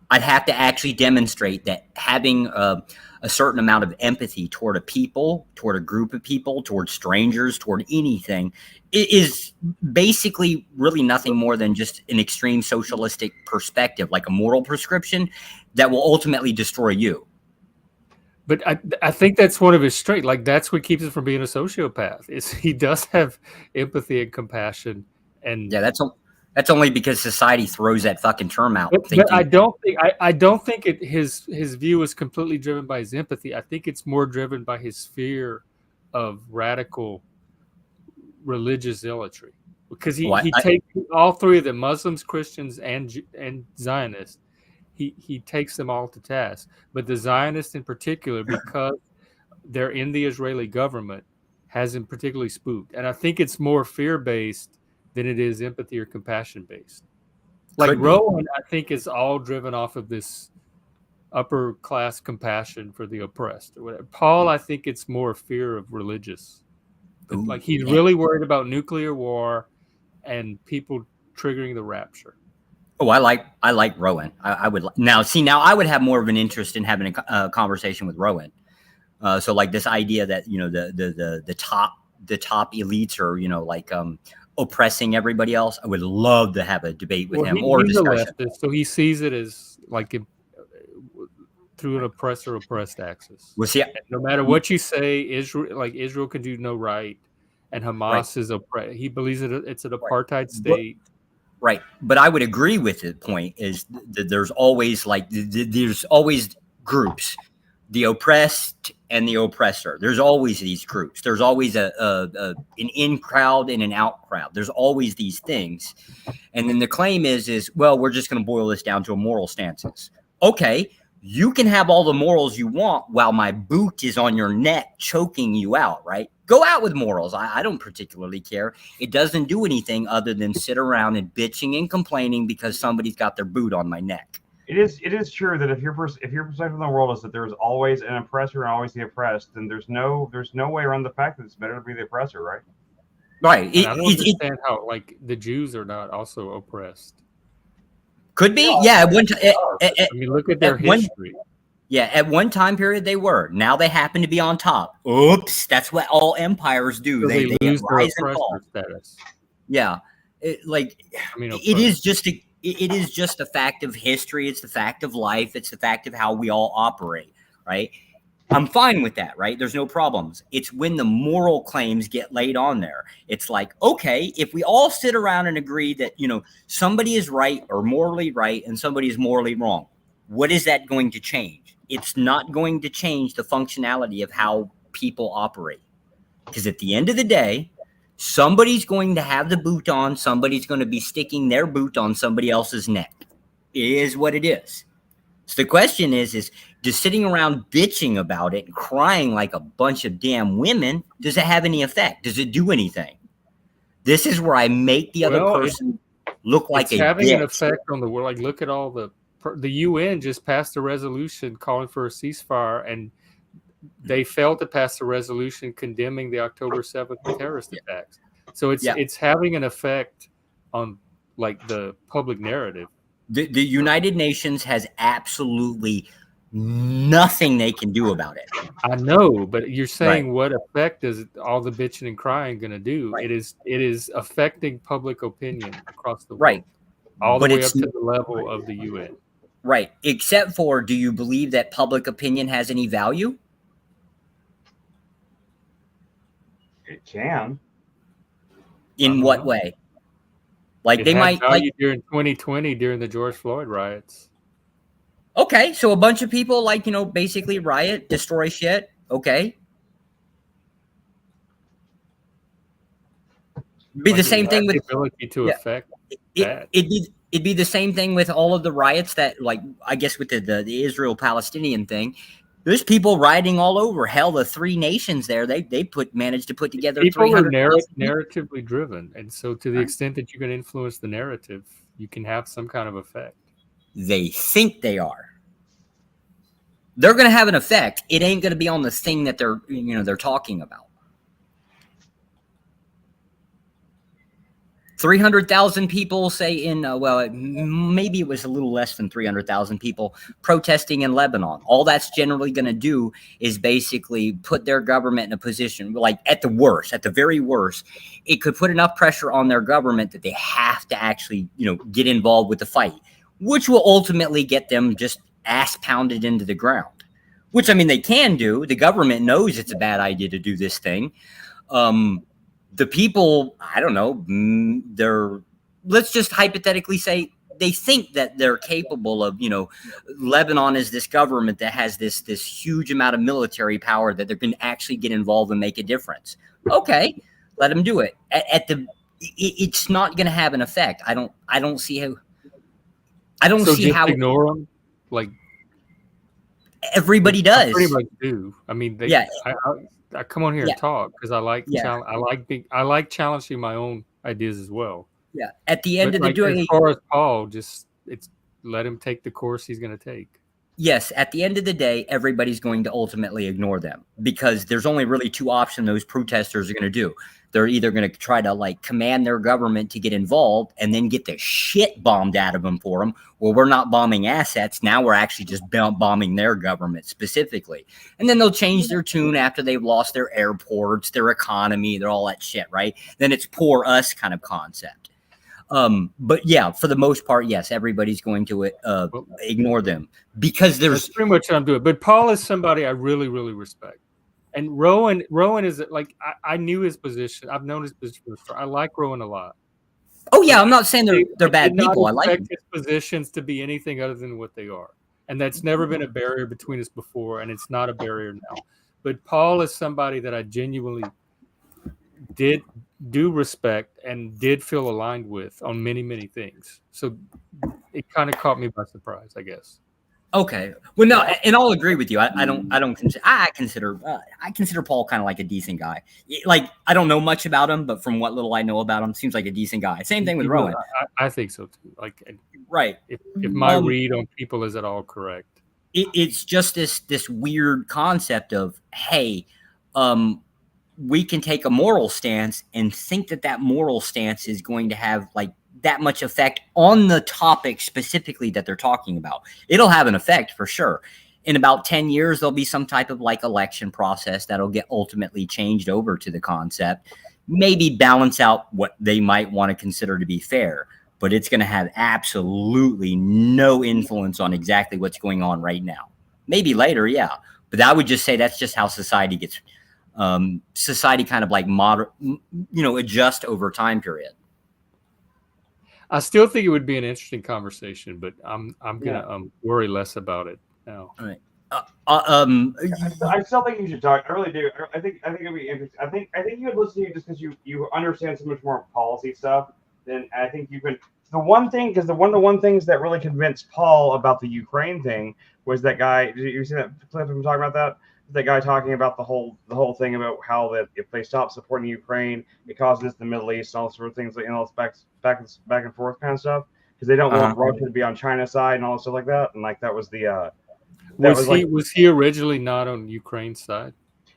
I'd have to actually demonstrate that having a certain amount of empathy toward a people, toward a group of people, toward strangers, toward anything is basically really nothing more than just an extreme socialistic perspective, like a moral prescription that will ultimately destroy you. But I think that's one of his strengths. Like that's what keeps him from being a sociopath. Is he does have empathy and compassion. And yeah, that's only because society throws that fucking term out. But I don't think his view is completely driven by his empathy. I think it's more driven by his fear of radical religious zealotry. because he Well, takes all three of them, Muslims, Christians, and Zionists. He takes them all to task, but the Zionists in particular, because they're in the Israeli government, has him particularly spooked. And I think it's more fear-based than it is empathy or compassion-based. Like Rowan, I think, is all driven off of this upper class compassion for the oppressed or whatever. Paul, I think it's more fear of religious. Like he's really worried about nuclear war and people triggering the rapture. Oh, I like Rowan. I would now I would have more of an interest in having a conversation with Rowan. So like this idea that, you know, the top elites are, you know, like oppressing everybody else. I would love to have a debate with him or he's discussion. a leftist, so he sees it as like through an oppressor-oppressed axis. Well, see, and no matter what you say, Israel can do no right, and Hamas is oppressed. He believes it's an apartheid state. Right, but I would agree with the point is that there's always there's always groups, the oppressed and the oppressor. There's always these groups. There's always an in crowd and an out crowd. There's always these things, and then the claim is well, we're just going to boil this down to a moral stances. Okay, you can have all the morals you want while my boot is on your neck choking you out. Right? Go out with morals. I don't particularly care. It doesn't do anything other than sit around and bitching and complaining because somebody's got their boot on my neck. It is true that if your perspective on the world is that there's always an oppressor and always the oppressed, then there's no way around the fact that it's better to be the oppressor, right? Right. I don't understand how like the Jews are not also oppressed. Could be, yeah. I mean, look at their history. Yeah, at one time period they were. Now they happen to be on top. Oops, that's what all empires do. So they lose their rise and oppressor fall. status. Yeah, it is just a fact of history. It's the fact of life. It's the fact of how we all operate, right? I'm fine with that, right? There's no problems. It's when the moral claims get laid on there. It's like, okay, if we all sit around and agree that, you know, somebody is right or morally right and somebody is morally wrong, what is that going to change? It's not going to change the functionality of how people operate. Because at the end of the day, somebody's going to have the boot on. Somebody's going to be sticking their boot on somebody else's neck. It is what it is. So the question is just sitting around bitching about it and crying like a bunch of damn women, does it have any effect? Does it do anything? This is where I make the other person look like it's a having bitch. an effect on the world. Like, look at all the UN just passed a resolution calling for a ceasefire, and they failed to pass a resolution condemning the October 7th terrorist attacks. So it's having an effect on like the public narrative. The United Nations has absolutely nothing they can do about it. I know, but you're saying what effect is all the bitching and crying going to do? Right. It is affecting public opinion across the world. Right. All the way up to the level of the UN. Right. Except for, do you believe that public opinion has any value? It can. In what way? Like it they might value during 2020 during the George Floyd riots. Okay, so a bunch of people like, you know, basically riot, destroy shit. Okay. Be the same thing with ability to affect that. It'd be the same thing with all of the riots that, like, I guess with the Israel-Palestinian thing. There's people rioting all over. Hell, the three nations there, they managed to put together. People are narratively driven, and so to the extent that you can influence the narrative, you can have some kind of effect. They think they are. They're going to have an effect. It ain't going to be on the thing that they're talking about. 300,000 people say maybe it was a little less than 300,000 people protesting in Lebanon. All that's generally going to do is basically put their government in a position, like at the very worst, it could put enough pressure on their government that they have to actually, get involved with the fight, which will ultimately get them just ass pounded into the ground, which, I mean, they can do. The government knows it's a bad idea to do this thing. The people, I don't know, let's just hypothetically say they think that they're capable of, Lebanon is this government that has this huge amount of military power that they can actually get involved and make a difference. Okay, let them do it. it's not going to have an effect. I don't see how. I don't So see just how ignore them. Like everybody does. I pretty much do. I mean, they, Yeah. I come on here Yeah. and talk because I like Yeah. I like challenging my own ideas as well. Yeah. At the end But of the like, day, as far as Paul, just let him take the course he's going to take. yes, at the end of the day, everybody's going to ultimately ignore them because there's only really two options those protesters are going to do. They're either going to try to like command their government to get involved and then get the shit bombed out of them for them. Well, we're not bombing assets. Now we're actually just bombing their government specifically. And then they'll change their tune after they've lost their airports, their economy, their all that shit, right? Then it's poor us kind of concept. But yeah, for the most part, yes, everybody's going to ignore them because there's That's pretty much what I'm doing. But Paul is somebody I really, really respect. And Rowan is like I knew his position. I've known his position. I like Rowan a lot. oh yeah, I'm not saying they're bad did not people. I like expect them. his positions to be anything other than what they are, and that's never been a barrier between us before, and it's not a barrier now. But Paul is somebody that I genuinely do respect and did feel aligned with on many, many things. So it kind of caught me by surprise, I guess. Okay. Well, no, and I'll agree with you. I consider Paul kind of like a decent guy. Like I don't know much about him, but from what little I know about him, seems like a decent guy. Same thing with Rowan. I think so too. Like right. If my read on people is at all correct, it's just this weird concept of hey, we can take a moral stance and think that moral stance is going to have like that much effect on the topic specifically that they're talking about. It'll have an effect for sure. In about 10 years, there'll be some type of like election process that'll get ultimately changed over to the concept, maybe balance out what they might want to consider to be fair, but it's going to have absolutely no influence on exactly what's going on right now. Maybe later. Yeah. But I would just say that's just how society gets, society kind of like adjust over time period. I still think it would be an interesting conversation, but I'm gonna worry less about it now. All right. I still think you should talk. I really do. I think it'd be interesting. I think you would listen to you just because you understand so much more policy stuff. Then I think you could. The one thing, because one of the things that really convinced Paul about the Ukraine thing was that guy. Did you see that clip of him talking about that? That guy talking about the whole thing about how that if they stop supporting Ukraine, it causes the Middle East and all sort of things, like back and forth kind of stuff, because they don't want Russia to be on China's side and all stuff like that. And like that was the was he originally not on Ukraine's side?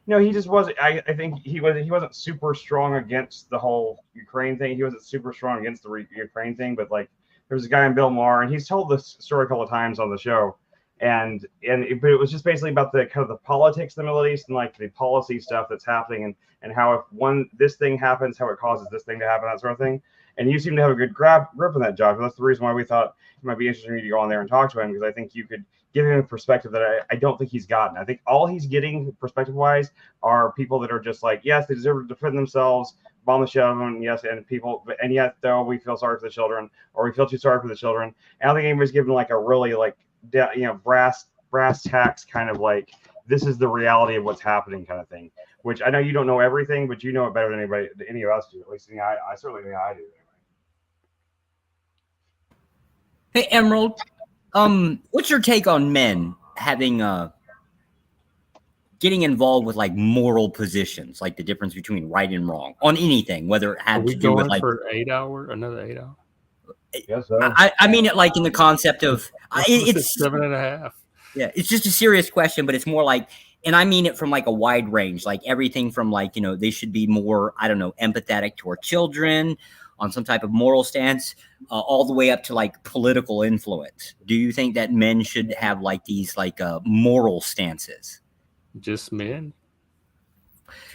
No, he just wasn't. I think he wasn't super strong against the whole Ukraine thing. He wasn't super strong against the Ukraine thing, but like there was a guy in Bill Maher, and he's told this story a couple of times on the show. But it was just basically about the kind of the politics of the Middle East and like the policy stuff that's happening and how if this thing happens, how it causes this thing to happen, that sort of thing. And you seem to have a good grip on that, Josh. That's the reason why we thought it might be interesting for you to go on there and talk to him, because I think you could give him a perspective that I don't think he's gotten. I think all he's getting perspective-wise are people that are just like, yes, they deserve to defend themselves, bomb the shit out of them, yes, and yet though we feel sorry for the children, or we feel too sorry for the children. And I don't think anybody's given like a really like brass tacks kind of like this is the reality of what's happening kind of thing, which I know you don't know everything, but you know it better than any of us do. At least I certainly think I do. Hey Emerald, what's your take on men having getting involved with like moral positions, like the difference between right and wrong on anything, whether it had to do with like for another 8 hour? Yes, sir. I mean it like in the concept of it's 7.5. Yeah, it's just a serious question, but it's more like, and I mean it from like a wide range, like everything from like, they should be more, I don't know, empathetic toward children on some type of moral stance, all the way up to like political influence. Do you think that men should have like these like moral stances? Just men?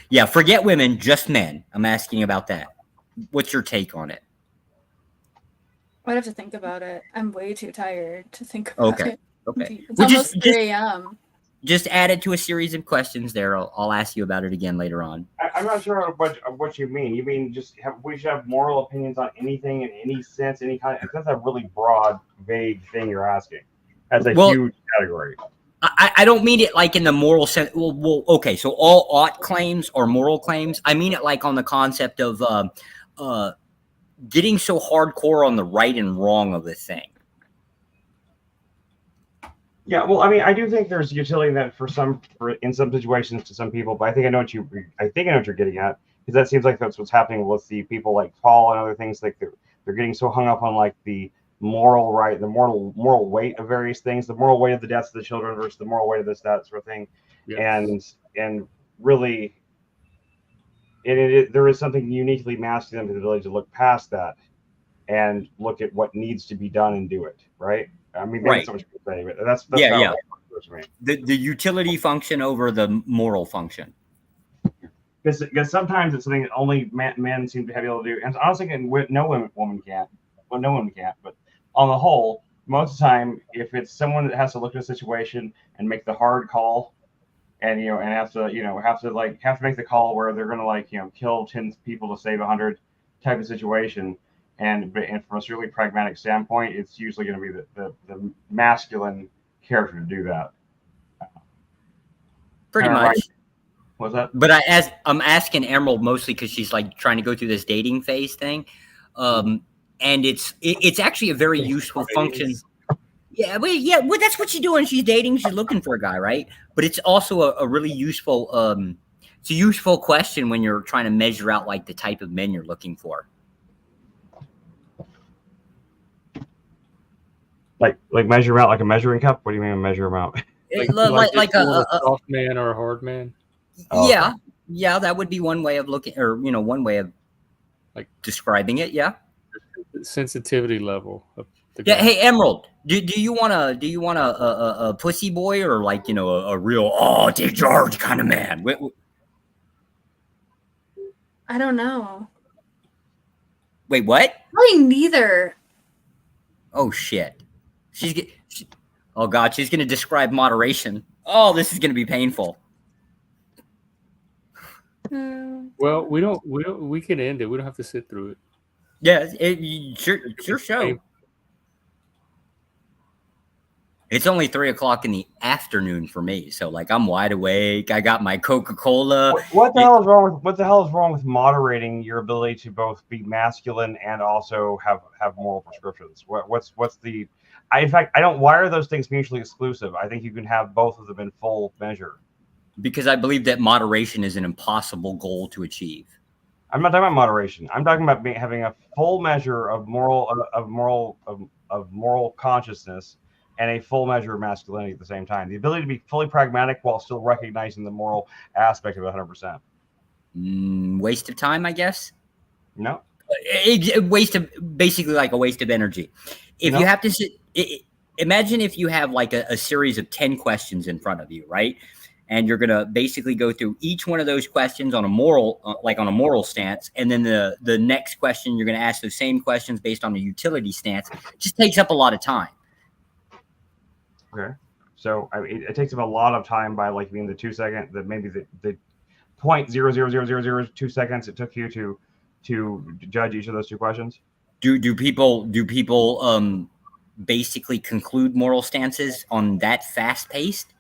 Yeah, forget women, just men. I'm asking about that. What's your take on it? I'd have to think about it. I'm way too tired to think about it. Okay. It's almost 3 a.m. Just add it to a series of questions there. I'll ask you about it again later on. I'm not sure what you mean. You mean just we should have moral opinions on anything in any sense, any kind? That's a really broad, vague thing you're asking. That's a huge category. I don't mean it like in the moral sense. Well, okay. So all ought claims or moral claims. I mean it like on the concept of getting so hardcore on the right and wrong of the thing. Yeah, well, I mean, I do think there's utility in that in some situations to some people, but I think I know what you're getting at, because that seems like that's what's happening with the people like Paul and other things. Like they're getting so hung up on like the moral right, the moral weight of various things, the moral weight of the deaths of the children versus the moral weight of this, that sort of thing, and really, there is something uniquely masculine to the ability to look past that and look at what needs to be done and do it, right? I mean, maybe so much to say, but that's yeah. The utility function over the moral function. Because sometimes it's something that only men seem to be able to do, and I was thinking no woman can't. Well, no one can't, but on the whole, most of the time, if it's someone that has to look at a situation and make the hard call, and and have to make the call where they're going to kill 10 people to save 100 type of situation. And from a strictly pragmatic standpoint, it's usually going to be the masculine character to do that. Pretty much. Right. What's that? But I'm asking Emerald mostly because she's like trying to go through this dating phase thing, and it's actually a very useful function. Yeah, well, that's what she's doing. She's dating. She's looking for a guy, right? But it's also a really useful. It's a useful question when you're trying to measure out like the type of men you're looking for. Like measure them out like a measuring cup? What do you mean measure them out? like a soft man or a hard man? Oh, yeah, that would be one way of looking, or one way of like describing it. Yeah, sensitivity level of the yeah. guy. Hey, Emerald, do you want a pussy boy or like a real take charge kind of man? I don't know. Wait, what? Probably neither. Oh shit. Oh god, she's gonna describe moderation. Oh, this is gonna be painful. Well, we can end it. We don't have to sit through it. Yeah, it's your show. It's only 3:00 in the afternoon for me, so like I'm wide awake. I got my Coca-Cola. What the hell is wrong with moderating your ability to both be masculine and also have moral prescriptions? What's the? In fact, I don't. Why are those things mutually exclusive? I think you can have both of them in full measure. Because I believe that moderation is an impossible goal to achieve. I'm not talking about moderation. I'm talking about having a full measure of moral consciousness and a full measure of masculinity at the same time. The ability to be fully pragmatic while still recognizing the moral aspect of 100%. Waste of time, I guess. No. Basically like a waste of energy. If you have to sit, imagine if you have like a series of 10 questions in front of you, right? And you're going to basically go through each one of those questions on a moral stance. And then the next question, you're going to ask those same questions based on a utility stance. It just takes up a lot of time. Okay. So it takes up a lot of time by like being the 2 second, maybe the 0.00002 seconds it took you to judge each of those two questions. Do people basically conclude moral stances on that fast paced?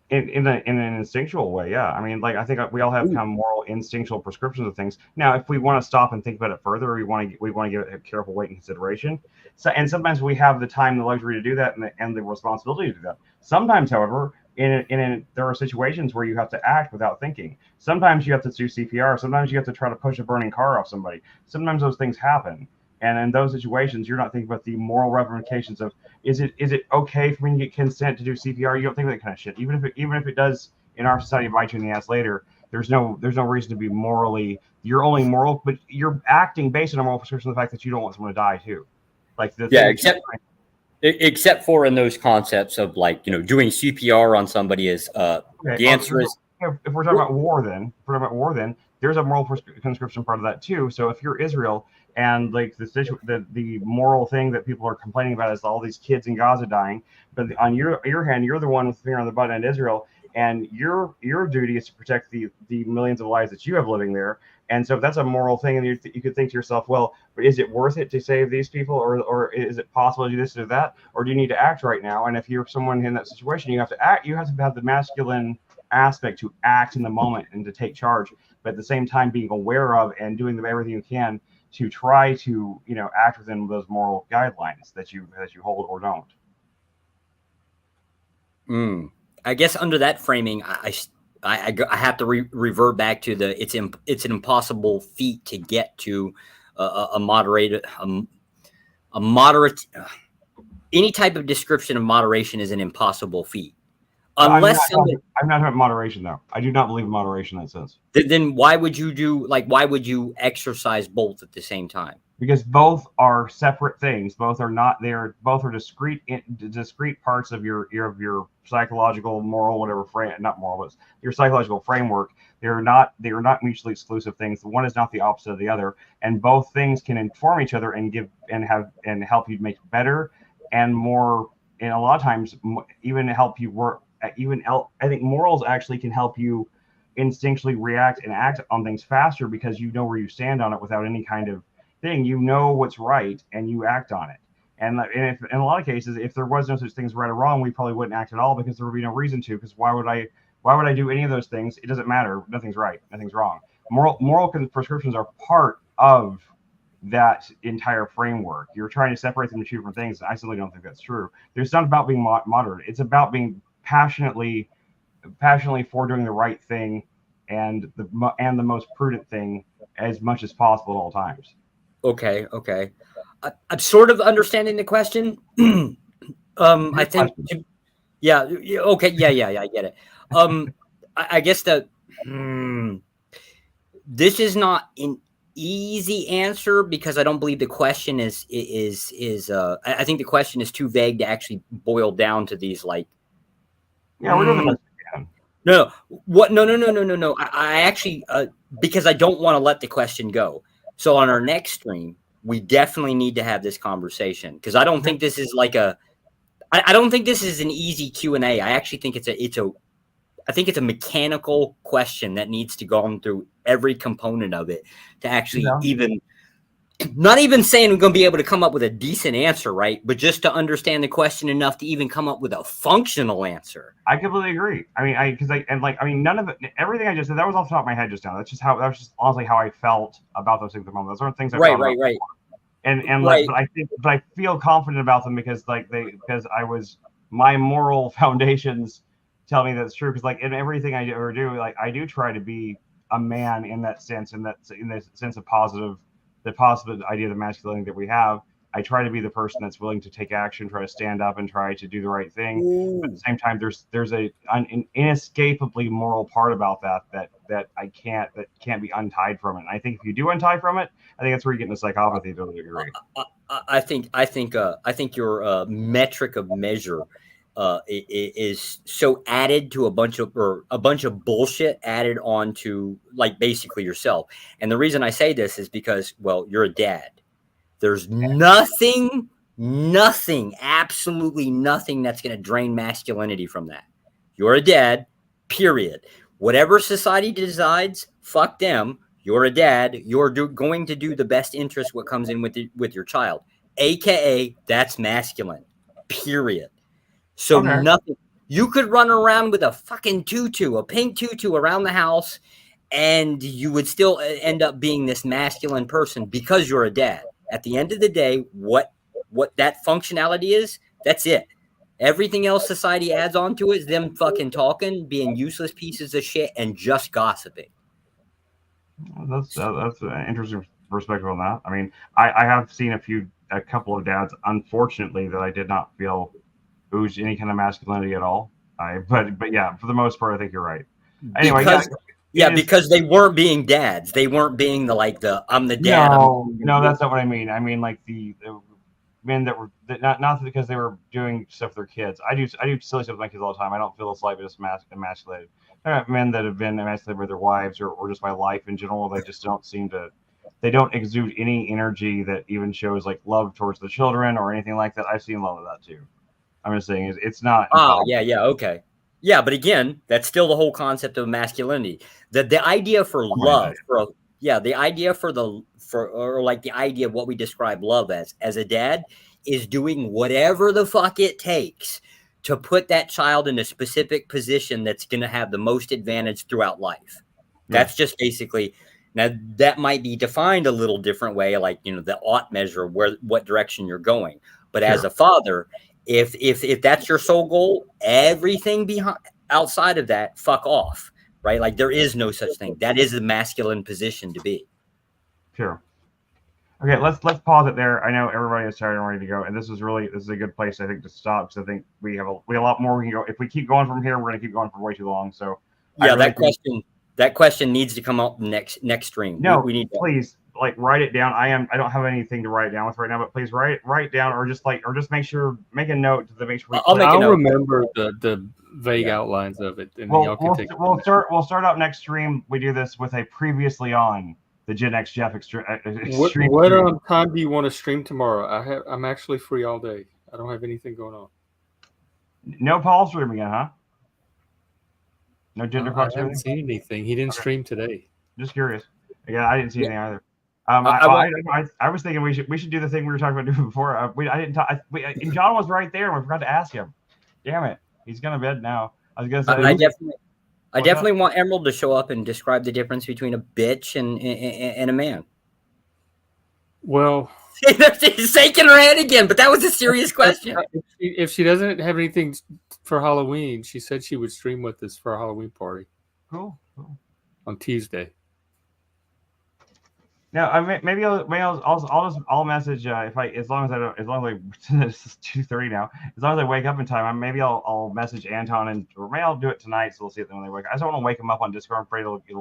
In an instinctual way, yeah. I mean, like I think we all have kind of moral instinctual prescriptions of things. Now, if we want to stop and think about it further, we want to give it a careful weight and consideration. So, and sometimes we have the time, the luxury to do that, and the responsibility to do that. Sometimes, however, there are situations where you have to act without thinking. Sometimes you have to do CPR. Sometimes you have to try to push a burning car off somebody. Sometimes those things happen. And in those situations, you're not thinking about the moral ramifications of is it okay for me to get consent to do CPR? You don't think of that kind of shit. Even if it does in our society bite you in the ass later, there's no reason to be morally. You're only moral, but you're acting based on a moral prescription of the fact that you don't want someone to die too. Like except for in those concepts of like doing CPR on somebody is the answer is. If we're talking about war, then there's a moral conscription part of that too. So if you're Israel and like the moral thing that people are complaining about is all these kids in Gaza dying, but on your hand, you're the one with the finger on the button in Israel, and your duty is to protect the millions of lives that you have living there. And so if that's a moral thing, and you could think to yourself, well, is it worth it to save these people, or is it possible to do this or that, or do you need to act right now? And if you're someone in that situation, you have to act. You have to have the masculine aspect to act in the moment and to take charge, but at the same time being aware of and doing everything you can to try to, you know, act within those moral guidelines that you hold or don't. I guess under that framing, I have to revert back to the it's an impossible feat to get to a moderate any type of description of moderation is an impossible feat. Unless I'm not about moderation though. I do not believe in moderation in that sense. Then why would you exercise both at the same time? Because both are separate things. Both are discrete parts of your psychological, moral, whatever not moral, but your psychological framework. They are not mutually exclusive things. One is not the opposite of the other, and both things can inform each other and help you make better and more. And a lot of times, even help you work. I think morals actually can help you instinctually react and act on things faster because you know where you stand on it without any kind of thing. You know what's right and you act on it. And if, in a lot of cases, if there was no such thing as right or wrong, we probably wouldn't act at all because there would be no reason to. Because why would I do any of those things? It doesn't matter. Nothing's right. Nothing's wrong. Moral prescriptions are part of that entire framework. You're trying to separate them into two different things. I simply don't think that's true. There's not about being moderate. It's about being passionately for doing the right thing and the most prudent thing as much as possible at all times. Okay. I'm sort of understanding the question. I think, yeah. Okay. Yeah. I get it. I guess that this is not an easy answer because I don't believe the question is I think the question is too vague to actually boil down to these like. Yeah, we're doing the best we can. No. What? No. I actually because I don't want to let the question go. So on our next stream, we definitely need to have this conversation because I don't think this is like I don't think this is an easy Q&A. I actually think it's a mechanical question that needs to go through every component of it to actually even. Not even saying we're going to be able to come up with a decent answer, right? But just to understand the question enough to even come up with a functional answer. I completely agree. I mean, none of it, everything I just said, that was off the top of my head just now. That was just honestly how I felt about those things at the moment. Those aren't things I thought about. Right. And right. But I feel confident about them because my moral foundations tell me that's true. Because like in everything I ever do, like I do try to be a man in that sense, in the sense of the positive idea of the masculinity that we have. I try to be the person that's willing to take action, try to stand up and try to do the right thing. But at the same time, there's an inescapably moral part about that can't be untied from it. And I think if you do untie from it, I think that's where you get into psychopathy to a degree. I think your metric of measure is so added to a bunch of bullshit added on to like basically yourself. And the reason I say this is because, well, you're a dad. There's nothing, absolutely nothing that's going to drain masculinity from that. You're a dad, period. Whatever society decides, fuck them. You're a dad. You're going to do the best interest what comes in with your child. AKA, that's masculine, period. So nothing. You could run around with a fucking tutu, a pink tutu around the house, and you would still end up being this masculine person because you're a dad. At the end of the day, what that functionality is, that's it. Everything else society adds on to it is them fucking talking, being useless pieces of shit, and just gossiping. That's an interesting perspective on that. I mean, I have seen a couple of dads, unfortunately, that I did not feel oozed any kind of masculinity at all. But yeah, for the most part, I think you're right. Anyway, because they weren't being dads. They weren't being I'm the dad. No, that's not what I mean. I mean like the men that were not because they were doing stuff with their kids. I do silly stuff with my kids all the time. I don't feel the slightest emasculated. There are men that have been emasculated by their wives or just by life in general. They just don't seem to. They don't exude any energy that even shows like love towards the children or anything like that. I've seen a lot of that too. I'm just saying it's not. Oh, yeah, okay. Yeah, but again, that's still the whole concept of masculinity. The idea for love, the idea the idea of what we describe love as a dad is doing whatever the fuck it takes to put that child in a specific position that's going to have the most advantage throughout life. That's just basically Now that might be defined a little different way, like the ought measure, what direction you're going. But as a father, if that's your sole goal, everything outside of that, fuck off, right? Like there is no such thing. That is the masculine position to be. Sure. Okay, let's pause it there. I know everybody is tired and ready to go, and this is a good place I think to stop because I think we have a lot more we can go. If we keep going from here, we're gonna keep going for way too long. So yeah, that question needs to come up next stream. No, we need please write it down. I don't have anything to write it down with right now, but please write it down or just make a note to make sure. I'll remember the vague outlines of it, and y'all can take. We'll start out next stream. We do this with a previously on the Gen X Jeff extreme. What time do you want to stream tomorrow? I'm actually free all day. I don't have anything going on. No Paul stream again, huh? No gender I haven't seen anything. He didn't stream today. Just curious. Yeah, I didn't see anything either. I was thinking we should do the thing we were talking about doing before. I didn't talk. And John was right there, and we forgot to ask him. Damn it, he's gonna bed now. I was gonna say. I definitely want Emerald to show up and describe the difference between a bitch and a man. Well, she's shaking her head again, but that was a serious question. If she doesn't have anything for Halloween, she said she would stream with us for a Halloween party. Cool. On Tuesday. Now, maybe I'll message as long as it's 2:30 now. As long as I wake up in time, maybe I'll message Anton or maybe I'll do it tonight. So we'll see it when they wake up. I just don't want to wake him up on Discord. I'm afraid it'll do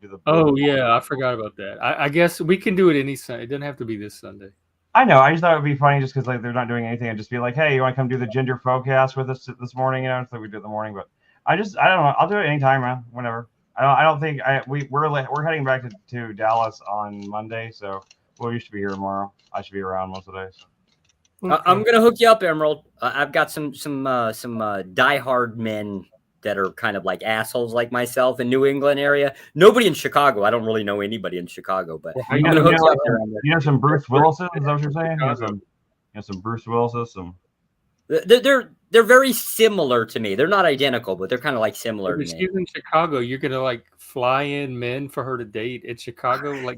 the. Oh yeah, I forgot about that. I guess we can do it any Sunday. It doesn't have to be this Sunday. I know. I just thought it would be funny just because they're not doing anything and just be like, hey, you want to come do the gender forecast with us this morning? So we do it in the morning, but I don't know. I'll do it anytime, man. Whenever. I don't think we're heading back to Dallas on Monday, so you should be here tomorrow. I should be around most of the day. So. Okay. I'm gonna hook you up, Emerald. I've got some diehard men that are kind of like assholes like myself in New England area. Nobody in Chicago. I don't really know anybody in Chicago, but I'm gonna hook you up there. You know some Bruce Willis? Is that what you're saying? You know some Bruce Willis? They're very similar to me. They're not identical, but they're kind of like similar to me. She's in Chicago. You're gonna fly in men for her to date in Chicago,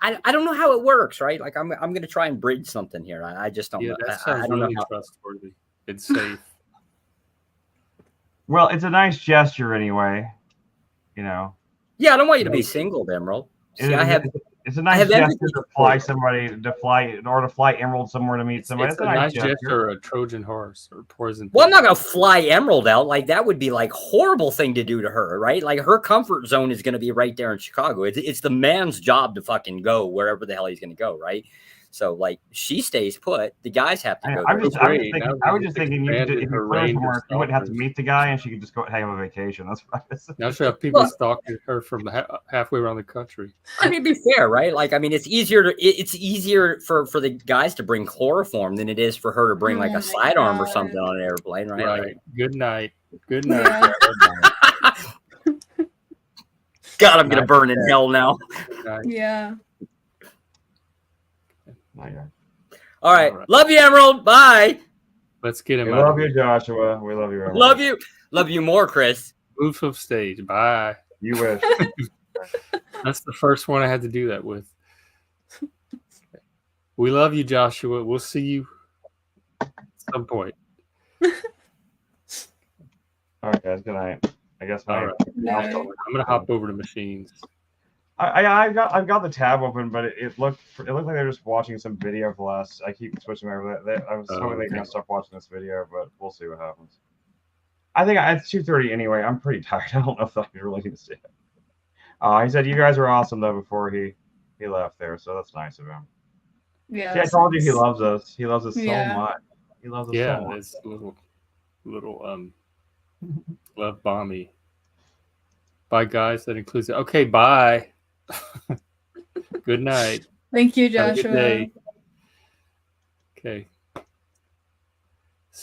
I don't know how it works, right? Like I'm gonna try and bridge something here. I just don't know. That sounds really trustworthy. It's safe. Well, it's a nice gesture anyway. Yeah, I don't want you to be single, Emerald. See, it's a nice gesture to fly Emerald somewhere to meet somebody. It's a nice gesture, a Trojan horse or poison. Well, I'm not gonna fly Emerald out. Like that would be horrible thing to do to her, right? Like her comfort zone is gonna be right there in Chicago. It's the man's job to fucking go wherever the hell he's gonna go, right? So she stays put. The guys have to go. I was just thinking if you put her somewhere, you wouldn't have to meet the guy, and she could just go have a vacation. That's what I was now she'll have people stalking her from halfway around the country. I mean, be fair, right? It's easier for the guys to bring chloroform than it is for her to bring a sidearm or something on an airplane, right? Right. Good night. Good night. God, I'm gonna burn in hell now. Yeah. All right. Love you, Emerald. Bye. Let's get him. We love you, Joshua. We love you, Emerald. Love you. Love you more, Chris. Move from stage. Bye. You wish. That's the first one I had to do that with. We love you, Joshua. We'll see you at some point. All right, guys. Good night. I guess. All right. I'm gonna hop over to machines. I've got the tab open, but it looked like they're just watching some video for us. I keep switching over. I was hoping they're gonna stop watching this video, but we'll see what happens. I think it's 2:30 anyway. I'm pretty tired. I don't know if I really need to stay. He said you guys are awesome though before he left there, so that's nice of him. Yeah. See, I told you he loves us. He loves us so much. He loves us so much. It's little love bomby. Bye guys. That includes it. Okay, bye. Good night. Thank you, Have a Joshua. good day. Okay.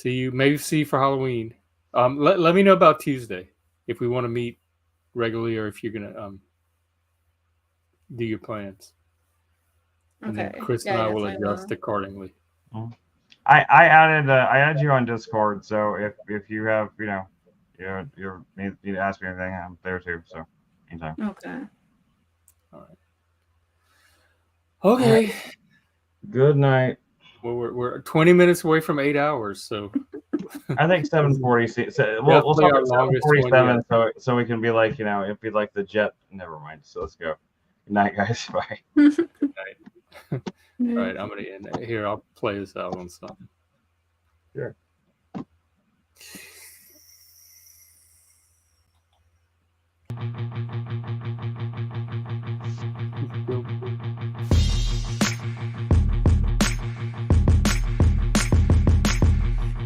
Maybe see you for Halloween. Let me know about Tuesday if we want to meet regularly or if you're gonna do your plans. And then Chris and I will adjust accordingly. I added you on Discord, so if you have you need to ask me anything, I'm there too. So anytime. Okay. All right. Okay. Good night. Well, we're 20 minutes away from 8 hours, so I think 7:40. So we'll Definitely start our at longest one 7:47, so we can be like, it'd be like the jet. Never mind. So let's go. Good night, guys. Bye. Good night. All right, I'm gonna end it here. I'll play this out on something. Sure.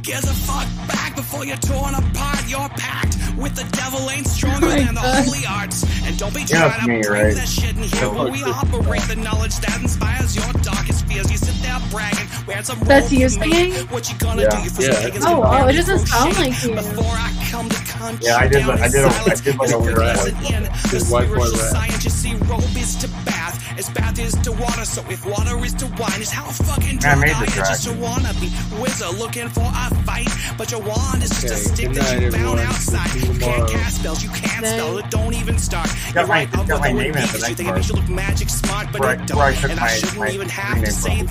Give the fuck back before you're torn apart. You're packed with the devil ain't stronger than the holy arts. And don't be Yeah, trying to me, bring right? that shit in here where we operate. The knowledge that inspires your darkest fears. You sit there bragging, where it's a That's role you for me. singing? What you gonna Yeah. do? You for Yeah. some pagans Oh, who wow, wear it me doesn't for sound shame. like you. Before I come to cunt Yeah, I you did. down I in did silence. like a weird As rap. an in, the His wife spiritual was rap. science you see robe is to bath is to water. So if water is to wine, is how fucking I drunk made are the you? track. Just a wannabe wizard looking for a fight, but your wand is just a Okay, stick good that night, you found everyone. outside. See you You can't tomorrow. cast spells, you can't spell it, don't even start. Got my Although name in it, it the you next think it part. makes you look magic smart, but Where I you took don't. And I my shouldn't even have name to from. say